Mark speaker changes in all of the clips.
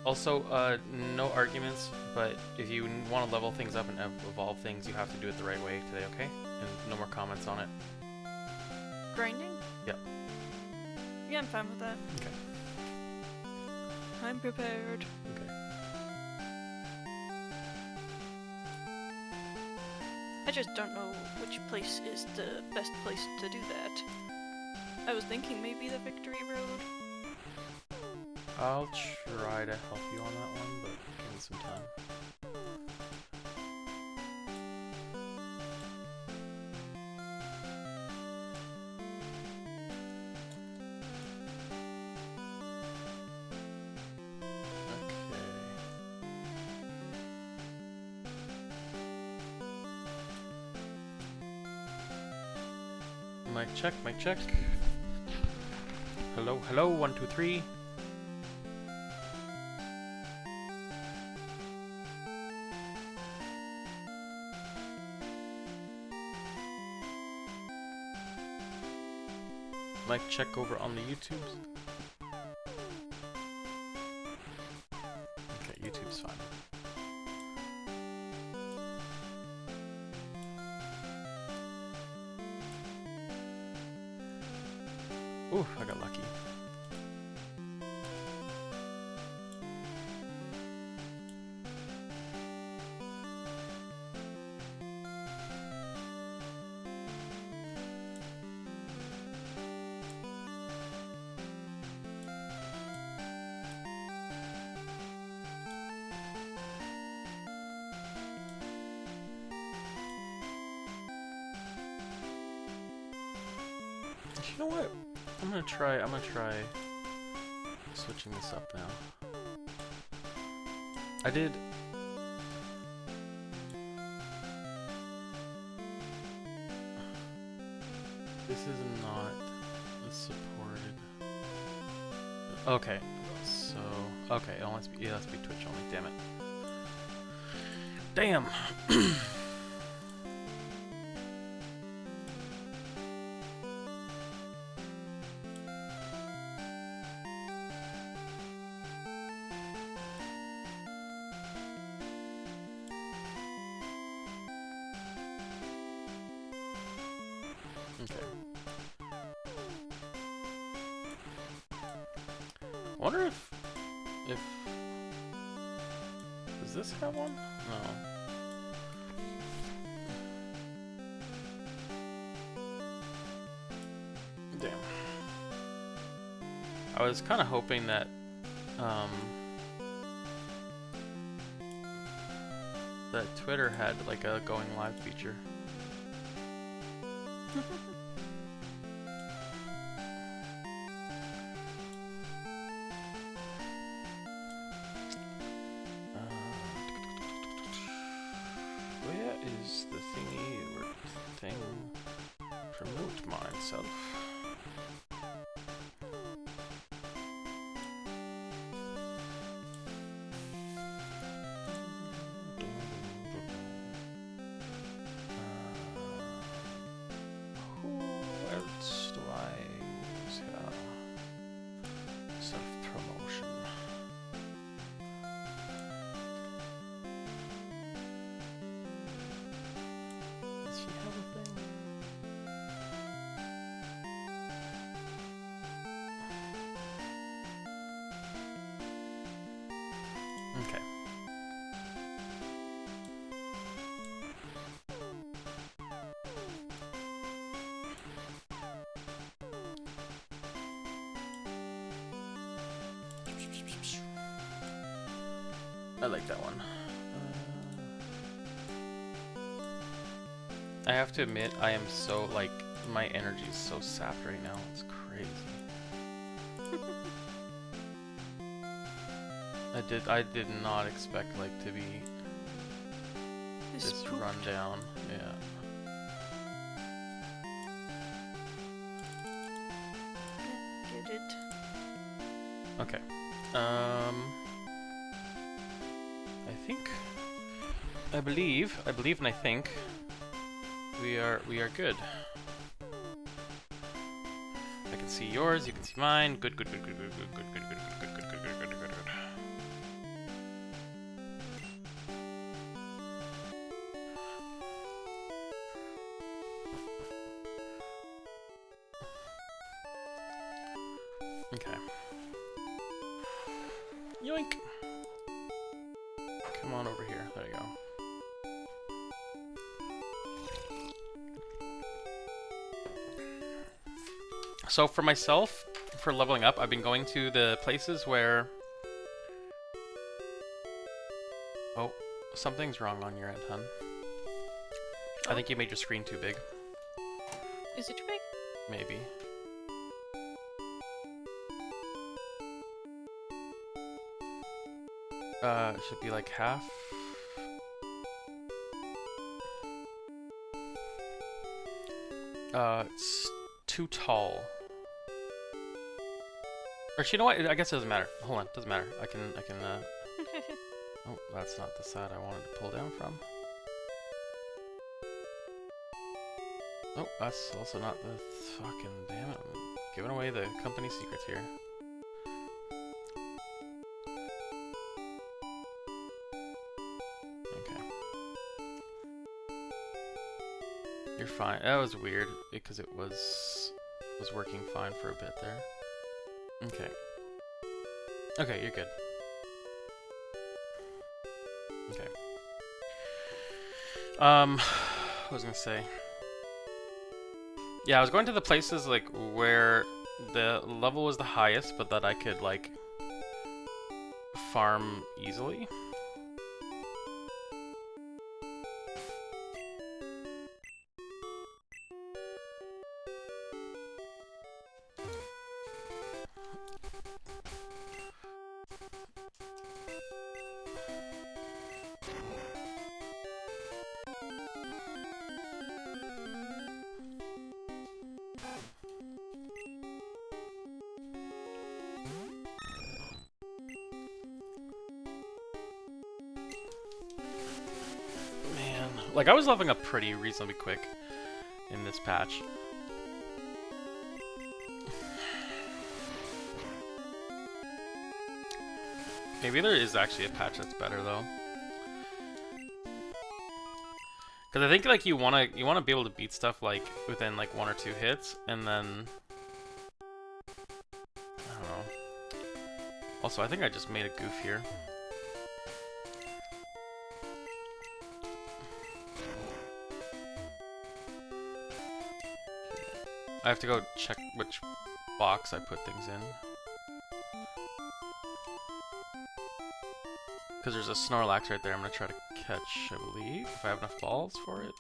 Speaker 1: Also, no arguments, but if you want to level things up and evolve things, you have to do it the right way today, okay? And no more comments on it.
Speaker 2: Grinding?
Speaker 1: Yeah.
Speaker 2: Yeah, I'm fine with that.
Speaker 1: Okay.
Speaker 2: I'm prepared.
Speaker 1: Okay.
Speaker 2: I just don't know which place is the best place to do that. I was thinking maybe the Victory Road.
Speaker 1: I'll try to help you on that one, but give me some time. Mic check, mic check. Hello, hello, 1, 2, 3. Mic check over on the YouTubes. Okay, YouTube's fine. Ooh, I got lucky. You know what? I'm gonna try switching this up now. I did. This is not supported. Okay, so okay, it has to be Twitch only. Damn it. Damn. Okay. I wonder if does this have one? No. Damn. I was kind of hoping that that Twitter had like a going live feature. Where is the thingy where thing? Promote myself. Who else do I use here? Self-promotion. Does she have a thing? Okay. I like that one. I have to admit, I am so, like, my energy is so sapped right now. It's crazy. I did not expect, like, to be this run down. Yeah.
Speaker 2: Get it.
Speaker 1: Okay. I believe and I think we are good. I can see yours, you can see mine. Good. Okay. Yoink! Come on over here. There you go. So for myself, for leveling up, I've been going to the places where... Oh, something's wrong on your end, hun. I think you made your screen too big.
Speaker 2: Is it too big?
Speaker 1: Maybe. It should be like half. It's too tall. Or you know what? I guess it doesn't matter. Hold on, doesn't matter. I can. Oh, that's not the side I wanted to pull down from. Oh, that's also not the fucking damn it. I'm giving away the company secrets here. Okay. You're fine. That was weird because it was working fine for a bit there. Okay. Okay, you're good. Okay. What was I gonna say? Yeah, I was going to the places like where the level was the highest, but that I could like farm easily. Like, I was leveling up pretty reasonably quick in this patch. Maybe there is actually a patch that's better, though. Because I think, like, you wanna be able to beat stuff, like, within, like, 1 or 2 hits, and then... I don't know. Also, I think I just made a goof here. I have to go check which box I put things in. Because there's a Snorlax right there I'm going to try to catch, I believe, if I have enough balls for it.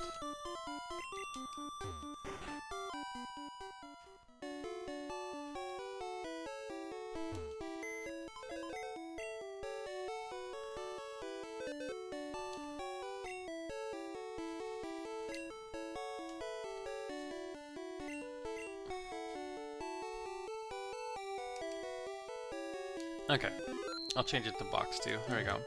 Speaker 1: Okay, I'll change it to box 2. There we go.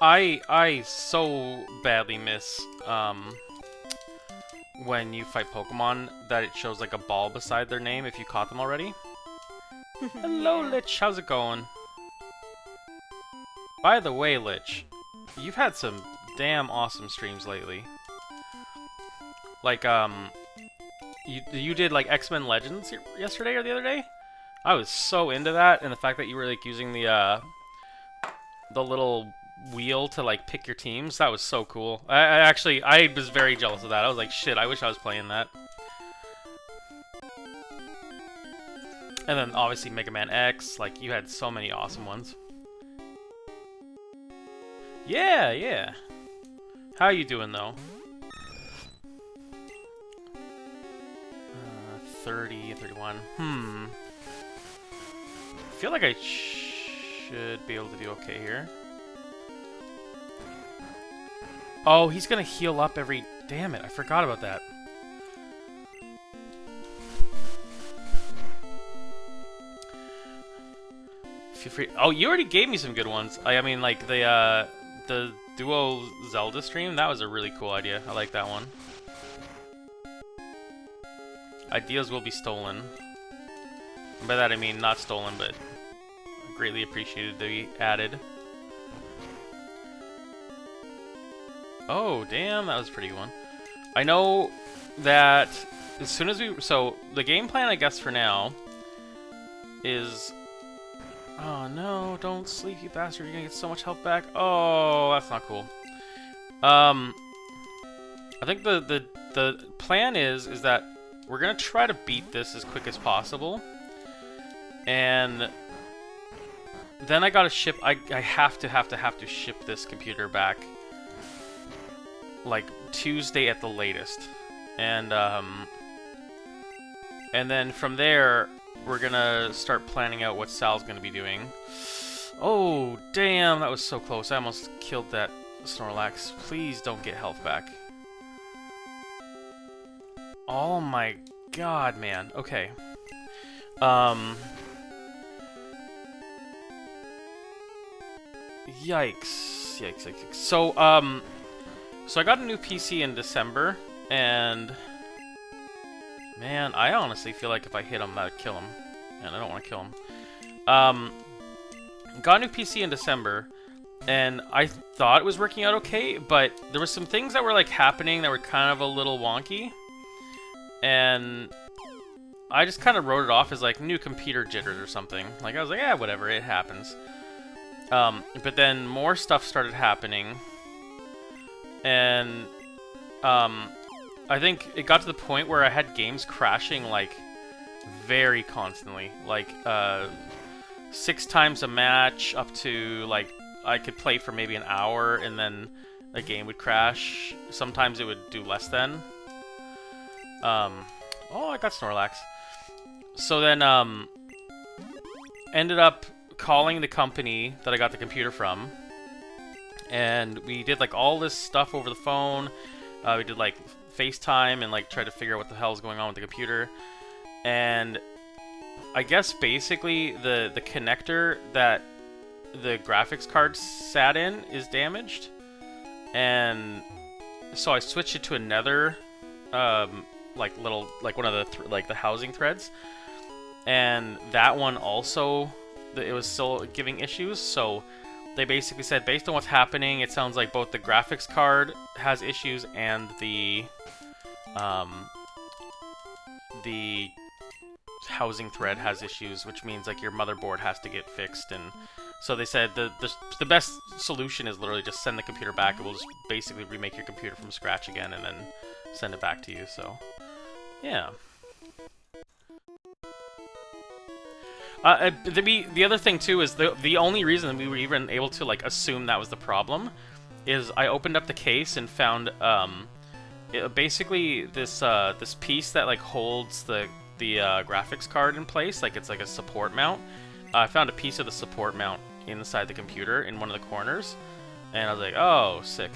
Speaker 1: I so badly miss when you fight Pokemon that it shows like a ball beside their name if you caught them already. Hello, Lich. How's it going? By the way, Lich, you've had some damn awesome streams lately. Like You did like X-Men Legends yesterday or the other day? I was so into that, and the fact that you were like using the little wheel to like pick your teams, that was so cool. I was very jealous of that. I was like, shit, I wish I was playing that. And then obviously Mega Man X, like you had so many awesome ones. Yeah, yeah. How you doing though? 30, 31. I feel like I should be able to do okay here. Oh, he's gonna heal up every... Damn it, I forgot about that. Feel free... Oh, you already gave me some good ones. I mean, like, the Duo Zelda stream, that was a really cool idea. I like that one. Ideas will be stolen. And by that I mean not stolen, but greatly appreciated to be added. Oh, damn, that was a pretty good one. I know that as soon as we... So, the game plan, I guess, for now is... Oh, no, don't sleep, you bastard. You're gonna get so much health back. Oh, that's not cool. I think the plan is that we're gonna try to beat this as quick as possible. And then I gotta ship... I have to ship this computer back like Tuesday at the latest. And then from there, we're gonna start planning out what Sal's gonna be doing. Oh, damn, that was so close. I almost killed that Snorlax. Please don't get health back. Oh my god, man. Okay. Yikes. Yikes. So I got a new PC in December, and man, I honestly feel like if I hit him, that'd kill him. And I don't want to kill him. Got a new PC in December, and I thought it was working out okay, but there were some things that were like happening that were kind of a little wonky. And I just kind of wrote it off as like new computer jitters or something. Like I was like, yeah, whatever, it happens. But then more stuff started happening, and I think it got to the point where I had games crashing like very constantly, like 6 times a match, up to like I could play for maybe an hour and then a game would crash. Sometimes it would do less than. Oh, I got Snorlax. So then ended up calling the company that I got the computer from, and we did like all this stuff over the phone. We did like FaceTime and like tried to figure out what the hell is going on with the computer. And I guess basically the connector that the graphics card sat in is damaged, and so I switched it to another like little, like one of the like the housing threads, and that one also it was still giving issues. So they basically said, based on what's happening, it sounds like both the graphics card has issues and the housing thread has issues, which means like your motherboard has to get fixed. And so they said the best solution is literally just send the computer back, and we'll just basically remake your computer from scratch again and then send it back to you. So yeah. The other thing too is the only reason we were even able to like assume that was the problem is I opened up the case and found basically this this piece that like holds the graphics card in place, like it's like a support mount. I found a piece of the support mount inside the computer in one of the corners, and I was like, oh, sick.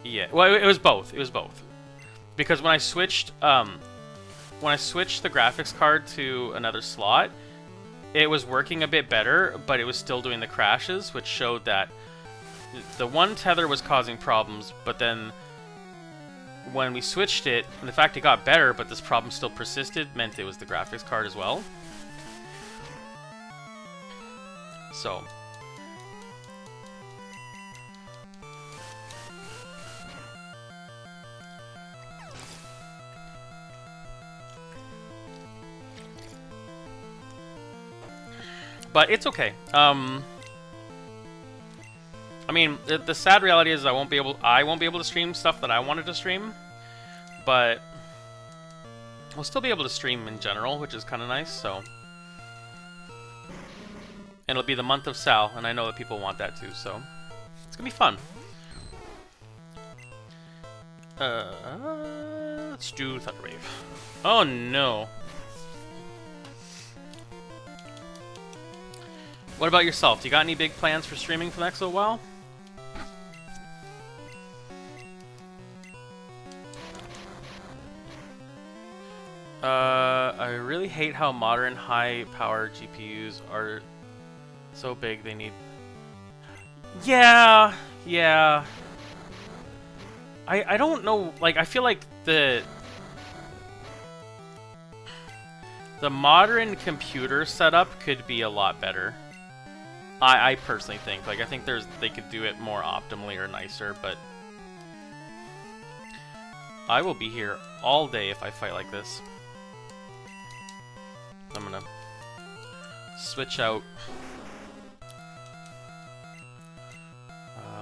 Speaker 1: Yeah, well, it was both. It was both, because when I switched the graphics card to another slot, it was working a bit better, but it was still doing the crashes, which showed that the one tether was causing problems. But then when we switched it, and the fact it got better, but this problem still persisted, meant it was the graphics card as well. So but it's okay. I mean, the sad reality is I won't be able to stream stuff that I wanted to stream, but I'll still be able to stream in general, which is kind of nice. So, and it'll be the month of Sal, and I know that people want that too. So it's gonna be fun. Let's do Thunderwave. Oh no. What about yourself? Do you got any big plans for streaming for the next little while? I really hate how modern high-power GPUs are so big they need... Yeah. I don't know, like, I feel like the modern computer setup could be a lot better. I personally think, like, I think they could do it more optimally or nicer, but I will be here all day if I fight like this. I'm gonna switch out.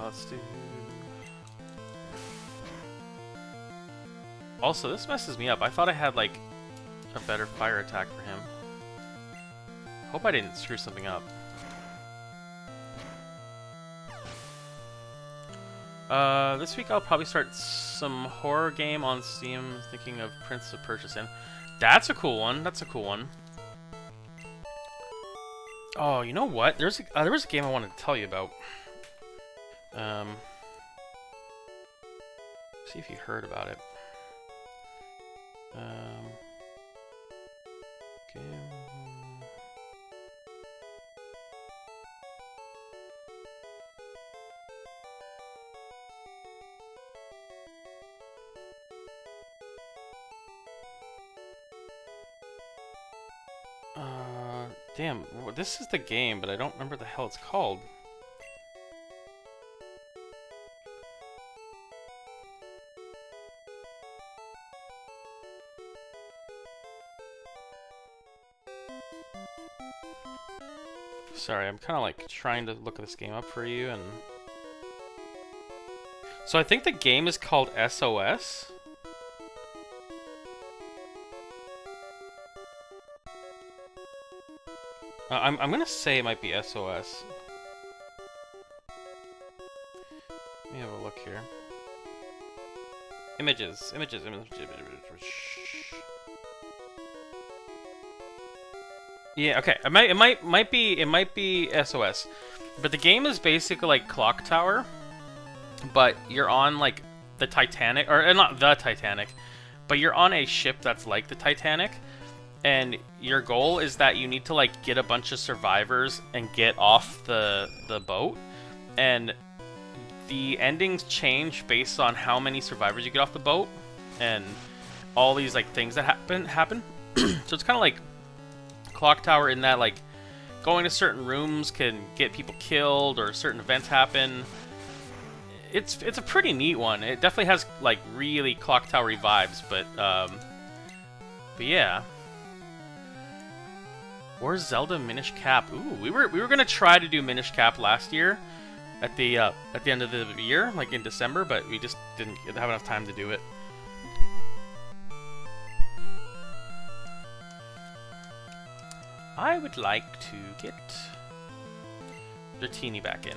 Speaker 1: Let's do... Also, this messes me up. I thought I had, like, a better fire attack for him. Hope I didn't screw something up. This week I'll probably start some horror game on Steam. Thinking of Prince of Persia. That's a cool one. That's a cool one. Oh, you know what? There was a game I wanted to tell you about. See if you heard about it. Game. Damn, well, this is the game, but I don't remember the hell it's called. Sorry, I'm kind of like trying to look this game up for you, and so I think the game is called SOS. I'm gonna say it might be SOS. Let me have a look here. Images. Yeah, okay. It might be SOS. But the game is basically like Clock Tower, but you're on like the Titanic, or not the Titanic, but you're on a ship that's like the Titanic. And your goal is that you need to like get a bunch of survivors and get off the boat, and the endings change based on how many survivors you get off the boat, and all these like things that happen. So it's kind of like Clock Tower in that like going to certain rooms can get people killed or certain events happen. It's a pretty neat one. It definitely has like really Clock Tower-y vibes, but yeah. Or Zelda Minish Cap. Ooh, we were gonna try to do Minish Cap last year, at the end of the year, like in December, but we just didn't have enough time to do it. I would like to get Dratini back in.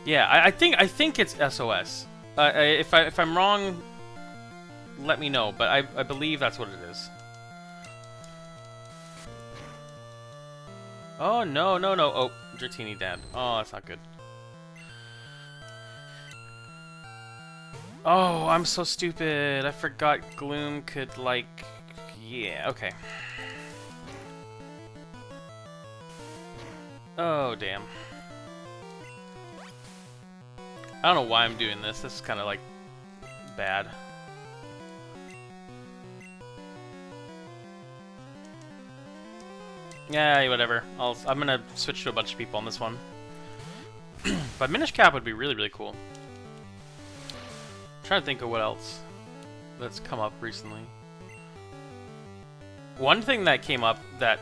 Speaker 1: Yeah, I think it's SOS. If I'm wrong, let me know. But I believe that's what it is. Oh, no. Oh, Dratini dead. Oh, that's not good. Oh, I'm so stupid. I forgot Gloom could, like... Yeah, okay. Oh, damn. I don't know why I'm doing this. This is kind of, like, bad. Yeah, whatever. I'm gonna switch to a bunch of people on this one. But Minish Cap would be really, really cool. I'm trying to think of what else that's come up recently. One thing that came up that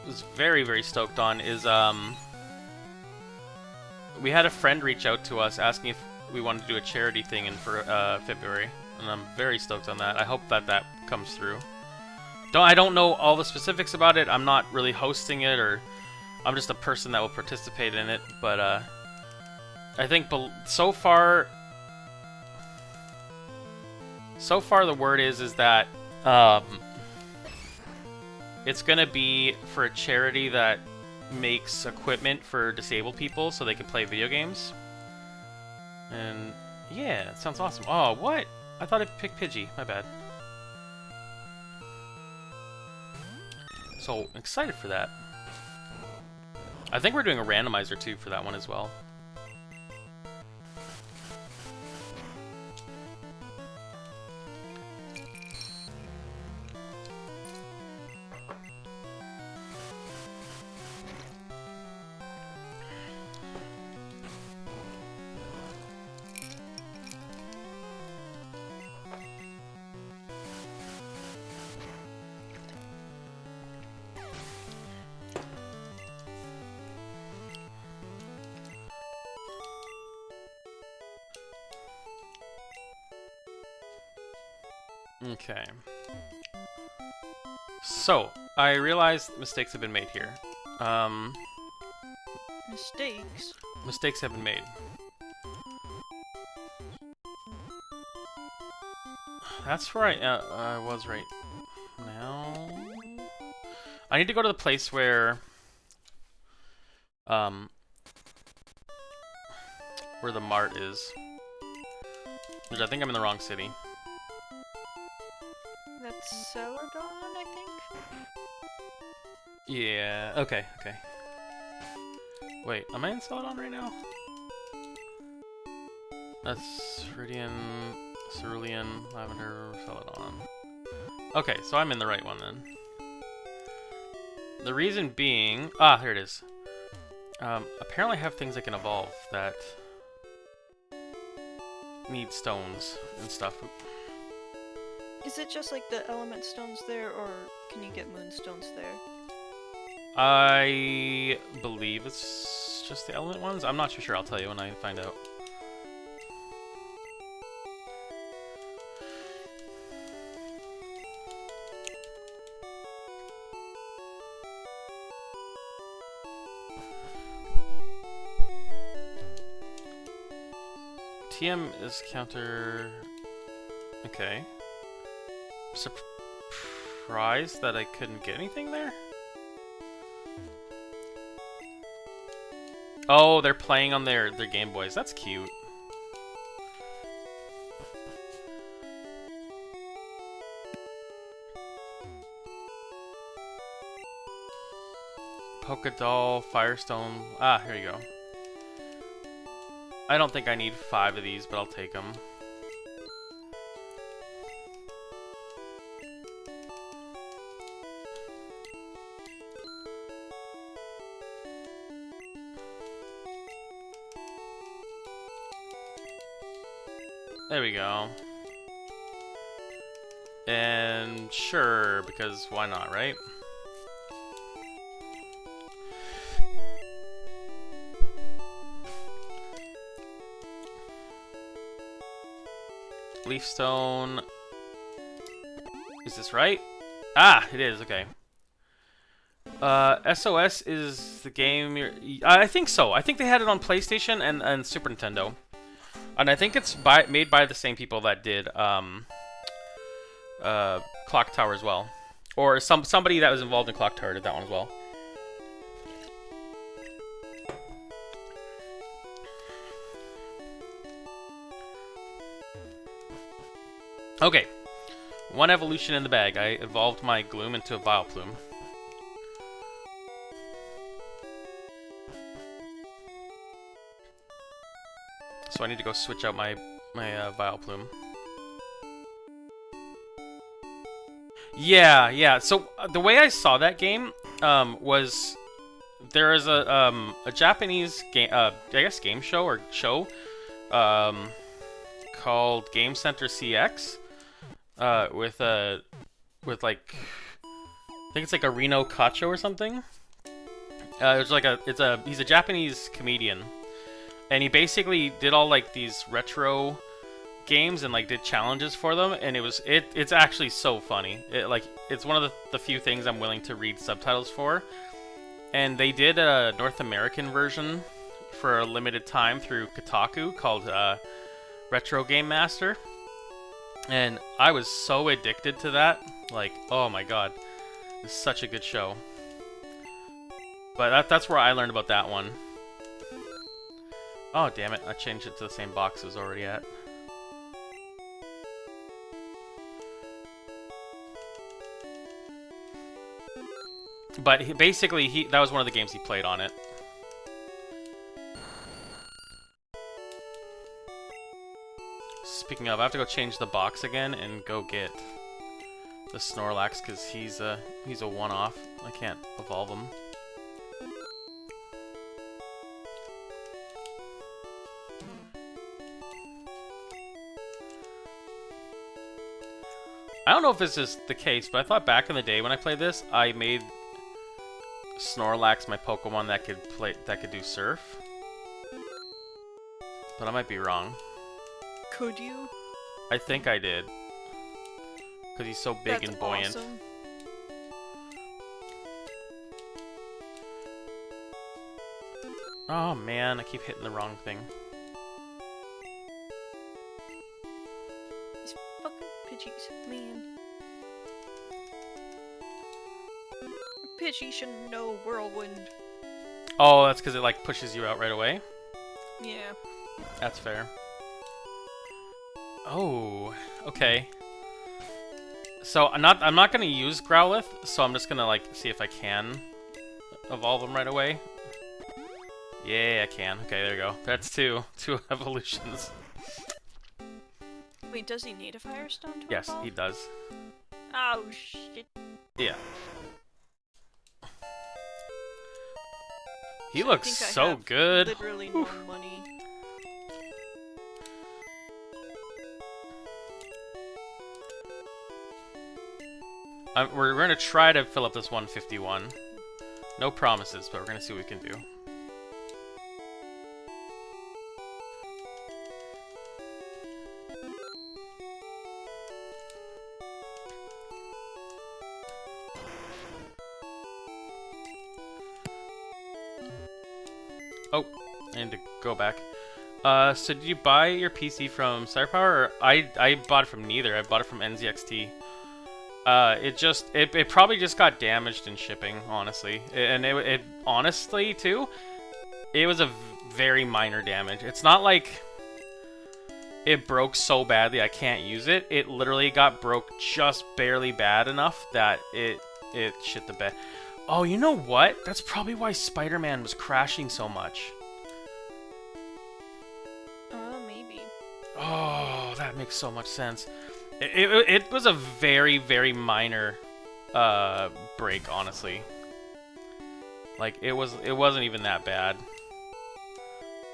Speaker 1: was very, very stoked on is we had a friend reach out to us asking if we wanted to do a charity thing in for February, and I'm very stoked on that. I hope that comes through. I don't know all the specifics about it. I'm not really hosting it, or I'm just a person that will participate in it. But I think so far the word is that it's gonna be for a charity that makes equipment for disabled people so they can play video games. And yeah, that sounds awesome. Oh, what? I thought I picked Pidgey. My bad. So excited for that. I think we're doing a randomizer too for that one as well. Okay. So, I realized mistakes have been made here.
Speaker 2: Mistakes?
Speaker 1: Mistakes have been made. That's where I was right now. I need to go to the place where the mart is. Which I think I'm in the wrong city.
Speaker 2: That's Celadon, I think?
Speaker 1: Yeah, okay. Wait, am I in Celadon right now? That's Cerulean, Lavender, Celadon. Okay, so I'm in the right one then. The reason being... Ah, here it is. Apparently I have things that can evolve that need stones and stuff.
Speaker 2: Is it just like the element stones there, or can you get moonstones there?
Speaker 1: I believe it's just the element ones. I'm not too sure. I'll tell you when I find out. TM is counter... Okay. Surprised that I couldn't get anything there? Oh, they're playing on their Game Boys. That's cute. Polka Doll, Firestone. Ah, here you go. I don't think I need 5 of these, but I'll take them. There we go. And sure, because why not, right? Leafstone. Is this right? Ah, it is, okay. SOS is the game you're... I think so. I think they had it on PlayStation and Super Nintendo. And I think it's made by the same people that did Clock Tower as well. Or somebody that was involved in Clock Tower did that one as well. Okay. One evolution in the bag. I evolved my Gloom into a Vileplume. So I need to go switch out my Vileplume. Yeah. So the way I saw that game was there is a Japanese game, I guess game show or show called Game Center CX with like I think it's like a Reno Kacho or something. He's a Japanese comedian. And he basically did all like these retro games and like did challenges for them, and it's actually so funny. It's one of the few things I'm willing to read subtitles for. And they did a North American version for a limited time through Kotaku called Retro Game Master. And I was so addicted to that. Like, oh my god. It's such a good show. But that's where I learned about that one. Oh, damn it. I changed it to the same box it was already at. But basically, that was one of the games he played on it. Speaking of, I have to go change the box again and go get the Snorlax, because he's a one-off. I can't evolve him. I don't know if this is the case, but I thought back in the day when I played this, I made Snorlax my Pokemon that could do Surf. But I might be wrong.
Speaker 2: Could you?
Speaker 1: I think I did. because he's so big
Speaker 2: That's
Speaker 1: and buoyant.
Speaker 2: awesome.
Speaker 1: Oh man, I keep hitting the wrong thing.
Speaker 2: These fucking Pidgeys, man. Pidgey should know Whirlwind.
Speaker 1: Oh, that's because it like pushes you out right away?
Speaker 2: Yeah.
Speaker 1: That's fair. Oh, okay. So I'm not gonna use Growlithe, so I'm just gonna like see if I can evolve them right away. Yeah, I can. Okay, there you go. That's two evolutions.
Speaker 2: Wait, does he need a Firestone to
Speaker 1: Yes,
Speaker 2: evolve?
Speaker 1: he does.
Speaker 2: Oh shit.
Speaker 1: Yeah. He
Speaker 2: So I
Speaker 1: looks
Speaker 2: think I
Speaker 1: so
Speaker 2: have
Speaker 1: good.
Speaker 2: Literally no money.
Speaker 1: We're gonna try to fill up this 151. No promises, but we're gonna see what we can do. Oh, I need to go back. So did you buy your PC from CyberPower? Or I bought it from neither. I bought it from NZXT. It probably just got damaged in shipping, honestly. And it honestly too, it was a very minor damage. It's not like it broke so badly I can't use it. It literally got broke just barely bad enough that it shit the bed. Oh, you know what? That's probably why Spider-Man was crashing so much.
Speaker 2: Maybe.
Speaker 1: Oh, that makes so much sense. It was a very, very minor break, honestly. Like it wasn't even that bad.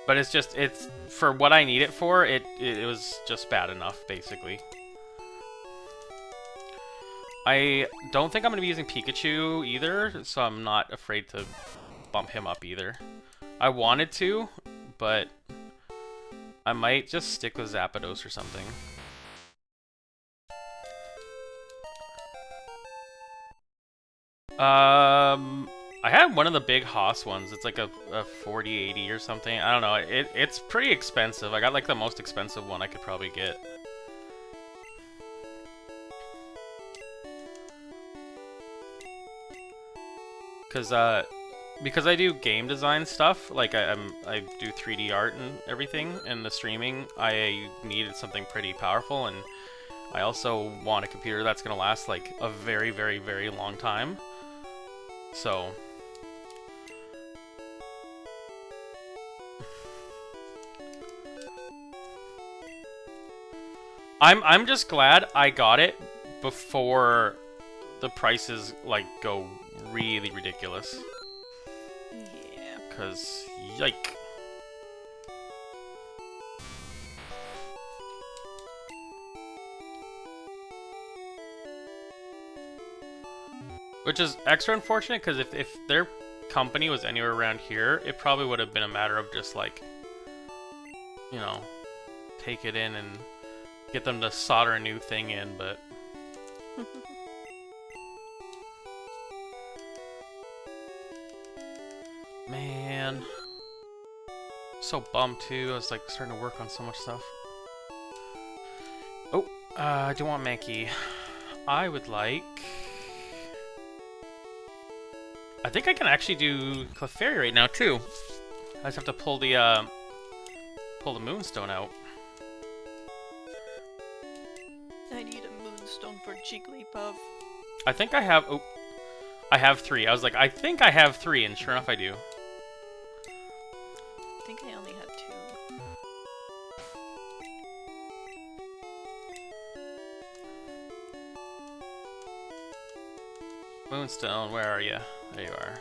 Speaker 1: But it's for what I need it for, it was just bad enough, basically. I don't think I'm going to be using Pikachu either, so I'm not afraid to bump him up either. I wanted to, but I might just stick with Zapdos or something. I had one of the big Haas ones. It's like a 4080 or something. I don't know. It's pretty expensive. I got like the most expensive one I could probably get. Because I do game design stuff, like I do 3D art and everything, and the streaming, I needed something pretty powerful, and I also want a computer that's gonna last like a very, very, very long time. So I'm just glad I got it before the prices like go really ridiculous.
Speaker 2: Yeah.
Speaker 1: Cause yike. Which is extra unfortunate because if their company was anywhere around here, it probably would have been a matter of just like, you know, take it in and get them to solder a new thing in, but man, so bummed too. I was like starting to work on so much stuff. Oh, I do want Mankey. I would like. I think I can actually do Clefairy right now too. I just have to pull the Moonstone out.
Speaker 2: I need a Moonstone for Jigglypuff.
Speaker 1: I think I have. Oh, I have 3. I was like, I think I have 3, and sure enough, I do.
Speaker 2: I think I only had 2.
Speaker 1: Moonstone, where are you? There you are.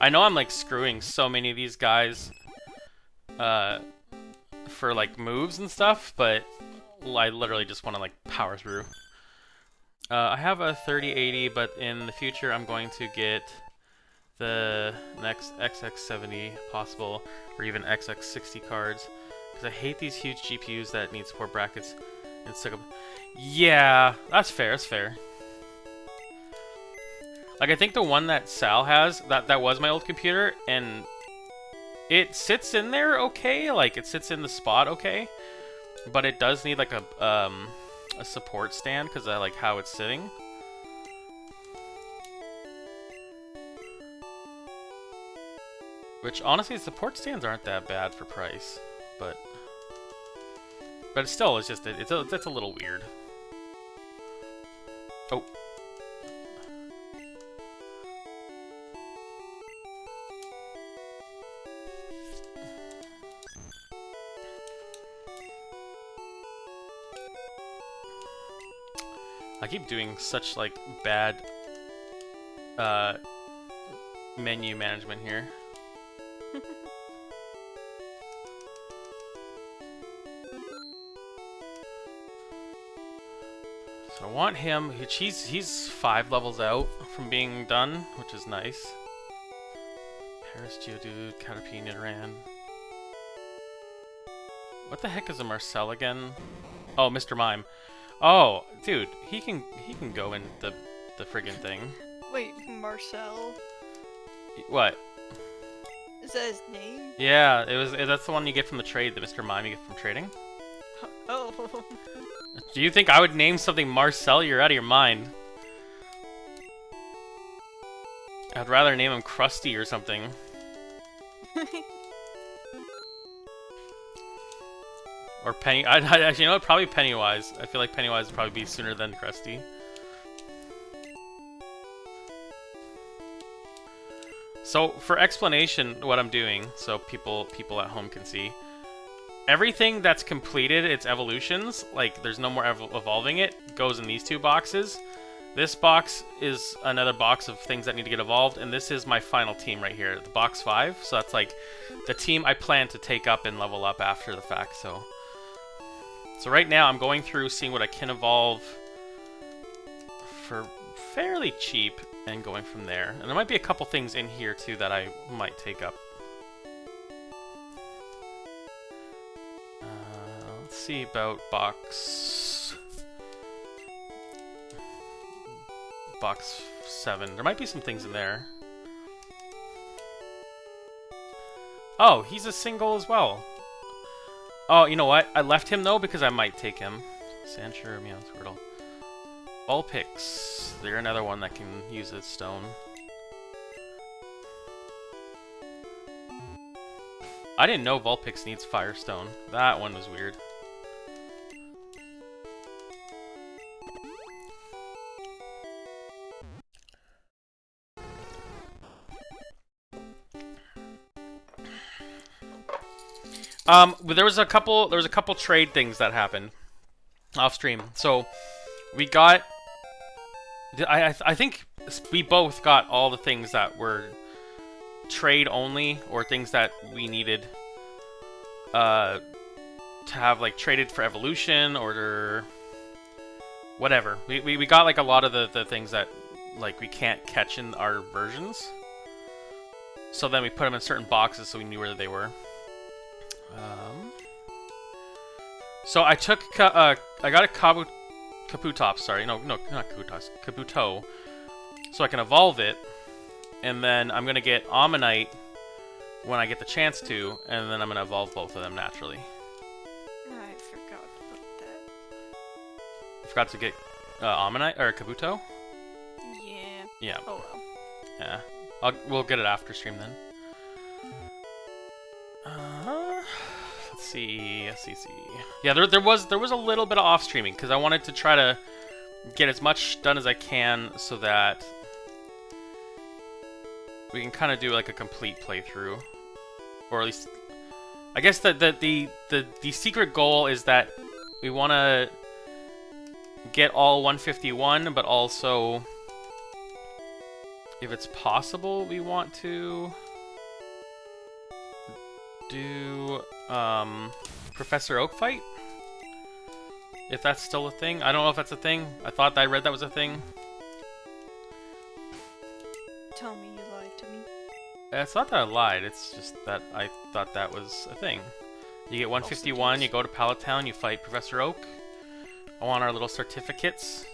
Speaker 1: I know I'm like screwing so many of these guys for like moves and stuff, but I literally just want to like power through. I have a 3080, but in the future I'm going to get the next XX70 possible, or even XX60 cards, because I hate these huge GPUs that need support brackets and stick up. Yeah, that's fair. That's fair. Like, I think the one that Sal has, that was my old computer, and it sits in there okay. Like, it sits in the spot okay, but it does need like a support stand because I like how it's sitting. Which honestly, support stands aren't that bad for price, but it still is just it's a little weird. Oh. I keep doing such like bad menu management here. So I want him. He's 5 levels out from being done, which is nice. Paris Geodude, Caterpie, Nidoran. What the heck is a Marcel again? Oh, Mr. Mime. Oh, dude, he can go in the friggin' thing.
Speaker 2: Wait, Marcel?
Speaker 1: What?
Speaker 2: Is that his name?
Speaker 1: Yeah, that's the one you get from the trade, the Mr. Mime you get from trading.
Speaker 2: Oh.
Speaker 1: Do you think I would name something Marcel? You're out of your mind. I'd rather name him Krusty or something. Or Penny. Actually, you know what? Probably Pennywise. I feel like Pennywise would probably be sooner than Krusty. So, for explanation, what I'm doing, so people at home can see, everything that's completed its evolutions, like there's no more evolving it, goes in these 2 boxes. This box is another box of things that need to get evolved, and this is my final team right here, the box 5. So that's like the team I plan to take up and level up after the fact. So right now I'm going through seeing what I can evolve for fairly cheap and going from there. And there might be a couple things in here too that I might take up. Let's see about box 7. There might be some things in there. Oh, he's a single as well. Oh, you know what? I left him though because I might take him. Sandshrew, Meow, Squirtle. Vulpix. They're another one that can use its stone. I didn't know Vulpix needs Firestone. That one was weird. But there was a couple trade things that happened off stream. So we got, I think we both got all the things that were trade only, or things that we needed to have like traded for evolution or whatever. We got like a lot of the things that like we can't catch in our versions. So then we put them in certain boxes so we knew where they were. So I took, I got a Kabutops, sorry, no, not Kabutops, Kabuto, so I can evolve it, and then I'm gonna get Ammonite when I get the chance to, and then I'm gonna evolve both of them naturally.
Speaker 2: I forgot about that.
Speaker 1: I forgot to get Ammonite, or Kabuto?
Speaker 2: Yeah.
Speaker 1: Yeah.
Speaker 2: Oh well.
Speaker 1: Yeah. We'll get it after stream then. Let's see. Yeah, there was a little bit of off streaming because I wanted to try to get as much done as I can so that we can kind of do like a complete playthrough, or at least I guess the secret goal is that we want to get all 151, but also, if it's possible, we want to do Professor Oak fight, if that's still a thing. I don't know if that's a thing. I thought I read that was a thing.
Speaker 2: Tell me you lied to me.
Speaker 1: It's not that I lied, it's just that I thought that was a thing. You get 151, you go to Pallet Town, you fight Professor Oak. I want our little certificates.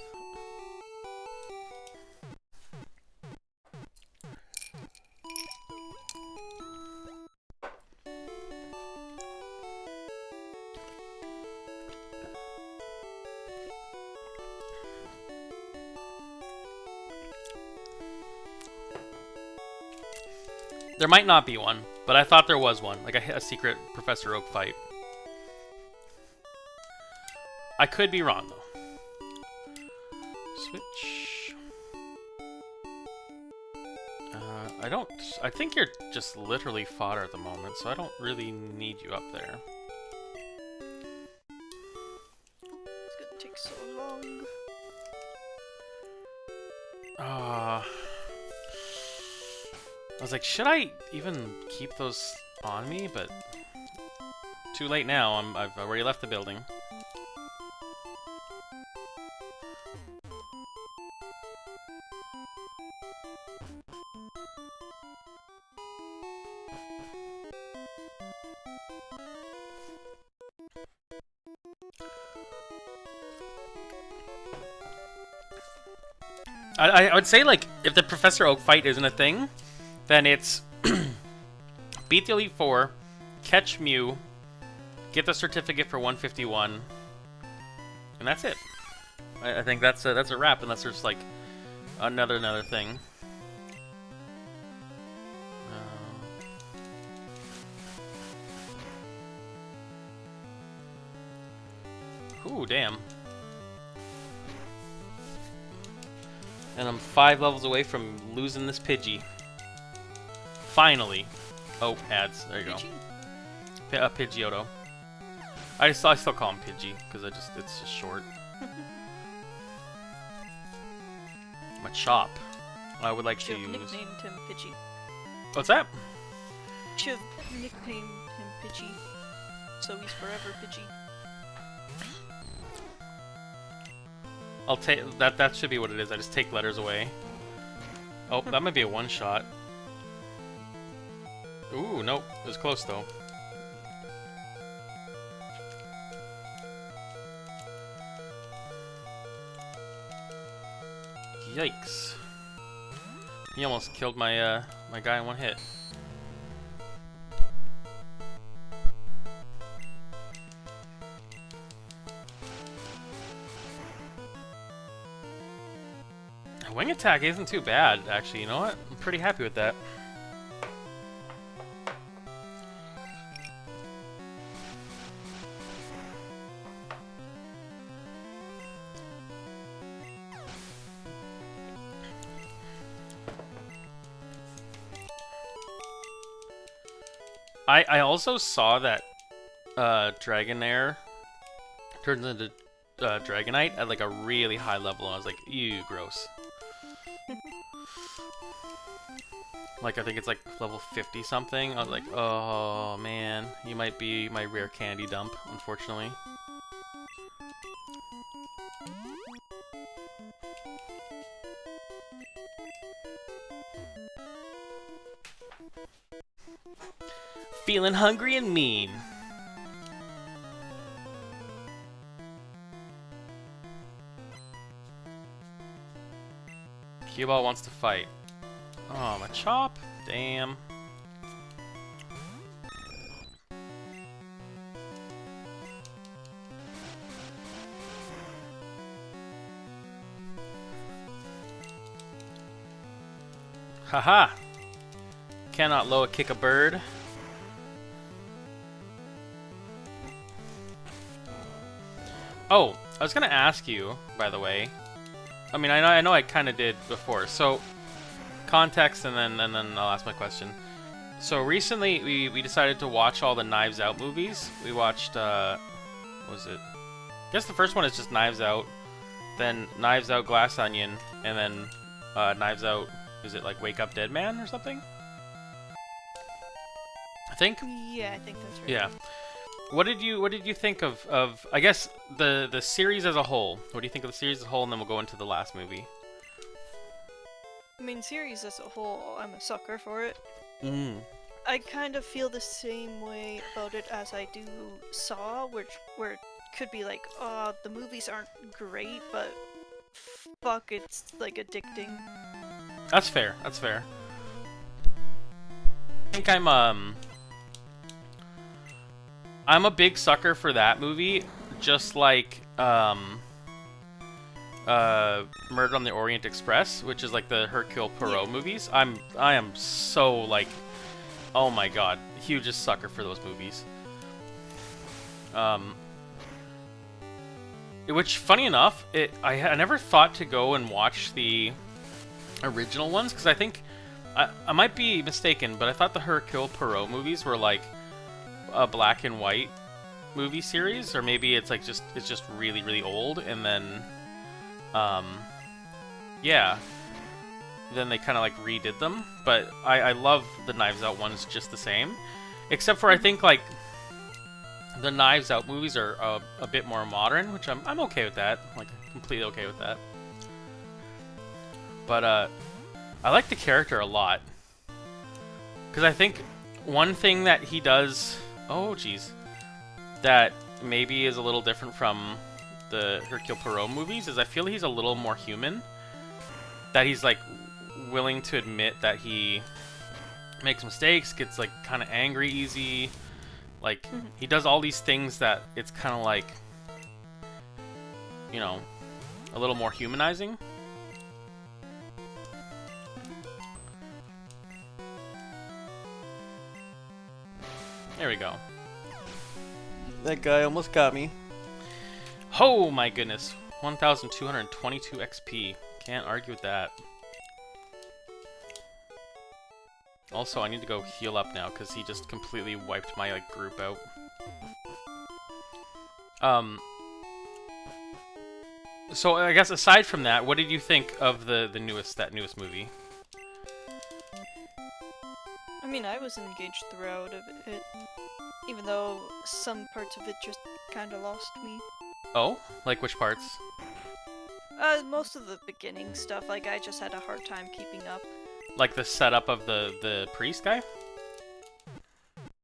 Speaker 1: There might not be one, but I thought there was one, like a secret Professor Oak fight. I could be wrong, though. Switch. I think you're just literally fodder at the moment, so I don't really need you up there.
Speaker 2: It's gonna take so long.
Speaker 1: I was like, should I even keep those on me? But too late now. I've already left the building. I would say, like, if the Professor Oak fight isn't a thing, then it's beat the Elite Four, catch Mew, get the certificate for 151, and that's it. I think that's a wrap, unless there's like another thing. Ooh, damn. And I'm 5 levels away from losing this Pidgey. Finally. Oh, ads. There you go. Pidgeotto. I still call him Pidgey because it's just short. Machop. I would like to use.
Speaker 2: Nicknamed him Pidgey.
Speaker 1: What's that?
Speaker 2: Should have nicknamed him Pidgey, so he's forever Pidgey.
Speaker 1: I'll take that. That should be what it is. I just take letters away. Oh, that might be a one-shot. Ooh, nope. It was close though. Yikes! He almost killed my my guy in one hit. Wing attack isn't too bad, actually. You know what? I'm pretty happy with that. I also saw that Dragonair turns into Dragonite at like a really high level, and I was like, ew, gross. Like, I think it's like level 50 something. I was like, oh man, you might be my rare candy dump, unfortunately. Feeling hungry and mean. Cuball wants to fight. Oh, Machop? Damn. Haha! Cannot Loa kick a bird. Oh, I was gonna ask you, by the way. I mean, I know I kind of did before. So, context, and then I'll ask my question. So recently, we decided to watch all the Knives Out movies. We watched, what was it? I guess the first one is just Knives Out, then Knives Out Glass Onion, and then Knives Out. Is it like Wake Up Dead Man or something? I think.
Speaker 2: Yeah, I think that's right.
Speaker 1: Yeah. What did you think of I guess the series as a whole? What do you think of the series as a whole, and then we'll go into the last movie.
Speaker 2: I mean, series as a whole, I'm a sucker for it.
Speaker 1: Mm.
Speaker 2: I kind of feel the same way about it as I do Saw, where could be like, oh, the movies aren't great, but fuck, it's like addicting.
Speaker 1: That's fair. That's fair. I think I'm a big sucker for that movie, just like Murder on the Orient Express, which is like the Hercule Poirot movies. I am so like, oh my god, hugest sucker for those movies. Which, funny enough, I never thought to go and watch the original ones, because I think I might be mistaken, but I thought the Hercule Poirot movies were like a black and white movie series, or maybe it's like it's just really, really old, and then yeah, then they kind of like redid them. But I love the Knives Out ones just the same, except for I think like the Knives Out movies are a bit more modern, which I'm okay with that, like completely okay with that. But I like the character a lot, because I think one thing that he does, oh geez, that maybe is a little different from the Hercule Poirot movies is I feel he's a little more human. That he's like willing to admit that he makes mistakes, gets like kind of angry easy. Like he does all these things that it's kind of like, you know, a little more humanizing. There we go. That guy almost got me. Oh my goodness. 1,222 XP. Can't argue with that. Also, I need to go heal up now because he just completely wiped my like group out. So I guess aside from that, what did you think of that newest movie?
Speaker 2: I mean, I was engaged throughout of it, even though some parts of it just kind of lost me.
Speaker 1: Oh, like which parts?
Speaker 2: Most of the beginning stuff, like I just had a hard time keeping up.
Speaker 1: Like the setup of the priest guy?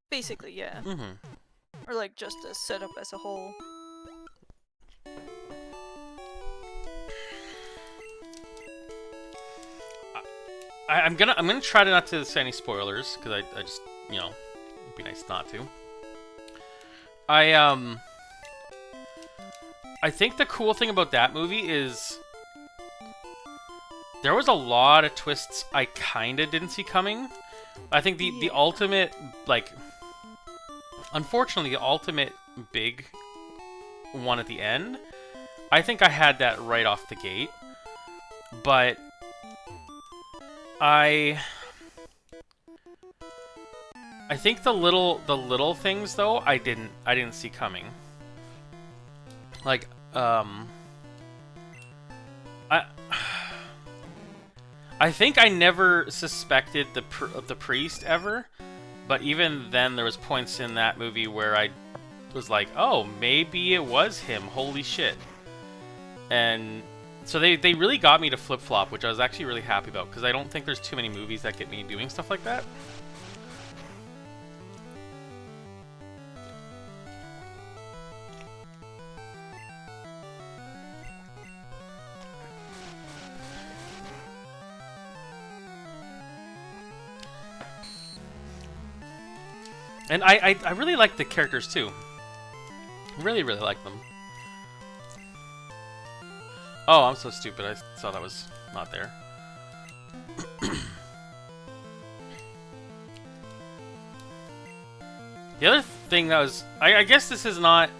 Speaker 2: Basically, yeah.
Speaker 1: Mm-hmm.
Speaker 2: Or like just the setup as a whole.
Speaker 1: I'm gonna try to not to say any spoilers, because I just, you know, it'd be nice not to. I think the cool thing about that movie is there was a lot of twists I kinda didn't see coming. I think the ultimate, like, unfortunately, the ultimate big one at the end, I think I had that right off the gate, but I think the little things though I didn't see coming. Like I think I never suspected the priest ever, but even then there was points in that movie where I was like, oh, maybe it was him. Holy shit. And so they really got me to flip-flop, which I was actually really happy about, because I don't think there's too many movies that get me doing stuff like that. And I really like the characters too. Really, really like them. Oh, I'm so stupid. I saw that was not there. The other thing that was... I guess this is not...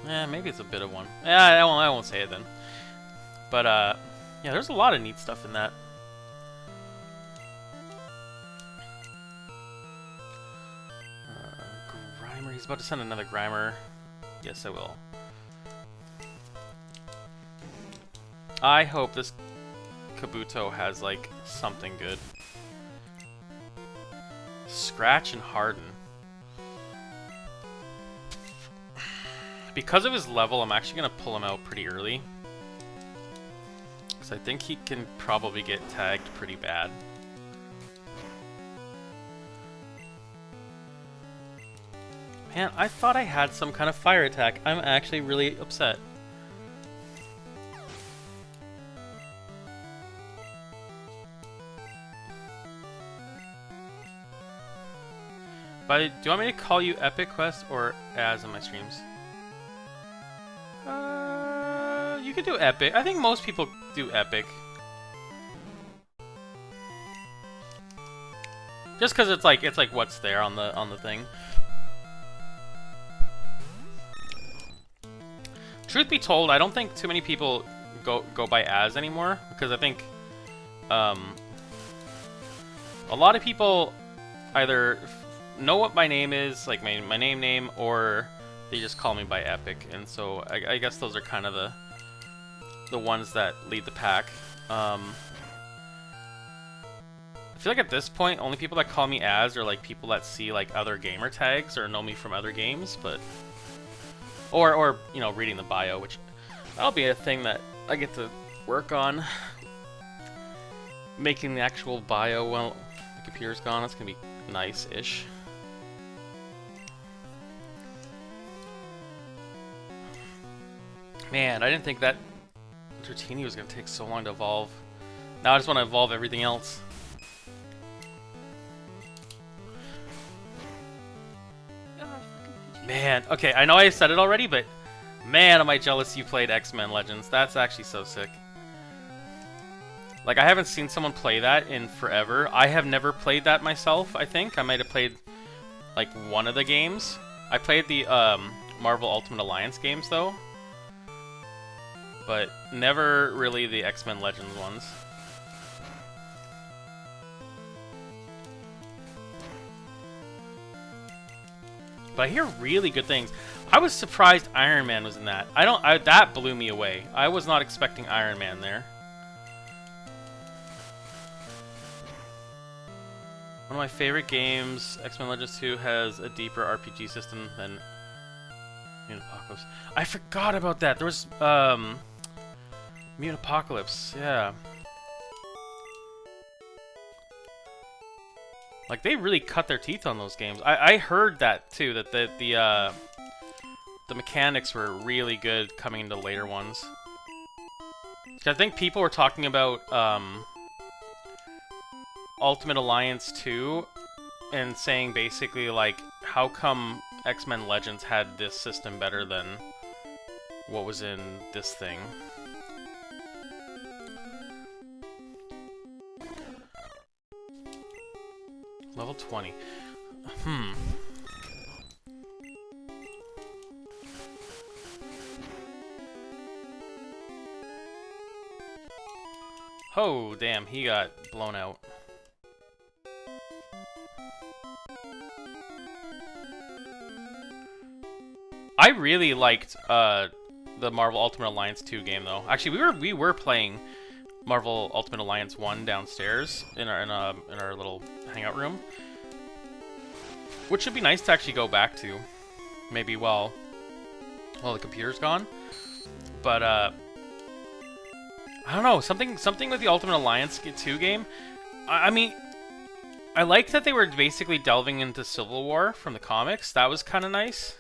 Speaker 1: maybe it's a bit of one. I won't say it then. But, yeah, there's a lot of neat stuff in that. Grimer. He's about to send another Grimer. Yes, I will. I hope this Kabuto has, like, something good. Scratch and Harden. Because of his level, I'm actually going to pull him out pretty early. Because I think he can probably get tagged pretty bad. Man, I thought I had some kind of fire attack. I'm actually really upset. But do you want me to call you Epic Quest or Az in my streams? You could do Epic. I think most people do Epic. Just because it's like what's there on the thing. Truth be told, I don't think too many people go by Az anymore, because I think a lot of people either know what my name is, like my name, or they just call me by Epic, and so I guess those are kind of the ones that lead the pack. I feel like at this point, only people that call me Az are like people that see like other gamer tags or know me from other games, but or you know, reading the bio, which that'll be a thing that I get to work on, making the actual bio while the computer's gone. That's gonna be nice-ish. Man, I didn't think that Dratini was gonna take so long to evolve. Now I just want to evolve everything else. Man, okay, I know I said it already, but man, am I jealous you played X-Men Legends. That's actually so sick. Like, I haven't seen someone play that in forever. I have never played that myself, I think. I might have played, like, one of the games. I played the Marvel Ultimate Alliance games, though. But never really the X-Men Legends ones. But I hear really good things. I was surprised Iron Man was in that. That blew me away. I was not expecting Iron Man there. One of my favorite games, X-Men Legends 2, has a deeper RPG system than Mutant Apocalypse. I forgot about that. There was Mutant Apocalypse, yeah. Like, they really cut their teeth on those games. I heard that too, that the mechanics were really good coming into later ones. I think people were talking about Ultimate Alliance 2 and saying basically like, how come X-Men Legends had this system better than what was in this thing? Level 20. Oh, damn, he got blown out. I really liked the Marvel Ultimate Alliance 2 game, though. Actually, we were playing Marvel Ultimate Alliance 1 downstairs in our little hangout room, which would be nice to actually go back to, maybe while the computer's gone. But I don't know, something with the Ultimate Alliance 2 game. I mean, I liked that they were basically delving into Civil War from the comics. That was kind of nice.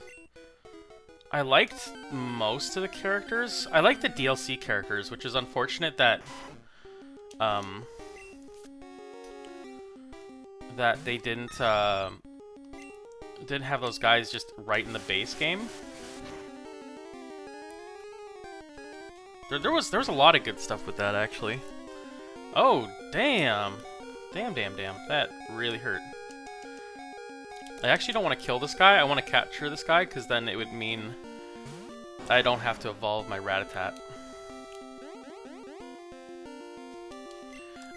Speaker 1: I liked most of the characters. I liked the DLC characters, which is unfortunate that that they didn't have those guys just right in the base game. There was a lot of good stuff with that, actually. Oh, damn. Damn. That really hurt. I actually don't want to kill this guy. I want to capture this guy, because then it would mean I don't have to evolve my Rattata.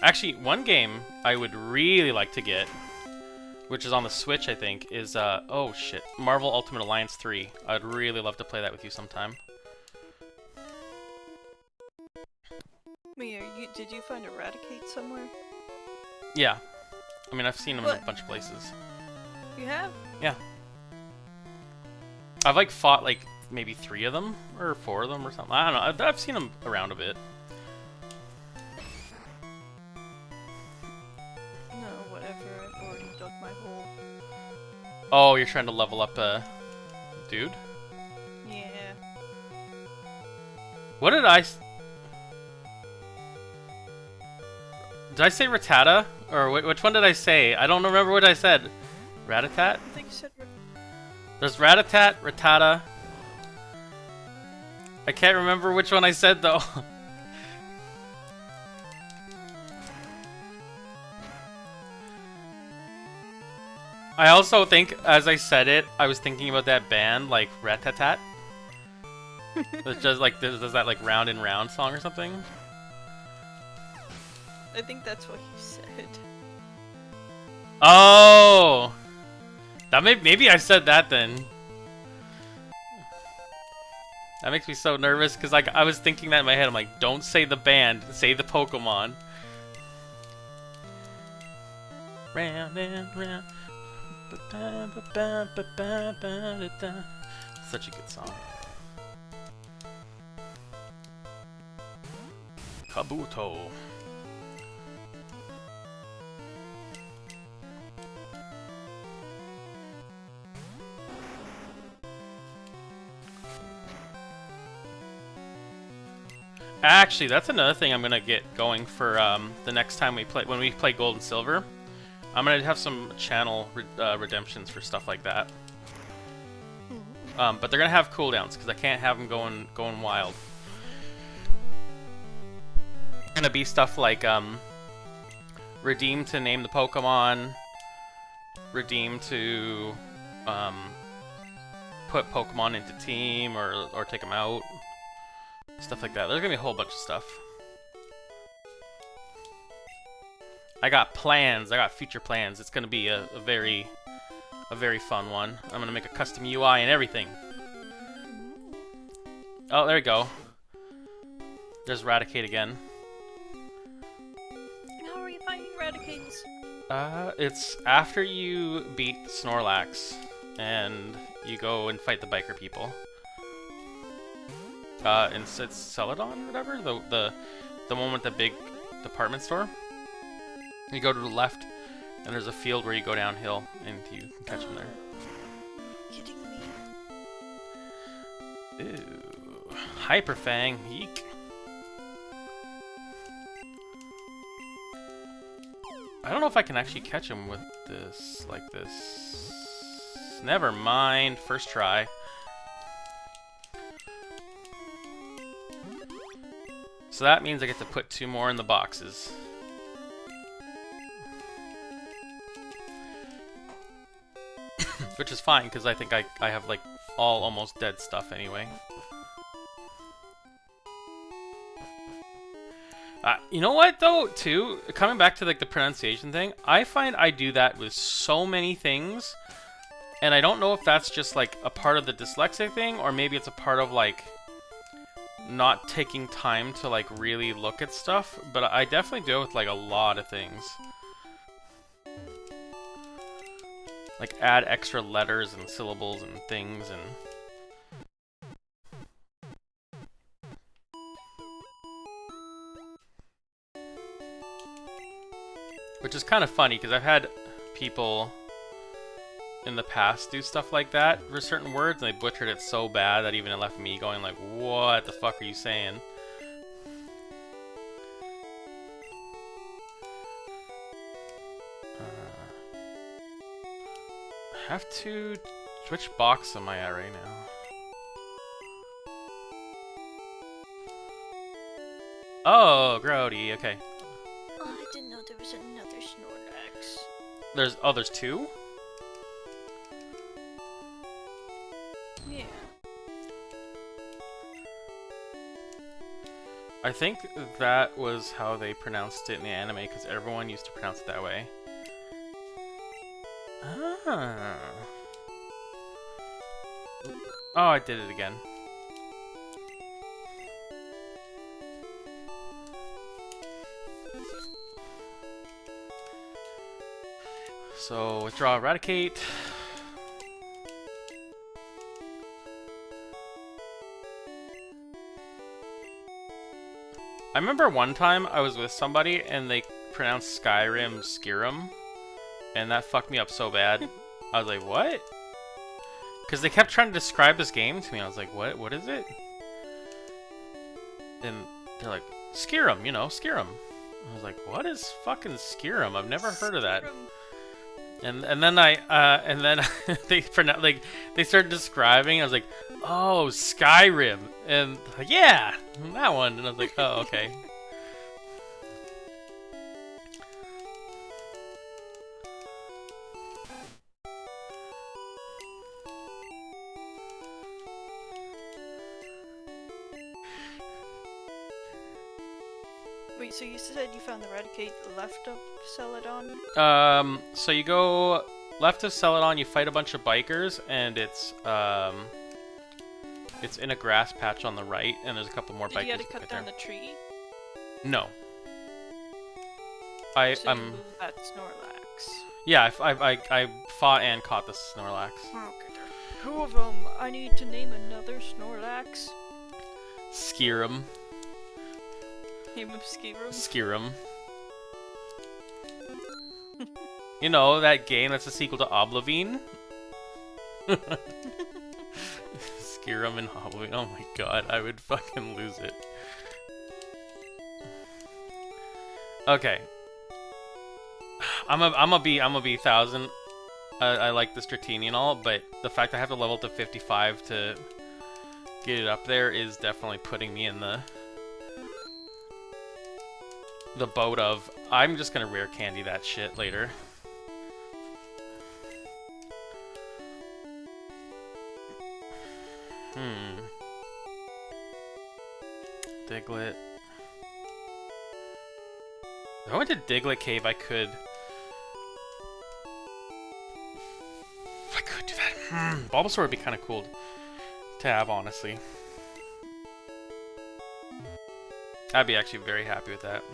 Speaker 1: Actually, one game I would really like to get, which is on the Switch, I think, is, oh shit, Marvel Ultimate Alliance 3. I'd really love to play that with you sometime.
Speaker 2: Mia, did you find Eradicate somewhere?
Speaker 1: Yeah. I mean, I've seen him in a bunch of places.
Speaker 2: You have?
Speaker 1: Yeah. I've, like, fought, like, maybe 3 of them, or 4 of them, or something. I don't know. I've seen them around a bit.
Speaker 2: No, whatever. I've already dug my hole.
Speaker 1: Oh, you're trying to level up, dude.
Speaker 2: Yeah.
Speaker 1: What did I... Did I say Rattata? Or which one did I say? I don't remember what I said. Ratatat?
Speaker 2: I think you said.
Speaker 1: There's Ratatat, Rattata. I can't remember which one I said though. I also think, as I said it, I was thinking about that band, like Ratatat. That does like does that like Round and Round song or something?
Speaker 2: I think that's what he said.
Speaker 1: Oh, that maybe I said that then. That makes me so nervous because like I was thinking that in my head. I'm like, don't say the band, say the Pokemon. Round and round. Such a good song. Kabuto. Actually, that's another thing I'm gonna get going for the next time when we play Gold and Silver. I'm gonna have some channel redemptions for stuff like that. But they're gonna have cooldowns because I can't have them going wild. Gonna be stuff like redeem to name the Pokemon, redeem to put Pokemon into team or take them out, stuff like that. There's gonna be a whole bunch of stuff. I got plans. I got future plans. It's gonna be a very fun one. I'm gonna make a custom UI and everything. Oh, there we go. There's Raticate again.
Speaker 2: How are you finding Raticates?
Speaker 1: It's after you beat Snorlax and you go and fight the biker people. And it's Celadon or whatever, the one with the big department store. You go to the left, and there's a field where you go downhill, and you can catch them there.
Speaker 2: Kidding me?
Speaker 1: Ooh, Hyperfang, yeek. I don't know if I can actually catch him with this, like this. Never mind, first try. So that means I get to put 2 more in the boxes. Which is fine, because I think I have like all almost dead stuff anyway. You know what though, too? Coming back to like the pronunciation thing, I find I do that with so many things, and I don't know if that's just like a part of the dyslexic thing, or maybe it's a part of like not taking time to like really look at stuff, but I definitely do it with like a lot of things. Like add extra letters and syllables and things and... Which is kind of funny, because I've had people in the past do stuff like that for certain words, and they butchered it so bad that even it left me going like, what the fuck are you saying? I have to... Which box am I at right now? Oh, Grody, okay.
Speaker 2: Oh, I didn't know there was another Snorlax.
Speaker 1: There's 2?
Speaker 2: Yeah.
Speaker 1: I think that was how they pronounced it in the anime, because everyone used to pronounce it that way. Ah. Oh, I did it again. So, withdraw, eradicate. I remember one time I was with somebody and they pronounced Skyrim Skyrim, and that fucked me up so bad. I was like, what? Because they kept trying to describe this game to me. I was like, what is it? And they're like, Skirum, you know, Skirum. I was like, what is fucking Skirum? I've never heard of that. And then they started describing. I was like, oh, Skyrim, and like, yeah, that one. And I was like, oh, okay.
Speaker 2: Wait, so you said you found the Raticate left of Celadon?
Speaker 1: So you go left of Celadon, you fight a bunch of bikers, and it's in a grass patch on the right, and there's a couple more bikers.
Speaker 2: Did you gotta cut down the tree?
Speaker 1: No.
Speaker 2: So you
Speaker 1: I'm
Speaker 2: moved that Snorlax.
Speaker 1: yeah, I fought and caught the Snorlax.
Speaker 2: Okay, there are 2 of them. I need to name another Snorlax.
Speaker 1: Skirum.
Speaker 2: Name him Skirum.
Speaker 1: Skirum. You know, that game that's a sequel to Oblivion? Skirum and Oblivion. Oh my god, I would fucking lose it. Okay. I'm a be 1000. I like the Stratini and all, but the fact I have to level to 55 to get it up there is definitely putting me in the boat of I'm just gonna rare candy that shit later. Diglett. If I went to Diglett Cave, I could do that. Bulbasaur would be kind of cool to have, honestly. I'd be actually very happy with that.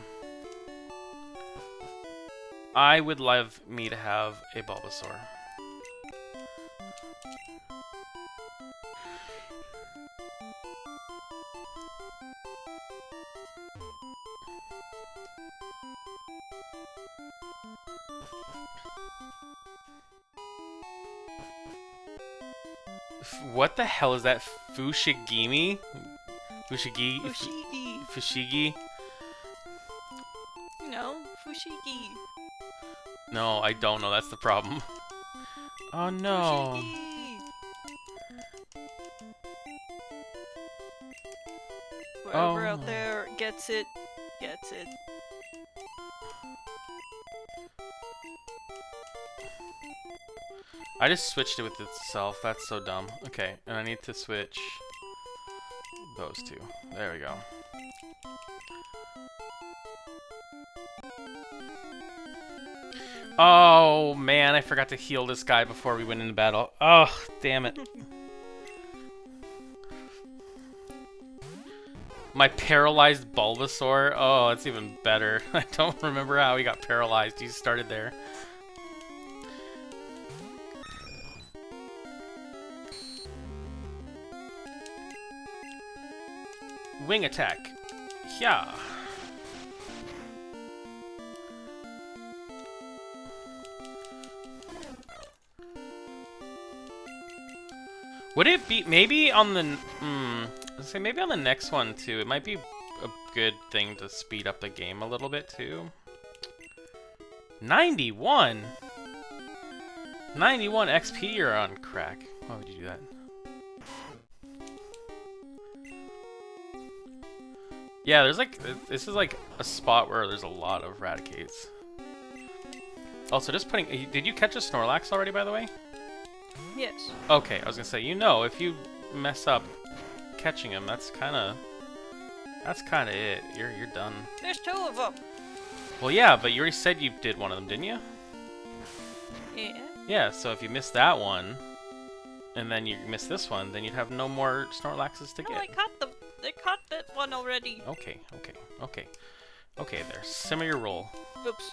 Speaker 1: I would love me to have a Bulbasaur. What the hell is that? Fushigimi? Fushigi?
Speaker 2: Fushigi.
Speaker 1: Fushigi?
Speaker 2: No, Fushigi.
Speaker 1: No, I don't know. That's the problem. Oh no.
Speaker 2: Fushigi. Whoever
Speaker 1: Oh.
Speaker 2: out there gets it, gets it.
Speaker 1: I just switched it with itself. That's so dumb. Okay, and I need to switch those two. There we go. Oh man, I forgot to heal this guy before we went into battle. Oh, damn it. My paralyzed Bulbasaur. Oh, that's even better. I don't remember how he got paralyzed. He started there. Wing attack. Yeah. Would it be maybe on the let's say maybe on the next one too? It might be a good thing to speed up the game a little bit too. 91. 91 XP. You're on crack. Why would you do that? Yeah, there's like, this is like a spot where there's a lot of Raticates. Also, just putting, did you catch a Snorlax already, by the way?
Speaker 2: Yes.
Speaker 1: Okay, I was gonna say, you know, if you mess up catching him, that's kind of it. You're done.
Speaker 2: There's 2 of them.
Speaker 1: Well, yeah, but you already said you did one of them, didn't you?
Speaker 2: Yeah.
Speaker 1: Yeah, so if you missed that one, and then you missed this one, then you'd have no more Snorlaxes to
Speaker 2: No,
Speaker 1: get.
Speaker 2: I caught them. I caught that one already.
Speaker 1: Okay there. Simmer your roll.
Speaker 2: Oops.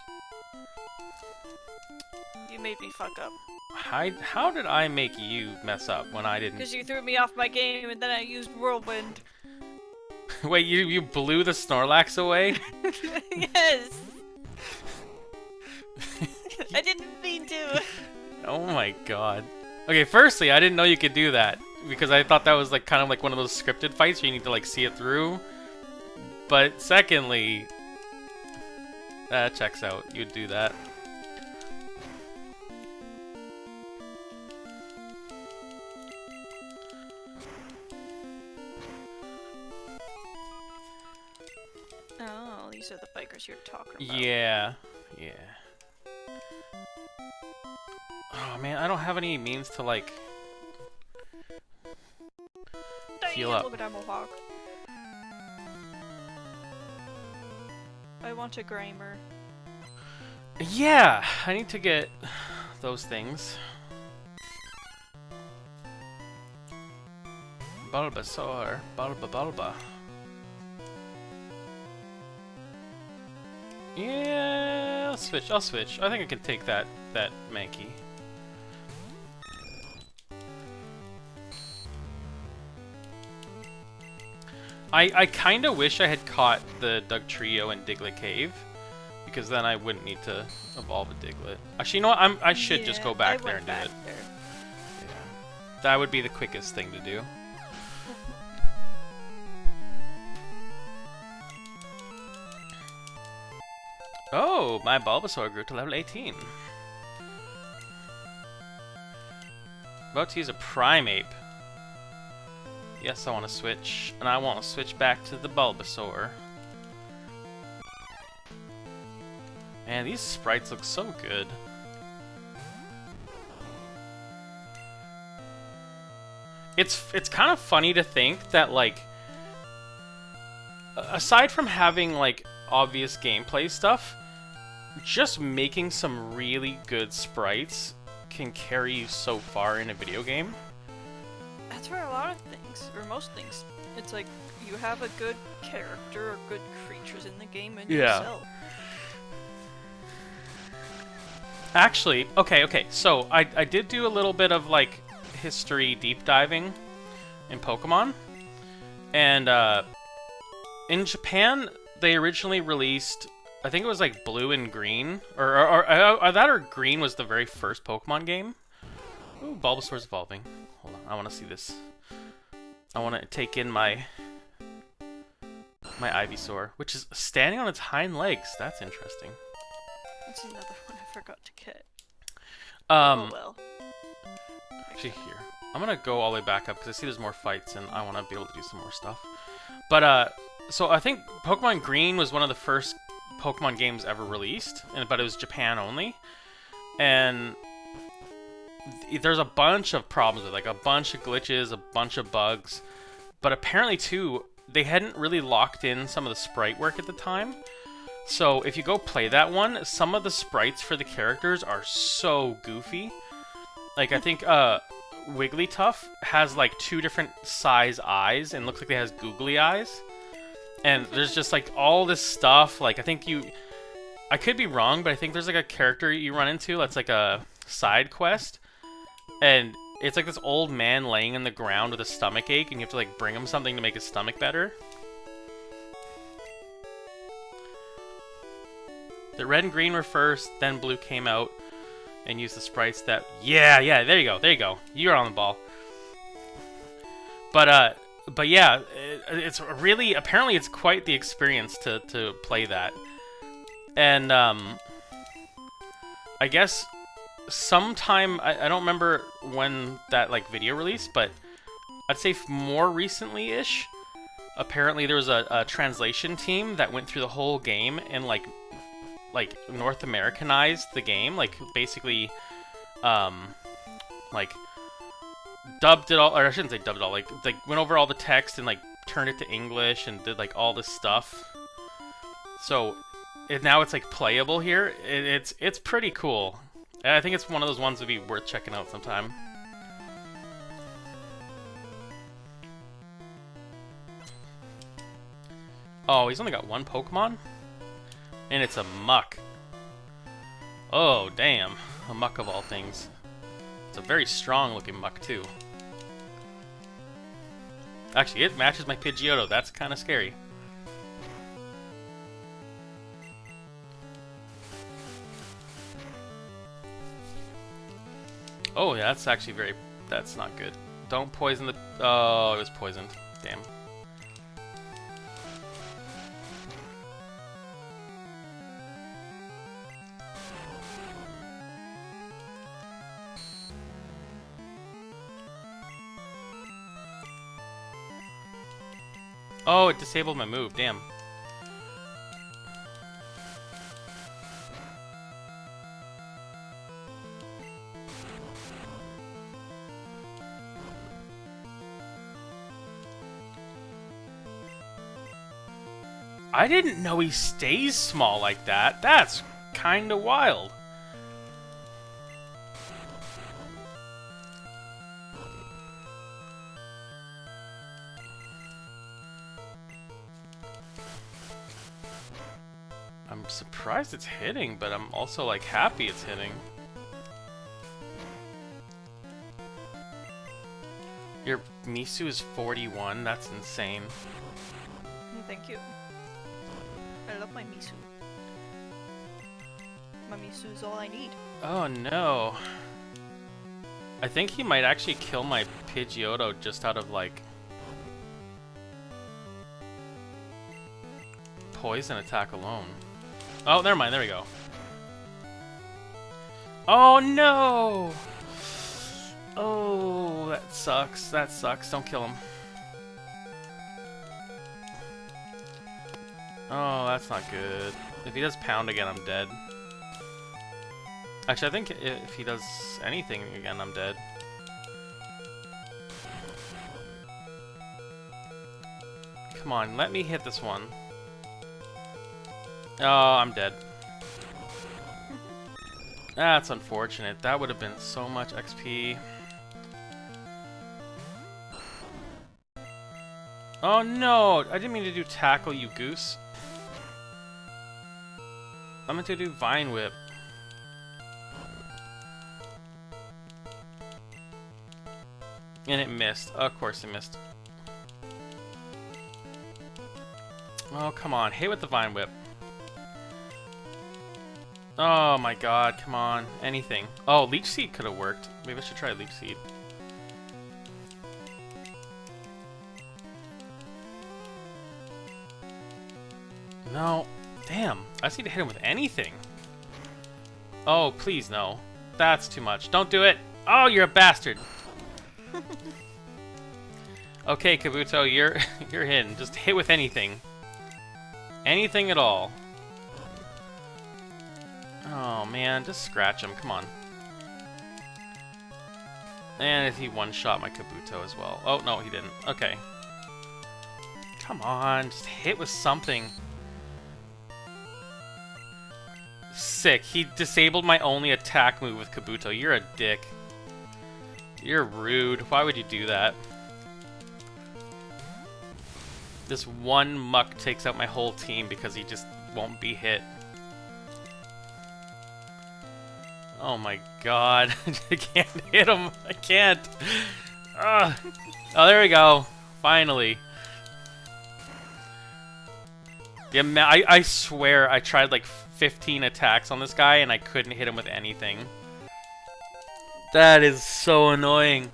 Speaker 2: You made me fuck up.
Speaker 1: How did I make you mess up when I didn't?
Speaker 2: Because you threw me off my game and then I used Whirlwind.
Speaker 1: Wait, you blew the Snorlax away?
Speaker 2: Yes! I didn't mean to.
Speaker 1: Oh my god. Okay, firstly, I didn't know you could do that because I thought that was like kind of like one of those scripted fights where you need to like see it through. But secondly, that checks out. You'd do that.
Speaker 2: Oh, these are the bikers you're talking about.
Speaker 1: Yeah, yeah. Oh man, I don't have any means to like heal
Speaker 2: Dang it,
Speaker 1: up.
Speaker 2: look at that mohawk. I want a Grimer.
Speaker 1: Yeah, I need to get those things. Bulbasaur, Bulba. Yeah, I'll switch. I think I can take that Mankey. I kinda wish I had caught the Dugtrio in Diglett Cave, because then I wouldn't need to evolve a Diglett. Actually, you know what? I should just go back there and do it. Yeah. That would be the quickest thing to do. Oh, my Bulbasaur grew to level 18. About to use a Primeape. Yes, I want to switch, and I want to switch back to the Bulbasaur. Man, these sprites look so good. It's kind of funny to think that, like, aside from having, like, obvious gameplay stuff, just making some really good sprites can carry you so far in a video game.
Speaker 2: That's for a lot of things, or most things. It's like, you have a good character or good creatures in the game and
Speaker 1: Yeah.
Speaker 2: yourself.
Speaker 1: Actually, okay, so I did do a little bit of, like, history deep diving in Pokemon, and in Japan they originally released, I think it was like Blue and Green, or that or Green was the very first Pokemon game. Ooh, Bulbasaur's evolving. Hold on, I want to see this. I want to take in my Ivysaur, which is standing on its hind legs. That's interesting.
Speaker 2: That's another one I forgot to get.
Speaker 1: Oh
Speaker 2: well.
Speaker 1: Actually, here. I'm gonna go all the way back up because I see there's more fights and I want to be able to do some more stuff. But so I think Pokemon Green was one of the first Pokemon games ever released, but it was Japan only. And there's a bunch of problems with it, like a bunch of glitches, a bunch of bugs. But apparently too, they hadn't really locked in some of the sprite work at the time. So if you go play that one, some of the sprites for the characters are so goofy. Like I think Wigglytuff has like 2 different size eyes and looks like it has googly eyes. And there's just like all this stuff. Like I could be wrong, but I think there's like a character you run into that's like a side quest. And it's like this old man laying in the ground with a stomach ache, and you have to like bring him something to make his stomach better. The red and green were first, then blue came out and used the sprites that... Yeah, there you go. You're on the ball. But yeah, it's really... Apparently it's quite the experience to play that. And, I guess sometime... I don't remember when that, like, video released, but I'd say more recently-ish. Apparently there was a translation team that went through the whole game and, like North Americanized the game, like basically like dubbed it all, or I shouldn't say dubbed it all, like went over all the text and like turned it to English and did like all this stuff. So now it's like playable here. It's pretty cool. And I think it's one of those ones that'd be worth checking out sometime. Oh, he's only got 1 Pokemon? And it's a muck. Oh, damn. A muck of all things. It's a very strong looking muck, too. Actually, it matches my Pidgeotto. That's kind of scary. Oh, yeah, that's actually very... That's not good. Don't poison the... Oh, it was poisoned. Damn. Oh, it disabled my move. Damn. I didn't know he stays small like that. That's kinda wild. I'm surprised it's hitting, but I'm also like happy it's hitting. Your Misu is 41, that's insane.
Speaker 2: Thank you. I love my Misu. My Misu is all I need.
Speaker 1: Oh no. I think he might actually kill my Pidgeotto just out of like poison attack alone. Oh, never mind, there we go. Oh no! Oh, that sucks. That sucks. Don't kill him. Oh, that's not good. If he does pound again, I'm dead. Actually, I think if he does anything again, I'm dead. Come on, let me hit this one. Oh, I'm dead. That's unfortunate. That would have been so much XP. Oh no! I didn't mean to do tackle, you goose. I meant to do Vine Whip. And it missed. Of course it missed. Oh, come on. Hit with the Vine Whip. Oh my god, come on. Anything. Oh, Leech Seed could have worked. Maybe I should try Leech Seed. No. Damn. I just need to hit him with anything. Oh, please no. That's too much. Don't do it. Oh, you're a bastard. Okay, Kabuto, you're in. Just hit with anything. Anything at all. Oh man, just scratch him. Come on. And he one-shot my Kabuto as well. Oh, no, he didn't. Okay. Come on, just hit with something. Sick. He disabled my only attack move with Kabuto. You're a dick. You're rude. Why would you do that? This one muck takes out my whole team because he just won't be hit. Oh my god. I can't hit him. I can't. Ugh. Oh, there we go. Finally. Yeah, I swear I tried like 15 attacks on this guy and I couldn't hit him with anything. That is so annoying.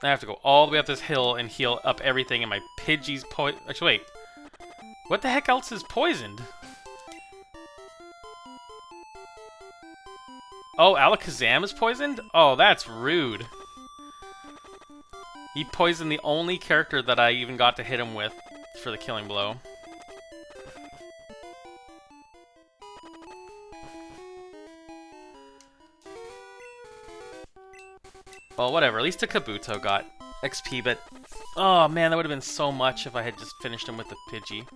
Speaker 1: I have to go all the way up this hill and heal up everything and my Pidgey's Actually, wait. What the heck else is poisoned? Oh, Alakazam is poisoned? Oh, that's rude. He poisoned the only character that I even got to hit him with for the killing blow. Well, whatever. At least a Kabuto got XP, but... Oh, man, that would have been so much if I had just finished him with the Pidgey.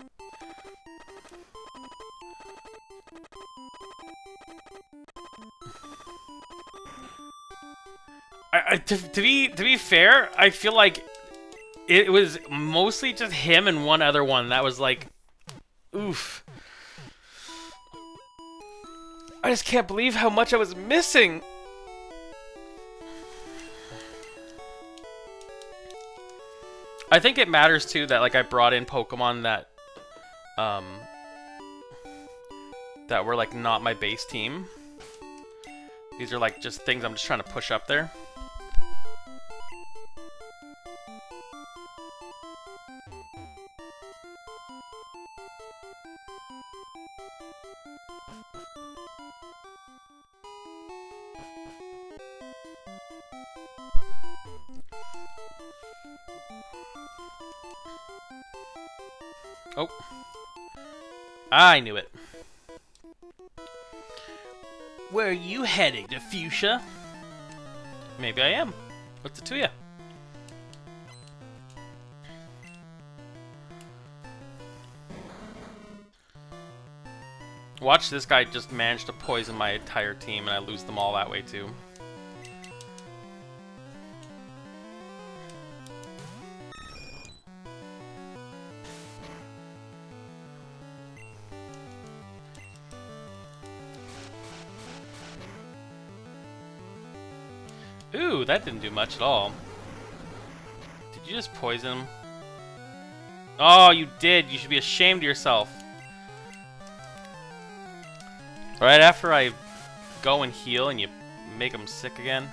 Speaker 1: To be fair, I feel like it was mostly just him and one other one that was like, oof. I just can't believe how much I was missing. I think it matters too that like I brought in Pokemon that that were like not my base team. These are like just things I'm just trying to push up there. Oh. I knew it. Where are you heading, to Fuchsia? Maybe I am. What's it to you? Watch this guy just manage to poison my entire team and I lose them all that way too. Ooh, that didn't do much at all. Did you just poison him? Oh, you did. You should be ashamed of yourself. Right after I go and heal and you make him sick again.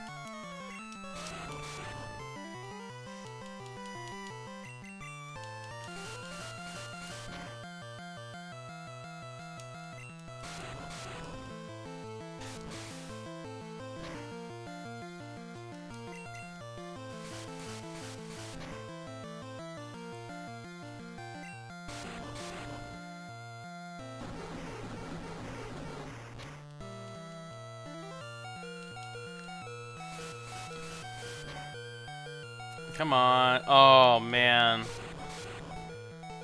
Speaker 1: Come on. Oh, man.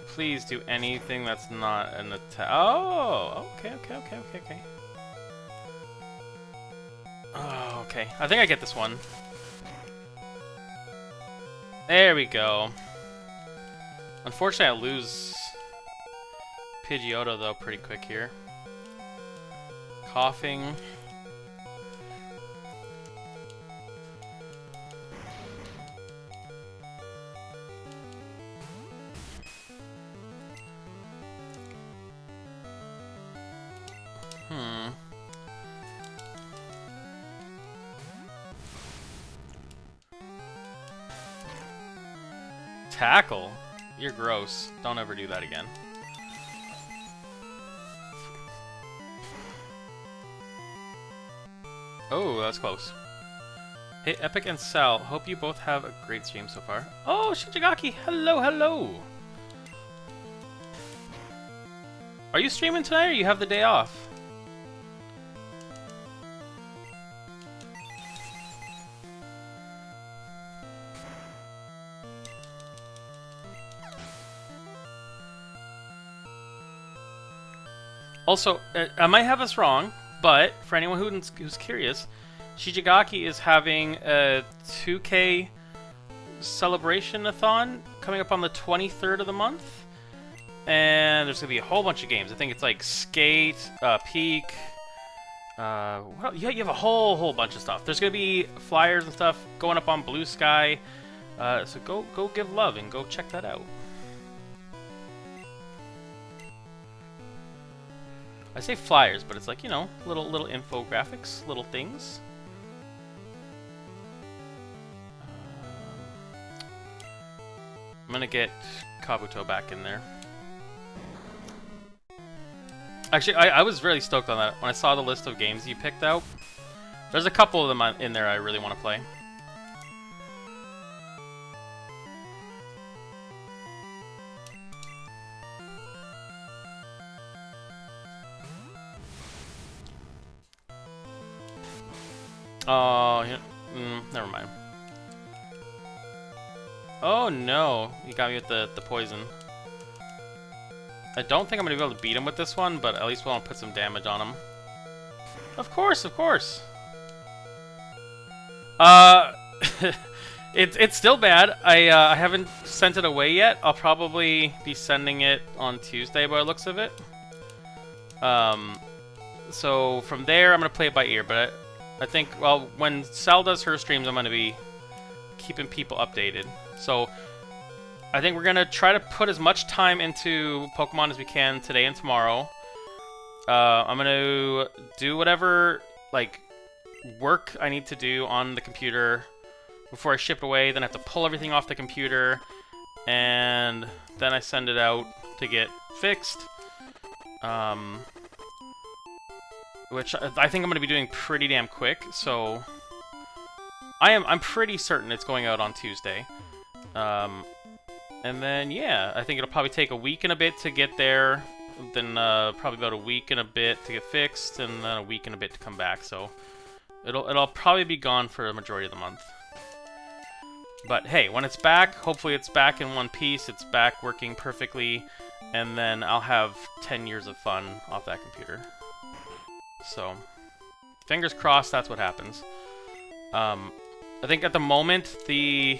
Speaker 1: Please do anything that's not an attack. Oh, okay. Oh, okay. I think I get this one. There we go. Unfortunately, I lose Pidgeotto, though, pretty quick here. Coughing. Tackle? You're gross. Don't ever do that again. Oh, that's close. Hey, Epic and Sal, hope you both have a great stream so far. Oh, Shijigaki, hello. Are you streaming tonight or you have the day off? Also, I might have this wrong, but for anyone who's curious, Shijigaki is having a 2K celebration-a-thon coming up on the 23rd of the month. And there's going to be a whole bunch of games. I think it's like Skate, Peak. Well, yeah, you have a whole bunch of stuff. There's going to be flyers and stuff going up on Blue Sky. So go give love and go check that out. I say flyers, but it's like, you know, little infographics, little things. I'm gonna get Kabuto back in there. Actually, I was really stoked on that when I saw the list of games you picked out. There's a couple of them in there I really want to play. Oh, never mind. Oh no, you got me with the poison. I don't think I'm gonna be able to beat him with this one, but at least we'll put some damage on him. Of course. It's still bad. I haven't sent it away yet. I'll probably be sending it on Tuesday by the looks of it. So from there, I'm gonna play it by ear, but I think, well, when Sal does her streams, I'm going to be keeping people updated. So I think we're going to try to put as much time into Pokemon as we can today and tomorrow. I'm gonna do whatever like work I need to do on the computer before I ship away. Then I have to pull everything off the computer, and then I send it out to get fixed. Which I think I'm gonna be doing pretty damn quick. So I'm pretty certain it's going out on Tuesday. And then yeah, I think it'll probably take a week and a bit to get there. Then probably about a week and a bit to get fixed, and then a week and a bit to come back. So it'll probably be gone for a majority of the month. But hey, when it's back, hopefully it's back in one piece. It's back working perfectly, and then I'll have 10 years of fun off that computer. So fingers crossed that's what happens. I think at the moment the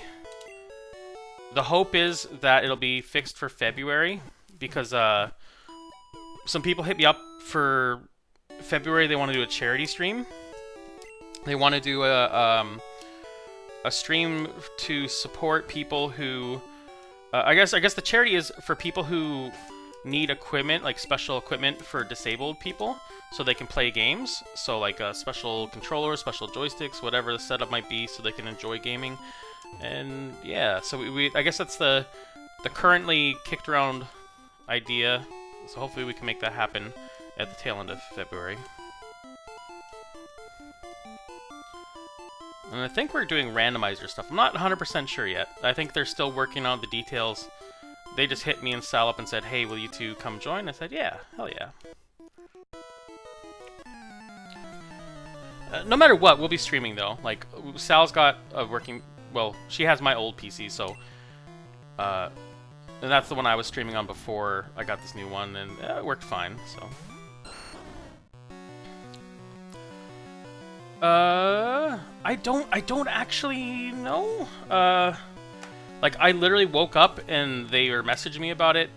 Speaker 1: hope is that it'll be fixed for February, because some people hit me up for February. They want to do a charity stream. They want to do a stream to support people who, I guess the charity is for people who need equipment, like special equipment for disabled people, so they can play games. So like special controllers, special joysticks, whatever the setup might be, so they can enjoy gaming. And yeah, so I guess that's the currently kicked around idea. So hopefully we can make that happen at the tail end of February. And I think we're doing randomizer stuff. I'm not 100% sure yet. I think they're still working on the details. They just hit me and Sal up and said, hey, will you two come join? I said, yeah, hell yeah. No matter what, we'll be streaming though. Like, Sal's got a working... Well, she has my old PC, so... and that's the one I was streaming on before I got this new one, and it worked fine, so... I don't actually know. Like, I literally woke up and they were messaging me about it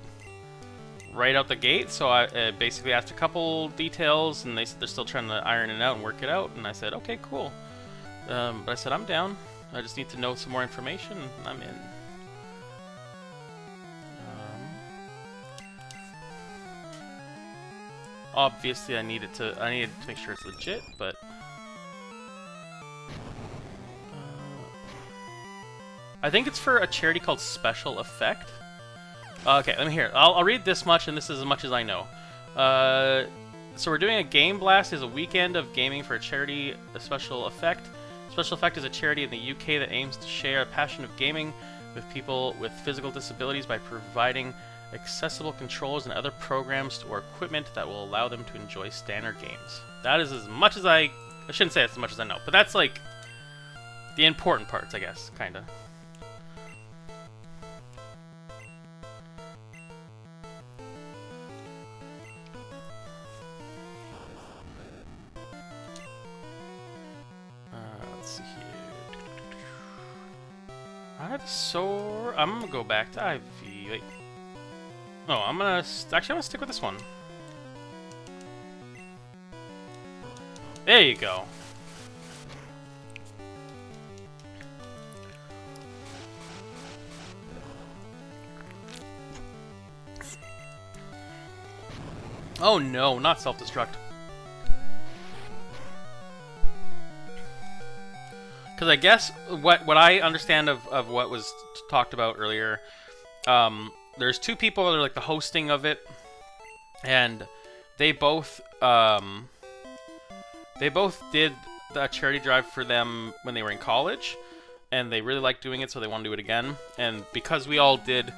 Speaker 1: right out the gate, so I basically asked a couple details, and they said they're still trying to iron it out and work it out, and I said, okay, cool. But I said, I'm down. I just need to know some more information, and I'm in. Obviously, I needed to make sure it's legit, but... I think it's for a charity called Special Effect. Okay, let me hear it. I'll read this much, and this is as much as I know. So we're doing a Game Blast. Is a weekend of gaming for a charity, a Special Effect. Special Effect is a charity in the UK that aims to share a passion of gaming with people with physical disabilities by providing accessible controllers and other programs or equipment that will allow them to enjoy standard games. That is as much as I shouldn't say as much as I know, but that's like the important parts, I guess, kind of. So I'm gonna go back to IV. Wait. No, I'm gonna stick with this one. There you go. Oh no, not self-destruct. Because I guess what I understand of what was talked about earlier, there's two people that are like the hosting of it, and they both did a charity drive for them when they were in college, and they really liked doing it, so they want to do it again. And because we all did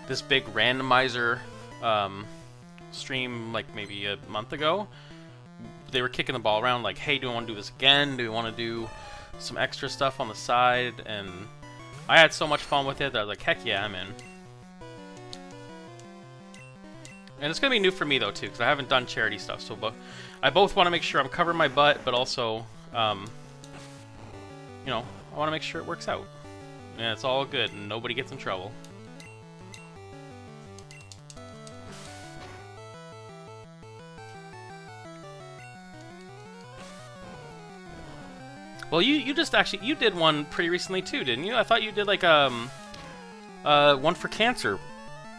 Speaker 1: this big randomizer stream like maybe a month ago, they were kicking the ball around like, hey, do we want to do this again? Do we want to do some extra stuff on the side? And I had so much fun with it that I was like, heck yeah, I'm in. And it's gonna be new for me though too, because I haven't done charity stuff. So, I both want to make sure I'm covering my butt, but also, you know, I want to make sure it works out. And it's all good, and nobody gets in trouble. Well, you just actually, you did one pretty recently too, didn't you? I thought you did like one for cancer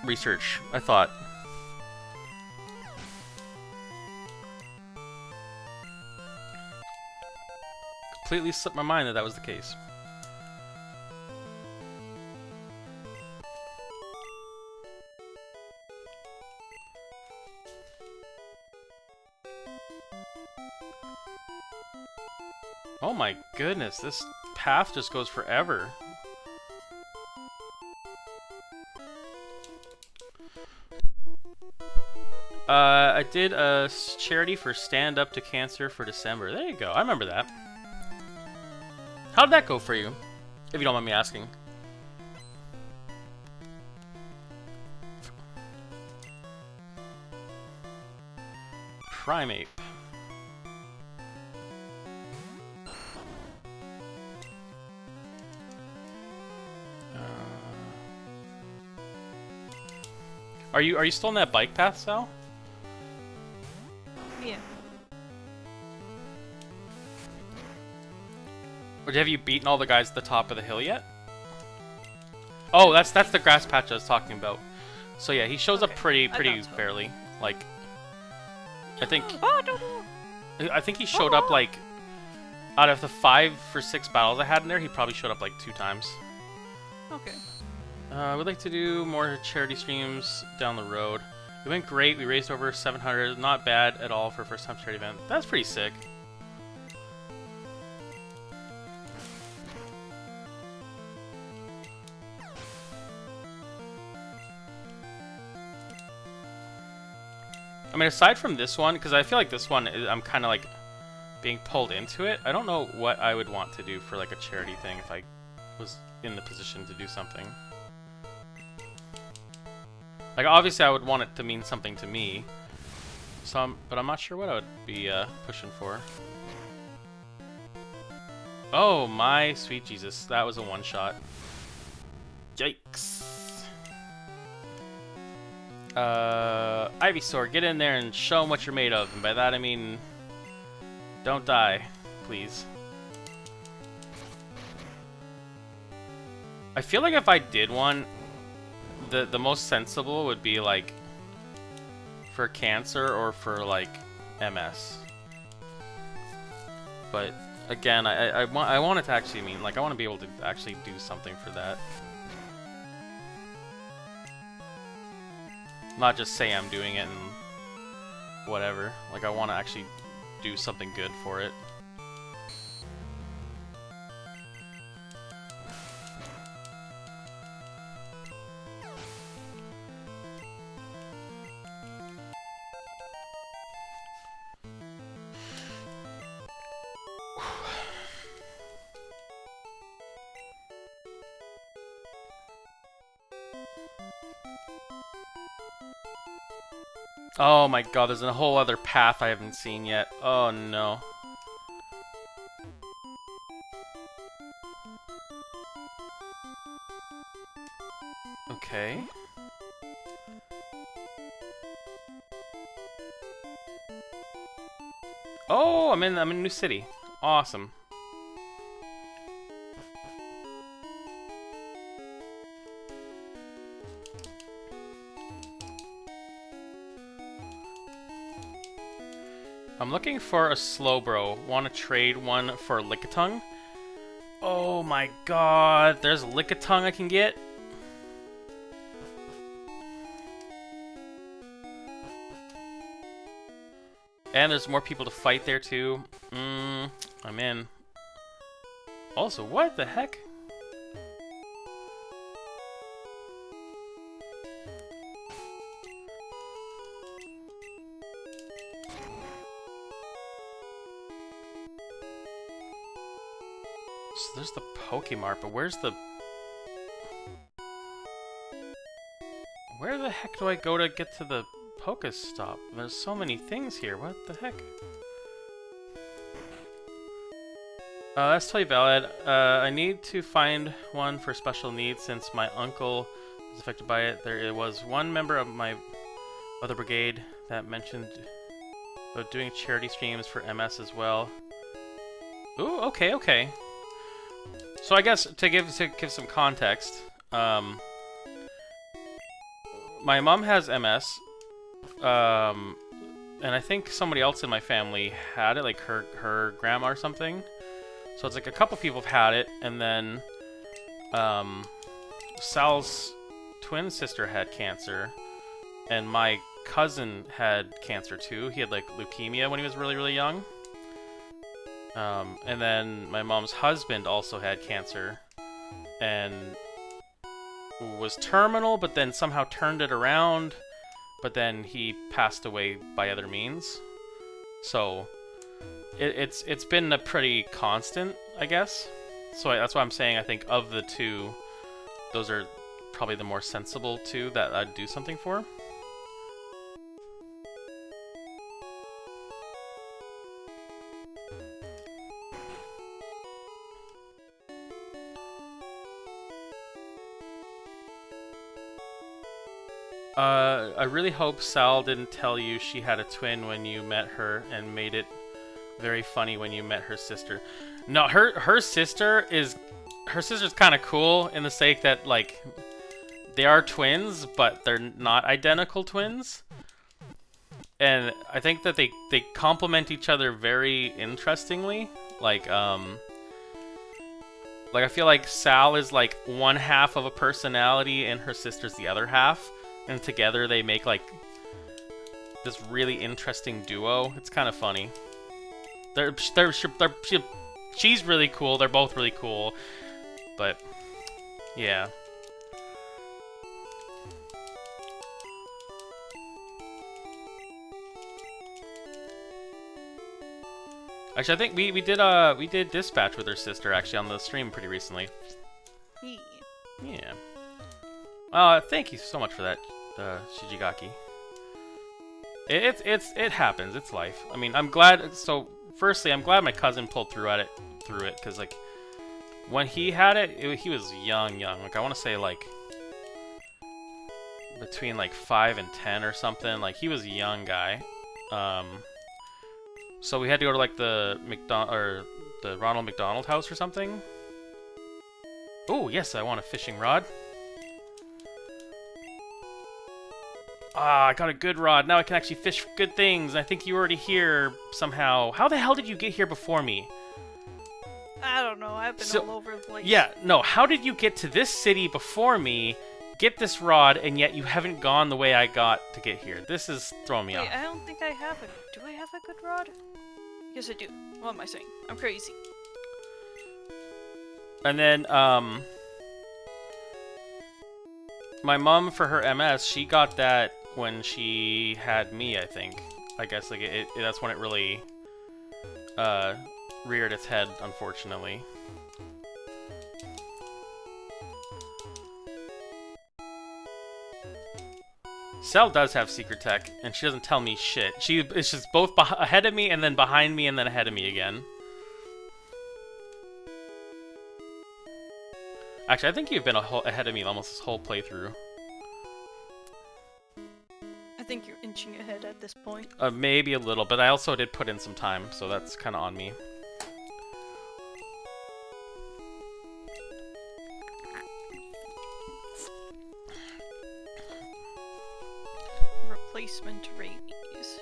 Speaker 1: research, I thought. completely slipped my mind that that was the case. Oh my goodness, this path just goes forever. I did a charity for Stand Up to Cancer for December. There you go. I remember that. How'd that go for you? If you don't mind me asking. Primeape. Are you still on that bike path, Sal?
Speaker 2: Yeah.
Speaker 1: Or have you beaten all the guys at the top of the hill yet? Oh, that's the grass patch I was talking about. So yeah, he shows up pretty fairly. Like, I think he showed up like out of the 5 or 6 battles I had in there, he probably showed up like 2 times.
Speaker 2: Okay.
Speaker 1: We'd like to do more charity streams down the road. It went great. We raised over 700. Not bad at all for a first-time charity event. That's pretty sick. I mean, aside from this one, because I feel like this one, I'm kind of like being pulled into it. I don't know what I would want to do for like a charity thing if I was in the position to do something. Like, obviously I would want it to mean something to me, but I'm not sure what I would be pushing for. Oh my sweet Jesus, that was a one-shot. Yikes. Ivysaur, get in there and show them what you're made of, and by that I mean, don't die, please. I feel like if I did one, the most sensible would be like for cancer or for like MS. But again, I want it to actually mean like I want to be able to actually do something for that. Not just say I'm doing it and whatever. Like I want to actually do something good for it. Oh my god, there's a whole other path I haven't seen yet. Oh no. Okay. Oh, I'm in a new city. Awesome. I'm looking for a Slowbro. Want to trade one for Lickitung? Oh my god, there's a Lickitung I can get? And there's more people to fight there too. I'm in. Also, what the heck? So there's the Pokemart, but where's the... Where the heck do I go to get to the Pokestop? There's so many things here, what the heck? That's totally valid. I need to find one for special needs since my uncle is affected by it. There was one member of my other brigade that mentioned about doing charity streams for MS as well. Ooh, okay, okay. So I guess to give some context, my mom has MS, and I think somebody else in my family had it, like her grandma or something. So it's like a couple people have had it, and then Sal's twin sister had cancer, and my cousin had cancer too. He had like leukemia when he was really, really young. And then my mom's husband also had cancer, and was terminal, but then somehow turned it around, but then he passed away by other means. So it's been a pretty constant, I guess. So that's why I'm saying I think of the two, those are probably the more sensible two that I'd do something for. I really hope Sal didn't tell you she had a twin when you met her and made it very funny when you met her sister. No, her sister's kind of cool in the sake that like they are twins, but they're not identical twins. And I think that they complement each other very interestingly. Like I feel like Sal is like one half of a personality and her sister's the other half. And together they make like this really interesting duo. It's kind of funny. She's really cool. They're both really cool. But yeah. Actually, I think we did Dispatch with her sister actually on the stream pretty recently. Yeah. Thank you so much for that, Shijigaki. It happens. It's life. I mean, I'm glad. So, firstly, I'm glad my cousin pulled through it, because like when he had it, he was young. Like I want to say like between like 5 and 10 or something. Like he was a young guy. So we had to go to like the Ronald McDonald House or something. Oh yes, I want a fishing rod. Ah, I got a good rod. Now I can actually fish good things. I think you were already here somehow. How the hell did you get here before me?
Speaker 2: I don't know. I've been all over the place.
Speaker 1: Yeah, no. How did you get to this city before me, get this rod, and yet you haven't gone the way I got to get here? This is throwing me off.
Speaker 2: I don't think I have a... Do I have a good rod? Yes, I do. What am I saying? I'm crazy.
Speaker 1: And then, my mom, for her MS, she got that when she had me, I think. I guess like that's when it really reared its head, unfortunately. Cell does have secret tech, and she doesn't tell me shit. It's just both ahead of me, and then behind me, and then ahead of me again. Actually, I think you've been ahead of me almost this whole playthrough.
Speaker 2: I think you're inching ahead at this point.
Speaker 1: Maybe a little, but I also did put in some time, so that's kind of on me.
Speaker 2: Replacement rabies.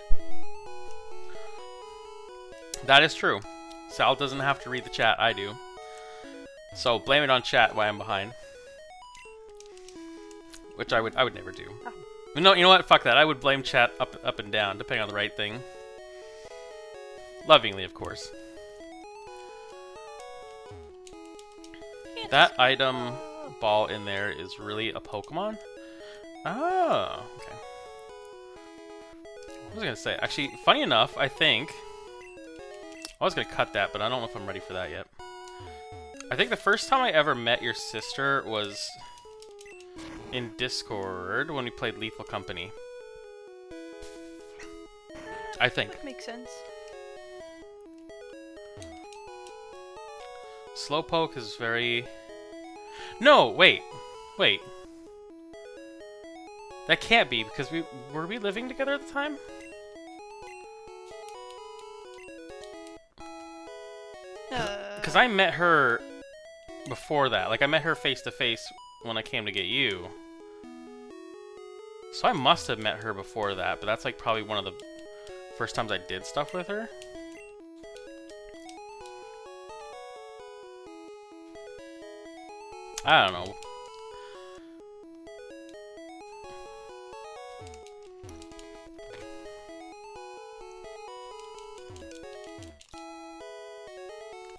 Speaker 1: That is true. Sal doesn't have to read the chat, I do. So blame it on chat why I'm behind. Which I would never do.
Speaker 2: Oh.
Speaker 1: No, you know what? Fuck that. I would blame chat up and down, depending on the right thing. Lovingly, of course. That item ball in there is really a Pokemon? Oh, okay. What was I gonna say? Actually, funny enough, I think... I was gonna cut that, but I don't know if I'm ready for that yet. I think the first time I ever met your sister was in Discord when we played Lethal Company. I think.
Speaker 2: That makes sense.
Speaker 1: Slowpoke is very... No, wait. That can't be, because were we living together at the time? Because I met her before that. Like, I met her face to face when I came to get you. So I must have met her before that, but that's like probably one of the first times I did stuff with her. I don't know.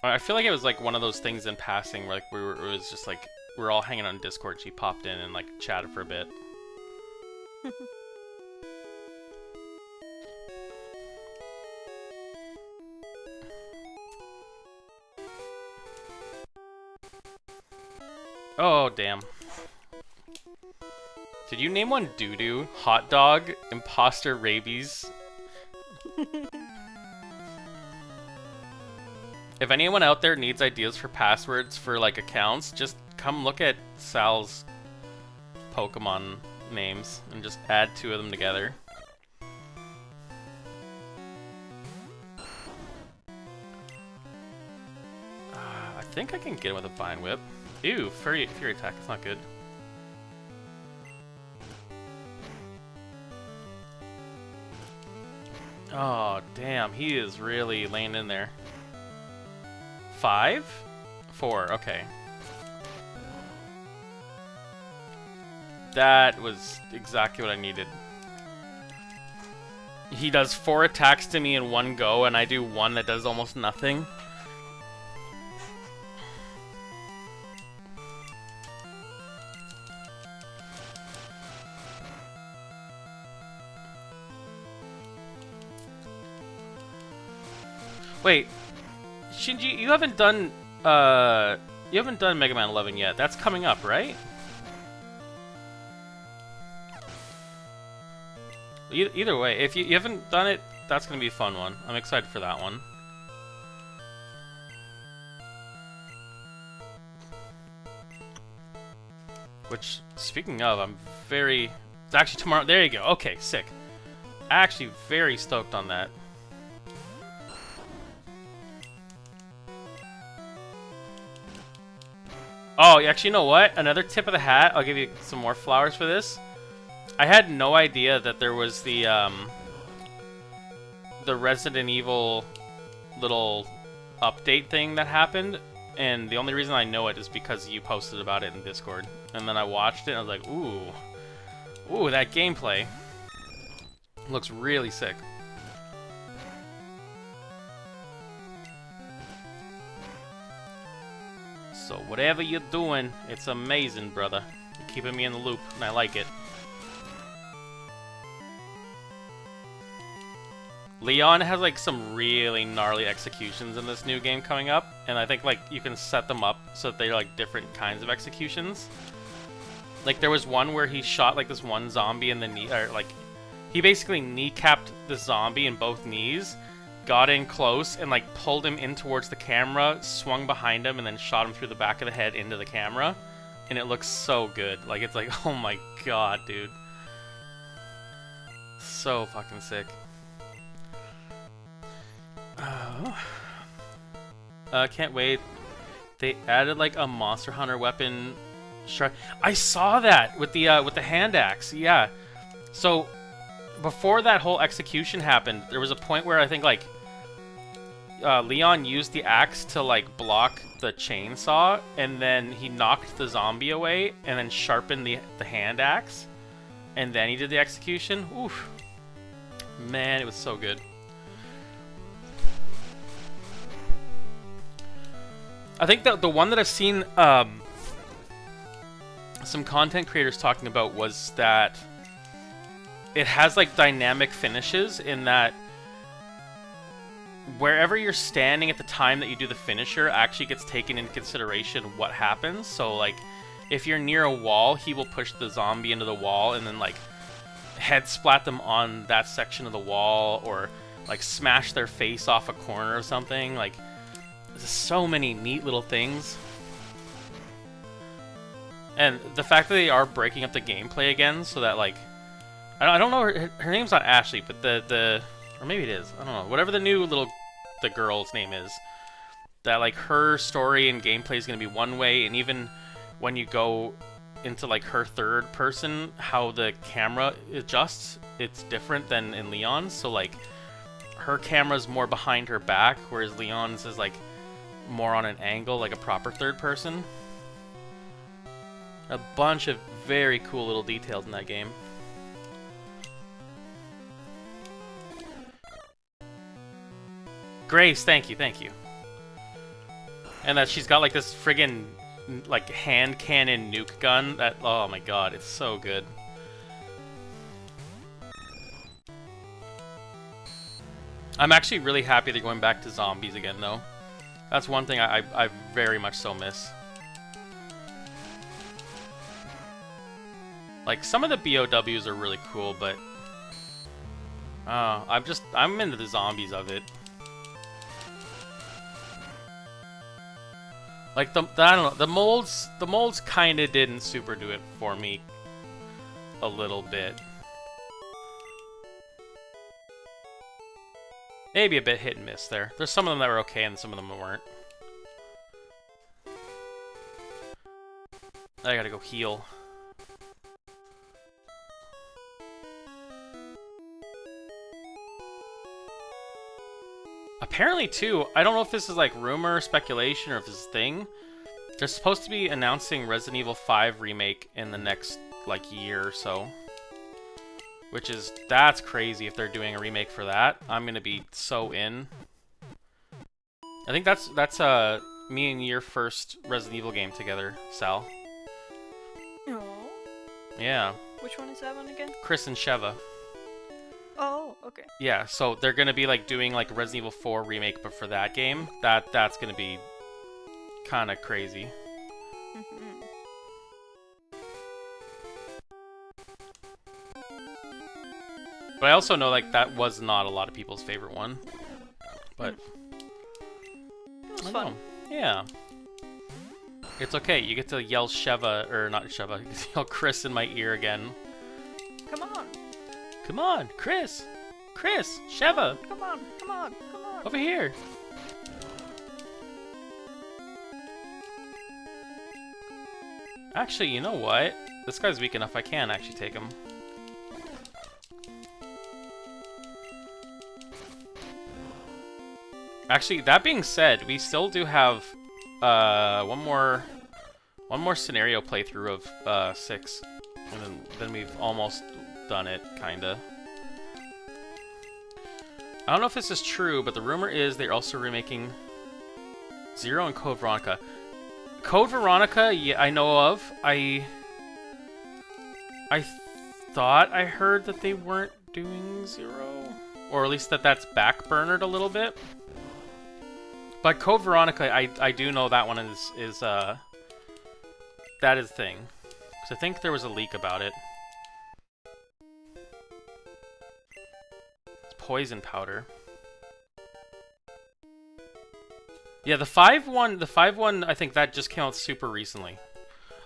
Speaker 1: I feel like it was like one of those things in passing where like it was just like we were all hanging on Discord. She popped in and like chatted for a bit. Oh damn! Did you name one doo-doo, hot dog, imposter, rabies? If anyone out there needs ideas for passwords for like accounts, just come look at Sal's Pokemon names and just add 2 of them together. I think I can get him with a Vine Whip. Ew, Fury Attack, it's not good. Oh, damn, he is really laying in there. 5? 4, okay. That was exactly what I needed. He does 4 attacks to me in one go, and I do 1 that does almost nothing. Wait, Shinji, you haven't done Mega Man 11 yet. That's coming up, right? Either way, if you haven't done it, that's gonna be a fun one. I'm excited for that one. Which, speaking of, it's actually tomorrow. There you go. Okay, sick. Actually, very stoked on that. Oh, actually, you know what? Another tip of the hat. I'll give you some more flowers for this. I had no idea that there was the Resident Evil little update thing that happened, and the only reason I know it is because you posted about it in Discord. And then I watched it, and I was like, ooh, that gameplay looks really sick. So whatever you're doing, it's amazing, brother. You're keeping me in the loop, and I like it. Leon has like some really gnarly executions in this new game coming up, and I think like you can set them up so that they're like different kinds of executions. Like there was one where he shot like this one zombie in the knee, or like he basically kneecapped the zombie in both knees, got in close and like pulled him in towards the camera, swung behind him, and then shot him through the back of the head into the camera. And it looks so good. Like it's like, oh my god, dude. So fucking sick. Can't wait. They added like a Monster Hunter weapon. I saw that with the hand axe. Yeah. So before that whole execution happened, there was a point where I think like Leon used the axe to like block the chainsaw, and then he knocked the zombie away, and then sharpened the hand axe, and then he did the execution. Oof. Man, it was so good. I think that the one that I've seen some content creators talking about was that it has like dynamic finishes, in that wherever you're standing at the time that you do the finisher actually gets taken into consideration what happens. So like if you're near a wall, he will push the zombie into the wall and then like head splat them on that section of the wall, or like smash their face off a corner or something. Like there's so many neat little things. And the fact that they are breaking up the gameplay again, so that like I don't know, her name's not Ashley, but or maybe it is, I don't know, whatever the girl's name is, that like her story and gameplay is going to be one way, and even when you go into like her third person, how the camera adjusts, it's different than in Leon's. So like her camera's more behind her back, whereas Leon's is like more on an angle, like a proper third person. A bunch of very cool little details in that game. Grace, thank you, thank you. And that she's got like this friggin' like hand cannon nuke gun that, oh my god, it's so good. I'm actually really happy they're going back to zombies again though. That's one thing I very much so miss. Like some of the BOWs are really cool, but I'm into the zombies of it. Like I don't know, the molds kind of didn't super do it for me a little bit. Maybe a bit hit and miss there. There's some of them that were okay and some of them weren't. I gotta go heal. Apparently, too, I don't know if this is like rumor, speculation, or if this is a thing. They're supposed to be announcing Resident Evil 5 remake in the next like year or so. Which is, that's crazy if they're doing a remake for that. I'm gonna be so in. I think that's me and your first Resident Evil game together, Sal.
Speaker 2: Oh.
Speaker 1: Yeah.
Speaker 2: Which one is that one again?
Speaker 1: Chris and Sheva.
Speaker 2: Oh, okay.
Speaker 1: Yeah, so they're gonna be like doing like a Resident Evil 4 remake, but for that game, that's gonna be kind of crazy.
Speaker 2: Mm-hmm.
Speaker 1: But I also know like that was not a lot of people's favorite one. But
Speaker 2: It was
Speaker 1: I
Speaker 2: fun.
Speaker 1: know. Yeah. It's okay. You get to yell Sheva, or not Sheva. You get to yell Chris in my ear again.
Speaker 2: Come on.
Speaker 1: Come on, Chris. Chris, Sheva,
Speaker 2: Come on. Come on. Come on.
Speaker 1: over here. Actually, you know what? This guy's weak enough. I can actually take him. Actually, that being said, we still do have one more scenario playthrough of 6, and then we've almost done it, kinda. I don't know if this is true, but the rumor is they're also remaking Zero and Code Veronica. Code Veronica, yeah, I know of. I thought I heard that they weren't doing Zero, or at least that's backburnered a little bit. But Code Veronica, I do know that one is that is the thing. Because I think there was a leak about it. It's poison powder. Yeah, the 5.1, I think that just came out super recently.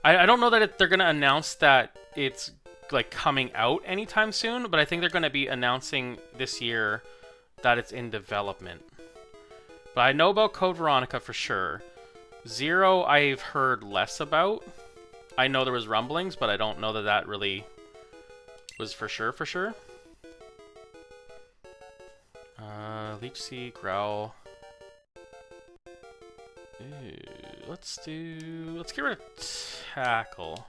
Speaker 1: I don't know that they're going to announce that it's like coming out anytime soon, but I think they're going to be announcing this year that it's in development. But I know about Code Veronica for sure. Zero, I've heard less about. I know there was rumblings, but I don't know that that really was for sure, Leech Seed, Growl. Ooh, let's get rid of Tackle.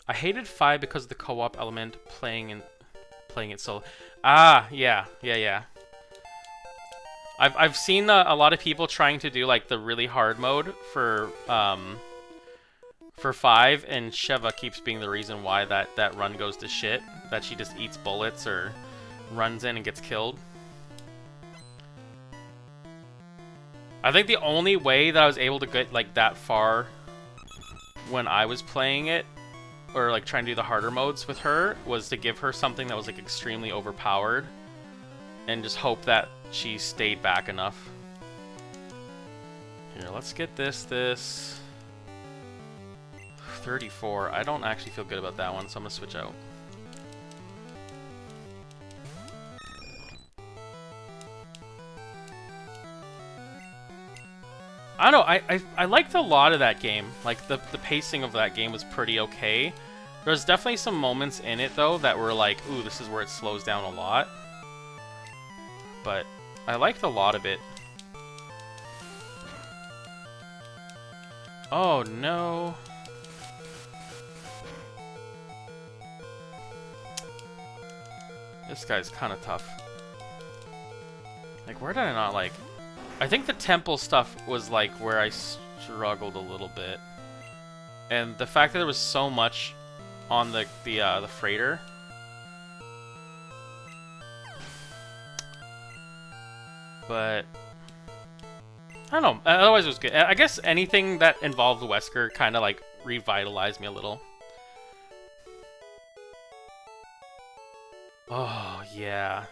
Speaker 1: I hated 5 because of the co-op element playing it solo. Ah, yeah. I've seen a lot of people trying to do like the really hard mode for 5, and Sheva keeps being the reason why that run goes to shit. That she just eats bullets or runs in and gets killed. I think the only way that I was able to get like that far when I was playing it, or like trying to do the harder modes with her, was to give her something that was like extremely overpowered and just hope that she stayed back enough. Here, let's get this 34. I don't actually feel good about that one, so I'm gonna switch out. I don't know, I liked a lot of that game. Like, the pacing of that game was pretty okay. There's definitely some moments in it, though, that were like, ooh, this is where it slows down a lot. But I liked a lot of it. Oh, no. This guy's kind of tough. Like, where did I not like... I think the temple stuff was like where I struggled a little bit. And the fact that there was so much on the freighter. But I don't know. Otherwise, it was good. I guess anything that involved Wesker kind of like revitalized me a little. Oh yeah.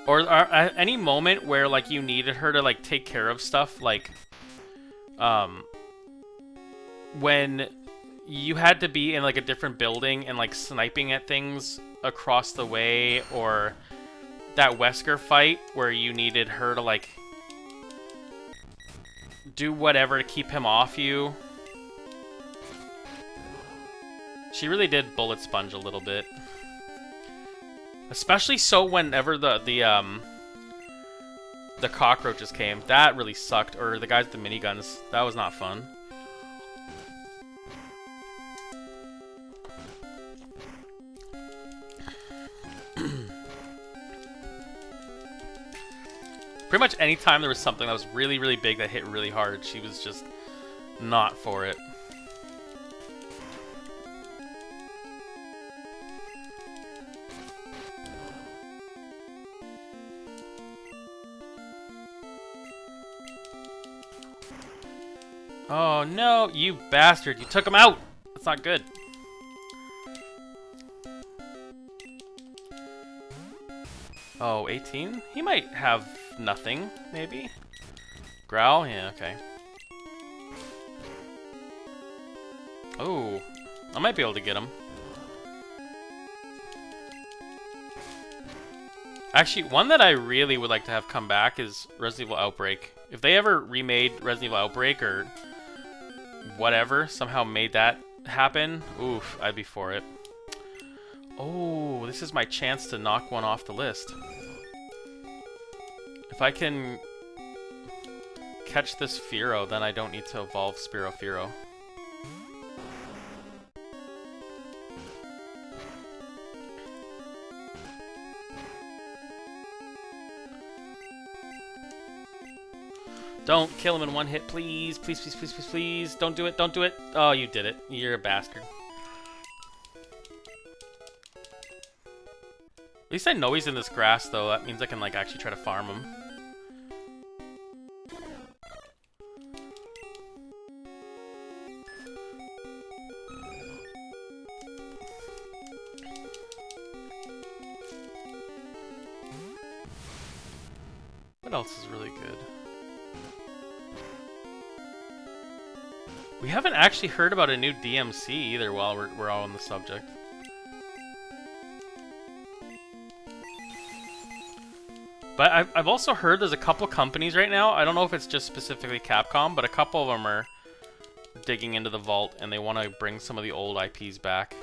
Speaker 1: Or at any moment where like you needed her to like take care of stuff, like when you had to be in like a different building and like sniping at things across the way, or that Wesker fight where you needed her to like do whatever to keep him off you. She really did bullet sponge a little bit. Especially so whenever the cockroaches came. That really sucked. Or the guys with the miniguns. That was not fun. Pretty much any time there was something that was really, really big that hit really hard, she was just not for it. Oh no, you bastard. You took him out! That's not good. Oh, 18? He might have nothing, maybe? Growl? Yeah, okay. Oh, I might be able to get him. Actually, one that I really would like to have come back is Resident Evil Outbreak. If they ever remade Resident Evil Outbreak or whatever, somehow made that happen, oof, I'd be for it. Oh, this is my chance to knock one off the list. If I can catch this Firo, then I don't need to evolve Spiro Firo. Don't kill him in one hit, please. Please, please, please, please, please. Don't do it, don't do it. Oh, you did it. You're a bastard. At least I know he's in this grass, though. That means I can, like, actually try to farm him. What else is really good? We haven't actually heard about a new DMC either while we're all on the subject. But I've also heard there's a couple companies right now, I don't know if it's just specifically Capcom, but a couple of them are digging into the vault and they want to bring some of the old IPs back.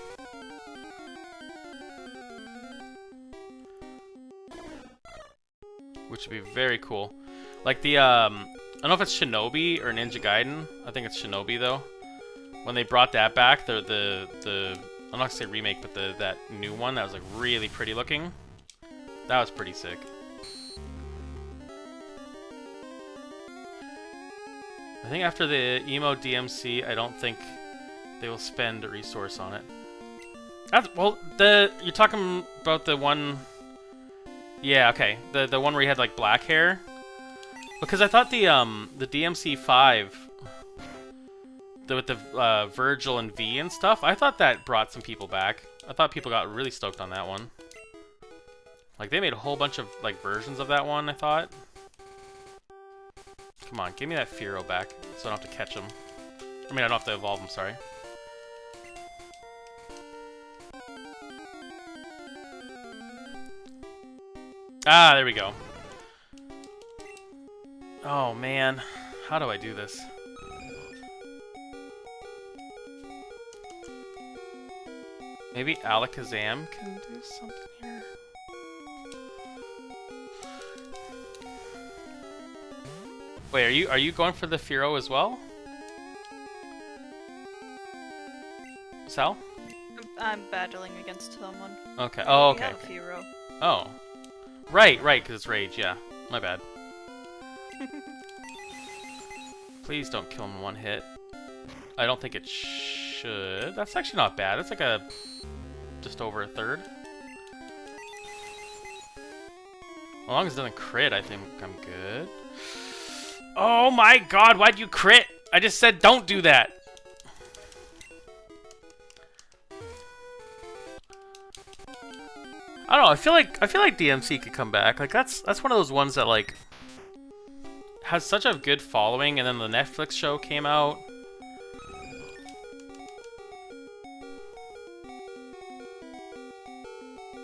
Speaker 1: Which would be very cool. Like the, I don't know if it's Shinobi or Ninja Gaiden. I think it's Shinobi though. When they brought that back, the I'm not gonna say remake, but that new one that was like really pretty looking. That was pretty sick. I think after the emo DMC, I don't think they will spend a resource on it. Well, you're talking about the one. Yeah, okay, the one where he had like black hair. Because I thought the DMC 5, with the Virgil and V and stuff, I thought that brought some people back. I thought people got really stoked on that one. Like they made a whole bunch of like versions of that one, I thought. Come on, give me that Firo back, so I don't have to catch him. I mean, I don't have to evolve him, sorry. Ah, there we go. Oh man, how do I do this? Maybe Alakazam can do something here? Wait, are you going for the Firo as well? Sal?
Speaker 2: I'm battling against someone.
Speaker 1: Okay. Oh,
Speaker 2: We
Speaker 1: okay.
Speaker 2: have a hero.
Speaker 1: Oh. Right, because it's rage, yeah. My bad. Please don't kill him in one hit. I don't think it should. That's actually not bad. It's like just over a third. As long as it doesn't crit, I think I'm good. Oh my god, why'd you crit? I just said don't do that. I don't know, I feel like DMC could come back. Like that's one of those ones that like has such a good following, and then the Netflix show came out.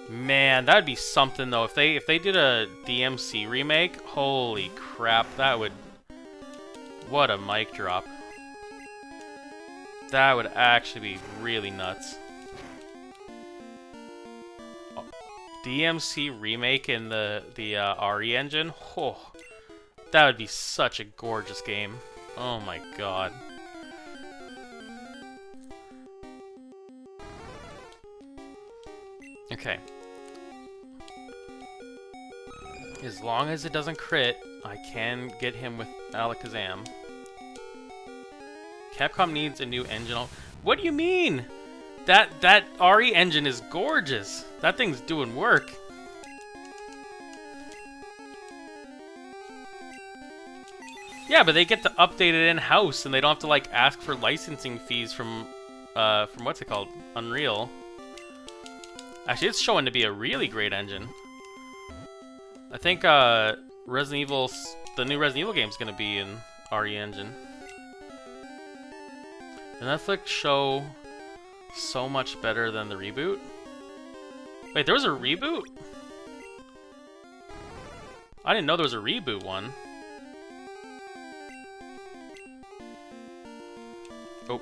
Speaker 1: Man, that'd be something though. If they did a DMC remake, holy crap, that would... What a mic drop. That would actually be really nuts. DMC remake in the RE engine? Oh, that would be such a gorgeous game. Oh my god. Okay. As long as it doesn't crit, I can get him with Alakazam. Capcom needs a new engine. What do you mean? That RE engine is gorgeous. That thing's doing work. Yeah, but they get to update it in-house, and they don't have to like ask for licensing fees from what's it called? Unreal. Actually, it's showing to be a really great engine. I think the new Resident Evil game is going to be in RE engine. The Netflix show so much better than the reboot. Wait, there was a reboot? I didn't know there was a reboot one. Oh.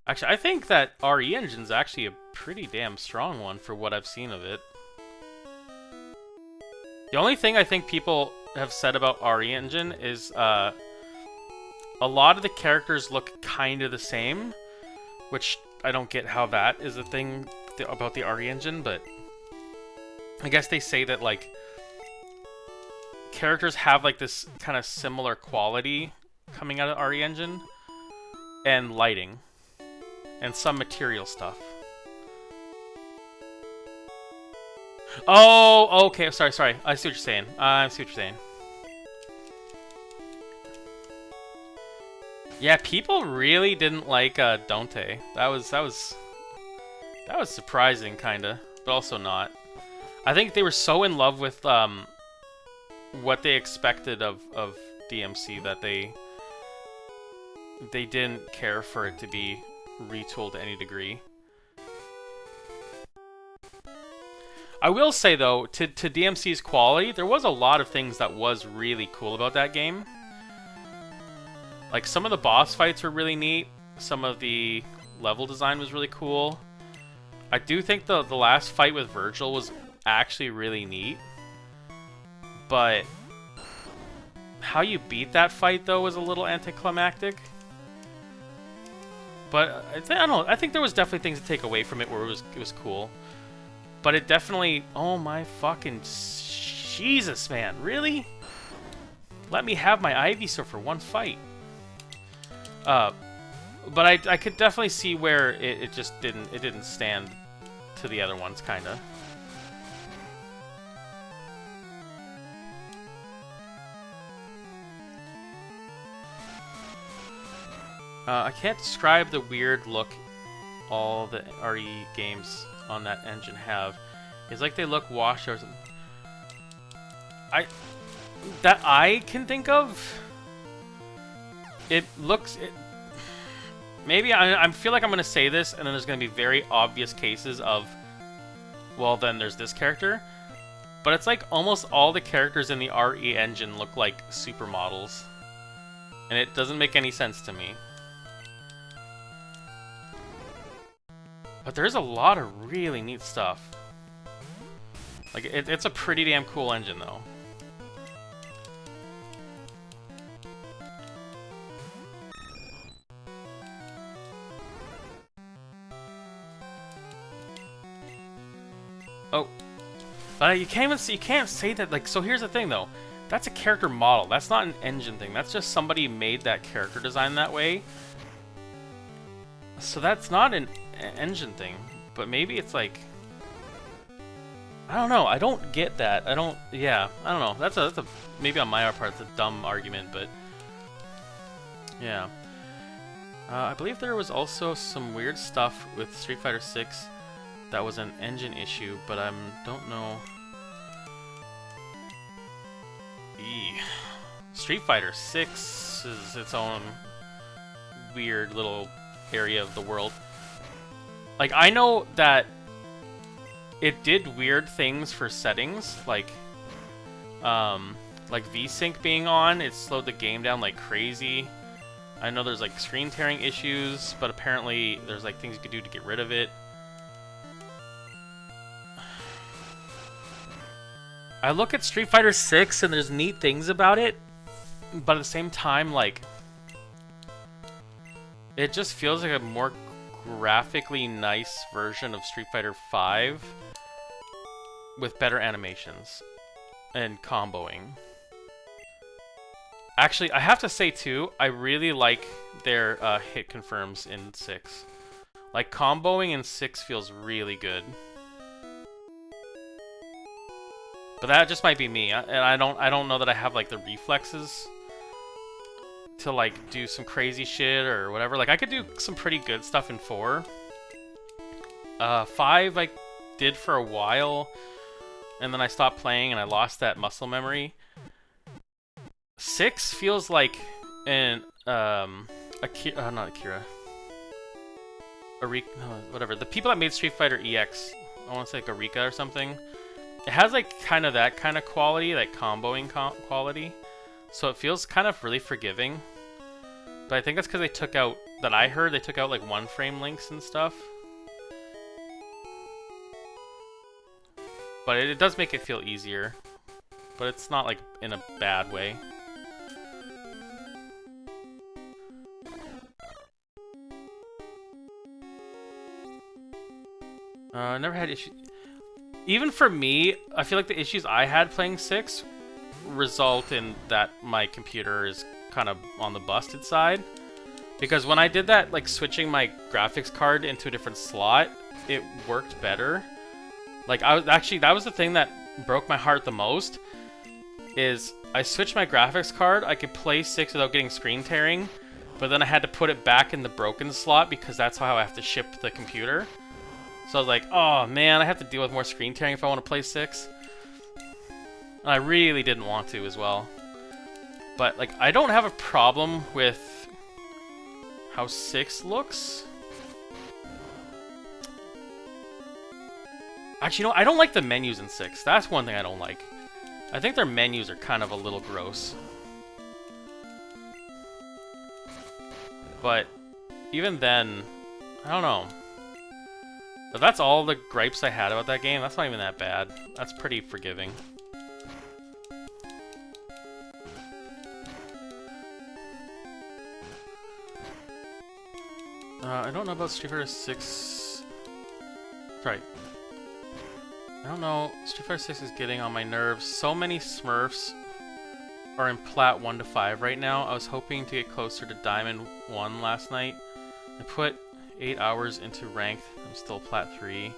Speaker 1: Actually, I think that RE Engine's actually a pretty damn strong one for what I've seen of it. The only thing I think people have said about RE Engine is a lot of the characters look kind of the same, which I don't get how that is a thing about the RE Engine, but I guess they say that like characters have like this kind of similar quality coming out of RE Engine and lighting and some material stuff. Oh, okay. Sorry. I see what you're saying. Yeah, people really didn't like Dante. That was surprising, kinda, but also not. I think they were so in love with what they expected of DMC that they didn't care for it to be retooled to any degree. I will say though, to DMC's quality, there was a lot of things that was really cool about that game. Like, some of the boss fights were really neat. Some of the level design was really cool. I do think the last fight with Virgil was actually really neat. But how you beat that fight, though, was a little anticlimactic. But I don't know. I think there was definitely things to take away from it where it was cool. But it definitely... Oh my fucking... Jesus, man. Really? Let me have my Ivysaur for one fight. But I could definitely see where it just didn't stand to the other ones, kinda. I can't describe the weird look all the RE games on that engine have. It's like they look washed or something. That I can think of. It looks... maybe I feel like I'm going to say this, and then there's going to be very obvious cases of, well, then there's this character. But it's like almost all the characters in the RE engine look like supermodels. And it doesn't make any sense to me. But there's a lot of really neat stuff. Like, it's a pretty damn cool engine, though. Oh. But you can't even see, you can't say that, like, so here's the thing, though. That's a character model. That's not an engine thing. That's just somebody made that character design that way. So that's not an engine thing. But maybe it's like... I don't know. I don't get that. I don't... Yeah, I don't know. That's a maybe on my part, it's a dumb argument, but... Yeah. I believe there was also some weird stuff with Street Fighter 6 that was an engine issue, but I don't know... Street Fighter 6 is its own weird little area of the world. Like, I know that it did weird things for settings, like VSync being on, it slowed the game down like crazy. I know there's like screen tearing issues, but apparently there's like things you could do to get rid of it. I look at Street Fighter 6 and there's neat things about it, but at the same time, like, it just feels like a more graphically nice version of Street Fighter 5 with better animations and comboing. Actually, I have to say too, I really like their hit confirms in 6. Like, comboing in 6 feels really good. But that just might be me, and I don't know that I have like the reflexes to like do some crazy shit or whatever. Like, I could do some pretty good stuff in 4. 5 I did for a while, and then I stopped playing and I lost that muscle memory. 6 feels like an not Akira. Whatever. The people that made Street Fighter EX, I want to say like Arika or something. It has like kind of that kind of quality, like comboing quality. So it feels kind of really forgiving. But I think that's because they took out, that I heard, they took out like 1-frame links and stuff. But it does make it feel easier. But it's not like in a bad way. I never had issues. Even for me, I feel like the issues I had playing 6 result in that my computer is kind of on the busted side. Because when I did that, like switching my graphics card into a different slot, it worked better. Like, I was actually, that was the thing that broke my heart the most, is I switched my graphics card, I could play 6 without getting screen tearing, but then I had to put it back in the broken slot because that's how I have to ship the computer. So I was like, oh man, I have to deal with more screen tearing if I want to play 6. And I really didn't want to as well. But like, I don't have a problem with how 6 looks. Actually, you know, I don't like the menus in 6. That's one thing I don't like. I think their menus are kind of a little gross. But even then, I don't know. But that's all the gripes I had about that game. That's not even that bad. That's pretty forgiving. I don't know about Street Fighter 6. Right. I don't know. Street Fighter 6 is getting on my nerves. So many Smurfs are in Plat 1 to 5 right now. I was hoping to get closer to Diamond 1 last night. I put 8 hours into ranked. I'm still Plat 3.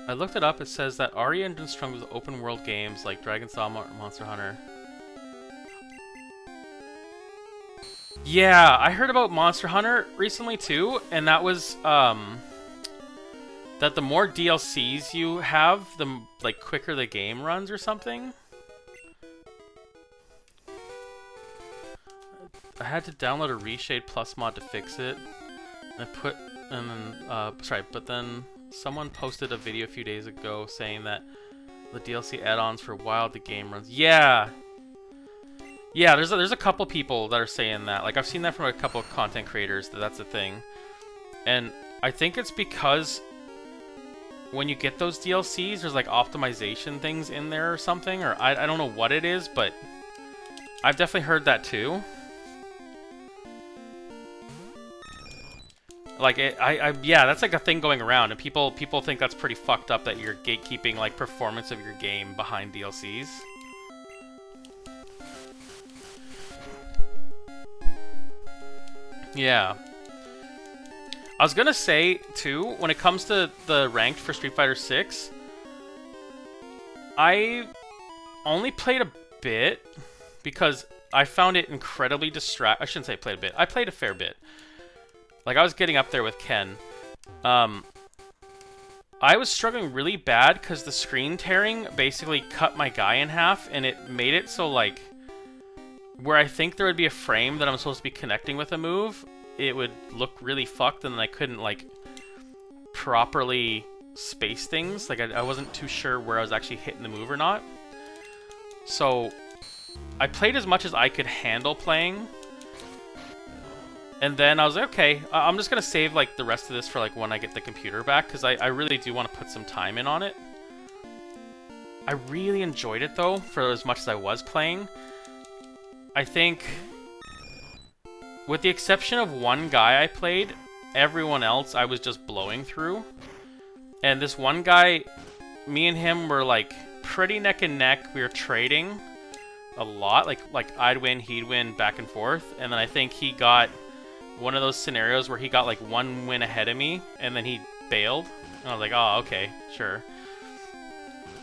Speaker 1: I looked it up. It says that RE Engine struggles with open world games like Dragon's Dogma or Monster Hunter. Yeah, I heard about Monster Hunter recently too, and that was that the more DLCs you have, the like quicker the game runs or something. I had to download a Reshade Plus mod to fix it. But then someone posted a video a few days ago saying that the DLC add-ons for Wild the game runs. Yeah, there's a couple people that are saying that. Like, I've seen that from a couple of content creators that's a thing, and I think it's because when you get those DLCs, there's like optimization things in there or something, or I don't know what it is, but I've definitely heard that too. Like yeah, that's like a thing going around, and people think that's pretty fucked up that you're gatekeeping like performance of your game behind DLCs. Yeah. I was gonna say too, when it comes to the ranked for Street Fighter 6, I only played a bit because I found it incredibly I shouldn't say played a bit. I played a fair bit. Like, I was getting up there with Ken. I was struggling really bad because the screen tearing basically cut my guy in half, and it made it so, like, where I think there would be a frame that I'm supposed to be connecting with a move, it would look really fucked, and then I couldn't, like, properly space things. Like, I wasn't too sure where I was actually hitting the move or not. So, I played as much as I could handle playing. And then I was like, okay, I'm just going to save, like, the rest of this for, like, when I get the computer back, because I really do want to put some time in on it. I really enjoyed it, though, for as much as I was playing. I think, with the exception of one guy I played, everyone else I was just blowing through. And this one guy, me and him were, like, pretty neck and neck. We were trading a lot. Like I'd win, he'd win, back and forth. And then I think he got one of those scenarios where he got like one win ahead of me, and then he bailed. And I was like, oh, okay, sure.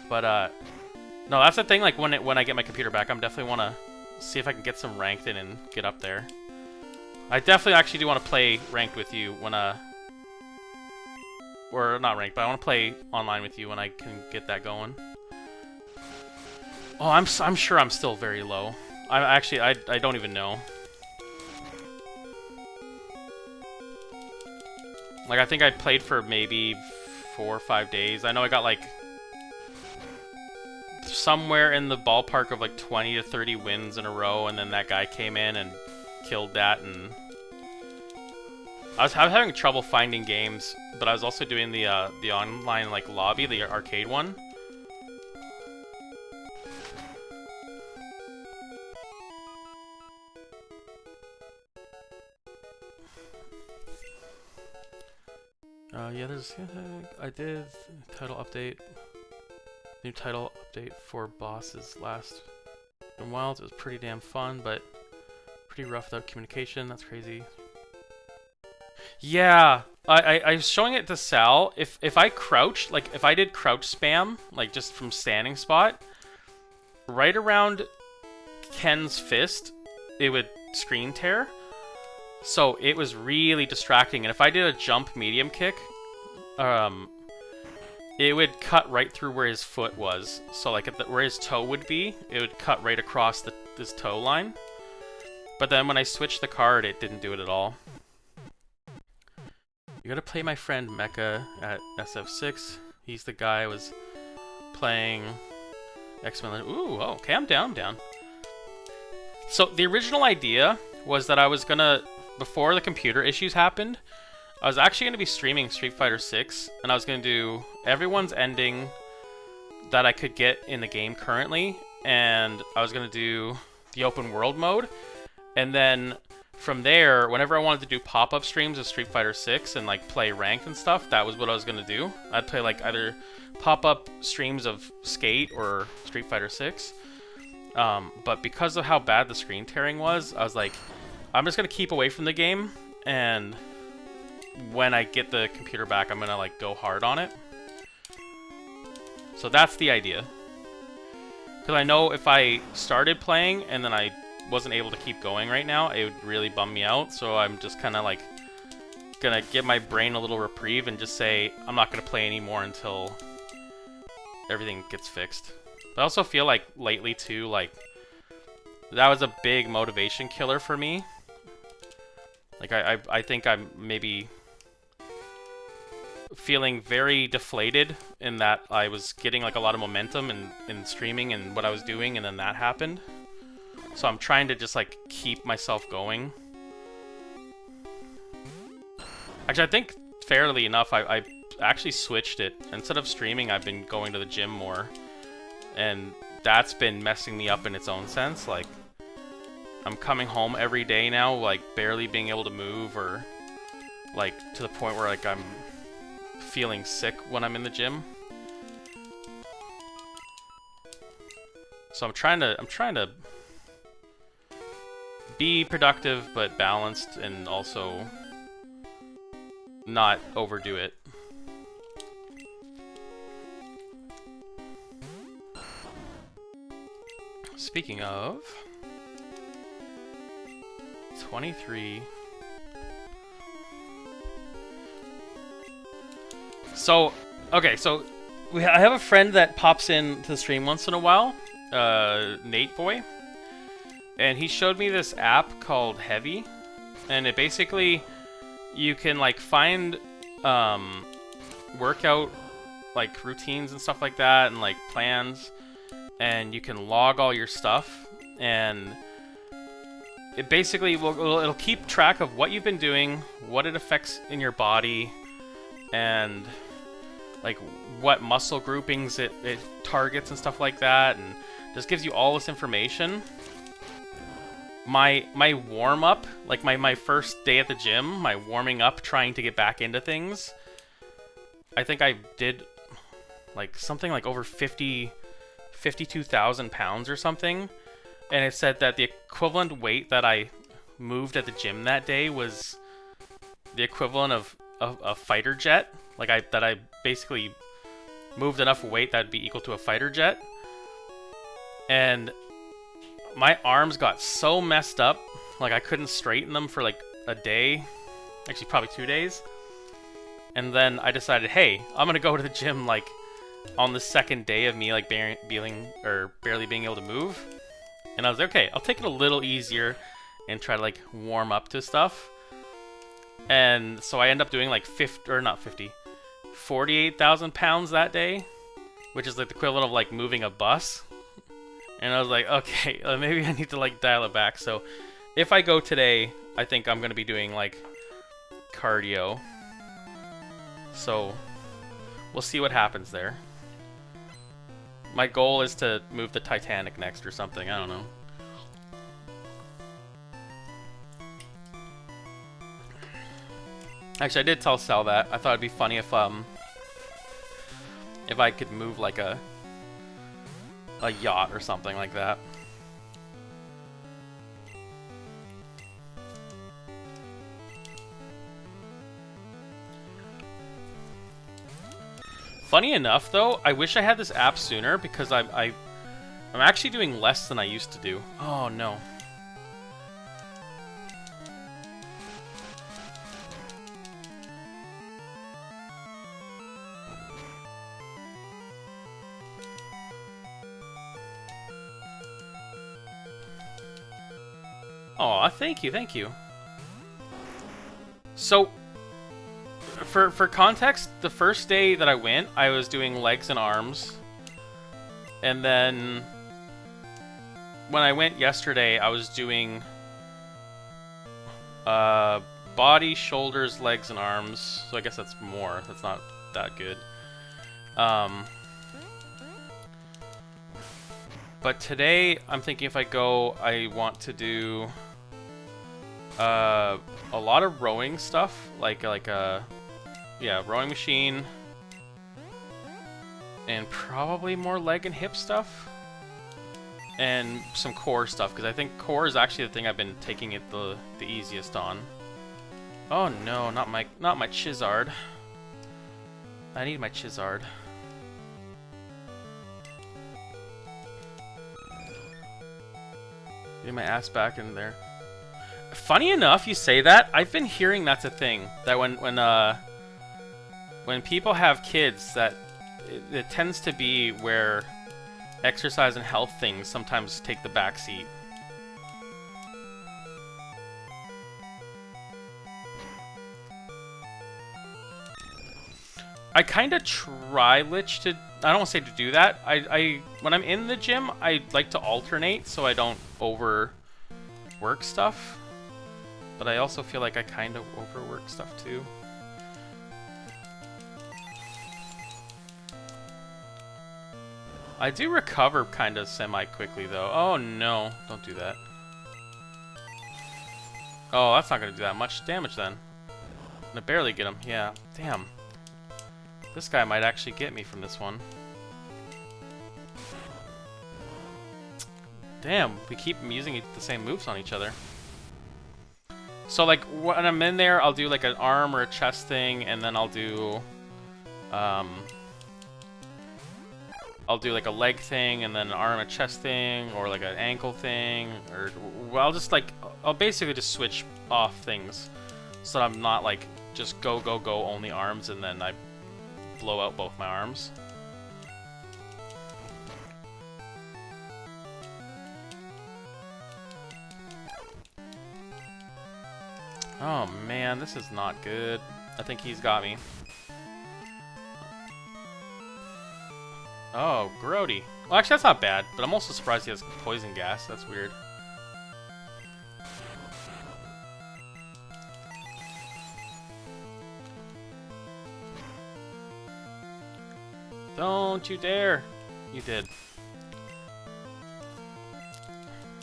Speaker 1: But no, that's the thing. Like when I get my computer back, I'm definitely want to see if I can get some ranked in and get up there. I definitely actually do want to play ranked with you when or not ranked, but I want to play online with you when I can get that going. Oh, I'm sure I'm still very low. I don't even know. Like, I think I played for maybe 4 or 5 days. I know I got, like, somewhere in the ballpark of, like, 20 to 30 wins in a row, and then that guy came in and killed that, and I was having trouble finding games, but I was also doing the online, like, lobby, the arcade one. Yeah, I did title update. New title update for bosses last in Wilds. It was pretty damn fun, but pretty rough without communication. That's crazy. Yeah, I was showing it to Sal. If I crouched, like if I did crouch spam, like just from standing spot, right around Ken's fist, it would screen tear. So it was really distracting, and if I did a jump medium kick, it would cut right through where his foot was. So like where his toe would be, it would cut right across this toe line. But then when I switched the card, it didn't do it at all. You gotta play my friend Mecha at SF6. He's the guy I was playing X-Men. Ooh, oh, okay, I'm down. So the original idea was that I was gonna, before the computer issues happened, I was actually gonna be streaming Street Fighter 6, and I was gonna do everyone's ending that I could get in the game currently, and I was gonna do the open world mode, and then from there, whenever I wanted to do pop-up streams of Street Fighter 6 and like play ranked and stuff, that was what I was gonna do. I'd play like either pop-up streams of Skate or Street Fighter 6. But because of how bad the screen tearing was, I was like, I'm just gonna keep away from the game, and when I get the computer back, I'm gonna like go hard on it. So that's the idea. Because I know if I started playing and then I wasn't able to keep going right now, it would really bum me out. So I'm just kind of like gonna give my brain a little reprieve and just say I'm not gonna play anymore until everything gets fixed. But I also feel like lately too, like that was a big motivation killer for me. Like I think I'm maybe feeling very deflated in that I was getting like a lot of momentum in streaming and what I was doing, and then that happened. So I'm trying to just like keep myself going. Actually, I think fairly enough, I actually switched it. Instead of streaming, I've been going to the gym more. And that's been messing me up in its own sense. Like, I'm coming home every day now, like, barely being able to move, or, like, to the point where, like, I'm feeling sick when I'm in the gym. So I'm trying to be productive but balanced, and also not overdo it. Speaking of 23. So, okay, so I have a friend that pops in to the stream once in a while, Nate Boy, and he showed me this app called Heavy, and it basically, you can like find workout like routines and stuff like that, and like plans, and you can log all your stuff, and it basically it'll keep track of what you've been doing, what it affects in your body, and like what muscle groupings it targets and stuff like that, and just gives you all this information. My warm up, like my first day at the gym, my warming up trying to get back into things, I think I did like something like over 52,000 pounds or something, and it said that the equivalent weight that I moved at the gym that day was the equivalent of a fighter jet. Like I basically moved enough weight that'd be equal to a fighter jet. And my arms got so messed up, like I couldn't straighten them for like a day, actually probably 2 days. And then I decided, hey, I'm gonna go to the gym like on the second day of me like barely being able to move. And I was like, okay, I'll take it a little easier and try to like warm up to stuff. And so I end up doing like 48,000 pounds that day, which is like the equivalent of like moving a bus. And I was like, okay, maybe I need to like dial it back. So if I go today, I think I'm going to be doing like cardio. So we'll see what happens there. My goal is to move the Titanic next or something. I don't know. Actually, I did tell Sal that. I thought it'd be funny if I could move like a yacht or something like that. Funny enough, though, I wish I had this app sooner, because I'm actually doing less than I used to do. Oh no. Aw, thank you, thank you. So, for context, the first day that I went, I was doing legs and arms. And then, when I went yesterday, I was doing body, shoulders, legs, and arms. So I guess that's more. That's not that good. But today, I'm thinking if I go, I want to do a lot of rowing stuff, like yeah, rowing machine, and probably more leg and hip stuff, and some core stuff, because I think core is actually the thing I've been taking it the easiest on. Oh no, not my Chizard. I need my Chizard. Get my ass back in there. Funny enough, you say that. I've been hearing that's a thing, that when people have kids, that it tends to be where exercise and health things sometimes take the back seat. I kind of try, Lich, to... I don't want to say to do that. When I'm in the gym, I like to alternate so I don't overwork stuff. But I also feel like I kind of overwork stuff too. I do recover kind of semi-quickly, though. Oh, no. Don't do that. Oh, that's not going to do that much damage, then. I'm gonna barely get him. Yeah. Damn. This guy might actually get me from this one. Damn, we keep using the same moves on each other. So, like, when I'm in there, I'll do, like, an arm or a chest thing, and then I'll do... I'll do like a leg thing and then an arm and chest thing, or like an ankle thing, or well, I'll basically just switch off things so that I'm not like just go only arms and then I blow out both my arms. Oh man, this is not good. I think he's got me. Oh, grody. Well, actually, that's not bad, but I'm also surprised he has poison gas. That's weird. Don't you dare. You did.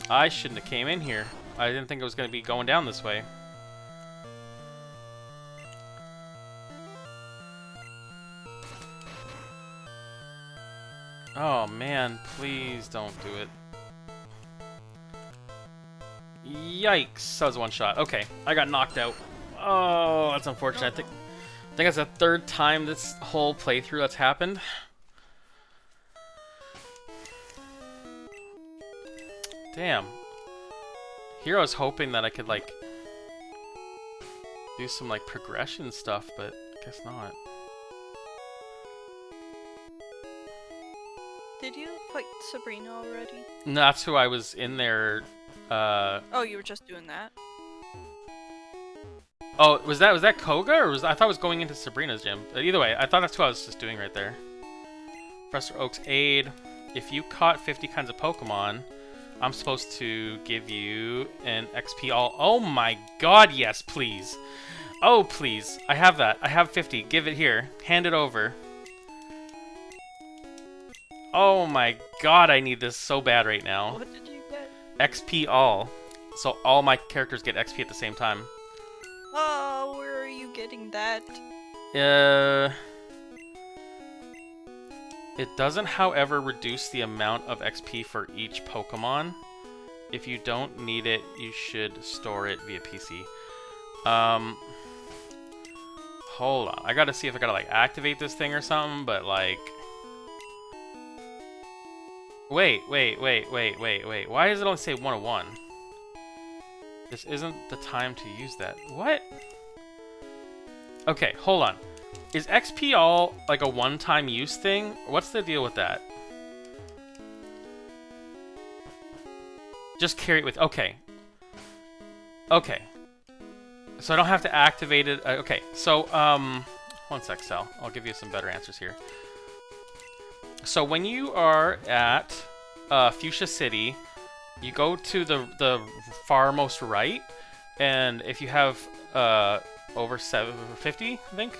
Speaker 1: I shouldn't have came in here. I didn't think it was going to be going down this way. Oh man, please don't do it. Yikes, that was one shot. Okay, I got knocked out. Oh, that's unfortunate. I think that's the third time this whole playthrough that's happened. Damn. Here I was hoping that I could like do some like progression stuff, but I guess not.
Speaker 2: Did you fight Sabrina already?
Speaker 1: No, that's who I was in there.
Speaker 2: Oh, you were just doing that?
Speaker 1: Oh, was that Koga, or I thought I was going into Sabrina's gym. Either way, I thought that's who I was just doing right there. Professor Oak's aid. If you caught 50 kinds of Pokemon, I'm supposed to give you an XP all. Oh my god, yes, please. Oh, please. I have that. I have 50. Give it here. Hand it over. Oh my god, I need this so bad right now.
Speaker 2: What did you get?
Speaker 1: XP all. So all my characters get XP at the same time.
Speaker 2: Oh, where are you getting that?
Speaker 1: It doesn't, however, reduce the amount of XP for each Pokemon. If you don't need it, you should store it via PC. Hold on. I gotta see if I gotta, like, activate this thing or something, but, like... Wait. Why does it only say 101? This isn't the time to use that. What? Okay, hold on. Is XP all like a one-time use thing? What's the deal with that? Just carry it with... Okay. Okay. So I don't have to activate it. Okay, so, one sec, Sal. I'll give you some better answers here. So when you are at Fuchsia City, you go to the farmost right, and if you have over 50, I think?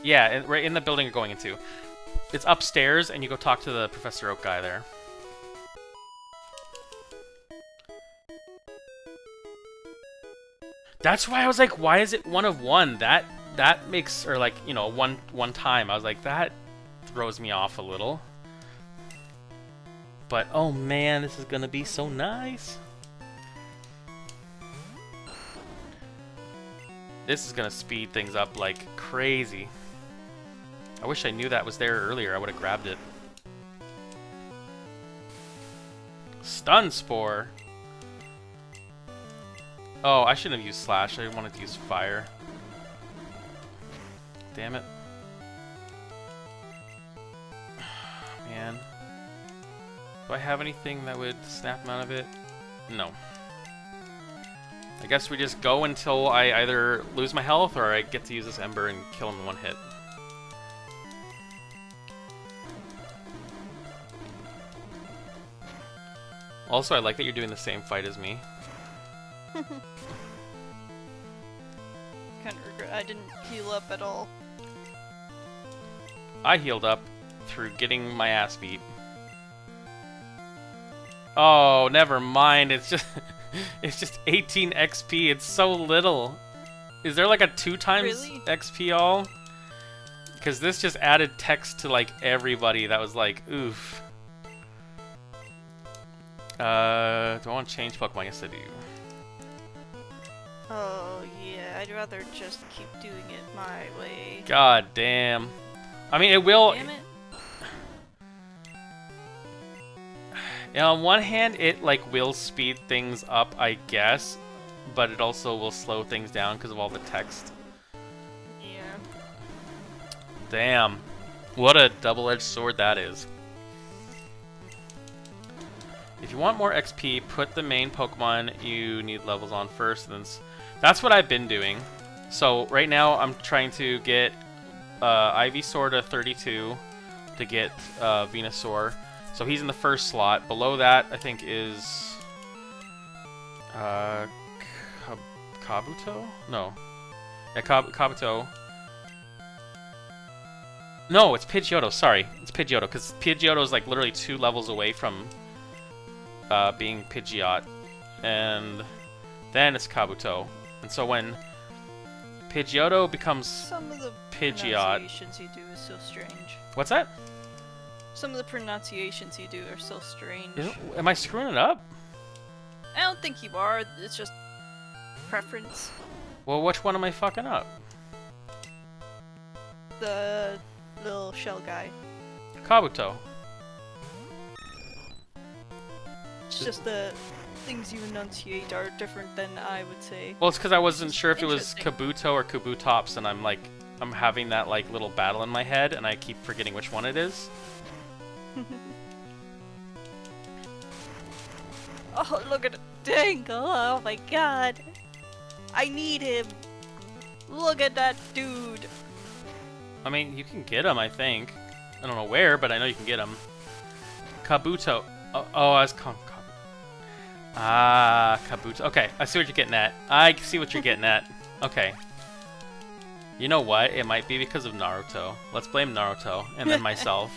Speaker 1: Yeah, right in the building you're going into. It's upstairs, and you go talk to the Professor Oak guy there. That's why I was like, why is it 1 of 1? That makes, or like, you know, one time. I was like, that throws me off a little. But oh man, this is gonna be so nice. This is gonna speed things up like crazy. I wish I knew that was there earlier. I would have grabbed it. Stun Spore. Oh, I shouldn't have used Slash. I wanted to use Fire. Damn it. Man. Do I have anything that would snap him out of it? No. I guess we just go until I either lose my health or I get to use this Ember and kill him in one hit. Also, I like that you're doing the same fight as me.
Speaker 2: Kinda regret I didn't heal up at all.
Speaker 1: I healed up through getting my ass beat. Oh, never mind. It's just it's just 18 XP. It's so little. Is there like a 2 times
Speaker 2: Really?
Speaker 1: XP all? Because this just added text to like everybody. That was like, oof. Do I want to change Pokemon? Yes, I do.
Speaker 2: Oh, yeah, I'd rather just keep doing it my way.
Speaker 1: God damn. I mean, it will.
Speaker 2: Damn it.
Speaker 1: Yeah, on one hand, it like will speed things up, I guess, but it also will slow things down because of all the text.
Speaker 2: Yeah.
Speaker 1: Damn. What a double-edged sword that is. If you want more XP, put the main Pokemon you need levels on first. And that's what I've been doing. So right now I'm trying to get Ivysaur to 32 to get Venusaur. So he's in the first slot. Below that, I think, is Kabuto? No. Yeah, Kabuto. No, it's Pidgeotto. Sorry, it's Pidgeotto, because Pidgeotto is like literally 2 levels away from being Pidgeot, and then it's Kabuto. And so when Pidgeotto becomes
Speaker 2: Some of the
Speaker 1: Pidgeot,
Speaker 2: pronunciations you do is so strange.
Speaker 1: what's that?
Speaker 2: Some of the pronunciations you do are so strange.
Speaker 1: Am I screwing it up?
Speaker 2: I don't think you are. It's just preference.
Speaker 1: Well, which one am I fucking up?
Speaker 2: The little shell guy.
Speaker 1: Kabuto.
Speaker 2: It's just the things you enunciate are different than I would say.
Speaker 1: Well, it's because I wasn't sure if it was
Speaker 2: Interesting.
Speaker 1: Kabuto or Kabutops, and I'm having that like little battle in my head, and I keep forgetting which one it is.
Speaker 2: Oh, look at Dangle! Oh my god! I need him! Look at that dude!
Speaker 1: I mean, you can get him, I think. I don't know where, but I know you can get him. Kabuto. Oh, I was calling Kabuto. Ah, Kabuto. Okay, I see what you're getting at. I see what you're getting at. Okay. You know what? It might be because of Naruto. Let's blame Naruto, and then myself.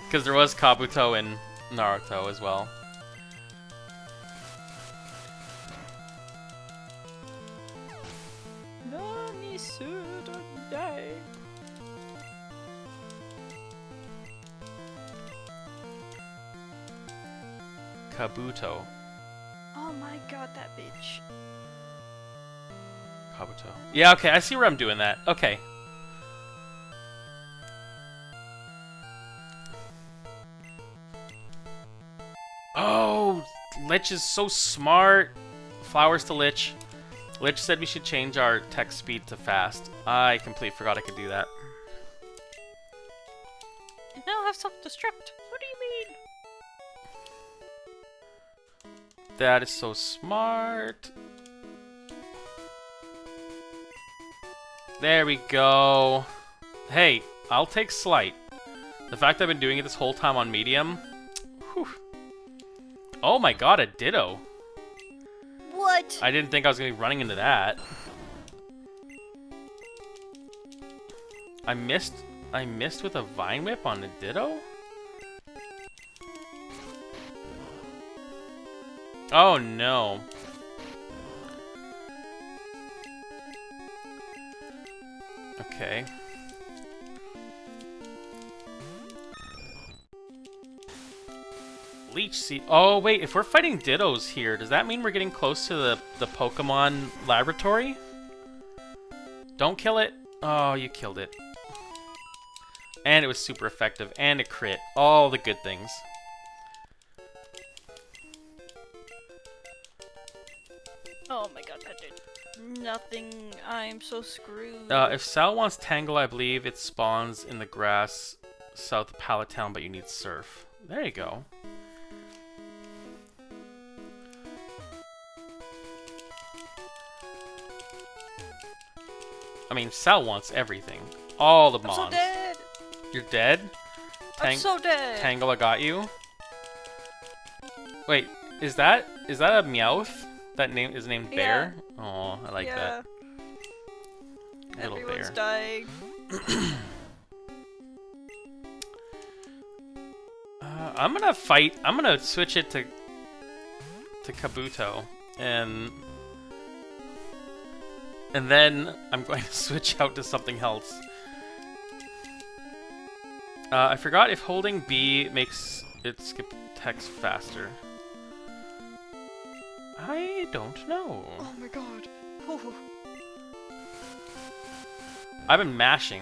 Speaker 1: Because there was Kabuto in Naruto as well.
Speaker 2: Nani Sudai.
Speaker 1: Kabuto.
Speaker 2: Oh my god, that bitch.
Speaker 1: Kabuto. Yeah, okay, I see where I'm doing that. Okay. Oh, Lich is so smart. Flowers to Lich. Lich said we should change our text speed to fast. I completely forgot I could do that.
Speaker 2: You now have self-destruct. What do you mean?
Speaker 1: That is so smart. There we go. Hey, I'll take Slight. The fact I've been doing it this whole time on medium. Whew. Oh my god, a Ditto.
Speaker 2: What?
Speaker 1: I didn't think I was going to be running into that. I missed with a Vine Whip on a Ditto? Oh no. Okay. Leech Seed. Oh wait, if we're fighting Dittos here, does that mean we're getting close to the Pokemon laboratory? Don't kill it. Oh, you killed it. And it was super effective, and a crit. All the good things.
Speaker 2: Oh my god, that did nothing. I'm so screwed.
Speaker 1: If Sal wants Tangle, I believe it spawns in the grass south of Pallet Town, but you need Surf. There you go. I mean, Sal wants everything. All the
Speaker 2: I'm
Speaker 1: mons.
Speaker 2: so dead.
Speaker 1: You're dead?
Speaker 2: I'm so dead.
Speaker 1: Tangela got you? Wait, is that a Meowth? That name is named Bear? Oh, I like that. Little
Speaker 2: Everyone's
Speaker 1: bear.
Speaker 2: dying.
Speaker 1: I'm gonna fight. I'm gonna switch it to Kabuto, and then I'm going to switch out to something else. I forgot if holding B makes it skip text faster. I don't know.
Speaker 2: Oh my god. Ooh.
Speaker 1: I've been mashing.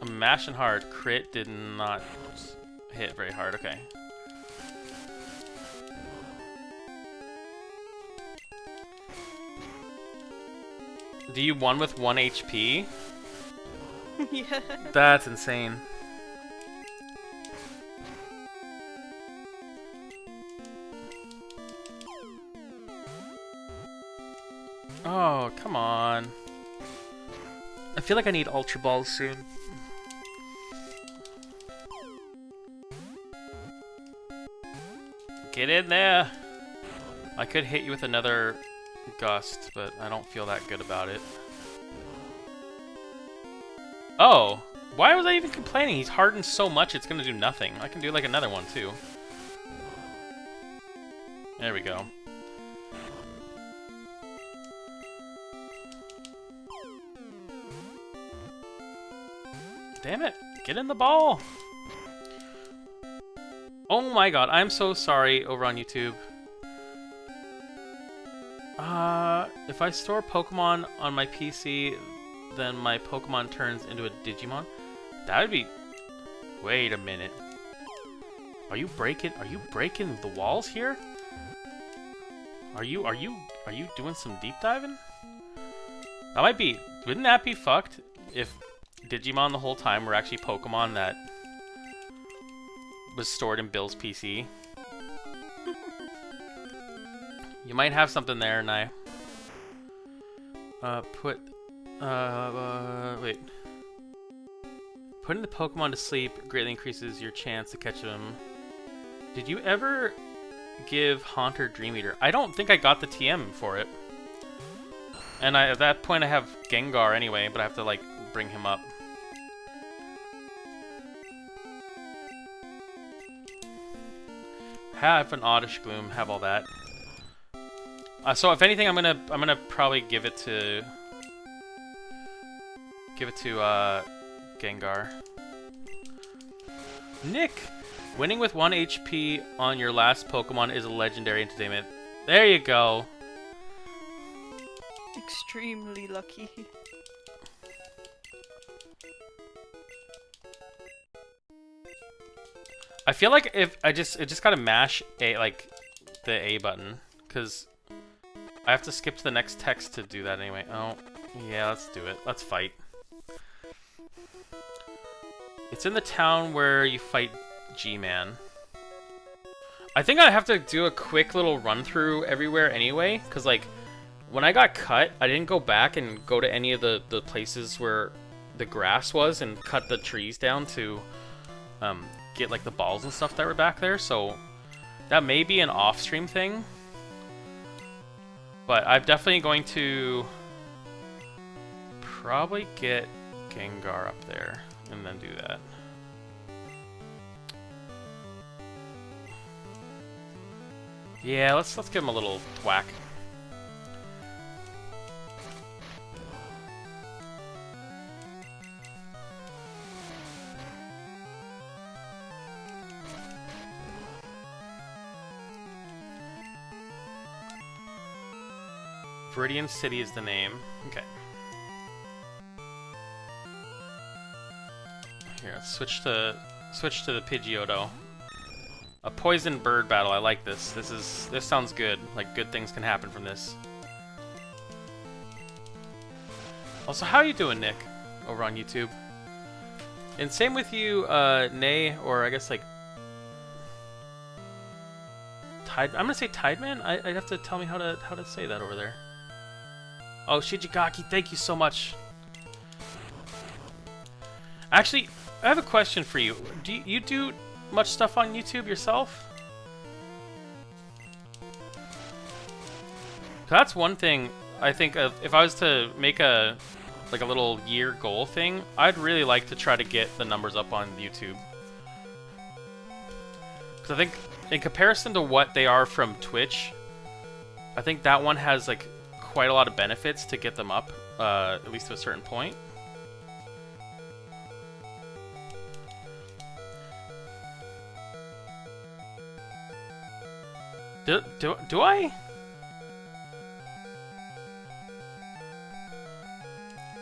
Speaker 1: I'm mashing hard. Crit did not hit very hard. Okay. Do you won with 1 HP?
Speaker 2: Yeah.
Speaker 1: That's insane. Oh, come on. I feel like I need Ultra Balls soon. Get in there! I could hit you with another Gust, but I don't feel that good about it. Oh! Why was I even complaining? He's hardened so much it's gonna do nothing. I can do like another one too. There we go. Damn it! Get in the ball! Oh my god, I'm so sorry over on YouTube. If I store Pokemon on my PC, then my Pokemon turns into a Digimon? That would be... Wait a minute. Are you breaking the walls here? Are you doing some deep diving? That might be... Wouldn't that be fucked if Digimon the whole time were actually Pokemon that was stored in Bill's PC? You might have something there, Nai. Wait. Putting the Pokemon to sleep greatly increases your chance to catch them. Did you ever give Haunter Dream Eater? I don't think I got the TM for it. And at that point I have Gengar anyway, but I have to like bring him up. Have an Oddish Gloom, have all that. So if anything, I'm gonna probably give it to Gengar. Nick, winning with 1 HP on your last Pokemon is a legendary entertainment. There you go.
Speaker 2: Extremely lucky.
Speaker 1: I feel like if I just gotta mash the A button, because I have to skip to the next text to do that anyway. Oh, yeah, let's do it. Let's fight. It's in the town where you fight G-Man. I think I have to do a quick little run through everywhere anyway, because like when I got cut, I didn't go back and go to any of the places where the grass was and cut the trees down to get like the balls and stuff that were back there, so that may be an off-stream thing. But I'm definitely going to probably get Gengar up there and then do that. Yeah, let's give him a little thwack. Viridian City is the name. Okay. Here, let's switch to the Pidgeotto. A poison bird battle. I like this. This sounds good. Like good things can happen from this. Also, how you doing, Nick? Over on YouTube. And same with you, Nay, or I guess like Tide. I'm gonna say Tideman. I'd have to tell me how to say that over there. Oh, Shijigaki, thank you so much. Actually, I have a question for you. Do you do much stuff on YouTube yourself? That's one thing I think of. If I was to make a little year goal thing, I'd really like to try to get the numbers up on YouTube. Because I think in comparison to what they are from Twitch, I think that one has like quite a lot of benefits to get them up, at least to a certain point. Do I?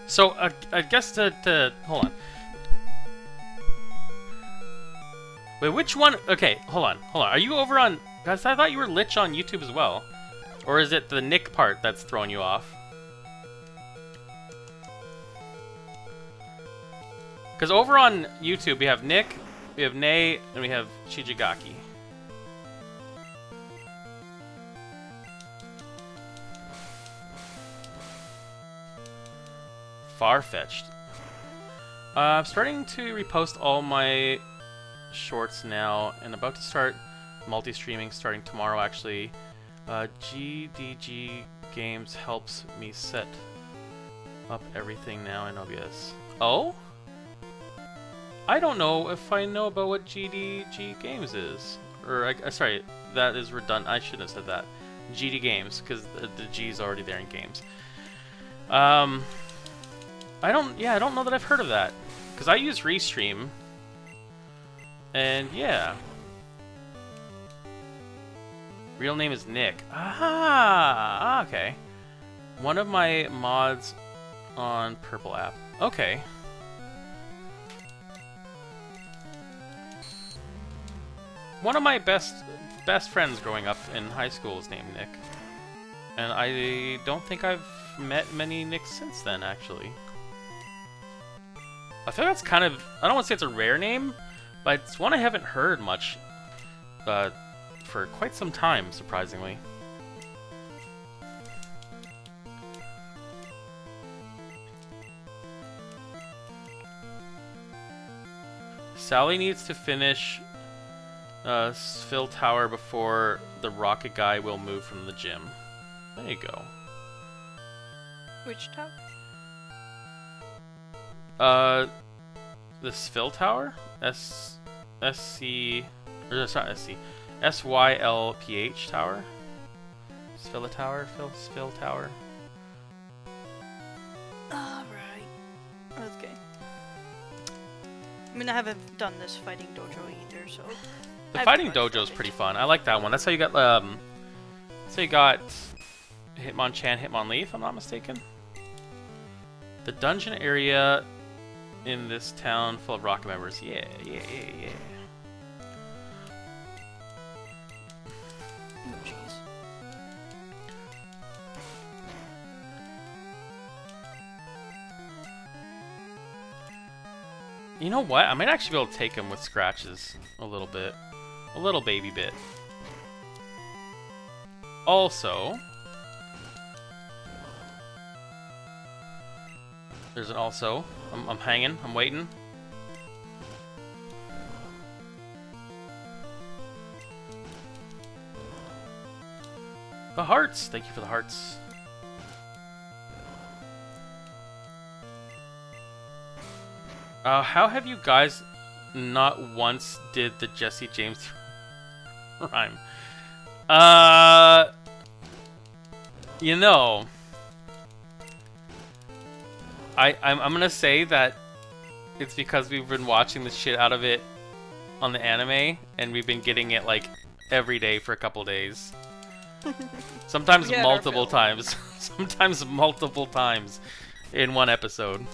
Speaker 1: So I guess to hold on. Wait, which one? Okay, hold on. Are you over on? Guys, I thought you were Lich on YouTube as well, or is it the Nick part that's throwing you off? Because over on YouTube we have Nick, we have Nay, and we have Shijigaki. Far-fetched. I'm starting to repost all my shorts now, and about to start multi-streaming starting tomorrow, actually. GDG Games helps me set up everything now in OBS. Oh? I don't know if I know about what GDG Games is. Or, sorry, that is redundant. I shouldn't have said that. GD Games, because the G is already there in games. I don't know that I've heard of that. Because I use Restream. And yeah. Real name is Nick. Ah, okay. One of my mods on Purple app. Okay. One of my best friends growing up in high school is named Nick. And I don't think I've met many Nicks since then, actually. I feel that's kind of, I don't want to say it's a rare name, but it's one I haven't heard much for quite some time, surprisingly. Sally needs to finish Phil Tower before the rocket guy will move from the gym. There you go.
Speaker 2: Which tower?
Speaker 1: The Phil Tower? SYLPH Tower? Phil Tower? Phil Tower?
Speaker 2: Alright. Okay. I mean, I haven't done this fighting dojo either, so...
Speaker 1: The fighting dojo is pretty fun. I like that one. That's how you got, Hitmonchan, Hitmonlee, if I'm not mistaken. The dungeon area in this town full of rocket members. Yeah.
Speaker 2: Oh, jeez.
Speaker 1: You know what? I might actually be able to take him with scratches a little bit. A little baby bit. Also... There's an also. I'm hanging. I'm waiting. The hearts! Thank you for the hearts. How have you guys not once did the Jesse James rhyme? You know... I'm gonna say that it's because we've been watching the shit out of it on the anime, and we've been getting it like every day for a couple days. Sometimes multiple times. Sometimes multiple times in one episode.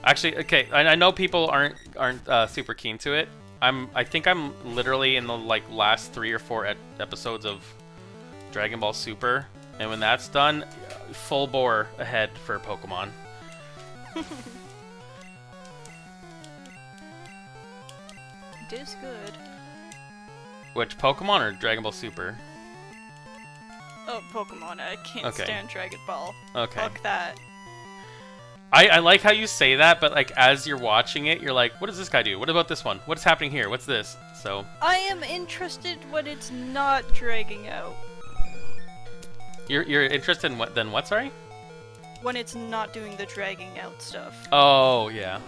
Speaker 1: Actually, okay, I know people aren't super keen to it. I think I'm literally in the like last 3 or 4 episodes of Dragon Ball Super, and when that's done, full bore ahead for Pokemon.
Speaker 2: It is good.
Speaker 1: Which, Pokemon or Dragon Ball Super?
Speaker 2: Oh, Pokemon. I can't stand Dragon Ball.
Speaker 1: Okay.
Speaker 2: Fuck that.
Speaker 1: I like how you say that, but like as you're watching it, you're like, what does this guy do? What about this one? What's happening here? What's this? So...
Speaker 2: I am interested when it's not dragging out.
Speaker 1: You're interested in what, then what, sorry?
Speaker 2: When it's not doing the dragging out stuff.
Speaker 1: Oh, yeah.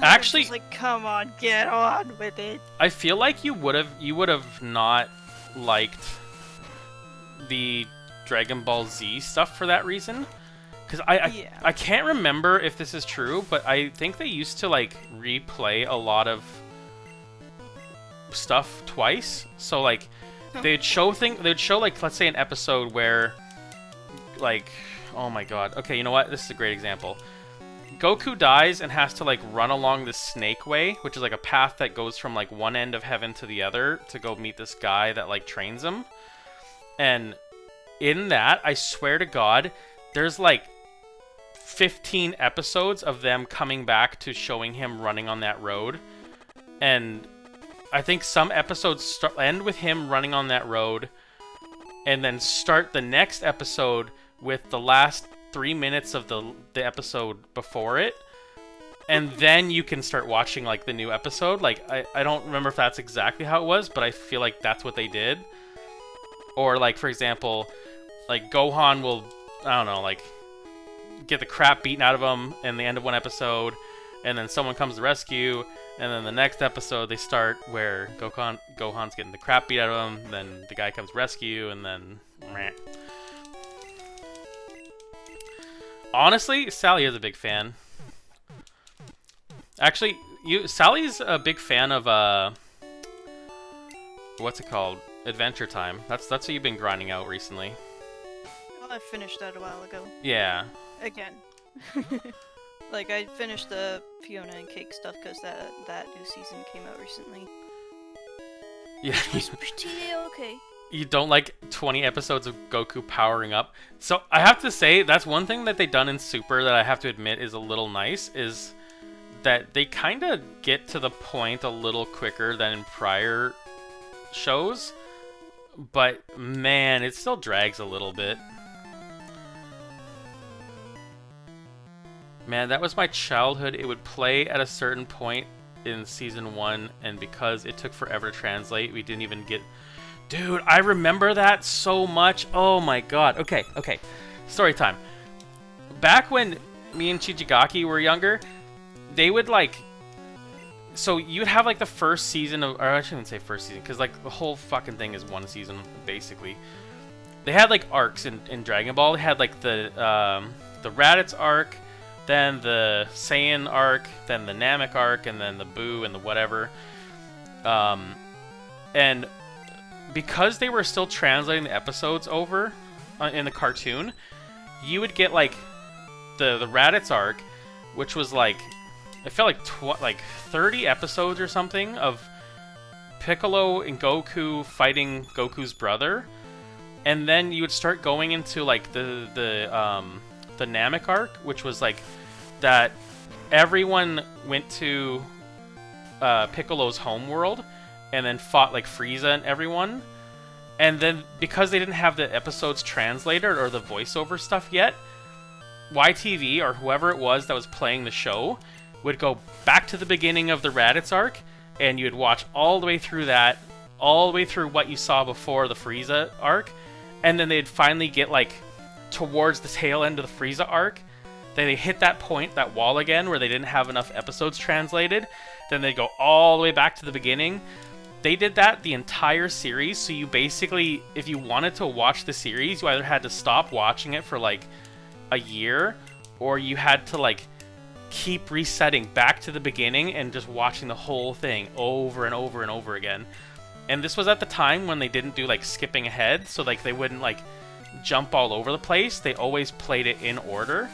Speaker 1: Actually,
Speaker 2: just like, come on, get on with it.
Speaker 1: I feel like you would have not liked the Dragon Ball Z stuff for that reason. Because I can't remember if this is true, but I think they used to like replay a lot of stuff twice. So like they'd show like, let's say an episode where like, oh my god, okay, you know what, this is a great example. Goku dies and has to like run along the snake way, which is like a path that goes from like one end of heaven to the other to go meet this guy that like trains him. And in that, I swear to god, there's like 15 episodes of them coming back to showing him running on that road. And I think some episodes end with him running on that road and then start the next episode with the last 3 minutes of the episode before it, and then you can start watching like the new episode. Like I don't remember if that's exactly how it was, but I feel like that's what they did. Or like, for example, like Gohan will, I don't know, like get the crap beaten out of him in the end of one episode, and then someone comes to rescue, and then the next episode they start where Gohan's getting the crap beat out of him, then the guy comes to rescue, and then meh. Honestly, Sally is a big fan. Actually, Sally's a big fan of what's it called? Adventure Time. That's what you've been grinding out recently.
Speaker 2: Well, I finished that a while ago.
Speaker 1: Yeah.
Speaker 2: Again. Like, I finished the Fiona and Cake stuff because that new season came out recently.
Speaker 1: Yeah.
Speaker 2: It was pretty okay.
Speaker 1: You don't like 20 episodes of Goku powering up. So I have to say, that's one thing that they've done in Super that I have to admit is a little nice, is that they kind of get to the point a little quicker than in prior shows. But man, it still drags a little bit. Man, that was my childhood. It would play at a certain point in Season 1, and because it took forever to translate, we didn't even get... Dude, I remember that so much. Oh my god. Okay. Story time. Back when me and Chichigaki were younger, they would like... So you'd have like the first season of... Or I shouldn't say first season, because like the whole fucking thing is one season, basically. They had like arcs in Dragon Ball. They had like the Raditz arc, then the Saiyan arc, then the Namek arc, and then the Buu and the whatever. And because they were still translating the episodes over in the cartoon, you would get like the Raditz arc, which was like, it felt like 30 episodes or something of Piccolo and Goku fighting Goku's brother, and then you would start going into like the Namek arc, which was like that everyone went to Piccolo's home world and then fought like Frieza and everyone. And then because they didn't have the episodes translated or the voiceover stuff yet, YTV or whoever it was that was playing the show would go back to the beginning of the Raditz arc, and you'd watch all the way through that, all the way through what you saw before the Frieza arc, and then they'd finally get like towards the tail end of the Frieza arc. Then they hit that point, that wall again, where they didn't have enough episodes translated. Then they'd go all the way back to the beginning. They did that the entire series, so you basically, if you wanted to watch the series, you either had to stop watching it for like a year, or you had to like keep resetting back to the beginning and just watching the whole thing over and over and over again. And this was at the time when they didn't do like skipping ahead, so like they wouldn't like jump all over the place. They always played it in order.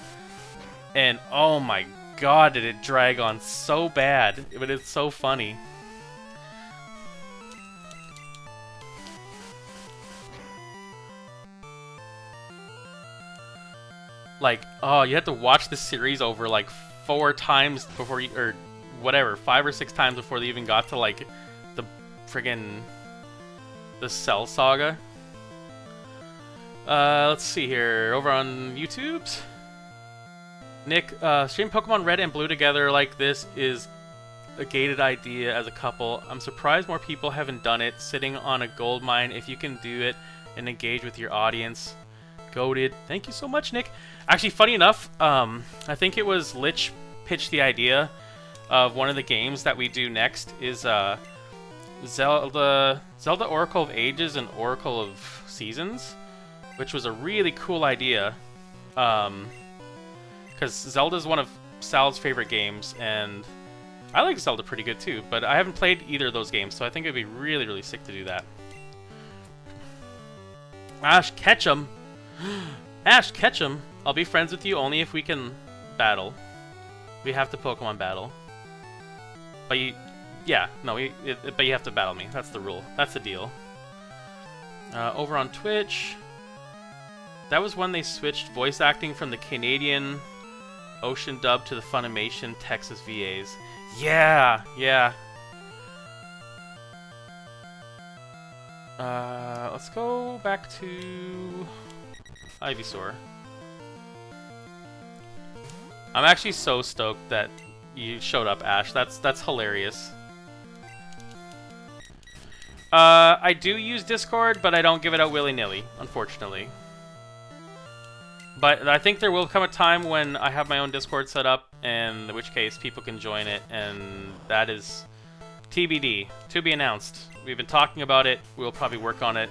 Speaker 1: And oh my god, did it drag on so bad, but it's so funny. Like, oh, you have to watch the series over like 4 times before you, or whatever, 5 or 6 times before they even got to like the friggin' the Cell Saga. Let's see here, over on YouTube's. Nick, stream Pokemon Red and Blue together like this is a gated idea as a couple. I'm surprised more people haven't done it. Sitting on a gold mine, if you can do it and engage with your audience. Goated. Thank you so much, Nick. Actually, funny enough, I think it was Lich pitched the idea of one of the games that we do next is Zelda Oracle of Ages and Oracle of Seasons, which was a really cool idea. Because Zelda's one of Sal's favorite games, and I like Zelda pretty good too, but I haven't played either of those games, so I think it'd be really, really sick to do that. Ash Ketchum! Ash Ketchum! I'll be friends with you only if we can battle. We have to Pokemon battle. But you... Yeah, no, but you have to battle me. That's the rule. That's the deal. Over on Twitch... That was when they switched voice acting from the Canadian Ocean dub to the Funimation Texas VAs. Yeah, yeah. Let's go back to Ivysaur. I'm actually so stoked that you showed up, Ash. That's hilarious. I do use Discord, but I don't give it out willy-nilly, unfortunately. But I think there will come a time when I have my own Discord set up, and in which case people can join it, and that is TBD, to be announced. We've been talking about it. We'll probably work on it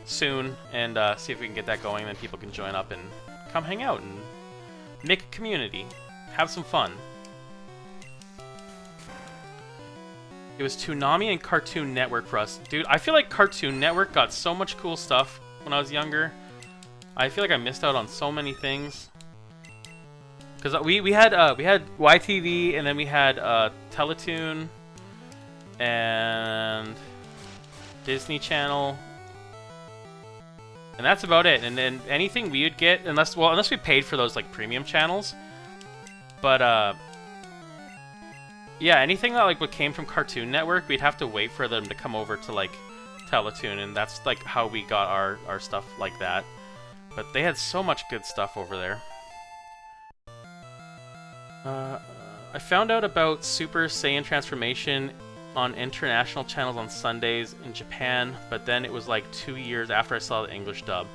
Speaker 1: soon and see if we can get that going, and then people can join up and come hang out and make a community. Have some fun. It was Toonami and Cartoon Network for us. Dude, I feel like Cartoon Network got so much cool stuff when I was younger. I feel like I missed out on so many things. Because we had YTV, and then we had Teletoon and Disney Channel, and that's about it. And then anything we would get, unless we paid for those like premium channels. But yeah, anything that like what came from Cartoon Network, we'd have to wait for them to come over to like Teletoon, and that's like how we got our stuff like that. But they had so much good stuff over there. I found out about Super Saiyan Transformation on international channels on Sundays in Japan, but then it was like 2 years after I saw the English dub.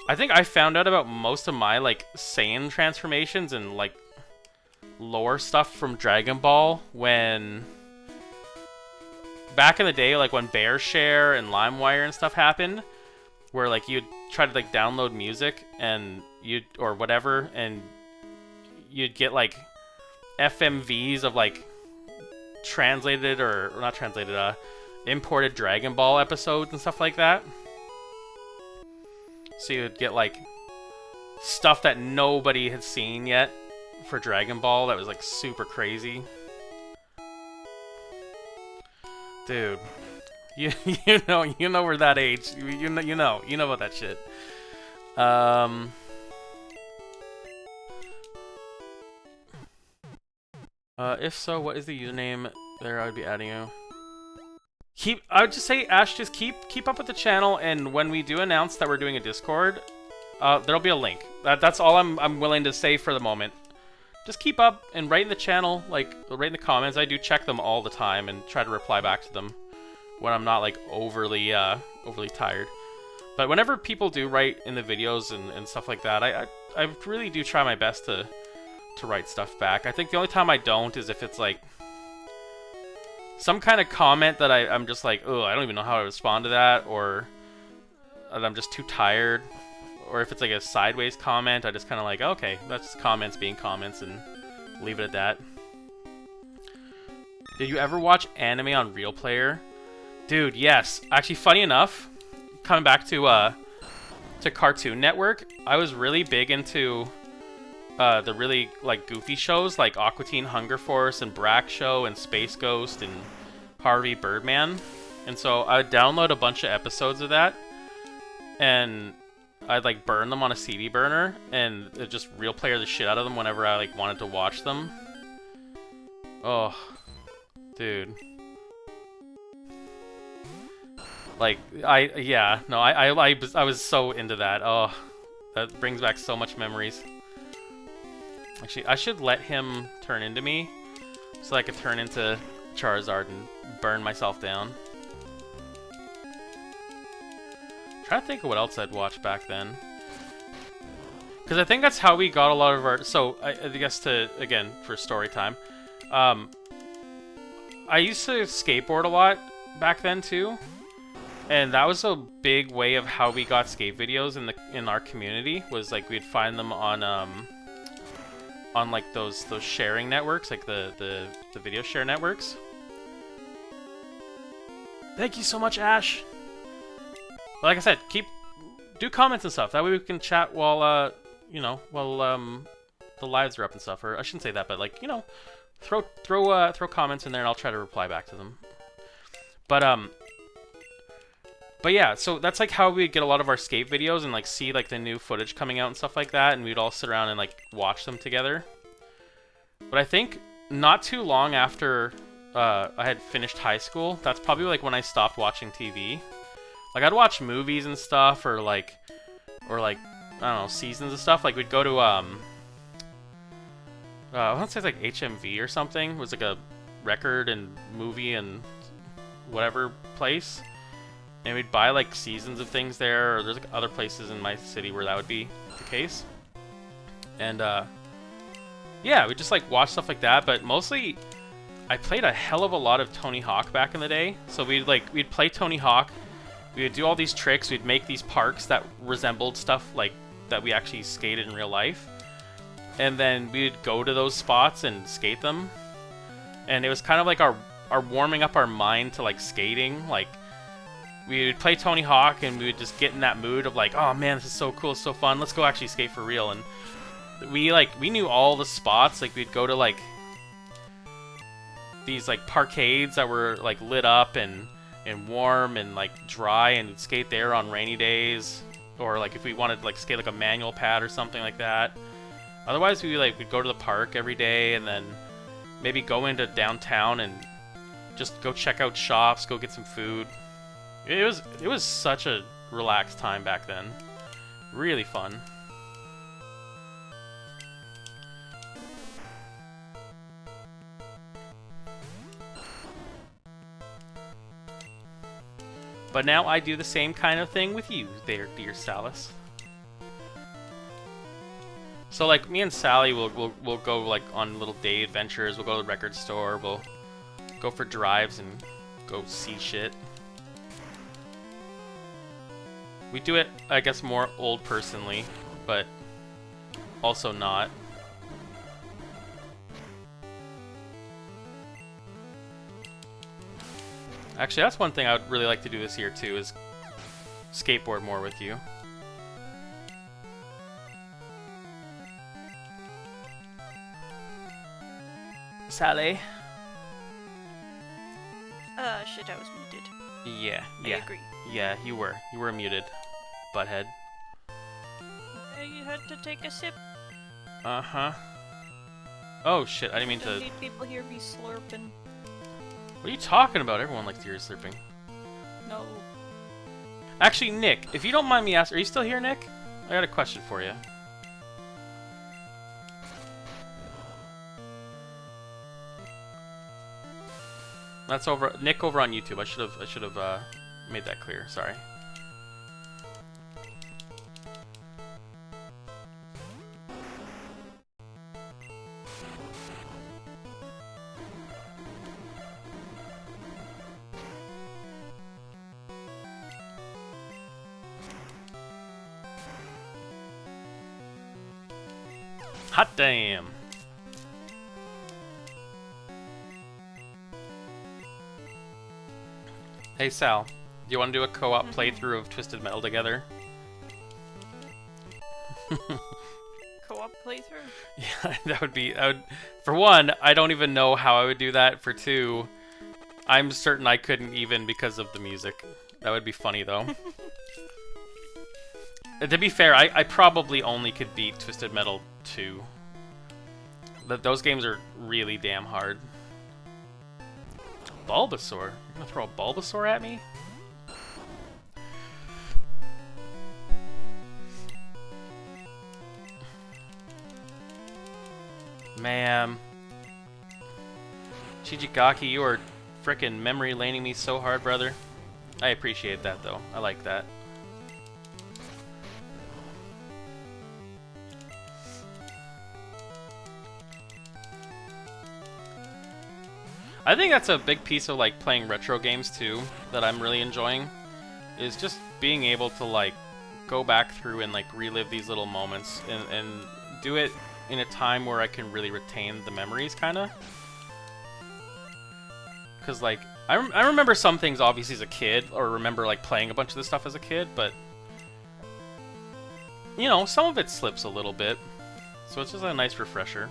Speaker 1: I think I found out about most of my like Saiyan transformations and like lore stuff from Dragon Ball when... Back in the day, like when BearShare and LimeWire and stuff happened, where like you'd try to like download music and or whatever, and you'd get like FMVs of like translated or not translated, imported Dragon Ball episodes and stuff like that. So you'd get like stuff that nobody had seen yet for Dragon Ball that was like super crazy. Dude, you know we're that age. You know about that shit. If so, what is the username there? I would be adding you. I would just say, Ash, just keep up with the channel, and when we do announce that we're doing a Discord, there'll be a link. That's all I'm willing to say for the moment. Just keep up and write in the channel, like write in the comments. I do check them all the time and try to reply back to them when I'm not like overly tired. But whenever people do write in the videos and stuff like that, I really do try my best to write stuff back. I think the only time I don't is if it's like some kind of comment that I'm just like, oh, I don't even know how to respond to that, or that I'm just too tired. Or if it's like a sideways comment, I just kind of like, okay, that's comments being comments and leave it at that. Did you ever watch anime on Real Player? Dude, yes. Actually, funny enough, coming back to Cartoon Network, I was really big into the really like goofy shows like Aqua Teen Hunger Force and Brack Show and Space Ghost and Harvey Birdman. And so I would download a bunch of episodes of that, and I'd like burn them on a CD burner and just Real Player the shit out of them whenever I like wanted to watch them. Oh, dude. Like I was so into that. Oh, that brings back so much memories. Actually, I should let him turn into me so I could turn into Charizard and burn myself down. Trying to think of what else I'd watch back then, because I think that's how we got a lot of our. So I guess again for story time, I used to skateboard a lot back then too, and that was a big way of how we got skate videos in our community. Was like we'd find them on like those sharing networks, like the video share networks. Thank you so much, Ash. But like I said, do comments and stuff. That way we can chat while you know, while the lives are up and stuff. Or I shouldn't say that, but like, you know, throw comments in there and I'll try to reply back to them. But yeah, so that's like how we get a lot of our skate videos and like see like the new footage coming out and stuff like that, and we'd all sit around and like watch them together. But I think not too long after I had finished high school, that's probably like when I stopped watching TV. Like I'd watch movies and stuff, or like I don't know, seasons of stuff. Like we'd go to I want to say it's like HMV or something. It was like a record and movie and whatever place. And we'd buy like seasons of things there, or there's like other places in my city where that would be the case. And yeah, we just like watch stuff like that, but mostly I played a hell of a lot of Tony Hawk back in the day. So we'd play Tony Hawk, we would do all these tricks, we'd make these parks that resembled stuff like that we actually skated in real life. And then we'd go to those spots and skate them. And it was kind of like our warming up our mind to like skating. Like we would play Tony Hawk and we would just get in that mood of like, oh man, this is so cool, it's so fun, let's go actually skate for real. And we knew all the spots. Like we'd go to like these like parkades that were like lit up and warm and like dry, and we'd skate there on rainy days, or like if we wanted to like skate like a manual pad or something like that. Otherwise we'd go to the park every day, and then maybe go into downtown and just go check out shops, go get some food. It was such a relaxed time back then. Really fun. But now I do the same kind of thing with you there, dear Salis. So like me and Sally we'll go like on little day adventures. We'll go to the record store. We'll go for drives and go see shit. We do it, I guess, more old personally, but also not. Actually, that's one thing I would really like to do this year too, is skateboard more with you. Sally?
Speaker 2: Shit, I was muted.
Speaker 1: Yeah.
Speaker 2: I agree.
Speaker 1: Yeah, you were muted, butthead.
Speaker 2: You had to take a sip.
Speaker 1: Uh-huh. Oh shit, I didn't mean
Speaker 2: Don't
Speaker 1: to...
Speaker 2: need people hear me slurping.
Speaker 1: What are you talking about? Everyone likes to hear slurping.
Speaker 2: No.
Speaker 1: Actually, Nick, if you don't mind me asking, are you still here, Nick? I got a question for you. That's Nick over on YouTube. I should have made that clear. Sorry. Hot damn. Hey Sal, do you want to do a co-op playthrough of Twisted Metal together?
Speaker 2: Co-op playthrough?
Speaker 1: Yeah, that would be... for one, I don't even know how I would do that. For two, I'm certain I couldn't even because of the music. That would be funny though. To be fair, I probably only could beat Twisted Metal 2. Those games are really damn hard. Bulbasaur? You're gonna throw a Bulbasaur at me? Man. Chijigaki, you are frickin' memory laning me so hard, brother. I appreciate that, though. I like that. I think that's a big piece of like playing retro games too that I'm really enjoying, is just being able to like go back through and like relive these little moments and do it in a time where I can really retain the memories, kind of. Because like I remember some things obviously as a kid, or remember like playing a bunch of this stuff as a kid, but you know, some of it slips a little bit, so it's just a nice refresher.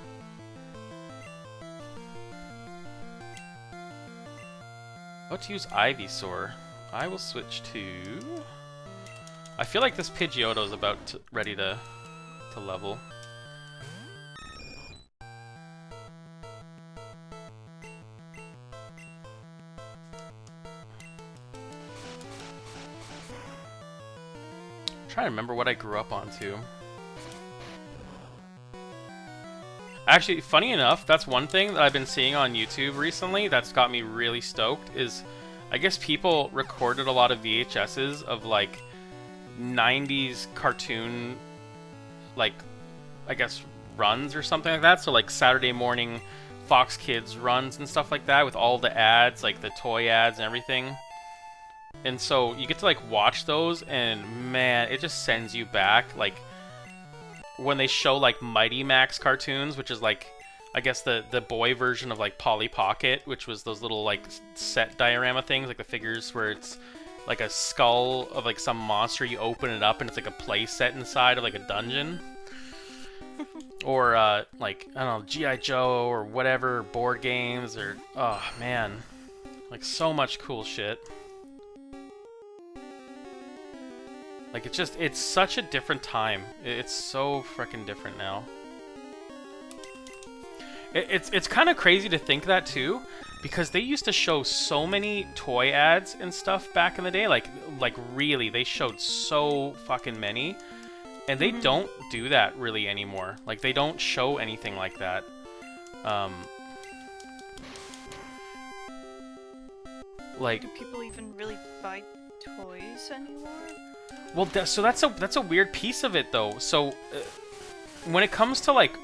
Speaker 1: How to use Ivysaur? I will switch to... I feel like this Pidgeotto is about ready to level. I'm trying to remember what I grew up on too. Actually, funny enough, that's one thing that I've been seeing on YouTube recently that's got me really stoked, is I guess people recorded a lot of VHSs of like 90s cartoon, like, I guess runs or something like that. So like Saturday morning Fox Kids runs and stuff like that with all the ads, like the toy ads and everything. And so you get to like watch those, and man, it just sends you back. Like when they show like Mighty Max cartoons, which is like, I guess the boy version of like Polly Pocket, which was those little like set diorama things, like the figures where it's like a skull of like some monster, you open it up and it's like a play set inside of like a dungeon. Or like, I don't know, G.I. Joe or whatever, board games, or oh man, like so much cool shit. Like it's such a different time. It's so freaking different now. It's kind of crazy to think that too, because they used to show so many toy ads and stuff back in the day. Like really, they showed so fucking many, and they don't do that really anymore. Like they don't show anything like that. Like,
Speaker 2: do people even really buy toys anymore?
Speaker 1: Well, so that's a weird piece of it though. So when it comes to like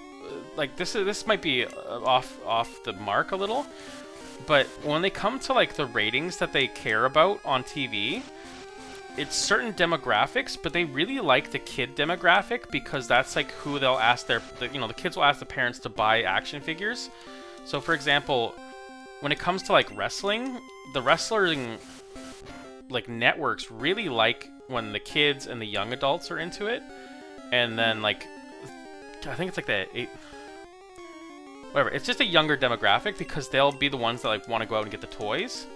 Speaker 1: this might be off the mark a little, but when they come to like the ratings that they care about on TV, it's certain demographics, but they really like the kid demographic because that's like who they'll ask the kids will ask the parents to buy action figures. So for example, when it comes to like wrestling, the wrestling like networks really like when the kids and the young adults are into it, and then like I think it's like whatever, it's just a younger demographic because they'll be the ones that like want to go out and get the toys.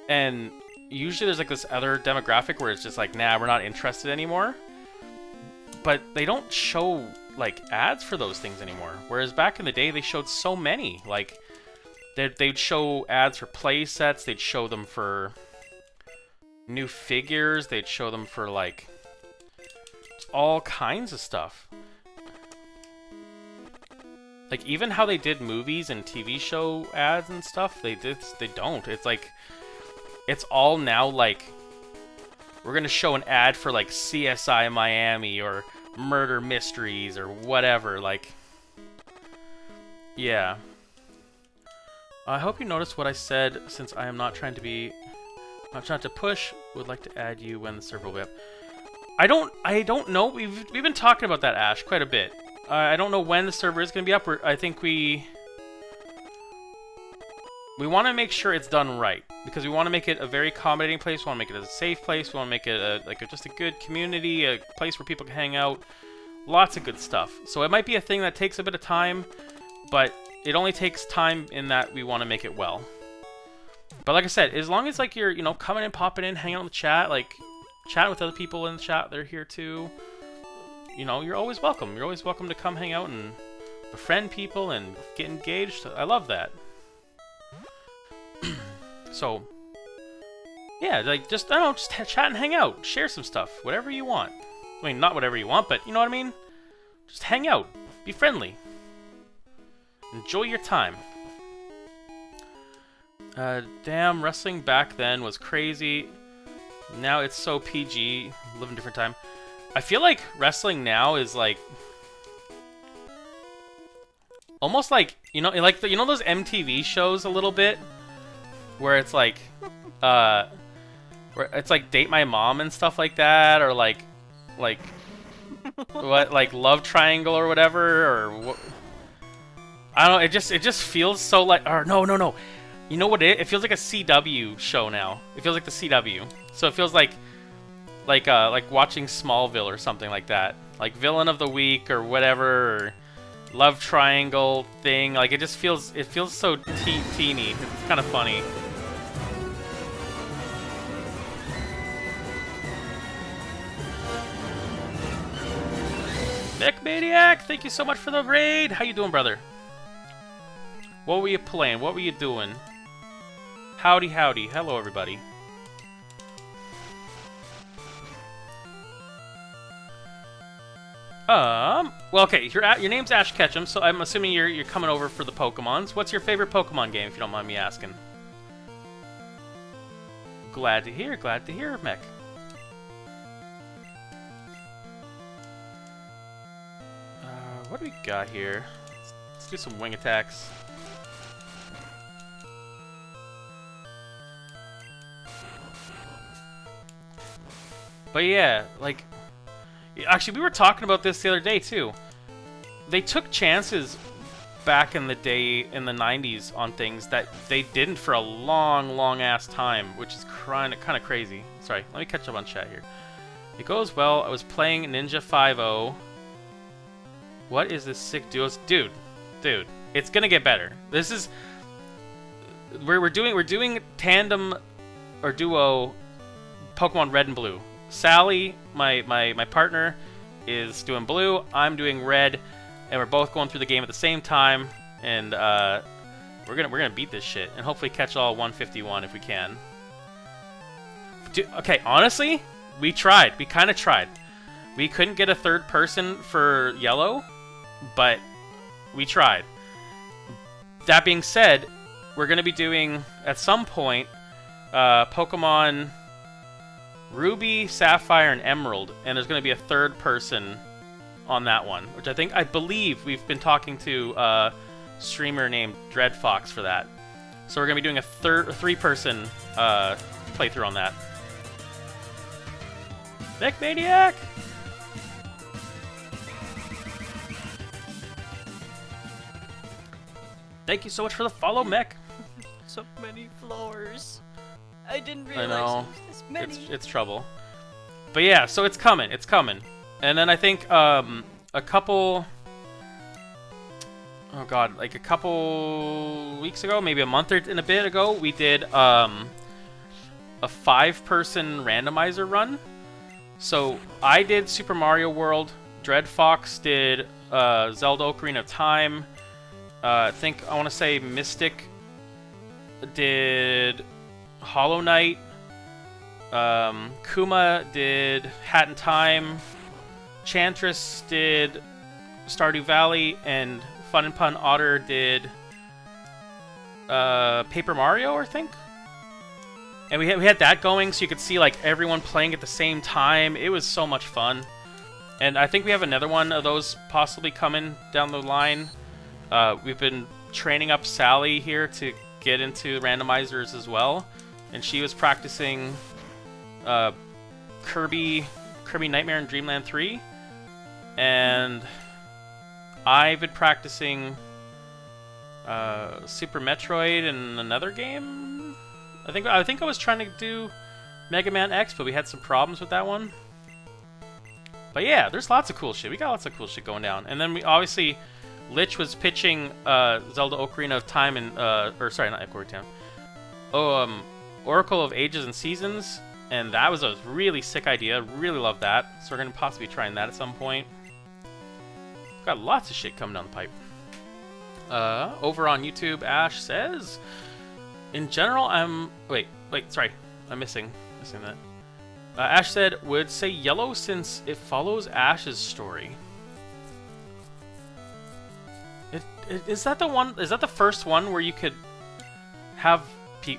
Speaker 1: And usually there's like this other demographic where it's just like, nah, we're not interested anymore. But they don't show like ads for those things anymore. Whereas back in the day they showed so many. Like they'd show ads for play sets, they'd show them for new figures, they'd show them for like all kinds of stuff. Like even how they did movies and TV show ads and stuff, they don't. It's like it's all now like we're gonna show an ad for like CSI Miami or Murder Mysteries or whatever. Like, yeah. I hope you noticed what I said, since I am not trying to push. Would like to add you when the server will be up. I don't know. We've been talking about that, Ash, quite a bit. I don't know when the server is going to be up. I think we want to make sure it's done right, because we want to make it a very accommodating place. We want to make it a safe place. We want to make it just a good community, a place where people can hang out. Lots of good stuff. So it might be a thing that takes a bit of time, but it only takes time in that we want to make it well. But like I said, as long as like you're coming in, popping in, hanging out in the chat, like chatting with other people in the chat, they're here too. You're always welcome. You're always welcome to come hang out and befriend people and get engaged. I love that. So, yeah, like just chat and hang out, share some stuff, whatever you want. I mean, not whatever you want, but you know what I mean. Just hang out, be friendly, enjoy your time. Damn, wrestling back then was crazy. Now it's so PG. Live in a different time. I feel like wrestling now is like almost like, like those MTV shows a little bit, where it's like, where it's like Date My Mom and stuff like that, or like what, like Love Triangle or whatever, or what? I don't know. It just feels so like, or no. You know what it feels like a CW show now. It feels like the CW. So it feels like watching Smallville or something like that. Like Villain of the Week or whatever, or Love Triangle thing. Like it feels so teeny. It's kind of funny. Mech Maniac, thank you so much for the raid. How you doing, brother? What were you playing? What were you doing? Howdy. Hello, everybody. Well, okay. Your name's Ash Ketchum, so I'm assuming you're coming over for the Pokemons. What's your favorite Pokemon game, if you don't mind me asking? Glad to hear, Mech. What do we got here? Let's do some wing attacks. But yeah, like, actually, we were talking about this the other day too. They took chances back in the day in the 90s on things that they didn't for a long ass time, which is kind of crazy. Sorry, let me catch up on chat here. It goes well. I was playing Ninja 5-0. What is this sick duos? Dude, it's gonna get better. This is we're doing tandem or duo Pokemon Red and Blue. Sally, my partner, is doing blue. I'm doing red, and we're both going through the game at the same time. And we're gonna beat this shit, and hopefully catch all 151 if we can. Okay, honestly, we tried. We kind of tried. We couldn't get a third person for yellow, but we tried. That being said, we're gonna be doing at some point Pokemon Ruby, Sapphire, and Emerald, and there's going to be a third person on that one, which I believe we've been talking to a streamer named DreadFox for that. So we're going to be doing a three-person playthrough on that. Mech Maniac! Thank you so much for the follow, Mech!
Speaker 2: So many flowers. I didn't
Speaker 1: I
Speaker 2: realize
Speaker 1: know.
Speaker 2: this many.
Speaker 1: It's trouble. But yeah, so it's coming. And then I think a couple... Oh god, like a couple weeks ago, maybe a month and a bit ago, we did a 5-person randomizer run. So I did Super Mario World, DreadFox did Zelda Ocarina of Time, I want to say Mystic did Hollow Knight, Kuma did Hat in Time, Chantress did Stardew Valley, and Fun and Pun Otter did Paper Mario, I think. And we had that going, so you could see like everyone playing at the same time. It was so much fun. And I think we have another one of those possibly coming down the line. We've been training up Sally here to get into randomizers as well, and she was practicing Kirby Nightmare in Dreamland 3, and I've been practicing Super Metroid and another game. I think I was trying to do Mega Man X, but we had some problems with that one. But yeah, there's lots of cool shit. We got lots of cool shit going down. And then we obviously, Lich was pitching Zelda Ocarina of Time and or sorry, not Ocarina of Time. Oracle of Ages and Seasons, and that was a really sick idea. Really love that. So we're gonna possibly be trying that at some point. Got lots of shit coming down the pipe. Over on YouTube, Ash says, in general, sorry, I'm missing that. Ash said, would say yellow since it follows Ash's story. Is that the one? Is that the first one where you could have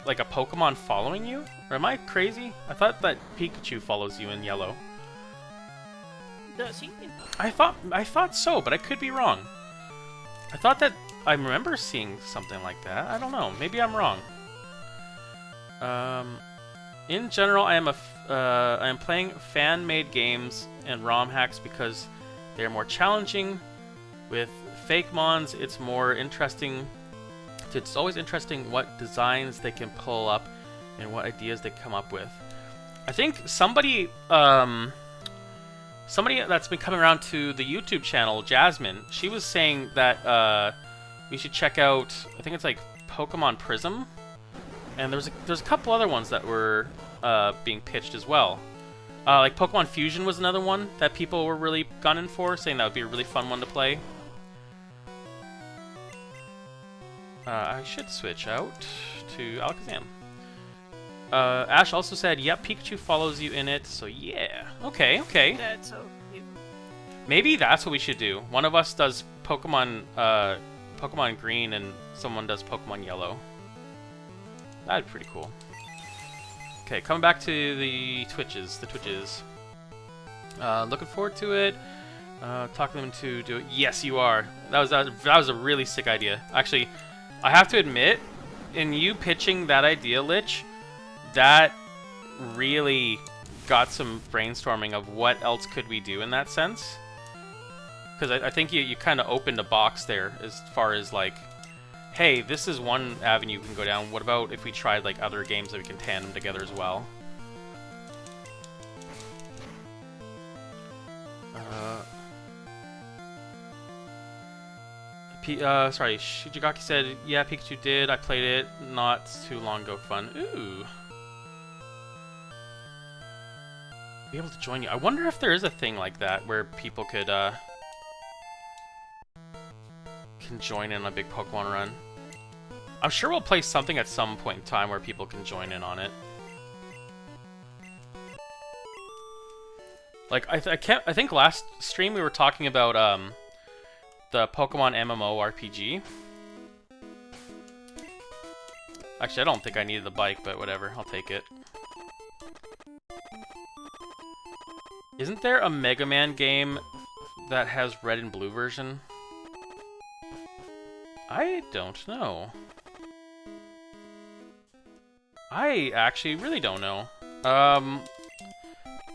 Speaker 1: like a Pokemon following you? Or am I crazy? I thought that Pikachu follows you in yellow.
Speaker 2: Does he?
Speaker 1: I thought so, but I could be wrong. I thought that I remember seeing something like that. I don't know. Maybe I'm wrong. In general, I am playing fan-made games and ROM hacks because they're more challenging. With fake mons, it's more interesting. It's always interesting what designs they can pull up and what ideas they come up with. I think somebody that's been coming around to the YouTube channel, Jasmine, she was saying that we should check out, I think it's like Pokemon Prism, and there's a couple other ones that were being pitched as well. Like Pokemon Fusion was another one that people were really gunning for, saying that would be a really fun one to play. I should switch out to Alakazam. Ash also said, yep, Pikachu follows you in it, so yeah. Okay, okay.
Speaker 2: That's so cute.
Speaker 1: Maybe that's what we should do. One of us does Pokemon Green and someone does Pokemon Yellow. That'd be pretty cool. Okay, coming back to the Twitches. Looking forward to it. Talking them to do it. Yes, you are. That was a really sick idea. Actually, I have to admit, in you pitching that idea, Lich, that really got some brainstorming of what else could we do in that sense. Because I think you kind of opened a box there as far as like, hey, this is one avenue we can go down. What about if we tried like other games that we can tandem together as well? Sorry, Shijigaki said, yeah, Pikachu did. I played it not too long ago. Fun. Ooh. Be able to join you. I wonder if there is a thing like that where people could can join in on a big Pokemon run. I'm sure we'll play something at some point in time where people can join in on it. Like I think last stream we were talking about the Pokemon MMORPG. Actually, I don't think I needed the bike, but whatever, I'll take it. Isn't there a Mega Man game that has red and blue version? I don't know. I actually really don't know.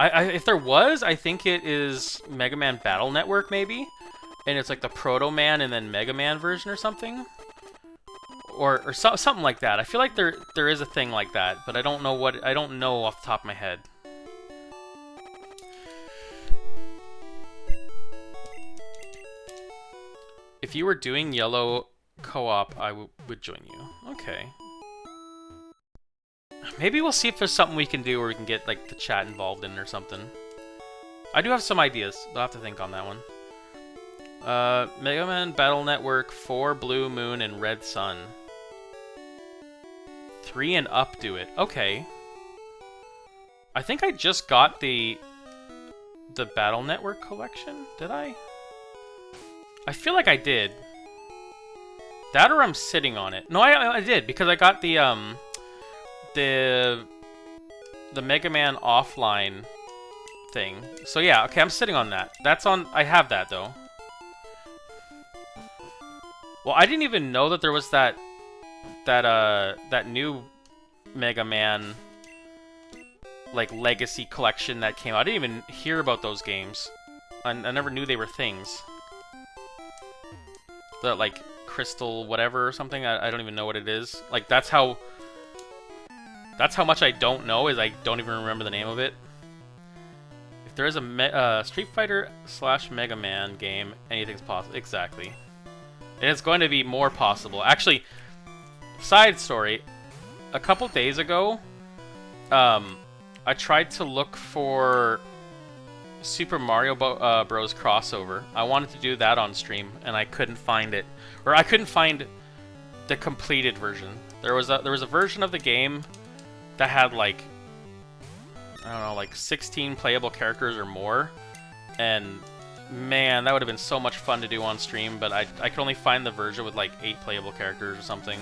Speaker 1: If there was, I think it is Mega Man Battle Network, maybe? And it's like the Proto Man and then Mega Man version or something? Or something like that. I feel like there is a thing like that, but I don't know off the top of my head. If you were doing Yellow co-op, I would join you. Okay. Maybe we'll see if there's something we can do where we can get like the chat involved in or something. I do have some ideas. I'll have to think on that one. Mega Man Battle Network 4 Blue Moon and Red Sun. 3 and up do it. Okay. I think I just got the Battle Network collection. Did I? I feel like I did. That or I'm sitting on it. No, I did because I got the Mega Man offline thing. So yeah, okay, I'm sitting on that. That's on. I have that though. Well, I didn't even know that there was that new Mega Man like Legacy collection that came out. I didn't even hear about those games. I never knew they were things. The like Crystal whatever or something. I don't even know what it is. Like that's how much I don't know, is I don't even remember the name of it. If there is a Street Fighter / Mega Man game, anything's possible. Exactly. And it's going to be more possible. Actually, side story, a couple days ago, I tried to look for Super Mario Bros. Crossover. I wanted to do that on stream, and I couldn't find it. Or I couldn't find the completed version. There was a version of the game that had like, I don't know, like 16 playable characters or more, and man, that would have been so much fun to do on stream, but I could only find the version with like 8 playable characters or something.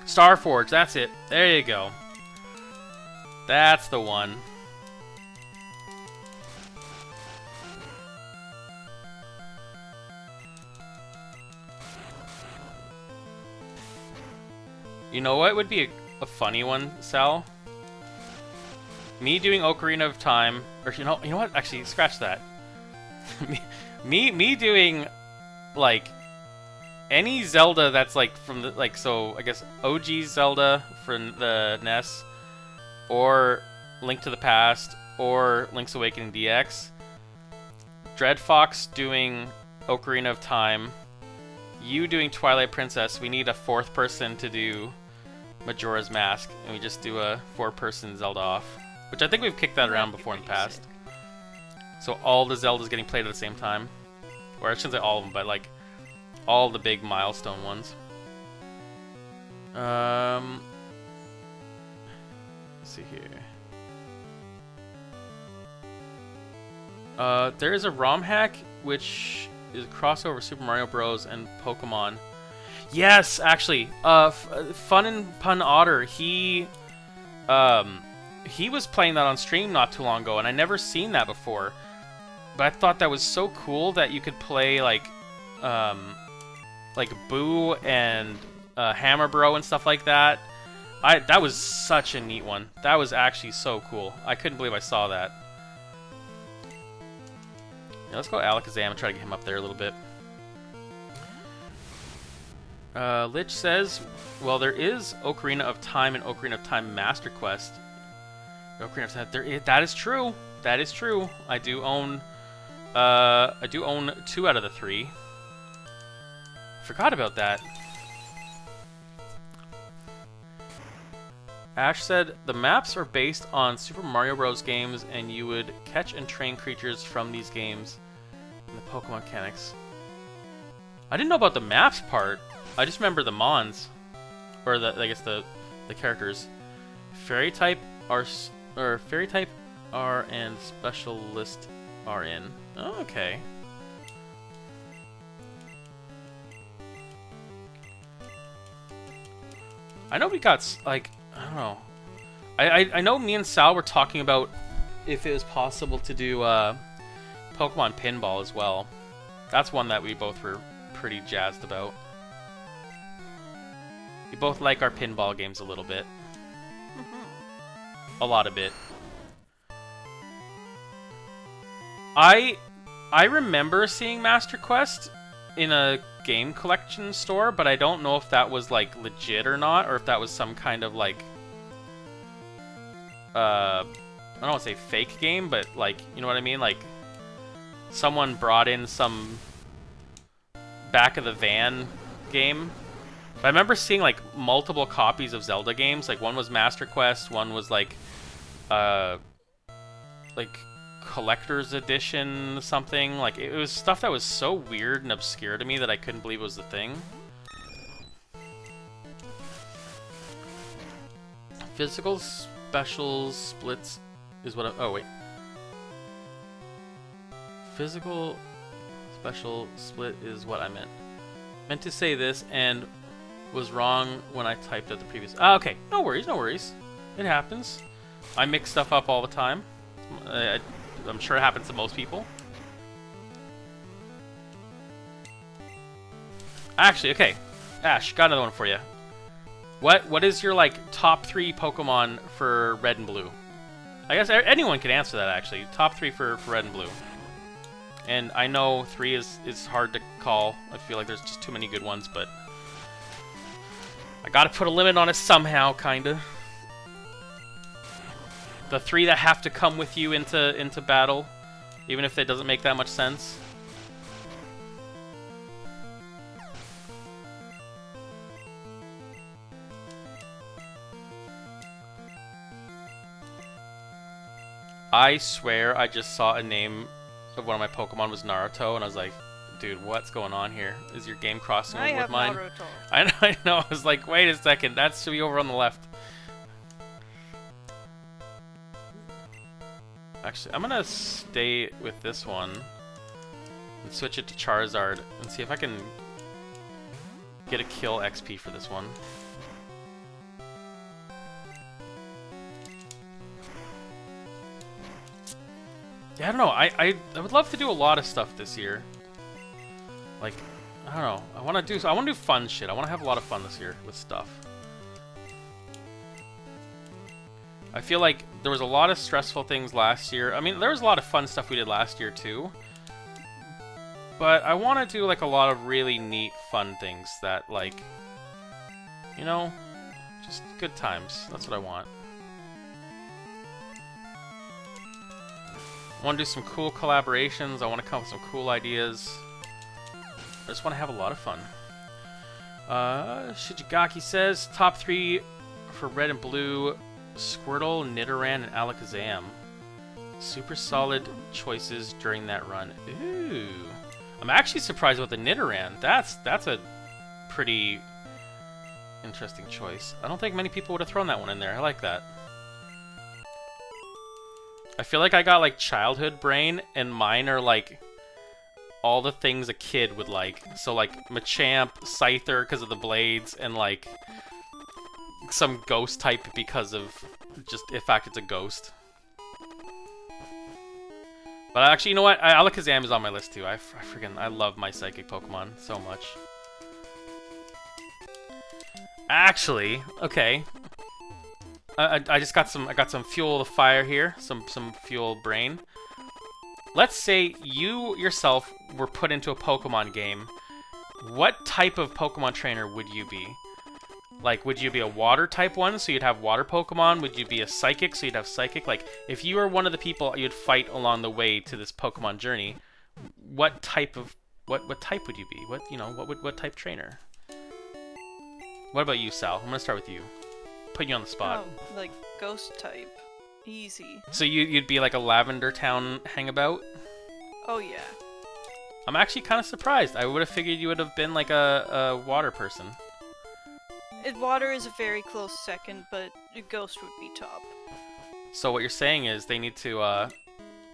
Speaker 1: Starforge, that's it. There you go. That's the one. You know what would be a funny one, Sal? Me doing Ocarina of Time, or you know what? Actually, scratch that. me doing like any Zelda that's like from the so I guess OG Zelda from the NES, or Link to the Past, or Link's Awakening DX. Dread Fox doing Ocarina of Time. You doing Twilight Princess. We need a fourth person to do Majora's Mask, and we just do a 4-person Zelda off. Which I think we've kicked that around before in the past. So all the Zeldas getting played at the same time. Or I shouldn't say all of them, but like all the big milestone ones. Let's see here. There is a ROM hack which is a crossover of Super Mario Bros. And Pokemon. Yes, actually, Fun and Pun Otter, he was playing that on stream not too long ago, and I never seen that before. But I thought that was so cool that you could play like Boo and Hammer Bro and stuff like that. That was such a neat one. That was actually so cool. I couldn't believe I saw that. Yeah, let's go Alakazam and try to get him up there a little bit. Lich says, well, there is Ocarina of Time and Ocarina of Time Master Quest. Ocarina of Time, that is true. That is true. I do own 2 out of the 3. Forgot about that. Ash said, the maps are based on Super Mario Bros. Games, and you would catch and train creatures from these games in the Pokemon mechanics. I didn't know about the maps part. I just remember the Mons, or I guess the characters. Fairy type are and Specialist are in. Oh, okay. I know we got like I don't know. I know me and Sal were talking about if it was possible to do Pokemon Pinball as well. That's one that we both were pretty jazzed about. We both like our pinball games a little bit. A lot of bit. I remember seeing Master Quest in a game collection store, but I don't know if that was like legit or not, or if that was some kind of like I don't want to say fake game, but like, you know what I mean? Like someone brought in some back of the van game. But I remember seeing like multiple copies of Zelda games. Like one was Master Quest, one was like collector's edition something. Like it was stuff that was so weird and obscure to me that I couldn't believe it was the thing. Physical special splits is what oh wait. Physical special split is what I meant. Meant to say this and was wrong when I typed out the previous. Ah, okay. No worries, no worries. It happens. I mix stuff up all the time. I'm sure it happens to most people. Actually, okay. Ash, got another one for you. What is your like top 3 Pokemon for Red and Blue? I guess anyone can answer that actually. Top 3 for Red and Blue. And I know 3 is hard to call. I feel like there's just too many good ones, but I gotta put a limit on it somehow, kinda. The 3 that have to come with you into battle, even if it doesn't make that much sense. I swear I just saw a name of one of my Pokemon was Naruto, and I was like, dude, what's going on here? Is your game crossing over with mine?
Speaker 2: Naruto.
Speaker 1: I know. I was like, wait a second, that should be over on the left. Actually, I'm gonna stay with this one and switch it to Charizard and see if I can get a kill XP for this one. Yeah, I don't know. I would love to do a lot of stuff this year. Like, I don't know. I want to do fun shit. I want to have a lot of fun this year with stuff. I feel like there was a lot of stressful things last year. I mean, there was a lot of fun stuff we did last year too. But I want to do like a lot of really neat, fun things that like, you know, just good times. That's what I want. I want to do some cool collaborations. I want to come up with some cool ideas. I just want to have a lot of fun. Shijigaki says, top 3 for red and blue, Squirtle, Nidoran, and Alakazam. Super solid choices during that run. Ooh. I'm actually surprised with the Nidoran. That's a pretty interesting choice. I don't think many people would have thrown that one in there. I like that. I feel like I got like childhood brain, and mine are like all the things a kid would like. So like Machamp, Scyther because of the blades, and like some ghost type because of just the fact it's a ghost. But actually, you know what? Alakazam is on my list too. I love my psychic Pokemon so much. Actually, okay. I just got some. I got some fuel to fire here. Some fuel brain. Let's say you yourself were put into a Pokemon game. What type of Pokemon trainer would you be? Like, would you be a water type one, so you'd have water Pokemon? Would you be a psychic, so you'd have psychic? Like, if you were one of the people you'd fight along the way to this Pokemon journey, what type of what type would you be? What type trainer? What about you, Sal? I'm gonna start with you. Put you on the spot.
Speaker 2: Oh, like ghost type. Easy.
Speaker 1: So you'd be like a Lavender Town hangabout?
Speaker 2: Oh yeah.
Speaker 1: I'm actually kind of surprised. I would have figured you would have been like a water person.
Speaker 2: Water is a very close second, but ghost would be top.
Speaker 1: So what you're saying is they need to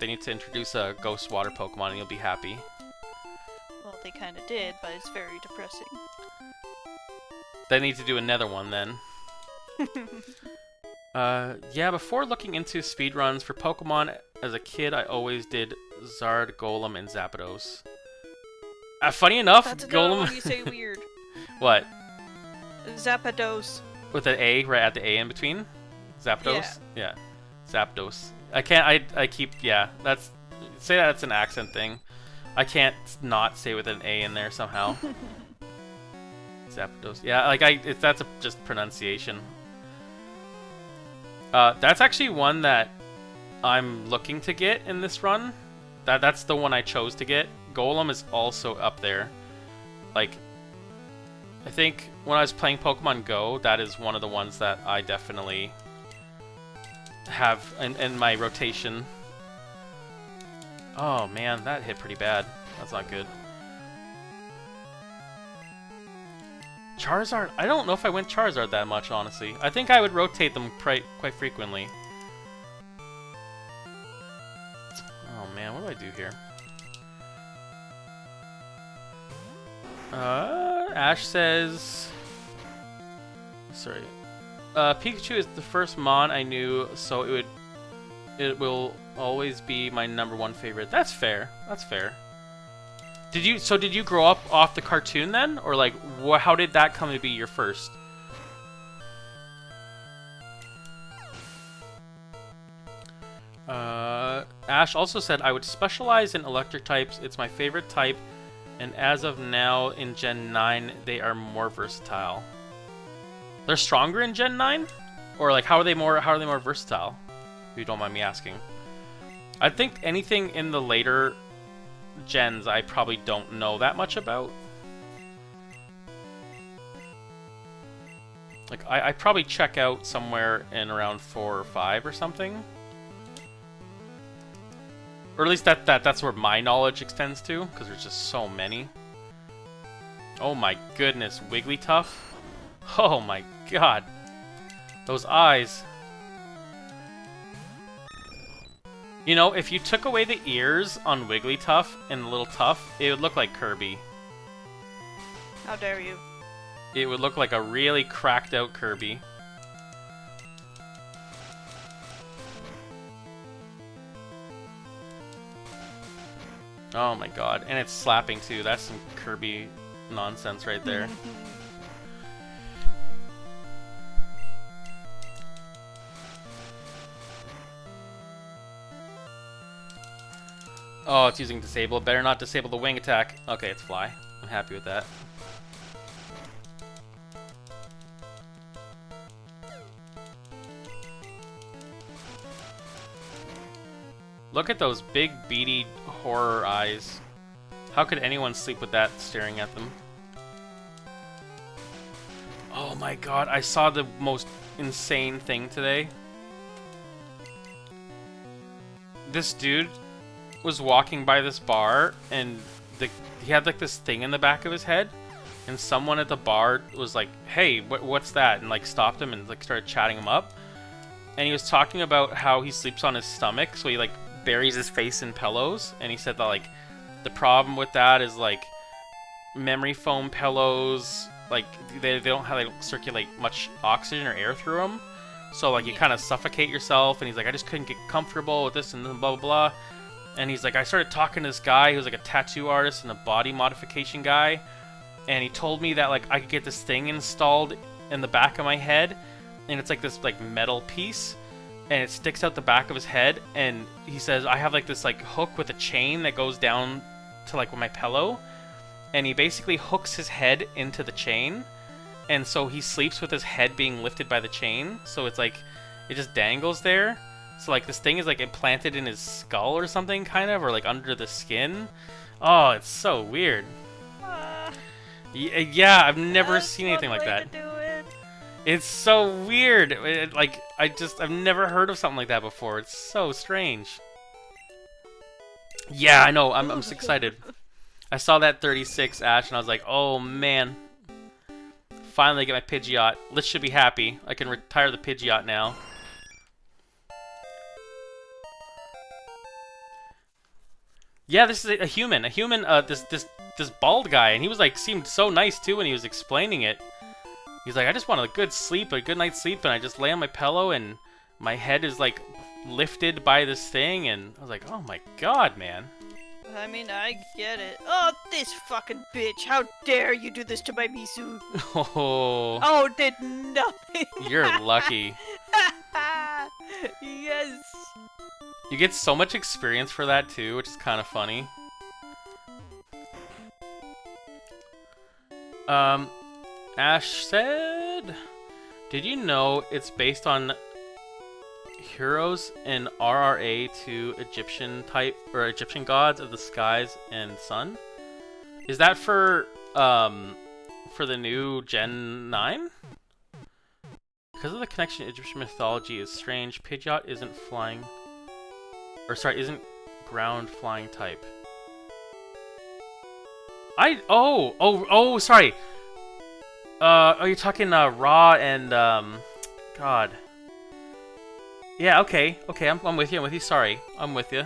Speaker 1: introduce a ghost water Pokemon and you'll be happy.
Speaker 2: Well, they kind of did, but it's very depressing.
Speaker 1: They need to do another one then. Yeah, before looking into speedruns for Pokemon as a kid, I always did Zard, Golem, and Zapdos. Funny enough,
Speaker 2: That's
Speaker 1: Golem...
Speaker 2: one you say weird.
Speaker 1: What?
Speaker 2: Zapdos.
Speaker 1: With an A right at the A in between? Zapdos? Yeah. Zapdos. I keep, yeah, say that's an accent thing. I can't not say with an A in there somehow. Zapdos. Yeah, like that's just pronunciation. That's actually one that I'm looking to get in this run. That's the one I chose to get. Golem is also up there. Like, I think when I was playing Pokemon Go, that is one of the ones that I definitely have in my rotation. Oh man, that hit pretty bad. That's not good. Charizard, I don't know if I went Charizard that much, honestly. I think I would rotate them quite frequently. Oh man, what do I do here? Ash says... Sorry. Pikachu is the first Mon I knew, so it will always be my #1 favorite. That's fair. That's fair. Did you grow up off the cartoon then? Or like, how did that come to be your first? Ash also said, I would specialize in electric types. It's my favorite type. And as of now, in Gen 9, they are more versatile. They're stronger in Gen 9? Or like, how are they more versatile? If you don't mind me asking. I think anything in the later gens I probably don't know that much about. Like, I probably check out somewhere in around 4 or 5 or something. Or at least that's where my knowledge extends to, because there's just so many. Oh my goodness, Wigglytuff. Oh my god. Those eyes. You know, if you took away the ears on Wigglytuff and Little Tuff, it would look like Kirby.
Speaker 2: How dare you?
Speaker 1: It would look like a really cracked out Kirby. Oh my god, and it's slapping too. That's some Kirby nonsense right there. Oh, it's using disable. Better not disable the wing attack. Okay, it's fly. I'm happy with that. Look at those big, beady horror eyes. How could anyone sleep with that staring at them? Oh my god, I saw the most insane thing today. This dude was walking by this bar, and he had like this thing in the back of his head, and someone at the bar was like, "Hey, what's that?" and like stopped him and like started chatting him up. And he was talking about how he sleeps on his stomach, so he like buries his face in pillows, and he said that like the problem with that is like memory foam pillows, like they don't circulate much oxygen or air through them, so like you kind of suffocate yourself. And he's like, I just couldn't get comfortable with this and blah blah blah. And he's like, I started talking to this guy who was like a tattoo artist and a body modification guy, and he told me that like I could get this thing installed in the back of my head, and it's like this like metal piece, and it sticks out the back of his head. And he says I have like this like hook with a chain that goes down to like my pillow, and he basically hooks his head into the chain, and so he sleeps with his head being lifted by the chain, so it's like it just dangles there. So like this thing is like implanted in his skull or something, kind of, or like under the skin. Oh, it's so weird. Yeah, I've never seen anything like that. It's so weird. I've never heard of something like that before. It's so strange. Yeah, I know. I'm so excited. I saw that 36 Ash, and I was like, oh man. Finally get my Pidgeot. Lich should be happy. I can retire the Pidgeot now. Yeah, this is a human. A human, this bald guy, and he was like, seemed so nice too when he was explaining it. He's like, I just want a good sleep, a good night's sleep, and I just lay on my pillow, and my head is like lifted by this thing, and I was like, oh my god, man.
Speaker 2: I mean, I get it. Oh, this fucking bitch! How dare you do this to my Misu? Oh, did nothing.
Speaker 1: You're lucky.
Speaker 2: Yes.
Speaker 1: You get so much experience for that too, which is kind of funny. Ash said, did you know it's based on heroes in RRA to Egyptian type or Egyptian gods of the skies and sun? Is that for the new Gen 9? Because of the connection to Egyptian mythology is strange. Pidgeot isn't flying, or sorry, isn't ground flying type. Sorry. Are you talking Raw and God? Yeah, okay, I'm with you. Sorry, I'm with you.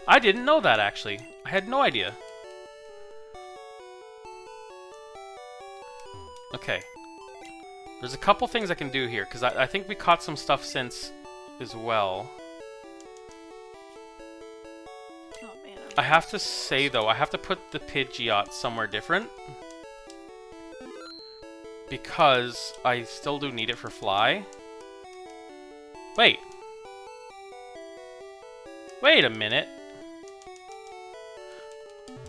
Speaker 1: I didn't know that actually. I had no idea. Okay. There's a couple things I can do here because I think we caught some stuff since as well.
Speaker 2: Oh man.
Speaker 1: I have to say though, I have to put the Pidgeot somewhere different. Because I still do need it for fly. Wait. Wait a minute.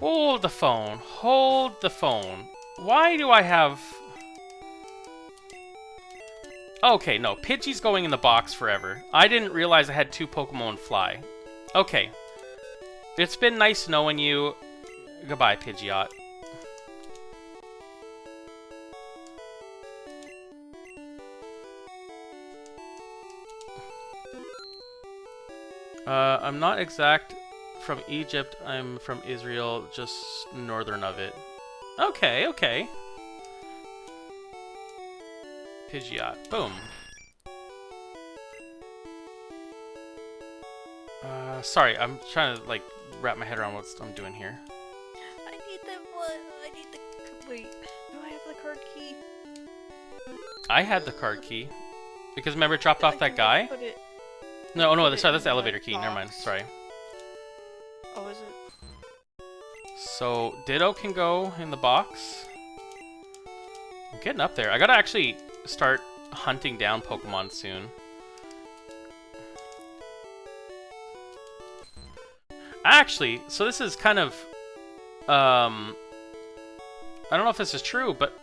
Speaker 1: Hold the phone. Hold the phone. Why do I have... Okay, no. Pidgey's going in the box forever. I didn't realize I had 2 Pokemon fly. Okay. It's been nice knowing you. Goodbye, Pidgeot. I'm not exact from Egypt, I'm from Israel, just northern of it. Okay, okay. Pidgeot, boom. Sorry, I'm trying to, like, wrap my head around what I'm doing here.
Speaker 2: I need the what? I need the... Wait, do I have the card key?
Speaker 1: I had the card key. Because remember it dropped off that guy?
Speaker 2: Put it...
Speaker 1: No, sorry, that's the elevator key. Never mind. Sorry.
Speaker 2: Oh, is it?
Speaker 1: So, Ditto can go in the box. I'm getting up there. I gotta actually start hunting down Pokemon soon. Actually, so this is kind of, I don't know if this is true, but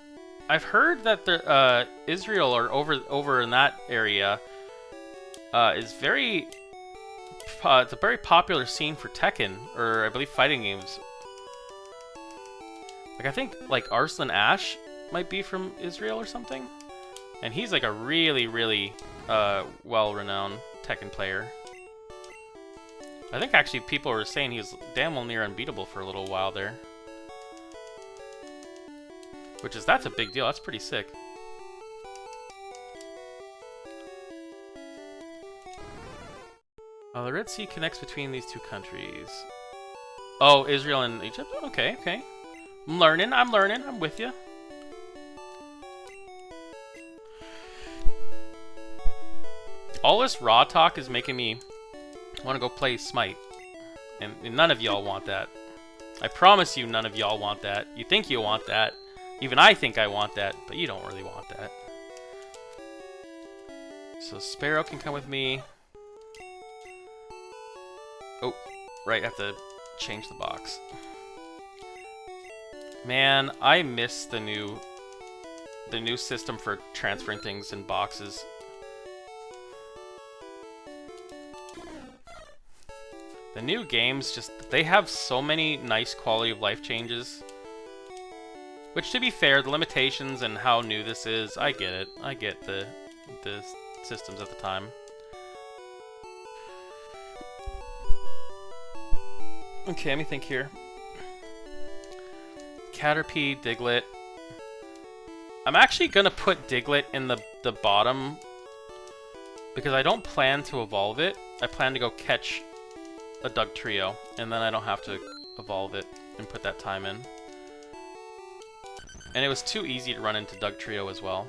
Speaker 1: I've heard that the Israel or over in that area is very, it's a very popular scene for Tekken, or I believe fighting games. Like I think like Arslan Ash might be from Israel or something, and he's like a really, really well-renowned Tekken player. I think actually people were saying he was damn well near unbeatable for a little while there. That's a big deal. That's pretty sick. The Red Sea connects between these two countries. Oh, Israel and Egypt? Okay, okay. I'm learning, I'm with you. All this raw talk is making me want to go play Smite. And none of y'all want that. I promise you none of y'all want that. You think you want that. Even I think I want that, but you don't really want that. So Sparrow can come with me. Oh, right, I have to change the box. Man, I miss the new system for transferring things in boxes. The new games they have so many nice quality of life changes. Which, to be fair, the limitations and how new this is, I get it. I get the systems at the time. Okay, let me think here. Caterpie, Diglett. I'm actually gonna put Diglett in the bottom because I don't plan to evolve it. I plan to go catch a Dugtrio, and then I don't have to evolve it and put that time in. And it was too easy to run into Dugtrio as well.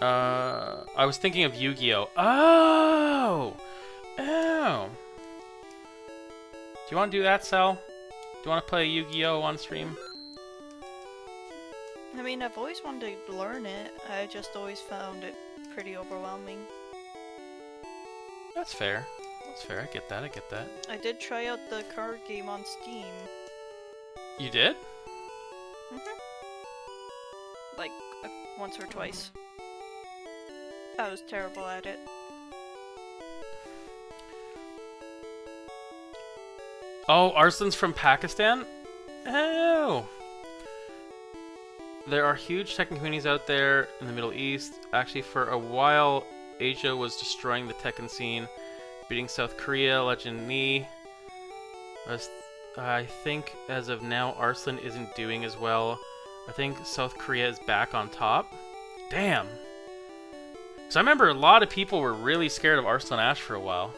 Speaker 1: I was thinking of Yu-Gi-Oh! Oh! Oh! Do you want to do that, Sal? Do you want to play Yu-Gi-Oh! On stream?
Speaker 2: I mean, I've always wanted to learn it. I just always found it pretty overwhelming.
Speaker 1: That's fair. That's fair. I get that. I get that.
Speaker 2: I did try out the card game on Steam.
Speaker 1: You did?
Speaker 2: Like, once or twice. I was terrible at it.
Speaker 1: Oh, Arslan's from Pakistan? Oh! There are huge Tekken communities out there in the Middle East. Actually, for a while, Asia was destroying the Tekken scene, beating South Korea, Legend Knee. I think as of now, Arslan isn't doing as well. I think South Korea is back on top. Damn! So I remember a lot of people were really scared of Arslan Ash for a while.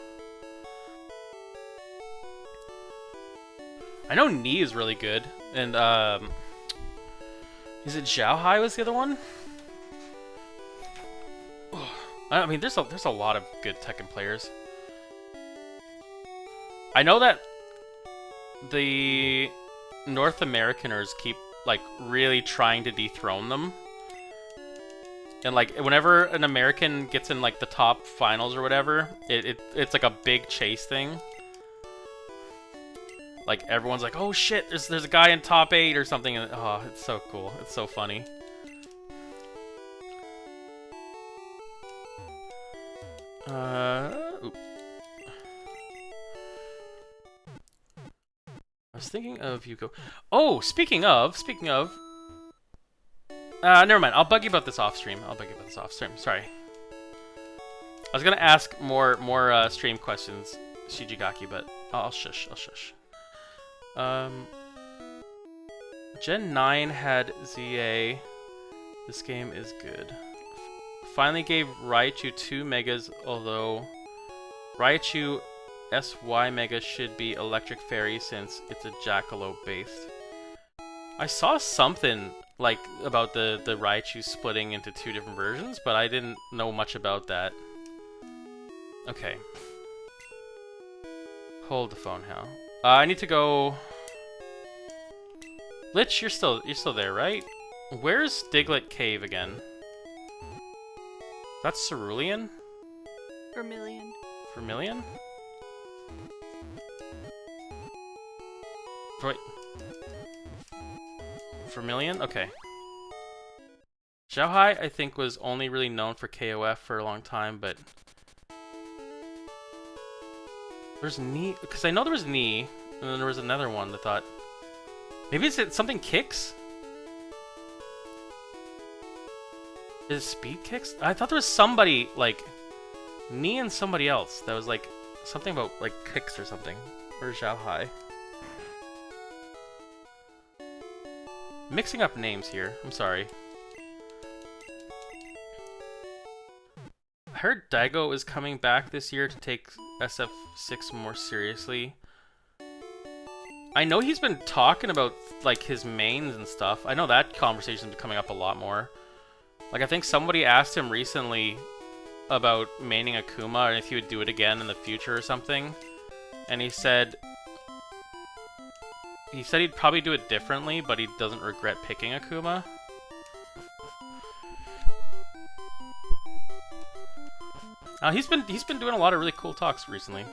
Speaker 1: I know Knee is really good, and is it Zhao Hai was the other one? I mean, there's a lot of good Tekken players. I know that the North Americaners keep like really trying to dethrone them. And like whenever an American gets in like the top finals or whatever, it's like a big chase thing. Like everyone's like, "Oh shit, there's a guy in top 8 or something," and oh, it's so cool. It's so funny. Oop. I was thinking of Yuko. Oh, speaking of. Never mind. I'll bug you about this off stream. Sorry. I was gonna ask more stream questions, Shijigaki, but I'll shush. Gen 9 had ZA. This game is good. Finally gave Raichu 2 Megas, although Raichu SY Mega should be Electric Fairy since it's a Jackalope based. I saw something like about the Raichu splitting into 2 different versions, but I didn't know much about that. Okay. Hold the phone, Hal. I need to go. Lich, you're still there, right? Where's Diglett Cave again? That's Cerulean?
Speaker 2: Vermilion.
Speaker 1: Vermilion? Wait. Vermilion? Okay. Xiaohai, I think, was only really known for KOF for a long time, but... There's Ni... Because I know there was Ni, and then there was another one that thought... Maybe it's something Kicks? Is it Speed Kicks? I thought there was somebody, like... Ni and somebody else that was, like, something about, like, Kicks or something. Or Xiaohai. Mixing up names here. I'm sorry. I heard Daigo is coming back this year to take SF6 more seriously. I know he's been talking about, like, his mains and stuff. I know that conversation's been coming up a lot more. Like, I think somebody asked him recently about maining Akuma and if he would do it again in the future or something. And he said he'd probably do it differently, but he doesn't regret picking Akuma. He's been doing a lot of really cool talks recently.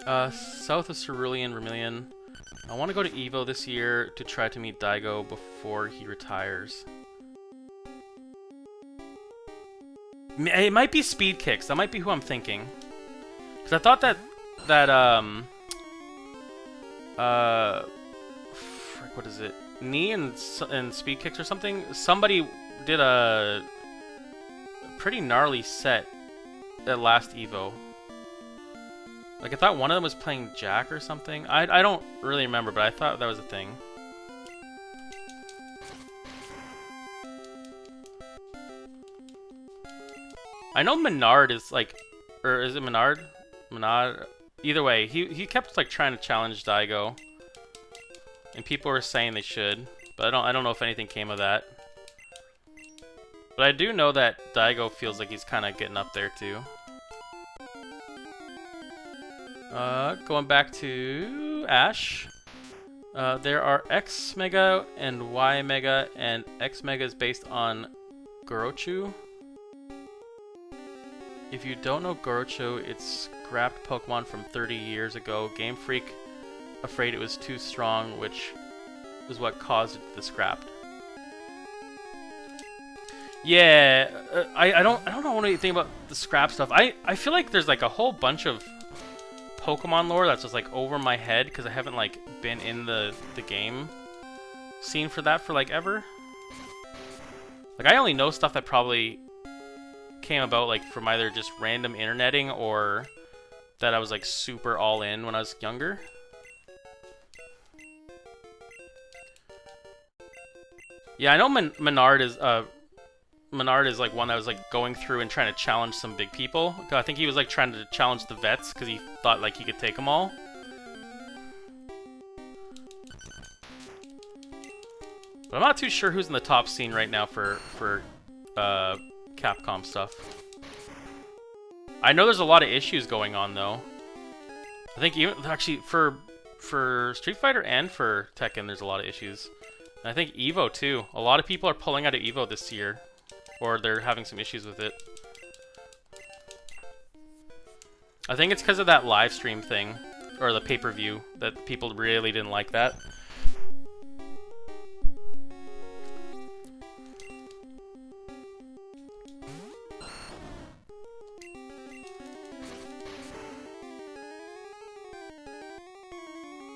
Speaker 1: South of Cerulean, Vermilion. I want to go to EVO this year to try to meet Daigo before he retires. It might be Speed Kicks. That might be who I'm thinking. Because I thought that frick, what is it? Ni and Speed Kicks or something? Somebody did a pretty gnarly set at last EVO. Like, I thought one of them was playing Jack or something. I don't really remember, but I thought that was a thing. I know Menard is like, or is it Menard? Menard. Either way, he kept like trying to challenge Daigo, and people were saying they should, but I don't know if anything came of that. But I do know that Daigo feels like he's kind of getting up there too. Going back to Ash. There are X Mega and Y Mega, and X Mega is based on Gorochu. If you don't know Gorochu, it's scrapped Pokemon from 30 years ago. Game Freak afraid it was too strong, which is what caused it to be scrapped. Yeah, I don't know anything about the scrap stuff. I feel like there's like a whole bunch of Pokemon lore that's just like over my head because I haven't like been in the game scene for that for like ever. Like, I only know stuff that probably came about like from either just random interneting or that I was like super all in when I was younger. Yeah, I know Menard is like one that was like going through and trying to challenge some big people. I think he was like trying to challenge the vets because he thought like he could take them all. But I'm not too sure who's in the top scene right now for Capcom stuff. I know there's a lot of issues going on though. I think even actually for Street Fighter and for Tekken there's a lot of issues. And I think EVO too. A lot of people are pulling out of EVO this year, or they're having some issues with it. I think it's because of that live stream thing, or the pay-per-view, that people really didn't like that.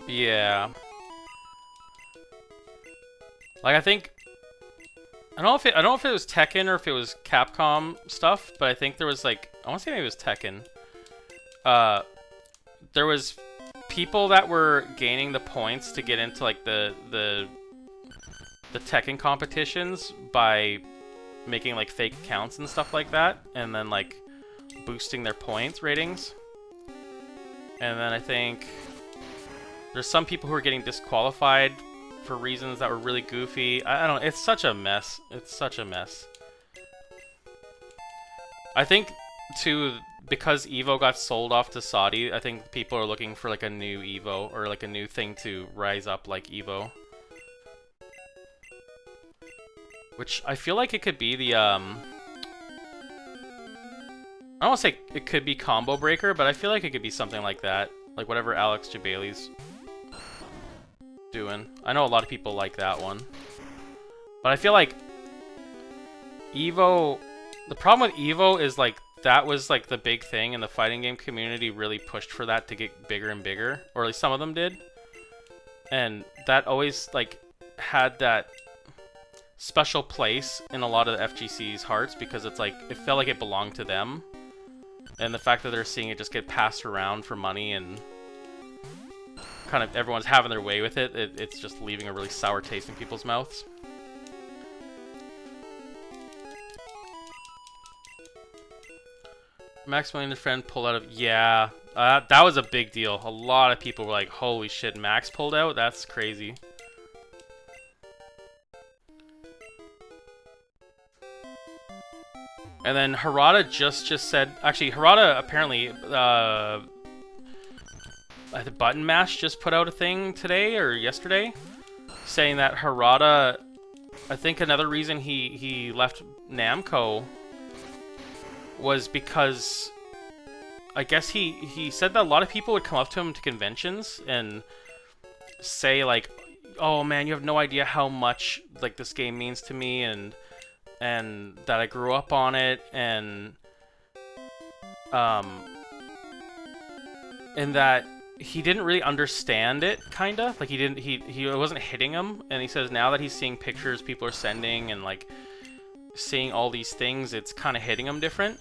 Speaker 1: Yeah. Like, I think I don't know if it was Tekken or if it was Capcom stuff, but I think there was like, I want to say maybe it was Tekken. There was people that were gaining the points to get into like the Tekken competitions by making like fake accounts and stuff like that, and then like boosting their points ratings. And then I think there's some people who are getting disqualified for reasons that were really goofy. I don't know, it's such a mess. It's such a mess. I think too, because EVO got sold off to Saudi, I think people are looking for like a new EVO or like a new thing to rise up like EVO. Which I feel like it could be the I don't want to say it could be Combo Breaker, but I feel like it could be something like that. Like whatever Alex Jabali's doing. I know a lot of people like that one. But I feel like Evo... The problem with Evo is like that was like the big thing, and the fighting game community really pushed for that to get bigger and bigger. Or at least some of them did. And that always like had that special place in a lot of the FGC's hearts because it's like it felt like it belonged to them. And the fact that they're seeing it just get passed around for money and kind of everyone's having their way with it, it's just leaving a really sour taste in people's mouths. Maximilian and friend pulled out of... Yeah, that was a big deal. A lot of people were like, holy shit, Max pulled out? That's crazy. And then Harada just said... Actually, Harada apparently... the Button Mash just put out a thing today or yesterday saying that Harada... I think another reason he left Namco was because I guess he said that a lot of people would come up to him to conventions and say like, oh man, you have no idea how much like this game means to me and that I grew up on it and that he didn't really understand it, kinda like he wasn't hitting him. And he says now that he's seeing pictures people are sending and like seeing all these things, it's kind of hitting him different.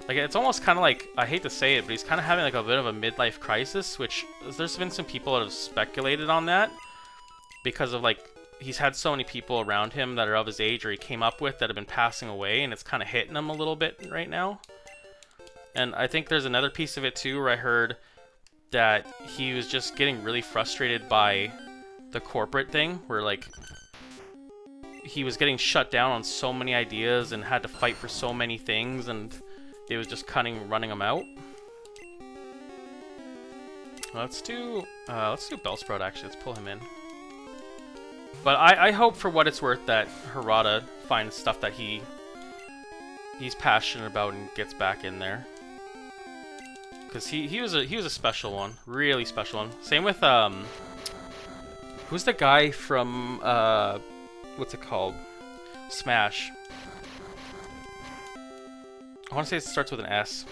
Speaker 1: Like it's almost kind of like, I hate to say it, but he's kind of having like a bit of a midlife crisis, which there's been some people that have speculated on that because of like he's had so many people around him that are of his age or he came up with that have been passing away, and it's kind of hitting him a little bit right now. And I think there's another piece of it too where I heard that he was just getting really frustrated by the corporate thing where like he was getting shut down on so many ideas and had to fight for so many things, and it was just running him out. Let's do Bellsprout actually. Let's pull him in. But I hope for what it's worth that Harada finds stuff that he's passionate about and gets back in there. Because he was a special one, really special one. Same with who's the guy from what's it called? Smash. I want to say it starts with an S.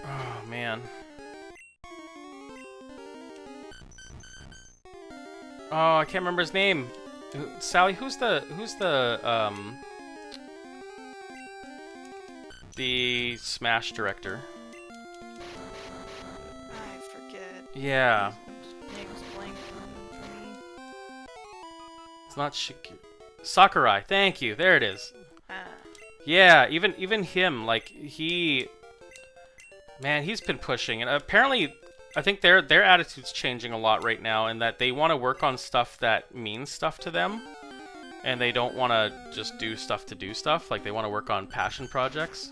Speaker 1: Oh man. Oh, I can't remember his name. Sally, who's the Smash director?
Speaker 2: I forget.
Speaker 1: Yeah.
Speaker 2: Name's blank for me.
Speaker 1: It's not Sakurai. Thank you. There it is.
Speaker 2: Ah.
Speaker 1: Yeah, even him, like man, he's been pushing, and apparently I think their attitude's changing a lot right now, in that they want to work on stuff that means stuff to them, and they don't want to just do stuff to do stuff. Like they want to work on passion projects.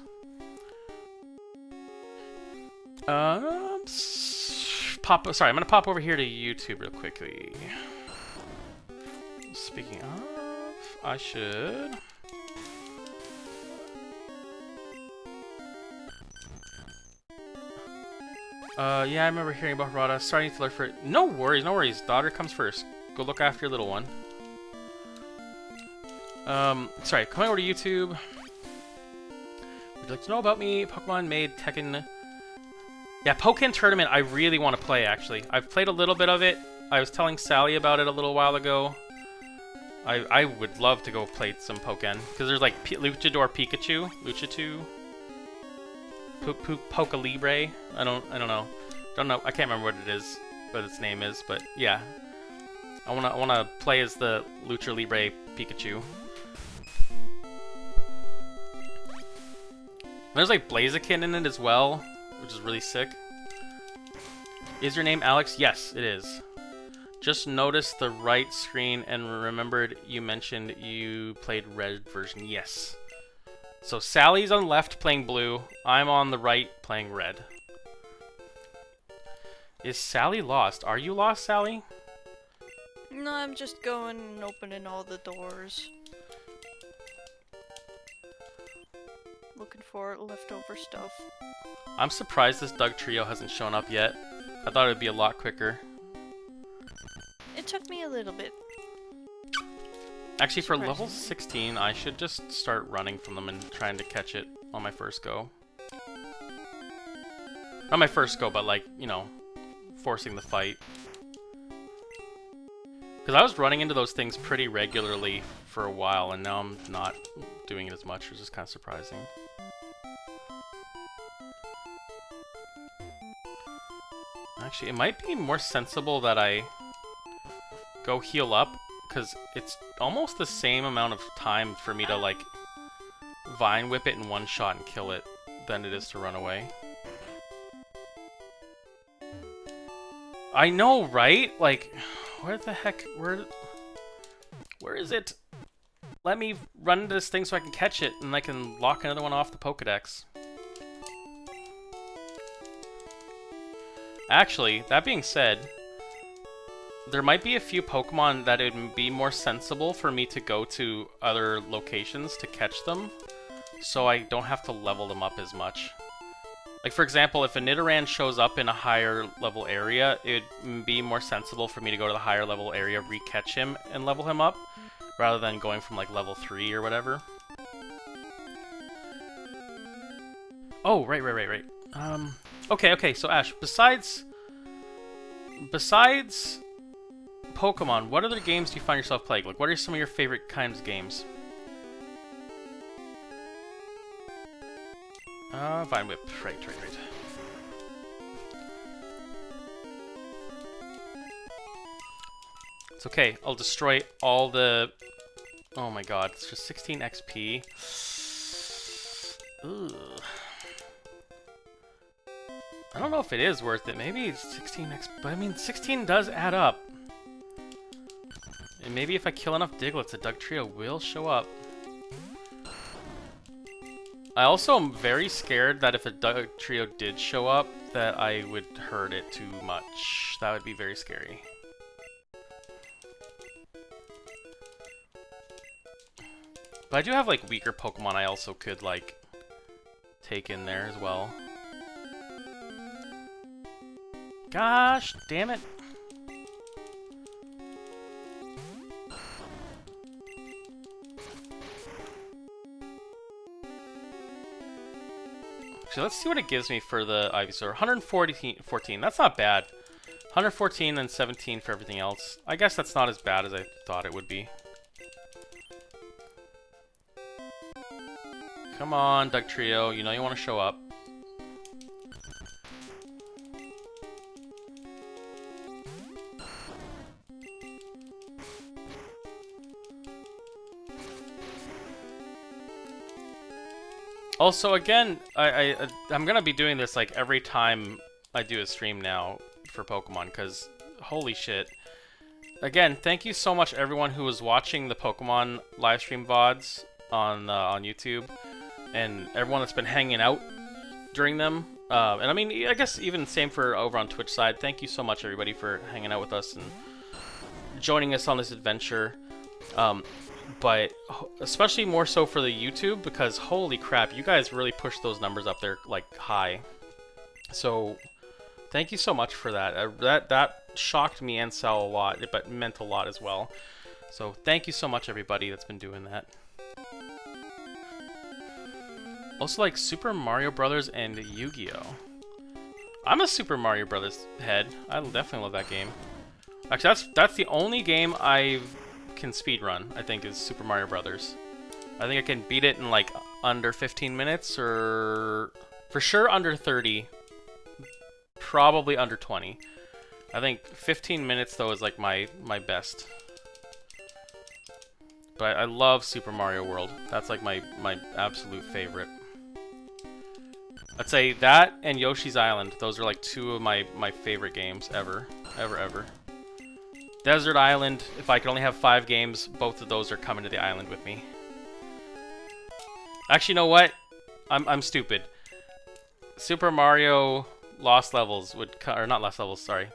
Speaker 1: Sorry, I'm gonna pop over here to YouTube real quickly. Speaking of, I should. Yeah, I remember hearing about Harada. Starting to look for it. No worries, no worries. Daughter comes first. Go look after your little one. Sorry, coming over to YouTube. Would you like to know about me? Pokemon made Tekken. Yeah, Pokken Tournament I really want to play, actually. I've played a little bit of it. I was telling Sally about it a little while ago. I would love to go play some Pokken. Because there's like Luchador Pikachu. Poke Libre. I don't know. I can't remember what it is, what its name is, but yeah. I wanna play as the Lucha Libre Pikachu. There's like Blaziken in it as well, which is really sick. Is your name Alex? Yes, it is. Just noticed the right screen and remembered you mentioned you played red version. Yes. So Sally's on the left playing blue. I'm on the right playing red. Is Sally lost? Are you lost, Sally?
Speaker 2: No, I'm just going and opening all the doors. for leftover stuff.
Speaker 1: I'm surprised this Dugtrio hasn't shown up yet. I thought it would be a lot quicker.
Speaker 2: It took me a little bit.
Speaker 1: Actually, for level 16, I should just start running from them and trying to catch it on my first go. Not my first go, but like, you know, forcing the fight. Because I was running into those things pretty regularly for a while, and now I'm not doing it as much, which is kind of surprising. Actually, it might be more sensible that I go heal up, because it's almost the same amount of time for me to, like, Vine Whip it in one shot and kill it than it is to run away. I know, right? Like, where the heck, where is it? Let me run into this thing so I can catch it, and I can lock another one off the Pokedex. Actually, that being said, there might be a few Pokemon that it would be more sensible for me to go to other locations to catch them, so I don't have to level them up as much. Like, for example, if a Nidoran shows up in a higher level area, it would be more sensible for me to go to the higher level area, re-catch him, and level him up, rather than going from, like, level 3 or whatever. Oh, right. Okay, so Ash, besides Pokemon, what other games do you find yourself playing? Like, what are some of your favorite kinds of games? Vine Whip, right. It's okay, I'll destroy all the... Oh my god, it's just 16 XP. Ugh. I don't know if it is worth it. Maybe it's 16 XP, but I mean, 16 does add up. And maybe if I kill enough Digletts, a Dugtrio will show up. I also am very scared that if a Dugtrio did show up, that I would hurt it too much. That would be very scary. But I do have, like, weaker Pokemon I also could, like, take in there as well. Gosh, damn it. So let's see what it gives me for the Ivysaur. 114, that's not bad. 114 and 17 for everything else. I guess that's not as bad as I thought it would be. Come on, Dugtrio, you know you want to show up. Also, again, I'm gonna be doing this like every time I do a stream now for Pokemon, because holy shit. Again, thank you so much everyone who was watching the Pokemon livestream VODs on YouTube, and everyone that's been hanging out during them. And I mean, I guess even same for over on Twitch side. Thank you so much everybody for hanging out with us and joining us on this adventure. But especially more so for the YouTube, because holy crap, you guys really pushed those numbers up there like high. So thank you so much for that. That shocked me and Sal a lot, but meant a lot as well. So thank you so much everybody that's been doing that. Also, like Super Mario Brothers and Yu-Gi-Oh! I'm a Super Mario Brothers head. I definitely love that game. Actually, that's the only game I can speedrun, I think, is Super Mario Brothers. I think I can beat it in like under 15 minutes, or for sure under 30, probably under 20. I think 15 minutes though is like my best. But I love Super Mario World. That's like my absolute favorite. I'd say that and Yoshi's Island. Those are like two of my favorite games ever. Ever. Desert Island, if I could only have 5 games, both of those are coming to the island with me. Actually, you know what? I'm stupid. Super Mario Lost Levels would... or not Lost Levels, sorry.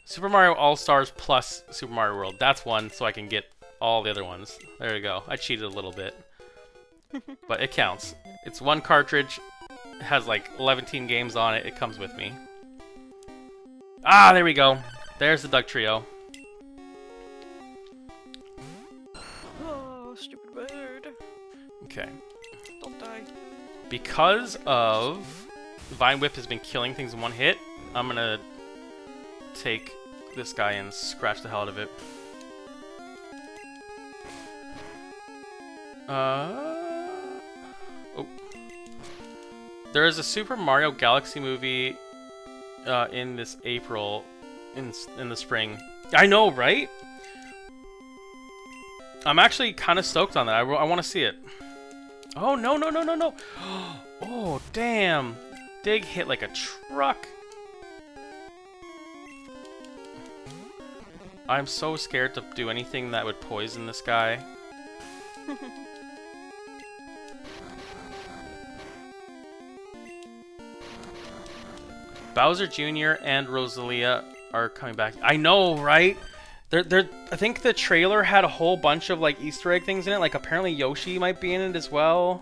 Speaker 1: Super Mario All-Stars plus Super Mario World. That's one, so I can get all the other ones. There we go. I cheated a little bit. But it counts. It's one cartridge. It has like 11 games on it. It comes with me. Ah, there we go. There's the Dugtrio.
Speaker 2: Oh, stupid bird.
Speaker 1: Okay.
Speaker 2: Don't die.
Speaker 1: Because of Vine Whip has been killing things in one hit, I'm gonna take this guy and scratch the hell out of it. Oh. There is a Super Mario Galaxy movie in this April, in the spring. I know, right? I'm actually kind of stoked on that. I want to see it. Oh, no, no, no, no, no. Oh, damn. Dig hit like a truck. I'm so scared to do anything that would poison this guy. Bowser Jr. and Rosalia are coming back. I know, right? I think the trailer had a whole bunch of like Easter egg things in it. Like apparently Yoshi might be in it as well.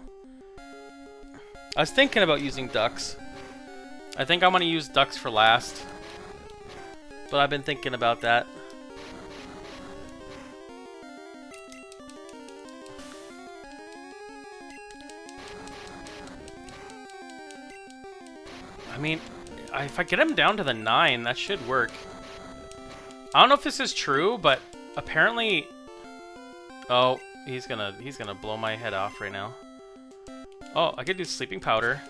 Speaker 1: I was thinking about using ducks. I think I'm gonna use ducks for last. But I've been thinking about that. I mean, if I get him down to the 9, that should work. I don't know if this is true, but apparently... Oh, he's gonna blow my head off right now. Oh, I could do Sleeping Powder.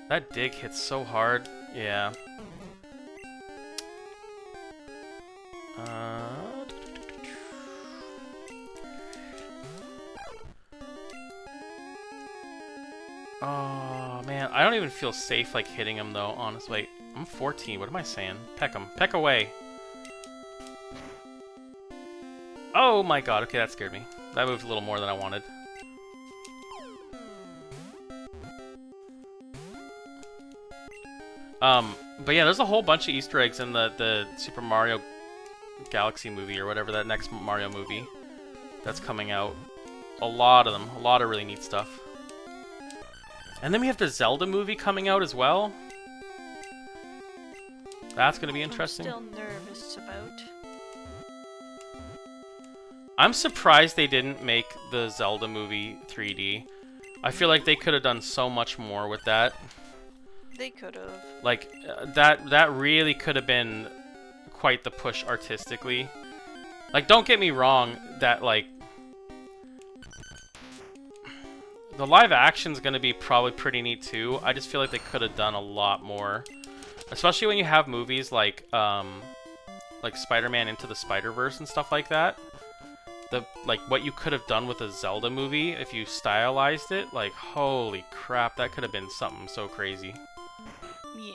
Speaker 1: That dig hits so hard. Yeah. Oh, man. I don't even feel safe, like, hitting him, though, honestly. Wait, I'm 14. What am I saying? Peck him. Peck away. Oh, my God. Okay, that scared me. That moved a little more than I wanted. But yeah, there's a whole bunch of Easter eggs in the Super Mario Galaxy movie, or whatever, that next Mario movie that's coming out. A lot of them. A lot of really neat stuff. And then we have the Zelda movie coming out as well. That's going to be interesting.
Speaker 2: I'm still nervous about.
Speaker 1: I'm surprised they didn't make the Zelda movie 3D. I feel like they could have done so much more with that.
Speaker 2: They could have.
Speaker 1: Like, that really could have been quite the push artistically. Like, don't get me wrong, that, like... The live action's gonna be probably pretty neat too. I just feel like they could have done a lot more. Especially when you have movies like Spider-Man Into the Spider-Verse and stuff like that. Like what you could have done with a Zelda movie if you stylized it, like holy crap, that could have been something so crazy.
Speaker 2: Yeah.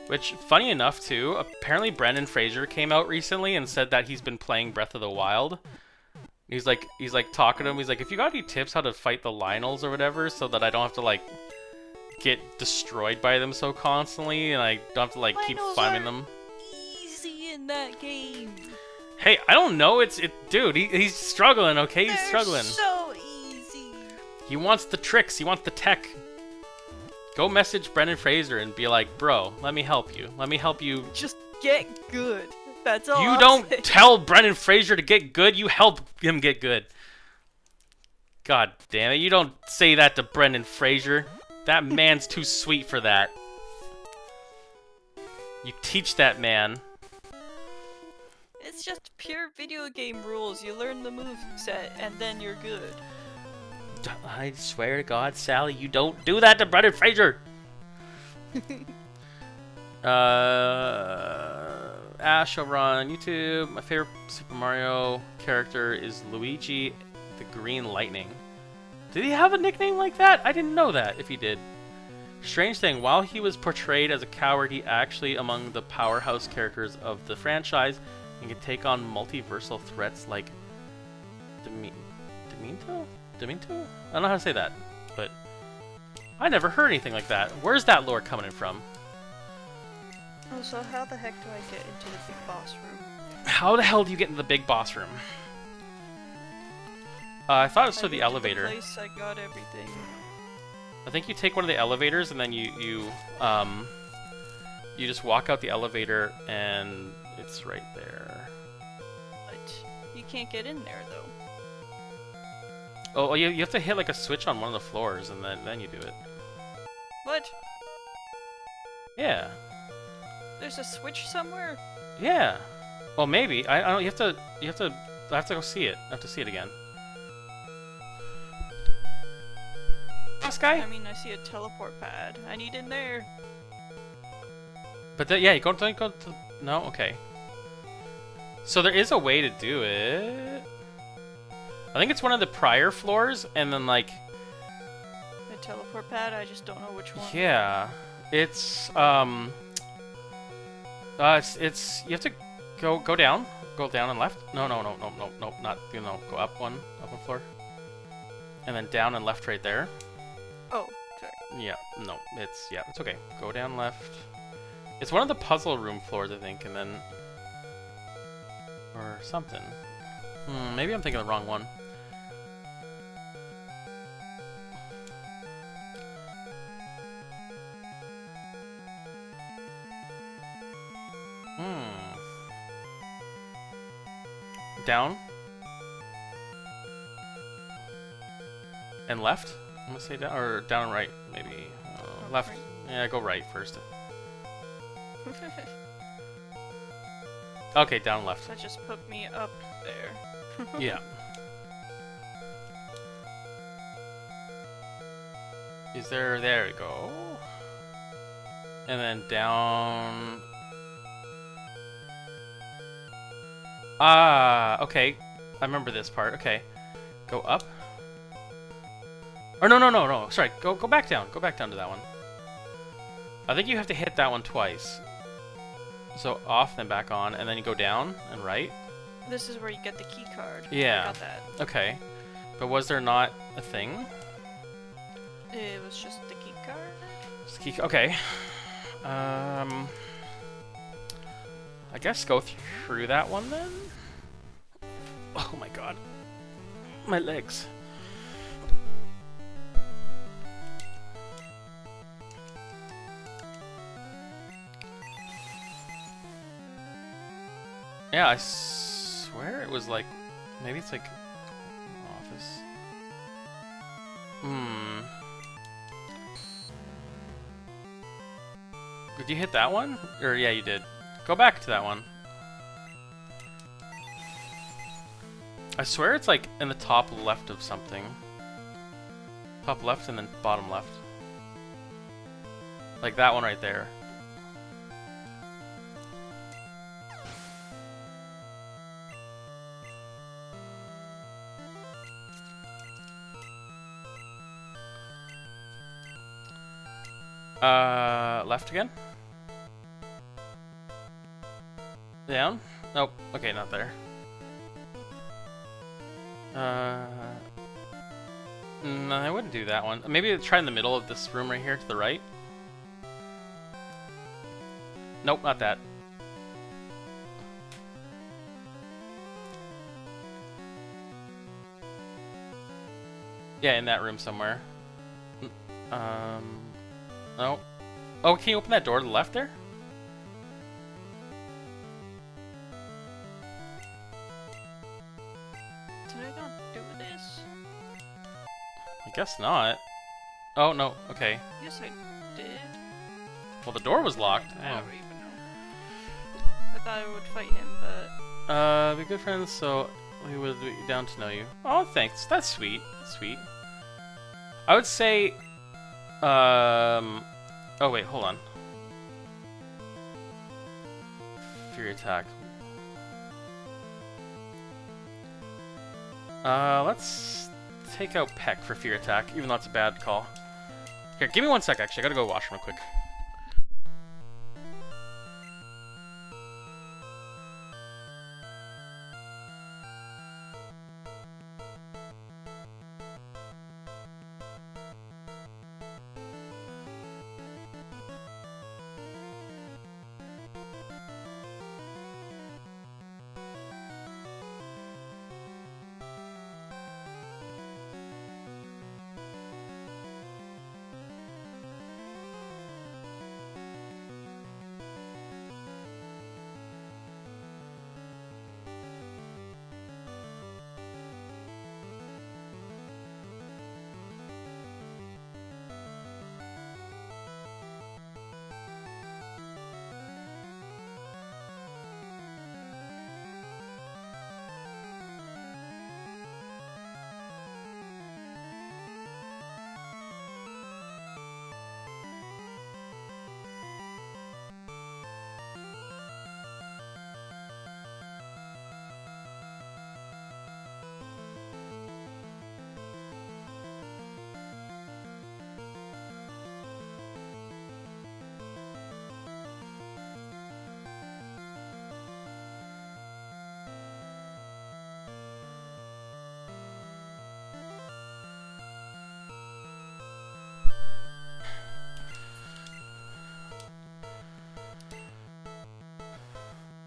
Speaker 1: Which, funny enough too, apparently Brendan Fraser came out recently and said that he's been playing Breath of the Wild. He's like talking to him. He's like, if you got any tips how to fight the Lionels or whatever, so that I don't have to like get destroyed by them so constantly, and I don't have to like keep finding them.
Speaker 2: Easy in that game.
Speaker 1: Hey, I don't know. Dude, he's struggling. Okay, he's struggling.
Speaker 2: So easy.
Speaker 1: He wants the tricks. He wants the tech. Go message Brendan Fraser and be like, bro, let me help you. Let me help you.
Speaker 2: Just get good. That's all.
Speaker 1: You don't tell Brendan Fraser to get good, you help him get good. God damn it, you don't say that to Brendan Fraser. That man's too sweet for that. You teach that man.
Speaker 2: It's just pure video game rules. You learn the moveset and then you're good.
Speaker 1: I swear to God, Sally, you don't do that to Brendan Fraser! Ash over on YouTube. My favorite Super Mario character is Luigi the Green Lightning. Did he have a nickname like that? I didn't know that, if he did. Strange thing, while he was portrayed as a coward, he actually among the powerhouse characters of the franchise and can take on multiversal threats like Demento? I don't know how to say that, but I never heard anything like that. Where's that lore coming in from?
Speaker 2: Oh, so how the heck do I get into the big boss room?
Speaker 1: How the hell do you get into the big boss room? I thought it was
Speaker 2: I
Speaker 1: to the
Speaker 2: went
Speaker 1: elevator.
Speaker 2: the place, I got everything.
Speaker 1: I think you take one of the elevators and then you just walk out the elevator and it's right there.
Speaker 2: But you can't get in there though.
Speaker 1: Oh, you have to hit like a switch on one of the floors and then you do it.
Speaker 2: What?
Speaker 1: Yeah.
Speaker 2: There's a switch somewhere?
Speaker 1: Yeah. Well, maybe. I don't. I have to go see it. I have to see it again. This guy.
Speaker 2: I mean, I see a teleport pad. I need in there.
Speaker 1: But yeah, you don't go to. No, okay. So there is a way to do it. I think it's one of the prior floors, and then like.
Speaker 2: The teleport pad. I just don't know which one.
Speaker 1: Yeah, it's it's you have to go down, and left. No, not go up one floor, and then down and left right there.
Speaker 2: Oh, sorry.
Speaker 1: Yeah, no, it's okay. Go down left. It's one of the puzzle room floors, I think, and then or something. Maybe I'm thinking of the wrong one. Down and left. I'm gonna say down or down and right, maybe. Left.
Speaker 2: Right.
Speaker 1: Yeah, go right first. Okay, down and left.
Speaker 2: That just put me up there.
Speaker 1: Yeah. Is there? There we go. And then down. Ah, okay. I remember this part. Okay. Go up. Or no. Sorry. Go back down. Go back down to that one. I think you have to hit that one twice. So off, then back on, and then you go down and right.
Speaker 2: This is where you get the key card.
Speaker 1: Yeah.
Speaker 2: I got that.
Speaker 1: Okay. But was there not a thing?
Speaker 2: It was just the key card.
Speaker 1: Just key. Okay. I guess go through that one then. Oh my god. My legs. Yeah, I swear it was like, maybe it's like office. Did you hit that one? Or yeah, you did. Go back to that one. I swear it's like in the top left of something. Top left and then bottom left. Like that one right there. Left again? Down? Nope. Okay, not there. No, I wouldn't do that one. Maybe try in the middle of this room right here to the right. Nope, not that. Yeah, in that room somewhere. No. Oh, can you open that door to the left there?
Speaker 2: Did I not do this?
Speaker 1: I guess not. Oh, no. Okay.
Speaker 2: Yes, I did.
Speaker 1: Well, the door was locked.
Speaker 2: I
Speaker 1: Oh.
Speaker 2: don't even know. I thought I would fight him, but...
Speaker 1: Be good friends, so we would be down to know you. Oh, thanks. That's sweet. That's sweet. I would say... Oh, wait, hold on. Fury attack. Let's take out Peck for fear attack, even though it's a bad call. Here, give me 1 sec, actually. I gotta go wash real quick.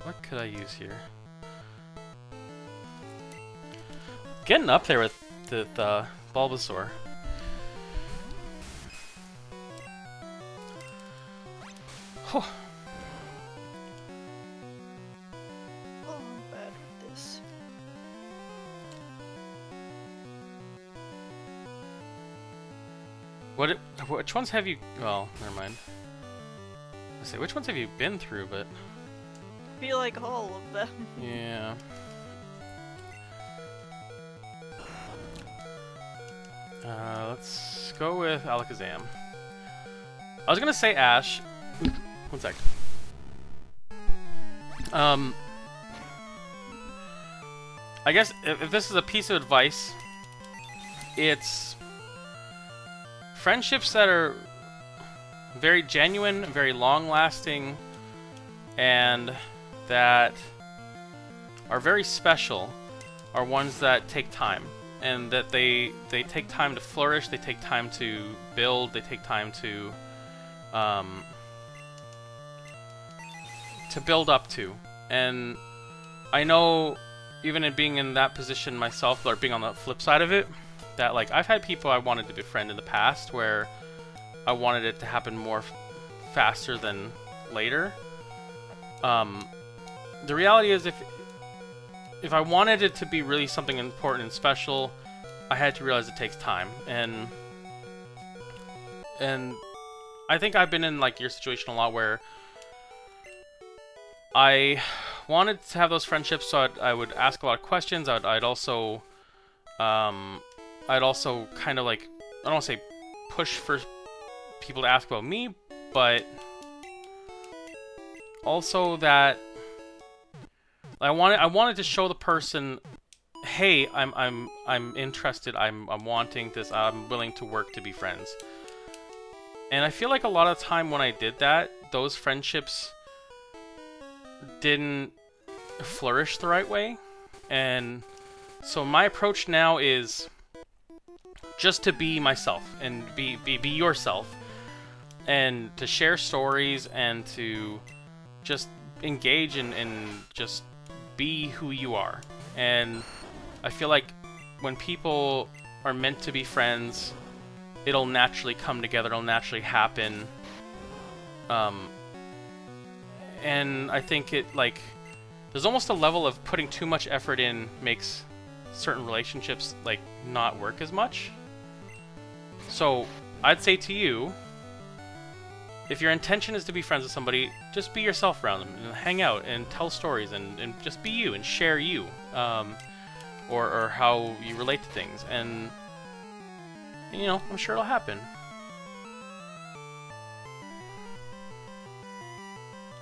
Speaker 1: What could I use here? Getting up there with the Bulbasaur. Oh.
Speaker 2: Oh, I'm bad with this.
Speaker 1: Which ones have you... Well, never mind. I say, which ones have you been through, but...
Speaker 2: I feel like all of them.
Speaker 1: Yeah. Let's go with Alakazam. I was gonna say Ash. One sec. I guess if this is a piece of advice, it's friendships that are very genuine, very long-lasting, and that are very special are ones that take time, and that they take time to flourish, they take time to build, they take time to build up to. And I know, even in being in that position myself, or being on the flip side of it, that like I've had people I wanted to befriend in the past where I wanted it to happen more faster than later. The reality is, if I wanted it to be really something important and special, I had to realize it takes time. And I think I've been in like your situation a lot, where I wanted to have those friendships, so I would ask a lot of questions. I'd also kind of like, I don't want to say push for people to ask about me, but also that I wanted to show the person, hey, I'm interested, I'm wanting this, I'm willing to work to be friends. And I feel like a lot of the time when I did that, those friendships didn't flourish the right way. And so my approach now is just to be myself and be yourself, and to share stories and to just engage and just be who you are. And I feel like when people are meant to be friends, it'll naturally come together, it'll naturally happen. And I think there's almost a level of putting too much effort in makes certain relationships like not work as much. So I'd say to you, if your intention is to be friends with somebody, just be yourself around them and hang out and tell stories and just be you and share you, or how you relate to things, and you know, I'm sure it'll happen.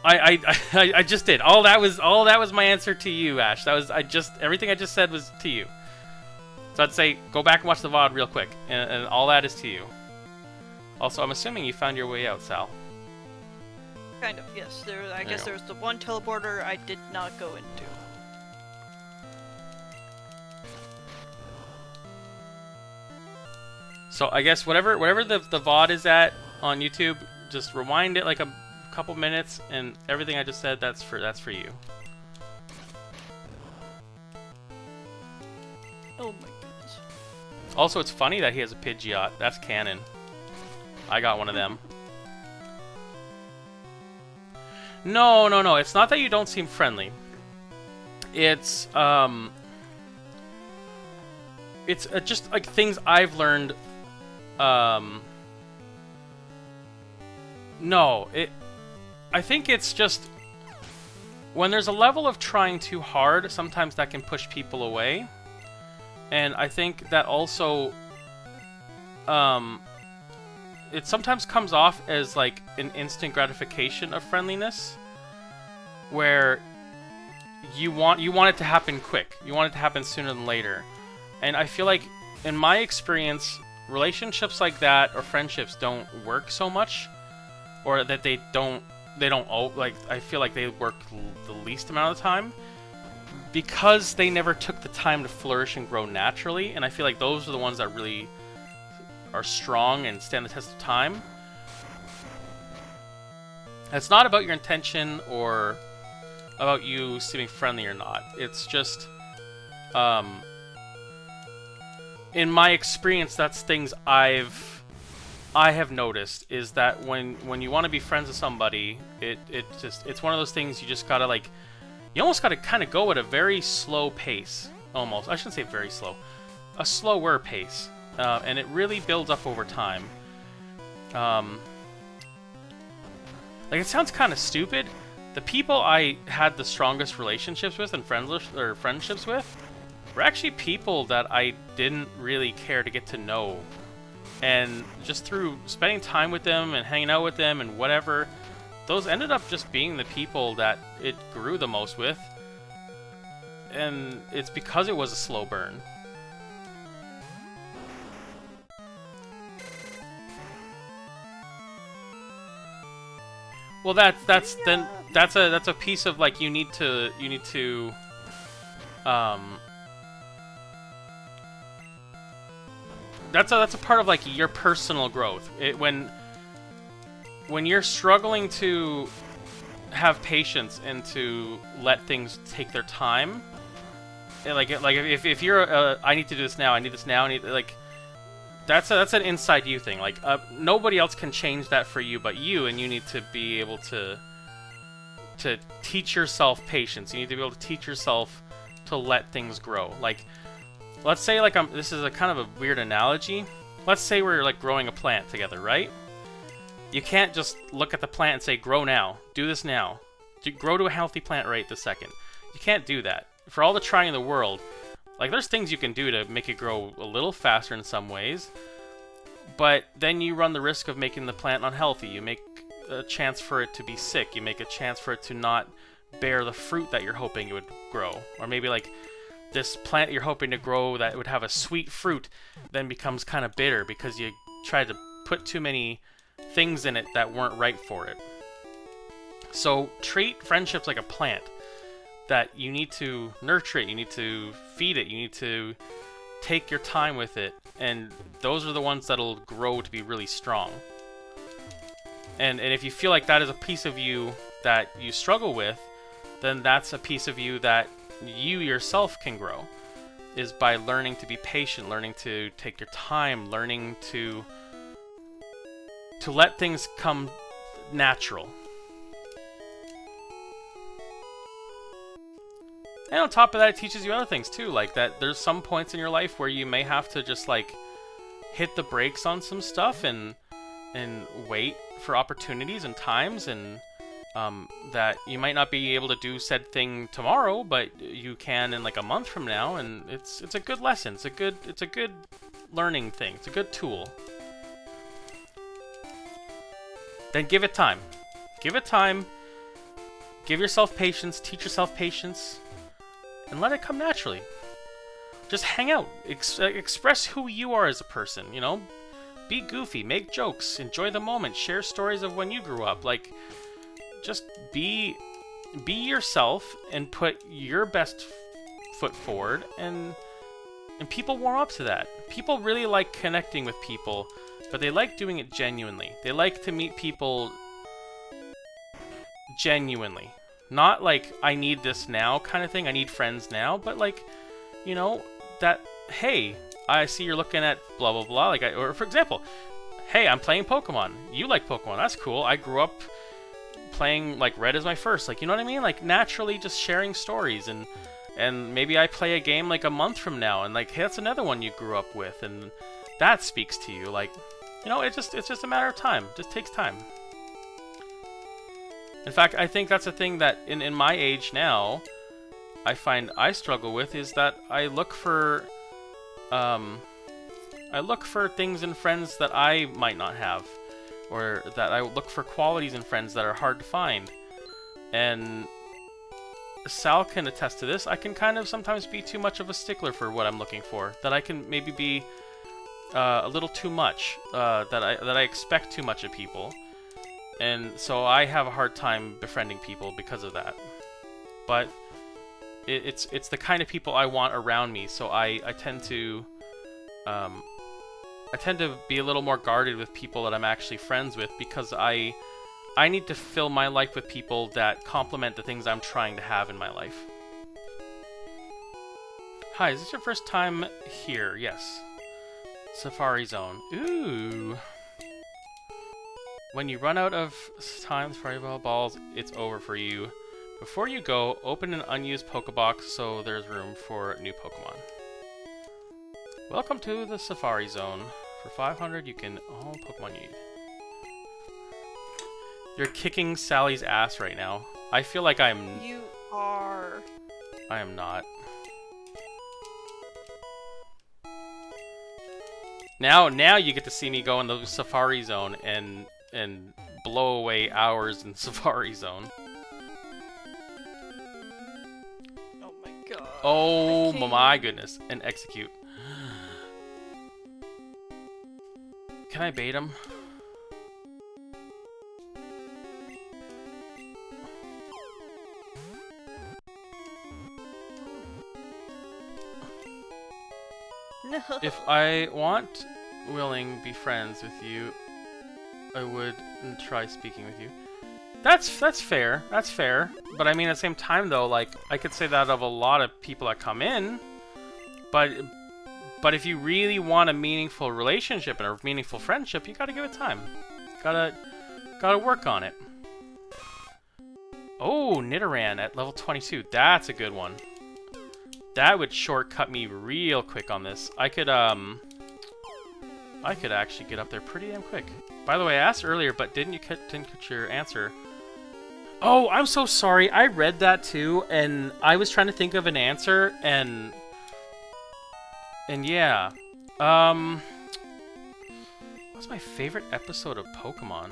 Speaker 1: I just did. All that was my answer to you, Ash. Everything I just said was to you. So I'd say go back and watch the VOD real quick, and all that is to you. Also, I'm assuming you found your way out, Sal.
Speaker 2: Kind of, yes. I guess there was the one teleporter I did not go into.
Speaker 1: So I guess whatever the VOD is at on YouTube, just rewind it like a couple minutes, and everything I just said, that's for you.
Speaker 2: Oh my goodness.
Speaker 1: Also, it's funny that he has a Pidgeot. That's canon. I got one of them. No. It's not that you don't seem friendly. It's just like things I've learned. I think it's just when there's a level of trying too hard, sometimes that can push people away. And I think that also it sometimes comes off as like an instant gratification of friendliness, where you want it to happen quick. You want it to happen sooner than later. And I feel like, in my experience, relationships like that or friendships don't work so much, or that they don't like, I feel like they work the least amount of the time, because they never took the time to flourish and grow naturally. And I feel like those are the ones that really are strong and stand the test of time. It's not about your intention or about you seeming friendly or not. It's just, in my experience, that's things I have noticed, is that when you want to be friends with somebody, it's one of those things you just gotta like, you almost gotta kind of go at a very slow pace. Almost, I shouldn't say very slow, a slower pace, and it really builds up over time. Like, it sounds kind of stupid. The people I had the strongest relationships with and friendships with were actually people that I didn't really care to get to know. And just through spending time with them and hanging out with them and whatever, those ended up just being the people that it grew the most with. And it's because it was a slow burn. Well, that's a piece of like you need to that's a part of like your personal growth. When you're struggling to have patience and to let things take their time, like if you're I need to do this now, I need this now, like that's an inside you thing. Like nobody else can change that for you but you, and you need to be able to teach yourself patience. You need to be able to teach yourself to let things grow. Like, let's say like this is a kind of a weird analogy. Let's say we're like growing a plant together, right? You can't just look at the plant and say, grow now, do this now, grow to a healthy plant right this second. You can't do that. For all the trying in the world, like, there's things you can do to make it grow a little faster in some ways, but then you run the risk of making the plant unhealthy. You make a chance for it to be sick. You make a chance for it to not bear the fruit that you're hoping it would grow. Or maybe, like, this plant you're hoping to grow that would have a sweet fruit then becomes kind of bitter because you tried to put too many things in it that weren't right for it. So treat friendships like a plant that you need to nurture it, you need to feed it, you need to take your time with it, and those are the ones that'll grow to be really strong. And if you feel like that is a piece of you that you struggle with, then that's a piece of you that you yourself can grow, is by learning to be patient, learning to take your time, learning to let things come natural. And on top of that, it teaches you other things too, like that there's some points in your life where you may have to just like hit the brakes on some stuff and wait for opportunities and times, and that you might not be able to do said thing tomorrow, but you can in like a month from now, and it's a good lesson. It's a good learning thing. It's a good tool. Then give it time. Give it time. Give yourself patience. Teach yourself patience. And let it come naturally. Just hang out. Express who you are as a person, you know? Be goofy. Make jokes. Enjoy the moment. Share stories of when you grew up. Like, just be yourself and put your best foot forward, and people warm up to that. People really like connecting with people, but they like doing it genuinely. They like to meet people genuinely. Not like, I need this now kind of thing, I need friends now, but like, you know, that, hey, I see you're looking at blah blah blah, like, or for example, hey, I'm playing Pokemon, you like Pokemon, that's cool, I grew up playing, like, Red is my first, like, you know what I mean? Like, naturally just sharing stories, and maybe I play a game like a month from now, and like, hey, that's another one you grew up with, and that speaks to you, like, you know, it's just a matter of time, it just takes time. In fact, I think that's a thing that in my age now, I find I struggle with, is that I look for things in friends that I might not have, or that I look for qualities in friends that are hard to find. And Sal can attest to this. I can kind of sometimes be too much of a stickler for what I'm looking for. That I can maybe be a little too much. That I expect too much of people. And so I have a hard time befriending people because of that. But it's the kind of people I want around me, so I tend to be a little more guarded with people that I'm actually friends with, because I I need to fill my life with people that complement the things I'm trying to have in my life. Hi, is this your first time here? Yes. Safari Zone. Ooh. When you run out of time for balls, it's over for you. Before you go, open an unused Pokebox so there's room for new Pokemon. Welcome to the Safari Zone. For 500, you can all Pokemon you need. You're kicking Sally's ass right now. I feel like I'm...
Speaker 2: You are.
Speaker 1: I am not. Now you get to see me go in the Safari Zone and blow away hours in Safari Zone.
Speaker 2: Oh my god.
Speaker 1: Oh my goodness. And execute. Can I bait him?
Speaker 2: No.
Speaker 1: If I willing be friends with you, I would try speaking with you. That's fair. That's fair. But I mean, at the same time, though, like I could say that of a lot of people that come in. But if you really want a meaningful relationship and a meaningful friendship, you gotta give it time. Gotta work on it. Oh, Nidoran at level 22. That's a good one. That would shortcut me real quick on this. I could actually get up there pretty damn quick. By the way, I asked earlier, but didn't get your answer. Oh, I'm so sorry. I read that too, and I was trying to think of an answer, and yeah. What's my favorite episode of Pokemon?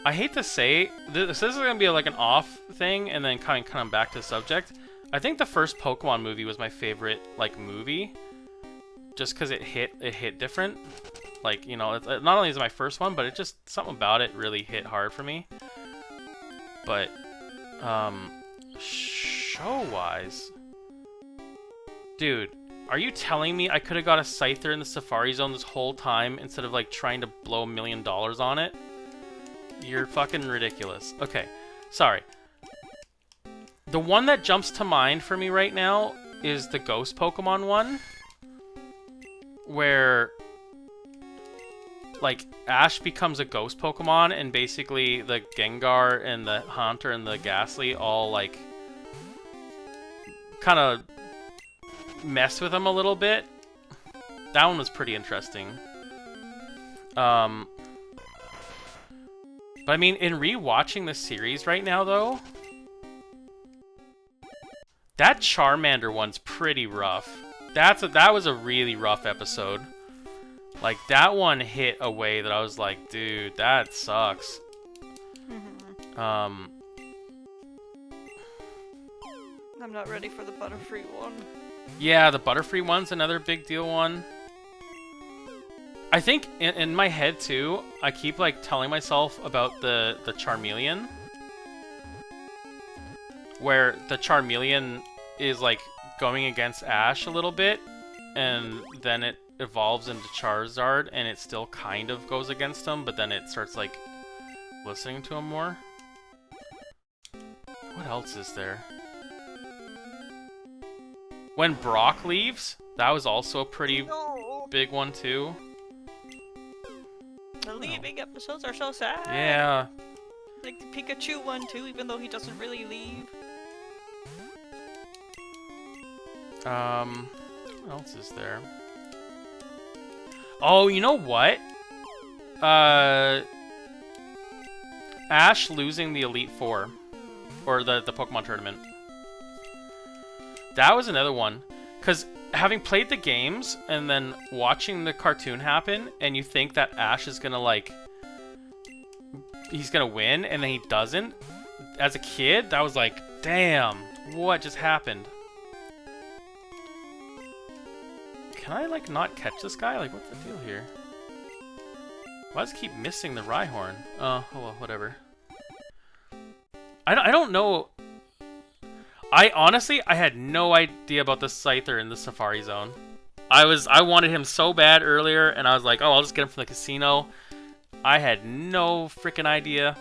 Speaker 1: I hate to say, this is going to be like an off thing, and then kind of back to the subject. I think the first Pokemon movie was my favorite, like, movie. Just because it hit different. Like, you know, not only is it my first one, but it just, something about it really hit hard for me. But, show-wise... Dude, are you telling me I could have got a Scyther in the Safari Zone this whole time instead of, like, trying to blow $1 million on it? You're fucking ridiculous. Okay, sorry. The one that jumps to mind for me right now is the Ghost Pokemon one. Where, like, Ash becomes a Ghost Pokemon and basically the Gengar and the Haunter and the Ghastly all, like, kind of mess with him a little bit. That one was pretty interesting. But I mean, in rewatching this series right now, though, that Charmander one's pretty rough. That was a really rough episode. Like, that one hit a way that I was like, dude, that sucks.
Speaker 2: I'm not ready for the Butterfree one.
Speaker 1: Yeah, the Butterfree one's another big deal one. I think in my head too, I keep like telling myself about the Charmeleon, where the Charmeleon is like going against Ash a little bit, and then it evolves into Charizard, and it still kind of goes against him, but then it starts like listening to him more. What else is there? When Brock leaves, that was also a pretty big one too.
Speaker 2: The leaving episodes are so sad.
Speaker 1: Yeah.
Speaker 2: Like the Pikachu one too, even though he doesn't really leave.
Speaker 1: What else is there? Oh, you know what? Ash losing the Elite Four. Or the Pokemon tournament. That was another one. Because having played the games and then watching the cartoon happen, and you think that Ash is gonna, like, he's gonna win, and then he doesn't. As a kid, that was like, damn, what just happened? Can I, like, not catch this guy? Like, what's the deal here? Why does it keep missing the Rhyhorn? Oh, well, whatever. I don't know. I honestly had no idea about the Scyther in the Safari Zone. I wanted him so bad earlier, and I was like, oh, I'll just get him from the casino. I had no freaking idea.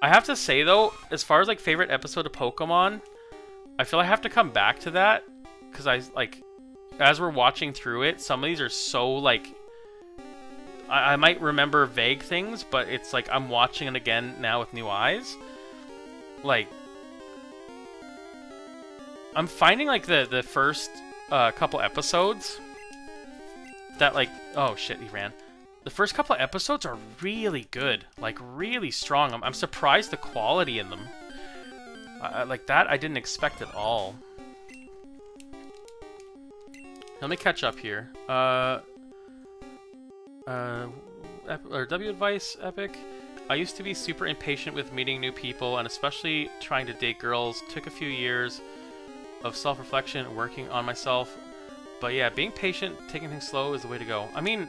Speaker 1: I have to say though, as far as like favorite episode of Pokemon, I feel I have to come back to that because I like, as we're watching through it, some of these are so like, I might remember vague things, but it's like I'm watching it again now with new eyes. Like, I'm finding like the first couple episodes that like, oh shit, he ran. The first couple of episodes are really good, like really strong. I'm surprised the quality in them. Like that, I didn't expect at all. Let me catch up here. W advice, Epic. I used to be super impatient with meeting new people, and especially trying to date girls. Took a few years of self-reflection, working on myself. But yeah, being patient, taking things slow is the way to go. I mean...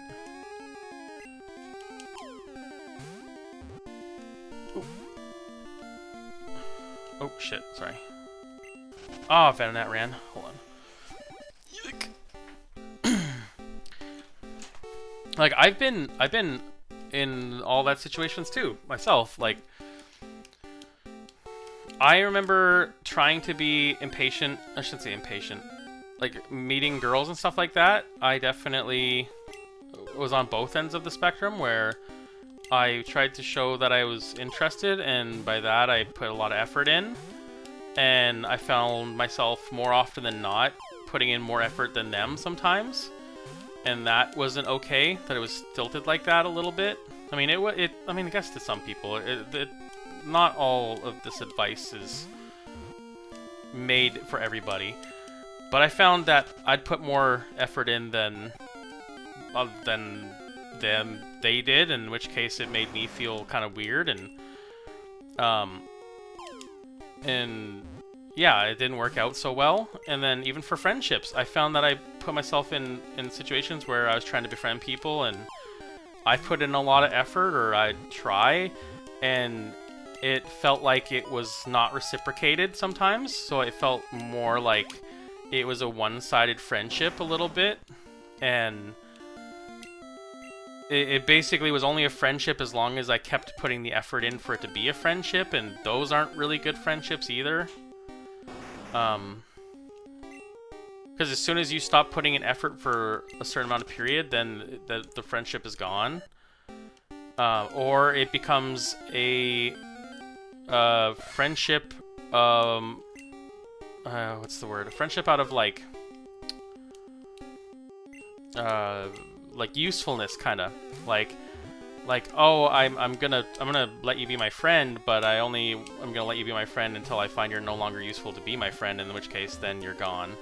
Speaker 1: Oh, shit, sorry. Oh, Venonat ran. Hold on. Yuck. Like, I've been in all that situations too, myself. Like, I remember trying to be impatient. I shouldn't say impatient. Like, meeting girls and stuff like that. I definitely was on both ends of the spectrum where I tried to show that I was interested, and by that I put a lot of effort in. And I found myself more often than not putting in more effort than them sometimes. And that wasn't okay, that it was stilted like that a little bit. I mean, I guess to some people, not all of this advice is made for everybody. But I found that I'd put more effort in than they did, in which case it made me feel kind of weird, and yeah, it didn't work out so well. And then even for friendships, I found that I put myself in situations where I was trying to befriend people, and I put in a lot of effort, or I'd try, and it felt like it was not reciprocated sometimes, so it felt more like it was a one-sided friendship a little bit, and it basically was only a friendship as long as I kept putting the effort in for it to be a friendship, and those aren't really good friendships either. Because as soon as you stop putting in effort for a certain amount of period, then the friendship is gone. Or it becomes a friendship, what's the word? A friendship out of like usefulness, kind of. Like, oh, I'm gonna let you be my friend, but I'm gonna let you be my friend until I find you're no longer useful to be my friend, in which case then you're gone.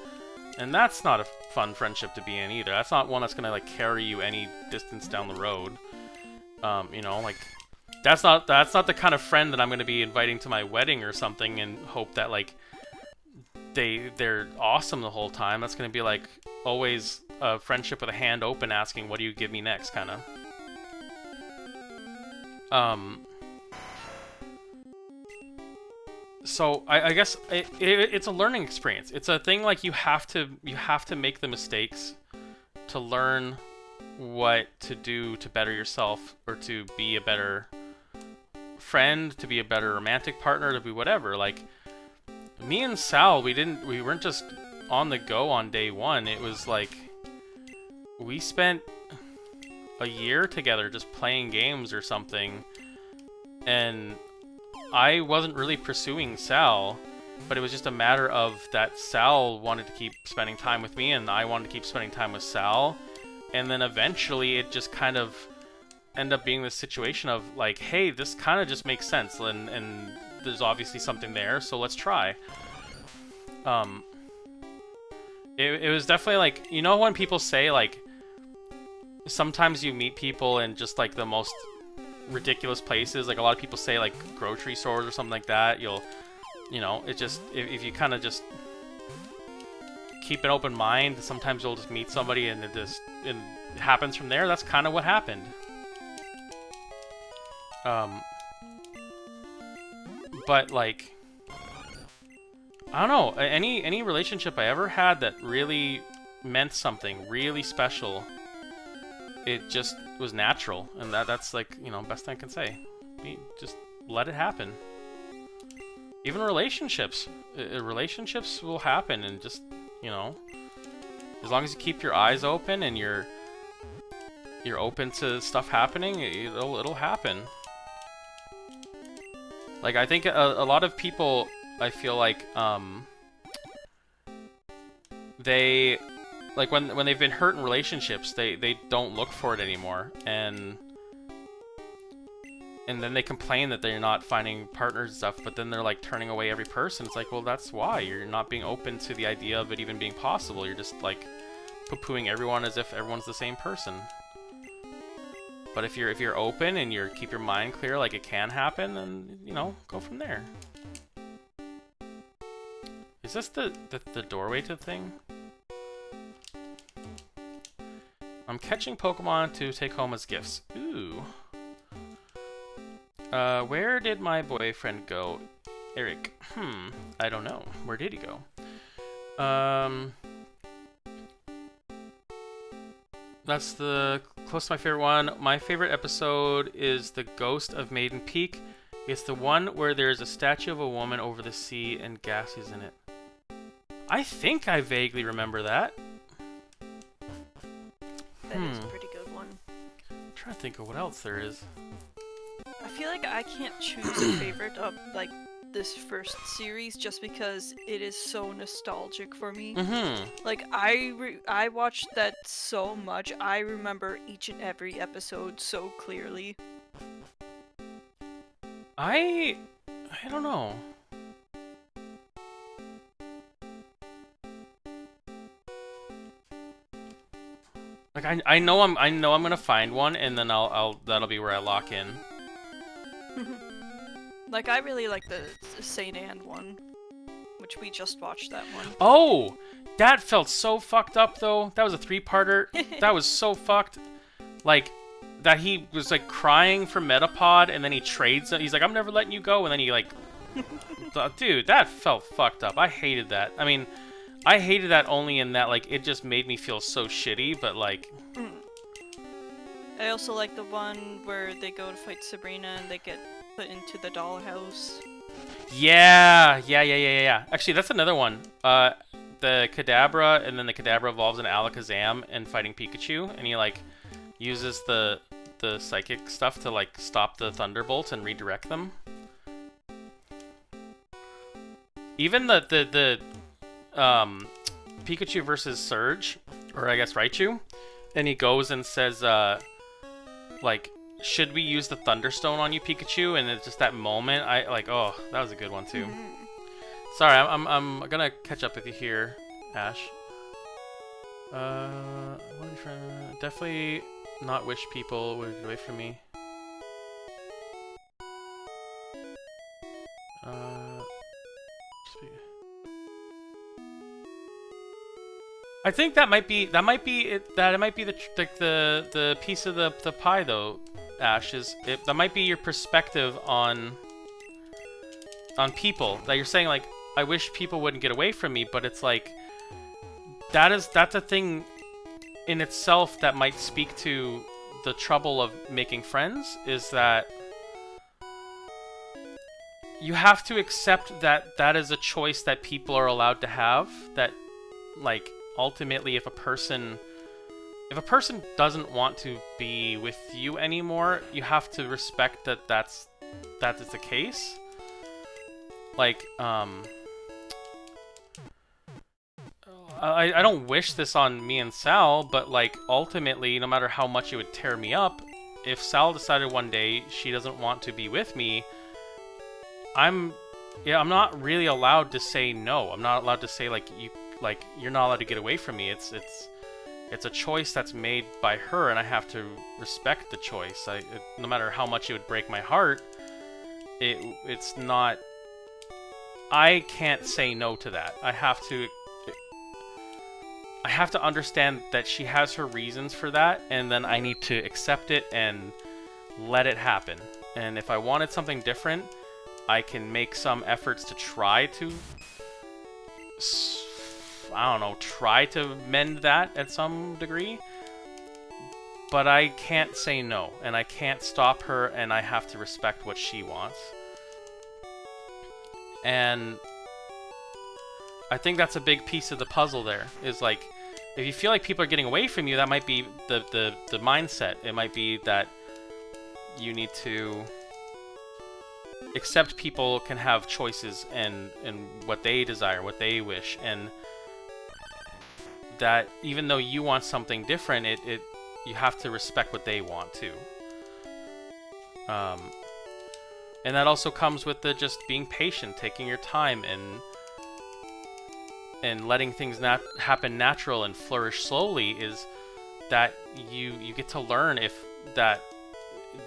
Speaker 1: And that's not a fun friendship to be in either. That's not one that's gonna like carry you any distance down the road. You know, like that's not the kind of friend that I'm gonna be inviting to my wedding or something and hope that like they're awesome the whole time. That's gonna be like always a friendship with a hand open, asking, "What do you give me next?" kind of. So I guess it's a learning experience. It's a thing like you have to make the mistakes to learn what to do to better yourself, or to be a better friend, to be a better romantic partner, to be whatever. Like me and Sal, we weren't just on the go on day one. It was like we spent a year together just playing games or something, and I wasn't really pursuing Sal, but it was just a matter of that Sal wanted to keep spending time with me, and I wanted to keep spending time with Sal, and then eventually it just kind of ended up being this situation of like, hey, this kind of just makes sense, and there's obviously something there, so let's try. It was definitely like, you know when people say like, sometimes you meet people in just like the most ridiculous places, like a lot of people say like grocery stores or something like that, you know, it just, if you kind of just keep an open mind, sometimes you'll just meet somebody and it happens from there. That's kind of what happened. But like, I don't know, any relationship I ever had that really meant something really special, it just was natural, and that's like, you know, best I can say. Just let it happen. Even relationships, relationships will happen, and just, you know, as long as you keep your eyes open and you're open to stuff happening, it'll happen. Like, I think a lot of people, I feel like, they, like, when they've been hurt in relationships, they don't look for it anymore, and then they complain that they're not finding partners and stuff, but then they're like turning away every person. It's like, well, that's why you're not being open to the idea of it even being possible. You're just like poo-pooing everyone as if everyone's the same person. But if you're open and you keep your mind clear, like it can happen, then, you know, go from there. Is this the doorway to the thing? I'm catching Pokemon to take home as gifts. Ooh. Where did my boyfriend go? Eric. I don't know. Where did he go? That's the close to my favorite one. My favorite episode is The Ghost of Maiden Peak. It's the one where there's a statue of a woman over the sea and Gassie's in it. I think I vaguely remember that.
Speaker 2: That is a pretty good one.
Speaker 1: I'm trying to think of what else there is.
Speaker 2: I feel like I can't choose a favorite of, like, this first series just because it is so nostalgic for me. Like, I watched that so much. I remember each and every episode so clearly.
Speaker 1: I don't know. Like, I know I'm gonna find one, and then that'll be where I lock in.
Speaker 2: Like, I really like the Saint Anne one, which we just watched that one.
Speaker 1: Oh, that felt so fucked up though. That was a 3-parter. That was so fucked. Like, that he was like crying for Metapod, and then he trades it. He's like, I'm never letting you go, and then he like, dude, that felt fucked up. I hated that. I mean, I hated that only in that, like, it just made me feel so shitty, but like.
Speaker 2: I also like the one where they go to fight Sabrina and they get put into the dollhouse.
Speaker 1: Yeah. Actually, that's another one. The Kadabra, and then the Kadabra evolves into Alakazam and fighting Pikachu, and he like uses the psychic stuff to like stop the Thunderbolts and redirect them. Even the Pikachu versus Surge, or I guess Raichu, and he goes and says, like, should we use the Thunderstone on you, Pikachu? And it's just that moment, I like, oh, that was a good one too. Sorry, I'm gonna catch up with you here, Ash. What are you trying to... Definitely not wish people would get away from me. I think that might be it. That might be the piece of the pie though, Ash. That might be your perspective on people, that you're saying like, I wish people wouldn't get away from me, but it's like that's a thing in itself that might speak to the trouble of making friends, is that you have to accept that that is a choice that people are allowed to have, that like ultimately if a person doesn't want to be with you anymore, you have to respect that that is the case. Like, I don't wish this on me and Sal, but like ultimately, no matter how much it would tear me up, if Sal decided one day she doesn't want to be with me, I'm not really allowed to say no. I'm not allowed to say you're not allowed to get away from me. It's a choice that's made by her, and I have to respect the choice. No matter how much it would break my heart, it's not. I can't say no to that. I have to understand that she has her reasons for that, and then I need to accept it and let it happen. And if I wanted something different, I can make some efforts to try to I don't know, try to mend that at some degree. But I can't say no, and I can't stop her, and I have to respect what she wants. And I think that's a big piece of the puzzle there, is like, if you feel like people are getting away from you, that might be the mindset. It might be that you need to accept people can have choices and what they desire, what they wish, and that even though you want something different, you have to respect what they want too. And that also comes with the just being patient, taking your time, and letting things not happen natural and flourish slowly, is that you get to learn if that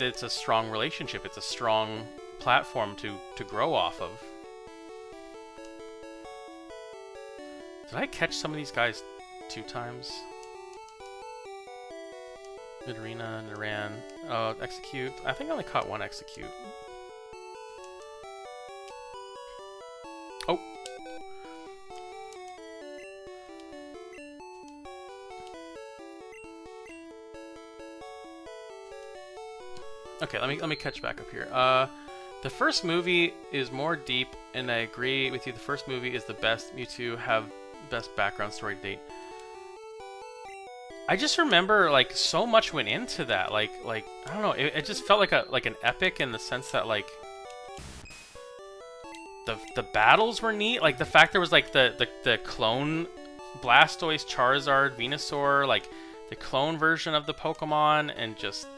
Speaker 1: it's a strong relationship, it's a strong platform to grow off of. Did I catch some of these guys 2 times? Midorina, Naran, Execute. I think I only caught 1 Execute. Oh! Okay, let me catch back up here. The first movie is more deep, and I agree with you. The first movie is the best. Mewtwo have the best background story to date. I just remember like so much went into that. Like I don't know. It just felt like an epic in the sense that like the battles were neat. Like the fact there was like the clone Blastoise, Charizard, Venusaur, like the clone version of the Pokemon, and just.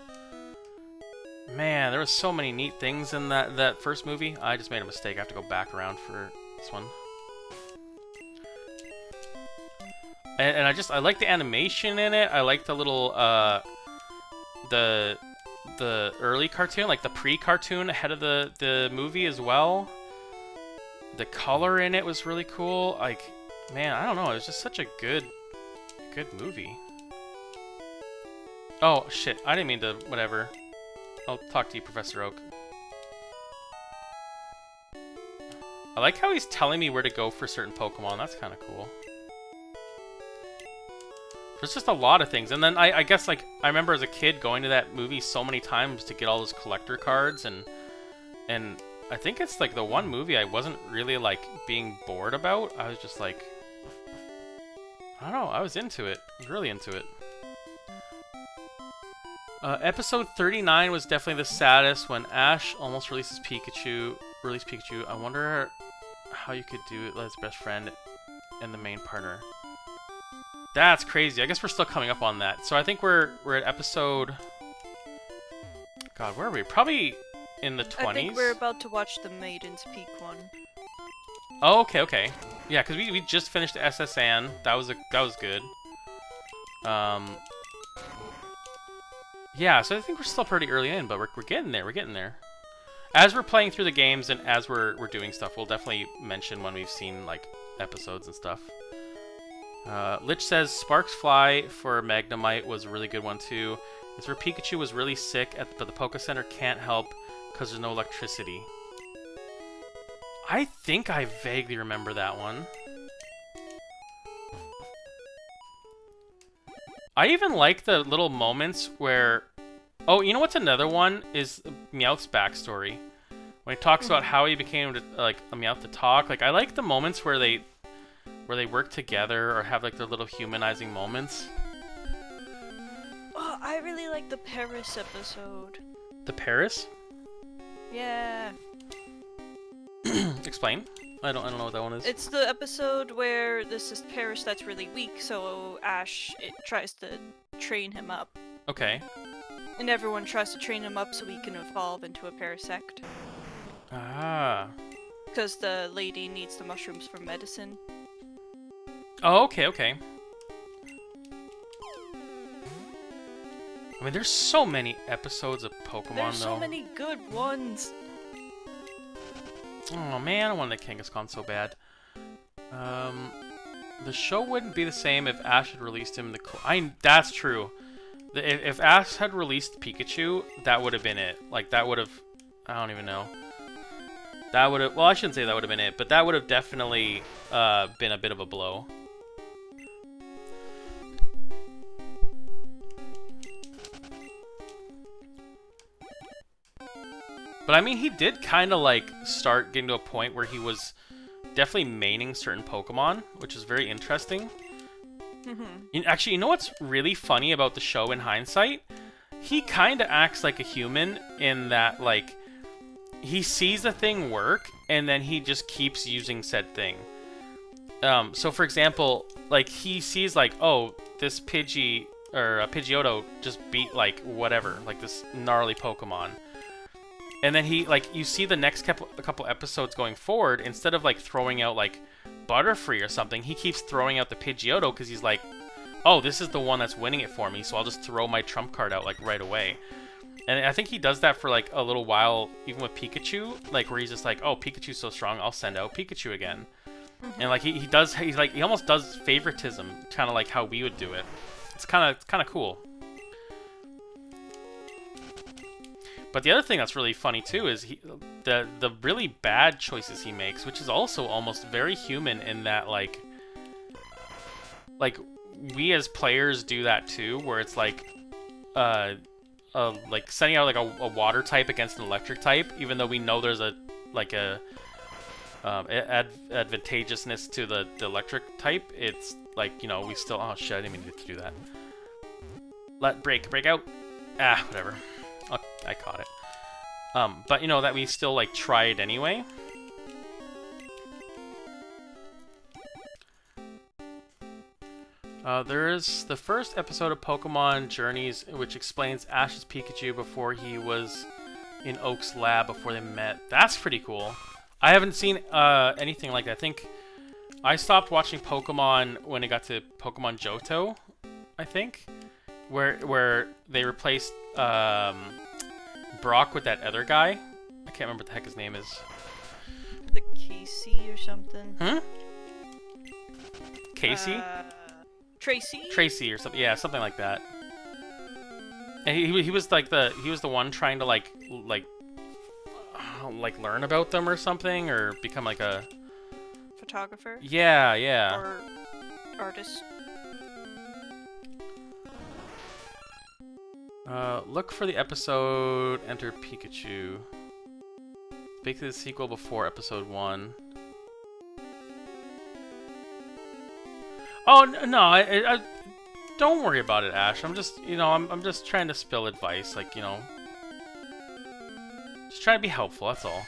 Speaker 1: Man, there was so many neat things in that first movie. I just made a mistake. I have to go back around for this one. And I like the animation in it. I like the little the early cartoon, like the pre-cartoon ahead of the movie as well. The color in it was really cool. Like, man, I don't know. It was just such a good movie. Oh shit! I didn't mean to. Whatever. I'll talk to you, Professor Oak. I like how he's telling me where to go for certain Pokemon. That's kind of cool. There's just a lot of things. And then I guess, like, I remember as a kid going to that movie so many times to get all those collector cards. And I think it's, like, the one movie I wasn't really, like, being bored about. I was just, like... I don't know. I was into it. I was really into it. Episode 39 was definitely the saddest, when Ash almost released Pikachu. I wonder how you could do it as best friend and the main partner. That's crazy. I guess we're still coming up on that. So I think we're at episode... God, where are we? Probably in the 20s?
Speaker 2: I think we're about to watch the Maiden's Peak one.
Speaker 1: Oh, okay. Yeah, because we just finished SS Anne. That was good. Yeah, so I think we're still pretty early in, but we're getting there. We're getting there. As we're playing through the games and as we're doing stuff, we'll definitely mention when we've seen like episodes and stuff. Lich says Sparks Fly for Magnemite was a really good one too. It's where Pikachu was really sick, but the Poké Center can't help because there's no electricity. I think I vaguely remember that one. I even like the little moments where... Oh, you know what's another one? Is Meowth's backstory. When he talks about how he became like a Meowth to talk. Like, I like the moments where they work together or have like their little humanizing moments.
Speaker 2: Oh, I really like the Paris episode.
Speaker 1: The Paris?
Speaker 2: Yeah.
Speaker 1: Explain. I don't know what that one is.
Speaker 2: It's the episode where this is Paris that's really weak, so Ash tries to train him up.
Speaker 1: Okay.
Speaker 2: And everyone tries to train him up so he can evolve into a Parasect.
Speaker 1: Ah.
Speaker 2: Because the lady needs the mushrooms for medicine.
Speaker 1: Oh, okay. I mean, there's so many episodes of Pokemon,
Speaker 2: There's
Speaker 1: though.
Speaker 2: so many good ones.
Speaker 1: Oh man, I wanted a Kangaskhan so bad. The show wouldn't be the same if Ash had released him in the... That's true. If Ash had released Pikachu, that would have been it. Like, that would have... I don't even know. That would have. Well, I shouldn't say that would have been it, but that would have definitely been a bit of a blow. But I mean, he did kind of like start getting to a point where he was definitely maining certain Pokemon, which is very interesting. Actually, you know what's really funny about the show in hindsight? He kind of acts like a human in that, like, he sees a thing work, and then he just keeps using said thing. So, for example, like, he sees, like, oh, this Pidgeotto just beat, like, whatever, like, this gnarly Pokemon. And then he, like, you see the next couple episodes going forward, instead of, like, throwing out, like, Butterfree or something, he keeps throwing out the Pidgeotto because he's like, oh, this is the one that's winning it for me, so I'll just throw my trump card out, like, right away. And I think he does that for, like, a little while, even with Pikachu, like, where he's just like, oh, Pikachu's so strong, I'll send out Pikachu again. And, like, he almost does favoritism, kind of like how we would do it. It's kind of cool. But the other thing that's really funny too is the really bad choices he makes, which is also almost very human in that like we as players do that too, where it's like sending out like a water type against an electric type, even though we know there's a advantageousness to the electric type. It's like, you know, we still, oh shit, I didn't mean to do that. Break out. Ah, whatever. I caught it. But you know that we still like try it anyway. There is the first episode of Pokemon Journeys, which explains Ash's Pikachu before he was in Oak's lab before they met. That's pretty cool. I haven't seen anything like that. I think I stopped watching Pokemon when it got to Pokemon Johto, I think, where they replaced Brock with that other guy. I can't remember what the heck his name is.
Speaker 2: The Casey or something.
Speaker 1: Casey?
Speaker 2: Tracy?
Speaker 1: Tracy or something. Yeah, something like that. And he was like the one trying to like learn about them or something, or become like a
Speaker 2: photographer?
Speaker 1: Yeah.
Speaker 2: Or artist?
Speaker 1: Look for the episode Enter Pikachu. Basically the sequel before episode 1. Oh no, I don't worry about it, Ash. I'm just, you know, I'm just trying to spill advice, like, you know, just trying to be helpful. That's all.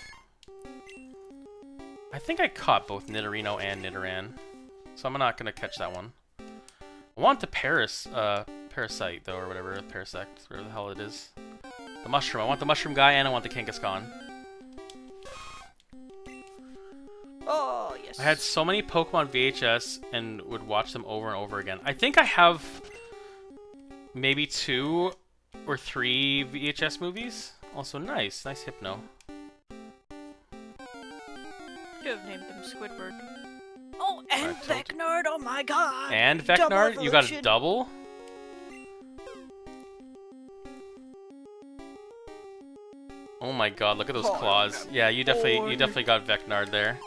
Speaker 1: I think I caught both Nidorino and Nidoran, so I'm not gonna catch that one. I want the Parasite, though, or whatever, Parasect, whatever the hell it is. The mushroom. I want the mushroom guy, and I want the Kangaskhan.
Speaker 2: Oh, yes.
Speaker 1: I had so many Pokemon VHS and would watch them over and over again. I think I have maybe 2 or 3 VHS movies. Also, nice Hypno.
Speaker 2: You have named them Squidward. Oh, and Vecnard, oh my god!
Speaker 1: And Vecnard? You got a double? Oh my god, look at those claws. Yeah, you definitely got Vecnard there.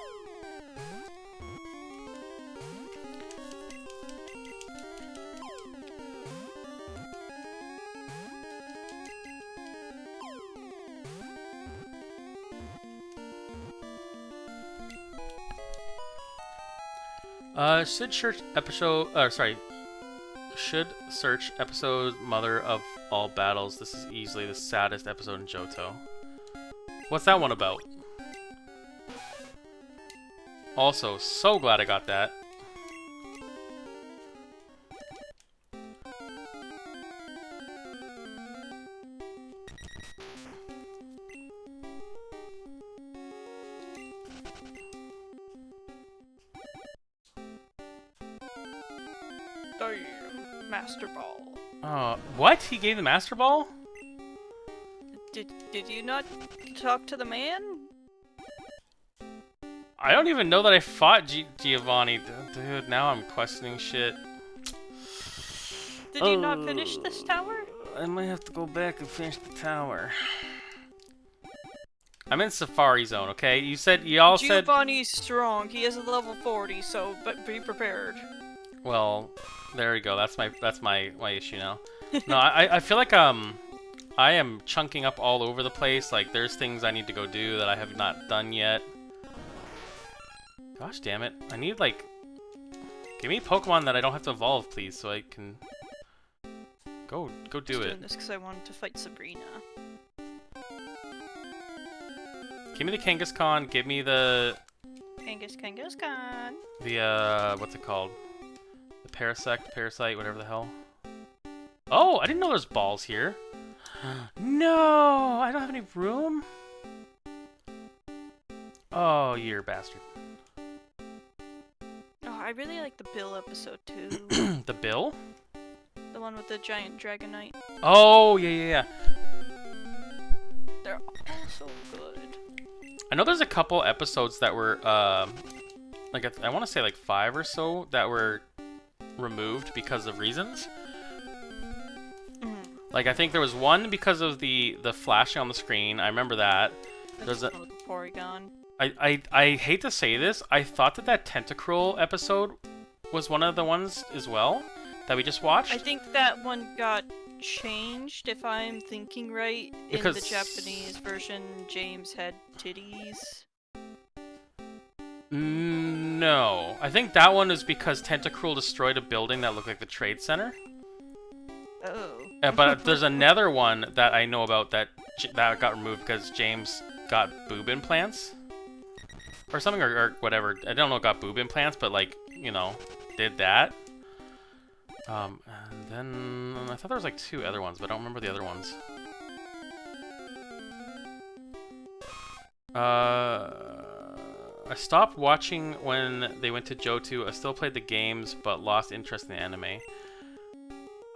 Speaker 1: Should search episode Mother of All Battles. This is easily the saddest episode in Johto. What's that one about? Also, so glad I got that.
Speaker 2: Master Ball.
Speaker 1: What? He gave the Master Ball?
Speaker 2: Did you not talk to the man?
Speaker 1: I don't even know that I fought Giovanni. Dude, now I'm questioning shit.
Speaker 2: Did you not finish this tower?
Speaker 1: I might have to go back and finish the tower. I'm in Safari Zone, okay? Y'all said...
Speaker 2: Giovanni's strong. He is a level 40, so but be prepared.
Speaker 1: Well, there we go. That's my issue now. No, I feel like I am chunking up all over the place. Like there's things I need to go do that I have not done yet. Gosh damn it. I need like give me Pokemon that I don't have to evolve, please, so I can go do
Speaker 2: Just
Speaker 1: it.
Speaker 2: doing this because I wanted to fight Sabrina.
Speaker 1: Give me the Kangaskhan, give me the
Speaker 2: Kangaskhan.
Speaker 1: the what's it called? The Parasite, whatever the hell. Oh, I didn't know there's balls here. No, I don't have any room. Oh, you're a bastard.
Speaker 2: Oh, I really like the Bill episode too.
Speaker 1: The Bill?
Speaker 2: The one with the giant Dragonite.
Speaker 1: Oh, yeah.
Speaker 2: They're all so good.
Speaker 1: I know there's a couple episodes that were, like, I want to say like 5 or so that were removed because of reasons. Like, I think there was one because of the flashing on the screen. I remember that. There's a
Speaker 2: Porygon.
Speaker 1: I hate to say this. I thought that Tentacruel episode was one of the ones as well that we just watched.
Speaker 2: I think that one got changed, if I'm thinking right.
Speaker 1: Because
Speaker 2: in the Japanese version, James had titties.
Speaker 1: No. I think that one is because Tentacruel destroyed a building that looked like the Trade Center.
Speaker 2: Oh.
Speaker 1: But there's another one that I know about that got removed because James got boob implants. Or something, or whatever. I don't know, got boob implants, but like, you know, did that. And then I thought there was like 2 other ones, but I don't remember the other ones. I stopped watching when they went to Johto. I still played the games, but lost interest in the anime.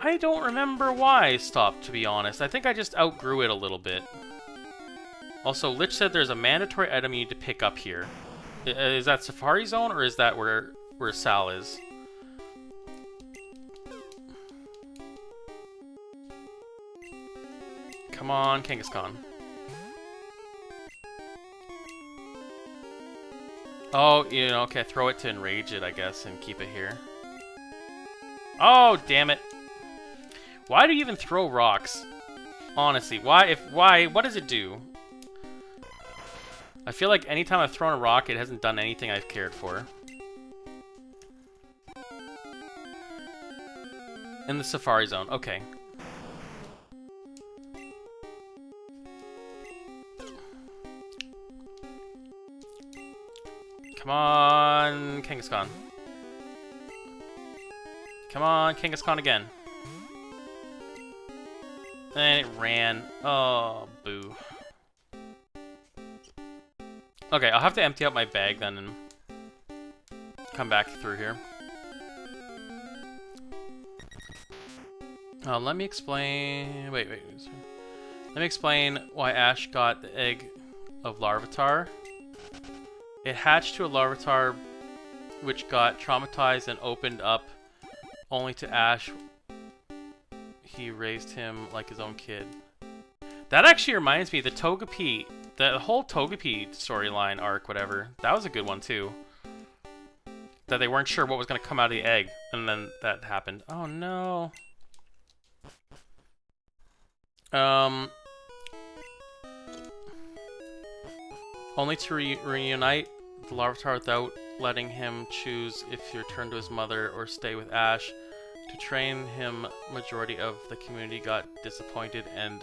Speaker 1: I don't remember why I stopped, to be honest. I think I just outgrew it a little bit. Also, Lich said there's a mandatory item you need to pick up here. Is that Safari Zone, or is that where Sal is? Come on, Kangaskhan. Oh, you know, okay, throw it to enrage it, I guess, and keep it here. Oh, damn it. Why do you even throw rocks? Honestly, why? What does it do? I feel like anytime I've thrown a rock, it hasn't done anything I've cared for. In the Safari Zone, okay. Come on, Kangaskhan. Come on, Kangaskhan again. And it ran. Oh, boo. Okay, I'll have to empty out my bag then and come back through here. Let me explain... Wait. Let me explain why Ash got the egg of Larvitar. It hatched to a Larvitar which got traumatized and opened up only to Ash. He raised him like his own kid. That actually reminds me, the Togepi, the whole Togepi storyline arc, whatever, that was a good one too. That they weren't sure what was going to come out of the egg, and then that happened. Oh no. Only to reunite the Larvitar without letting him choose if to return to his mother or stay with Ash. To train him, majority of the community got disappointed and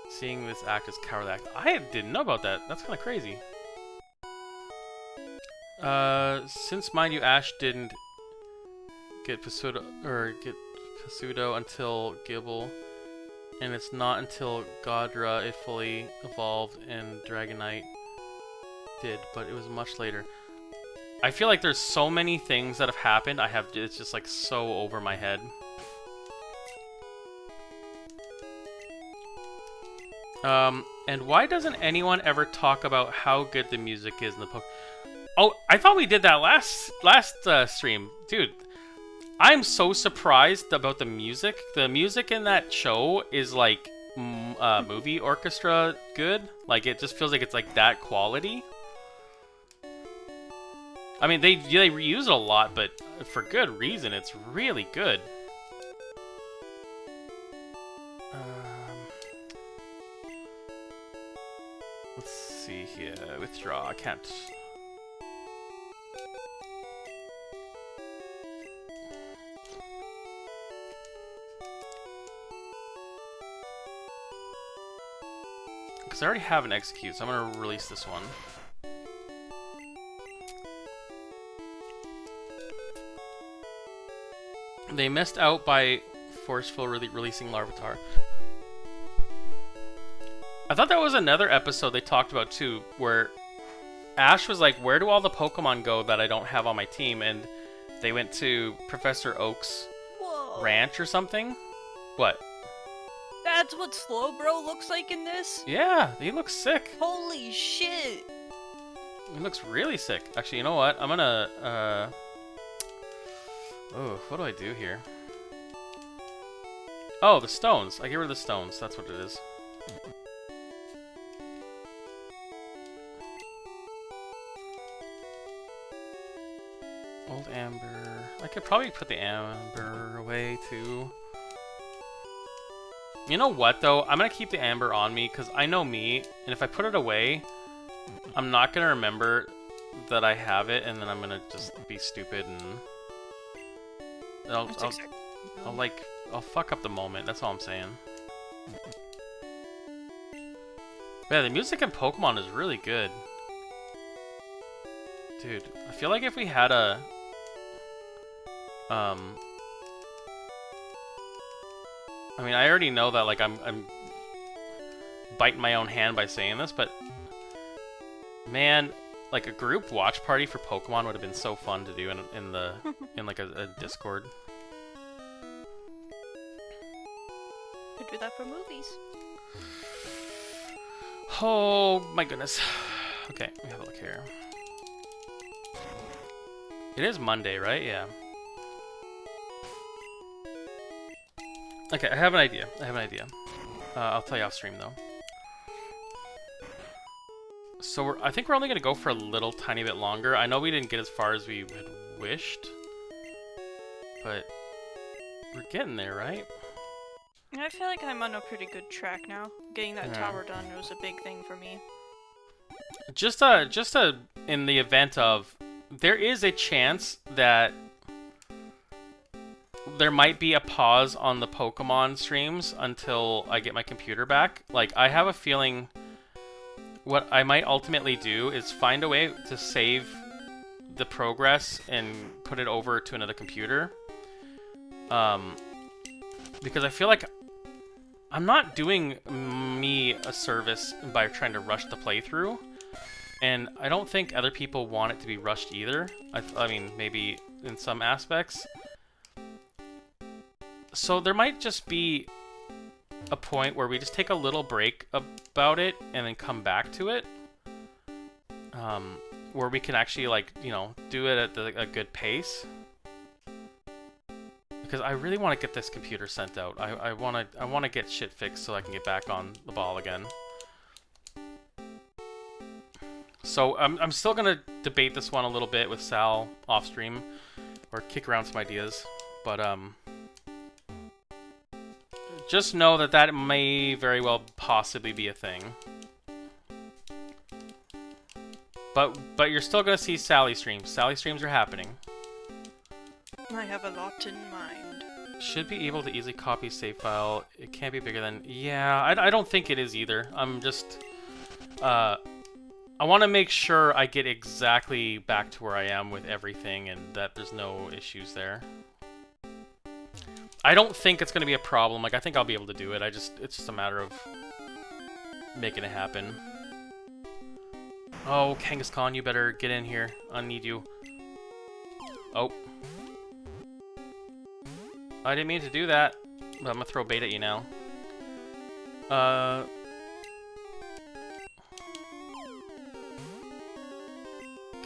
Speaker 1: seeing this act as cowardly act. I didn't know about that. That's kind of crazy. Since mind you, Ash didn't get Pseudo until Gible, and it's not until Godra it fully evolved and Dragonite did, but it was much later. I feel like there's so many things that have happened. It's just like so over my head. And why doesn't anyone ever talk about how good the music is in the Oh, I thought we did that last stream, dude. I'm so surprised about the music. The music in that show is like movie orchestra good. Like, it just feels like it's like that quality. I mean, they reuse it a lot, but for good reason. It's really good. Let's see here. Withdraw. I can't. Because I already have an execute, so I'm going to release this one. They missed out by forceful releasing Larvitar. I thought that was another episode they talked about too, where Ash was like, where do all the Pokemon go that I don't have on my team? And they went to Professor Oak's ranch or something. What?
Speaker 2: That's what Slowbro looks like in this?
Speaker 1: Yeah, he looks sick.
Speaker 2: Holy shit!
Speaker 1: He looks really sick. Actually, you know what? I'm gonna, oh, what do I do here? Oh, the stones. I get rid of the stones. That's what it is. Old Amber. I could probably put the Amber away, too. You know what, though? I'm gonna keep the Amber on me, because I know me, and if I put it away, I'm not gonna remember that I have it, and then I'm gonna just be stupid, and I'll fuck up the moment. That's all I'm saying. Yeah, the music in Pokemon is really good. Dude, I feel like if we had a... I mean, I already know that, like, I'm biting my own hand by saying this, but... Man, like, a group watch party for Pokemon would have been so fun to do in like, a Discord.
Speaker 2: Could do that for movies.
Speaker 1: Oh, my goodness. Okay, let me have a look here. It is Monday, right? Yeah. Okay, I have an idea. I'll tell you off stream, though. So I think we're only going to go for a little tiny bit longer. I know we didn't get as far as we had wished. But we're getting there, right?
Speaker 2: I feel like I'm on a pretty good track now. Getting that tower done was a big thing for me.
Speaker 1: Just in the event of... There is a chance that there might be a pause on the Pokemon streams until I get my computer back. Like, I have a feeling what I might ultimately do is find a way to save the progress and put it over to another computer. Because I feel like I'm not doing me a service by trying to rush the playthrough. And I don't think other people want it to be rushed either. I mean, maybe in some aspects. So there might just be a point where we just take a little break about it and then come back to it. Where we can actually, like, you know, do it at a good pace. Because I really want to get this computer sent out. I want to get shit fixed so I can get back on the ball again. So I'm still gonna debate this one a little bit with Sal off stream, or kick around some ideas, but just know that may very well possibly be a thing. But you're still gonna see Sally streams. Sally streams are happening.
Speaker 2: I have a lot in mind.
Speaker 1: Should be able to easily copy save file. It can't be bigger than... Yeah, I don't think it is either. I'm just... I want to make sure I get exactly back to where I am with everything and that there's no issues there. I don't think it's going to be a problem. Like, I think I'll be able to do it. It's just a matter of making it happen. Oh, Kangaskhan, you better get in here. I need you. Oh. I didn't mean to do that, but I'm going to throw bait at you now.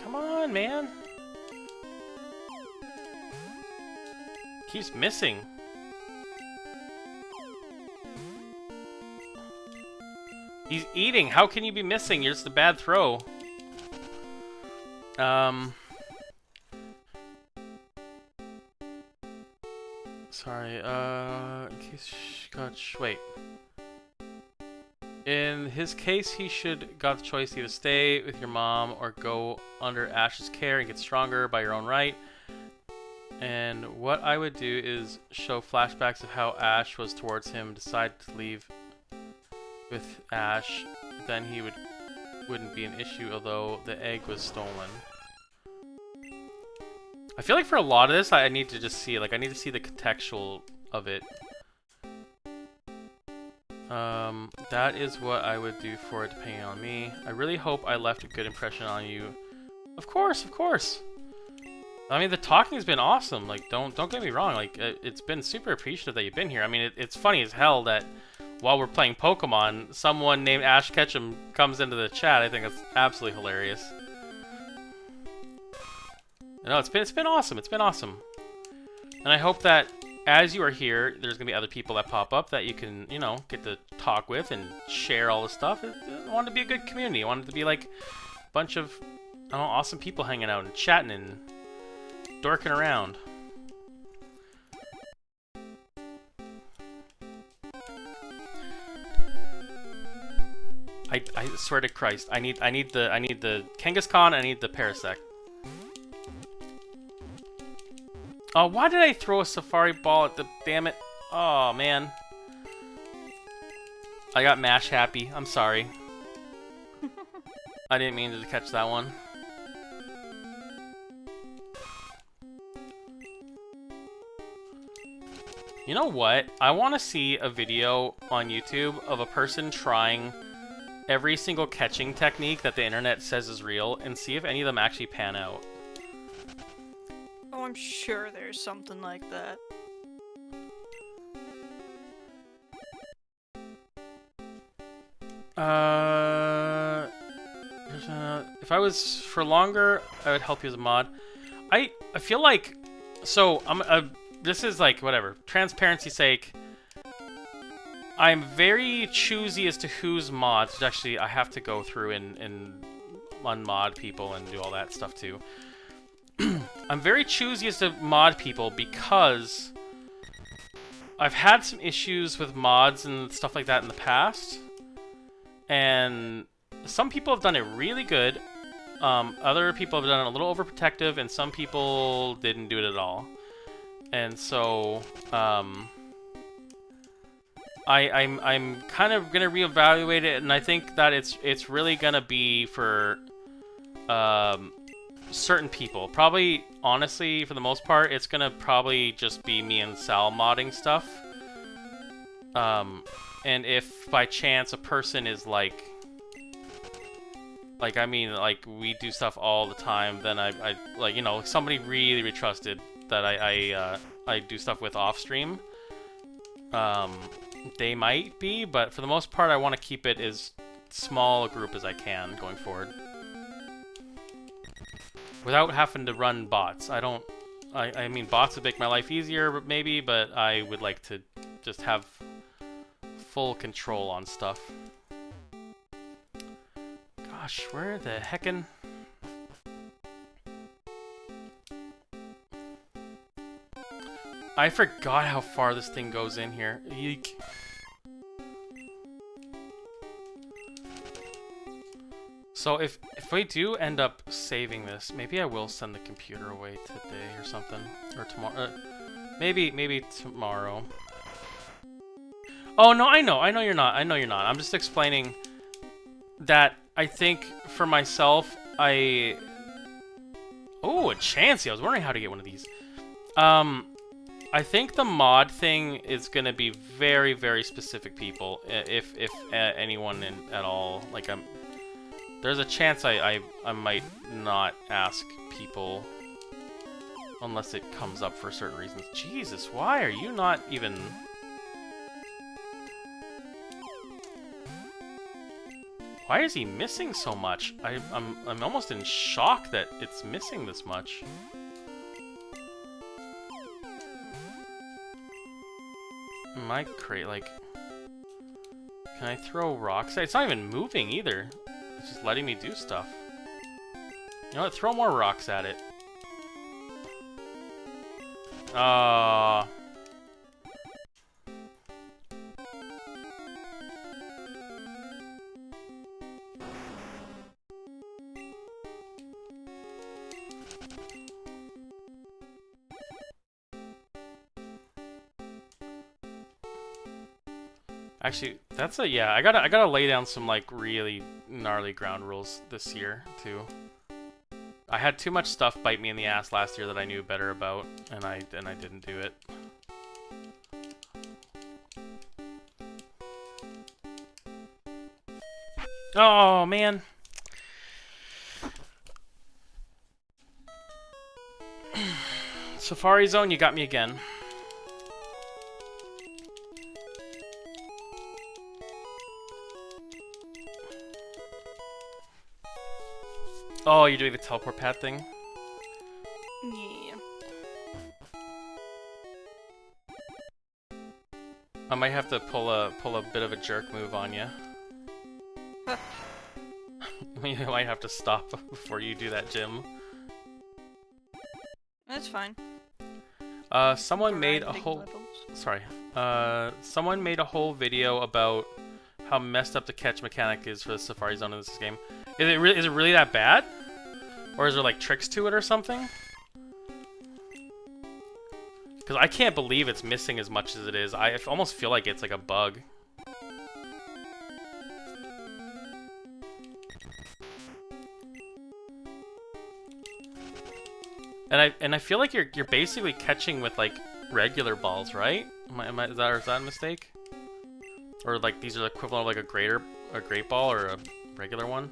Speaker 1: Come on, man. Keeps missing. He's eating. How can you be missing? You're just a bad throw. Sorry, in case wait. In his case, he should got the choice to either stay with your mom or go under Ash's care and get stronger by your own right. And what I would do is show flashbacks of how Ash was towards him, decide to leave with Ash, then he wouldn't be an issue, although the egg was stolen. I feel like for a lot of this, I need to just see, like, I need to see the contextual of it. That is what I would do for it, depending on me. I really hope I left a good impression on you. Of course, of course. I mean, the talking has been awesome. Like, don't get me wrong. Like, it's been super appreciative that you've been here. I mean, it's funny as hell that while we're playing Pokemon, someone named Ash Ketchum comes into the chat. I think that's absolutely hilarious. No, it's been awesome. It's been awesome. And I hope that as you are here, there's gonna be other people that pop up that you can, you know, get to talk with and share all this stuff. I want it to be a good community. I want it to be like a bunch of, I don't know, awesome people hanging out and chatting and dorking around. I swear to Christ, I need the Kangaskhan, I need the Parasect. Oh, why did I throw a Safari Ball at the... Damn it. Oh, man. I got mash happy. I'm sorry. I didn't mean to catch that one. You know what? I want to see a video on YouTube of a person trying every single catching technique that the internet says is real and see if any of them actually pan out.
Speaker 2: Oh, I'm sure there's something like that.
Speaker 1: If I was for longer, I would help you as a mod. I feel like, so this is like whatever, transparency's sake. I'm very choosy as to who's mods, which actually I have to go through and unmod people and do all that stuff too. I'm very choosy as to mod people because I've had some issues with mods and stuff like that in the past. And some people have done it really good. Other people have done it a little overprotective, and some people didn't do it at all. And so, I'm kind of gonna reevaluate it, and I think that it's really gonna be for certain people. Probably, honestly, for the most part, it's gonna probably just be me and Sal modding stuff. And if by chance a person is like I mean, like, we do stuff all the time, then I like, you know, somebody really trusted that I do stuff with off stream. They might be, but for the most part, I want to keep it as small a group as I can going forward. Without having to run bots. I mean, bots would make my life easier, maybe, but I would like to just have full control on stuff. Gosh, where the heckin'... I forgot how far this thing goes in here. Eek. So if we do end up saving this, maybe I will send the computer away today or something, or tomorrow. Maybe tomorrow. Oh no, I know you're not. I know you're not. I'm just explaining that I think for myself, oh, a Chansey. I was wondering how to get one of these. I think the mod thing is gonna be very, very specific people, if anyone at all. Like, there's a chance I might not ask people unless it comes up for certain reasons. Jesus, why are you not even? Why is he missing so much? I'm almost in shock that it's missing this much. My crate, like... Can I throw rocks? It's not even moving either. It's just letting me do stuff. You know what? Throw more rocks at it. Actually, that's yeah. I gotta lay down some like really gnarly ground rules this year too. I had too much stuff bite me in the ass last year that I knew better about, and I didn't do it. Oh man. Safari Zone, you got me again. Oh, you're doing the teleport pad thing?
Speaker 2: Yeah.
Speaker 1: I might have to pull a bit of a jerk move on you. You might have to stop before you do that, Jim.
Speaker 2: That's fine.
Speaker 1: Someone made a whole... Sorry. Someone made a whole video about how messed up the catch mechanic is for the Safari Zone in this game. Is it really that bad? Or is there like tricks to it or something? Because I can't believe it's missing as much as it is. I almost feel like it's like a bug. And I feel like you're basically catching with like regular balls, right? Is that a mistake? Or like these are the equivalent of like a great ball or a regular one?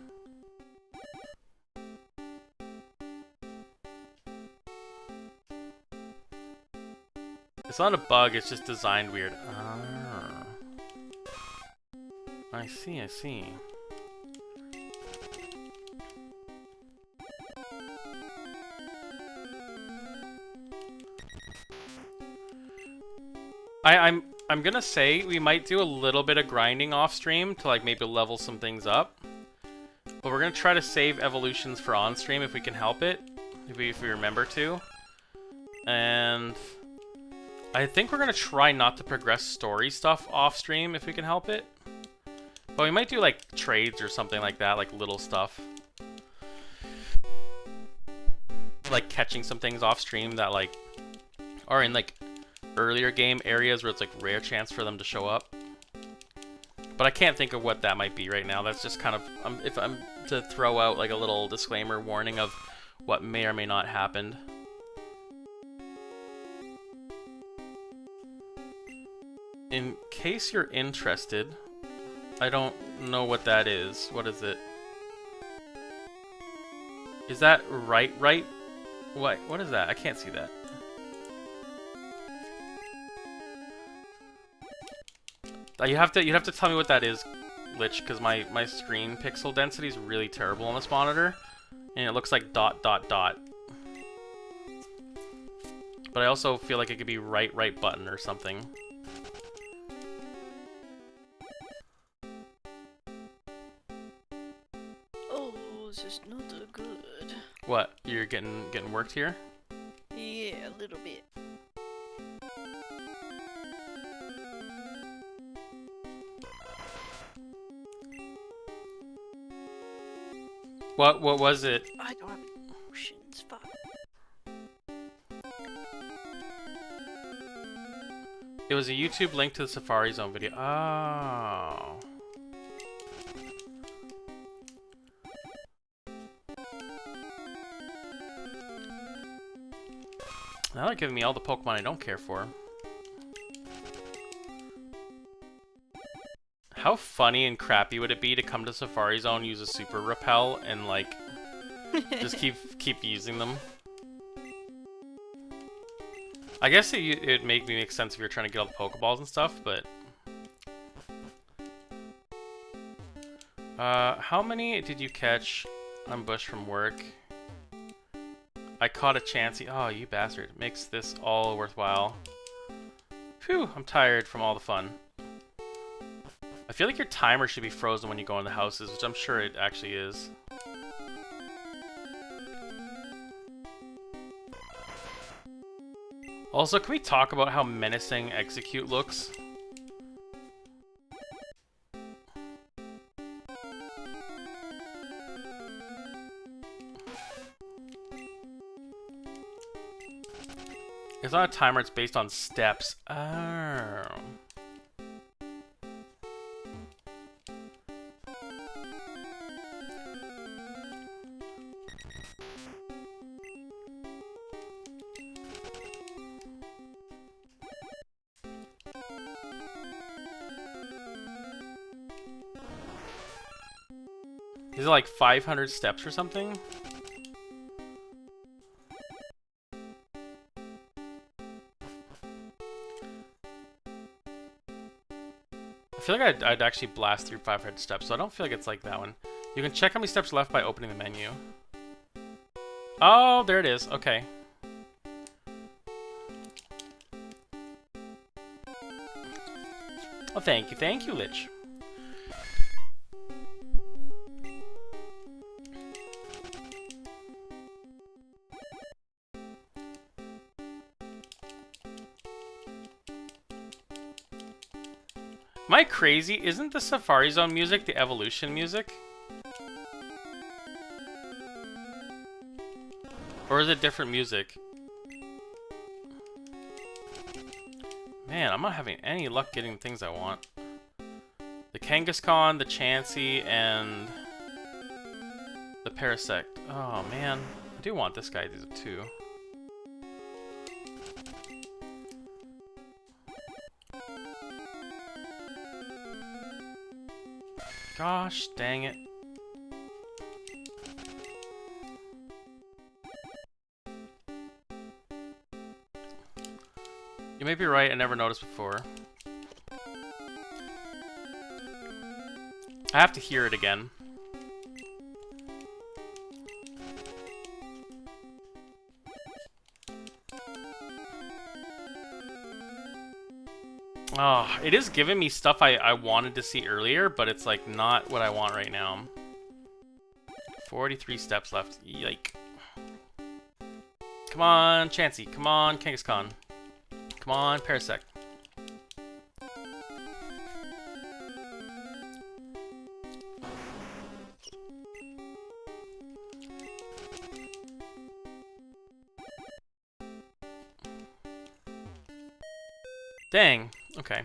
Speaker 1: It's not a bug, it's just designed weird. Ah. I see, I see. I'm gonna say we might do a little bit of grinding off stream to like maybe level some things up. But we're gonna try to save evolutions for on stream if we can help it. If we remember to. And I think we're gonna try not to progress story stuff off stream if we can help it. But we might do like trades or something like that, like little stuff. Like catching some things off stream that like are in like earlier game areas where it's like rare chance for them to show up. But I can't think of what that might be right now. That's just kind of if I'm to throw out like a little disclaimer warning of what may or may not happen. In case you're interested, I don't know what that is. What is it? Is that right? What is that? I can't see that. You have to tell me what that is, Lich, because my screen pixel density is really terrible on this monitor, and it looks like ... But I also feel like it could be right button or something.
Speaker 2: Oh, this is not good.
Speaker 1: What? You're getting worked here?
Speaker 2: Yeah, a little bit.
Speaker 1: What was it?
Speaker 2: I don't have emotions. Fuck.
Speaker 1: It was a YouTube link to the Safari Zone video. Oh. Now they're giving me all the Pokemon I don't care for. How funny and crappy would it be to come to Safari Zone, use a Super Repel, and like just keep using them? I guess it'd make sense if you're trying to get all the Pokeballs and stuff, but how many did you catch on Bush from work? I caught a Chansey. Oh, you bastard! Makes this all worthwhile. Phew! I'm tired from all the fun. feel like your timer should be frozen when you go in the houses, which I'm sure it actually is. Also, can we talk about how menacing Execute looks? It's not a timer, it's based on steps. Oh. Is it like 500 steps or something? I feel like I'd actually blast through 500 steps, so I don't feel like it's like that one. You can check how many steps left by opening the menu. Oh, there it is. Okay. Oh, thank you, Lich. Am I crazy? Isn't the Safari Zone music the Evolution music? Or is it different music? Man, I'm not having any luck getting the things I want. The Kangaskhan, the Chansey, and the Parasect. Oh man, I do want this guy too. Gosh, dang it. You may be right, I never noticed before. I have to hear it again. Oh, it is giving me stuff I wanted to see earlier, but it's like not what I want right now. 43 steps left. Yike. Come on, Chansey. Come on, Kangaskhan. Come on, Parasect. Dang. Okay.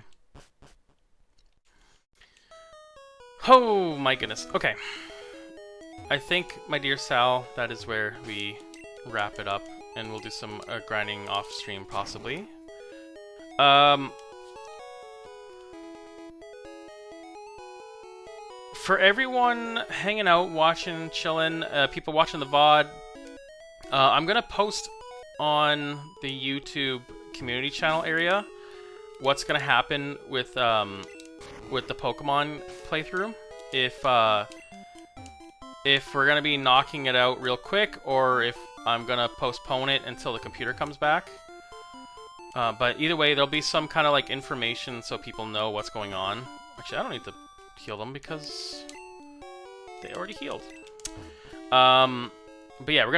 Speaker 1: Oh my goodness. Okay. I think, my dear Sal, that is where we wrap it up, and we'll do some grinding off stream possibly. For everyone hanging out, watching, chilling, people watching the VOD, I'm gonna post on the YouTube community channel area what's gonna happen with the Pokemon playthrough. If we're gonna be knocking it out real quick, or if I'm gonna postpone it until the computer comes back. But either way, there'll be some kind of like information so people know what's going on. Actually, I don't need to heal them because they already healed. But yeah, we're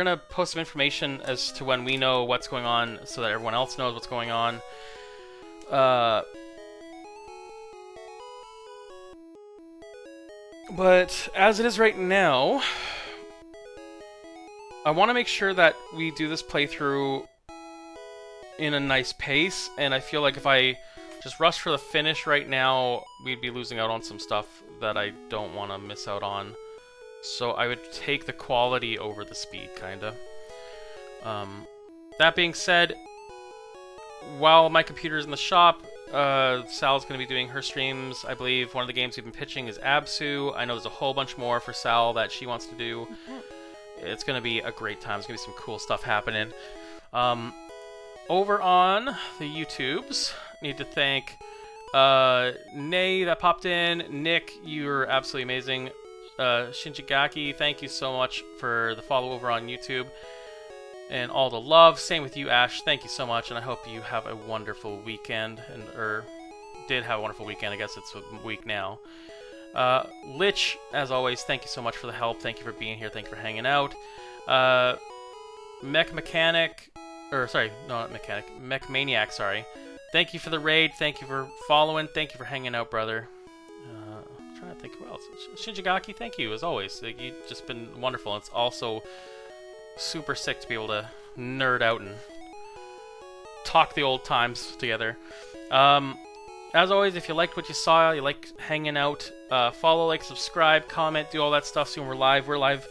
Speaker 1: gonna post some information as to when we know what's going on, so that everyone else knows what's going on. But as it is right now, I want to make sure that we do this playthrough in a nice pace, and I feel like if I just rush for the finish right now, we'd be losing out on some stuff that I don't want to miss out on. So I would take the quality over the speed, kinda. That being said, while my computer's in the shop, Sal's going to be doing her streams. I believe one of the games we've been pitching is Absu. I know there's a whole bunch more for Sal that she wants to do. It's going to be a great time. There's going to be some cool stuff happening. Over on the YouTubes, need to thank Nay that popped in. Nick, you're absolutely amazing. Shinjigaki, thank you so much for the follow over on YouTube and all the love. Same with you, Ash. Thank you so much, and I hope you have a wonderful weekend and did have a wonderful weekend. I guess it's a week now. Lich, as always, thank you so much for the help. Thank you for being here. Thank you for hanging out. Mechanic, or sorry, no, not Mechanic. Mechmaniac, sorry. Thank you for the raid. Thank you for following. Thank you for hanging out, brother. I'm trying to think who else. Shinjigaki, thank you, as always. Like, you've just been wonderful. It's also super sick to be able to nerd out and talk the old times together. As always, if you liked what you saw, you like hanging out, follow, like, subscribe, comment, do all that stuff. Soon we're live. We're live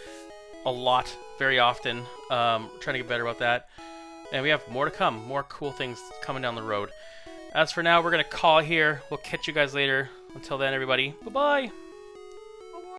Speaker 1: a lot, very often. Trying to get better about that. And we have more to come. More cool things coming down the road. As for now, we're going to call here. We'll catch you guys later. Until then, everybody, bye-bye.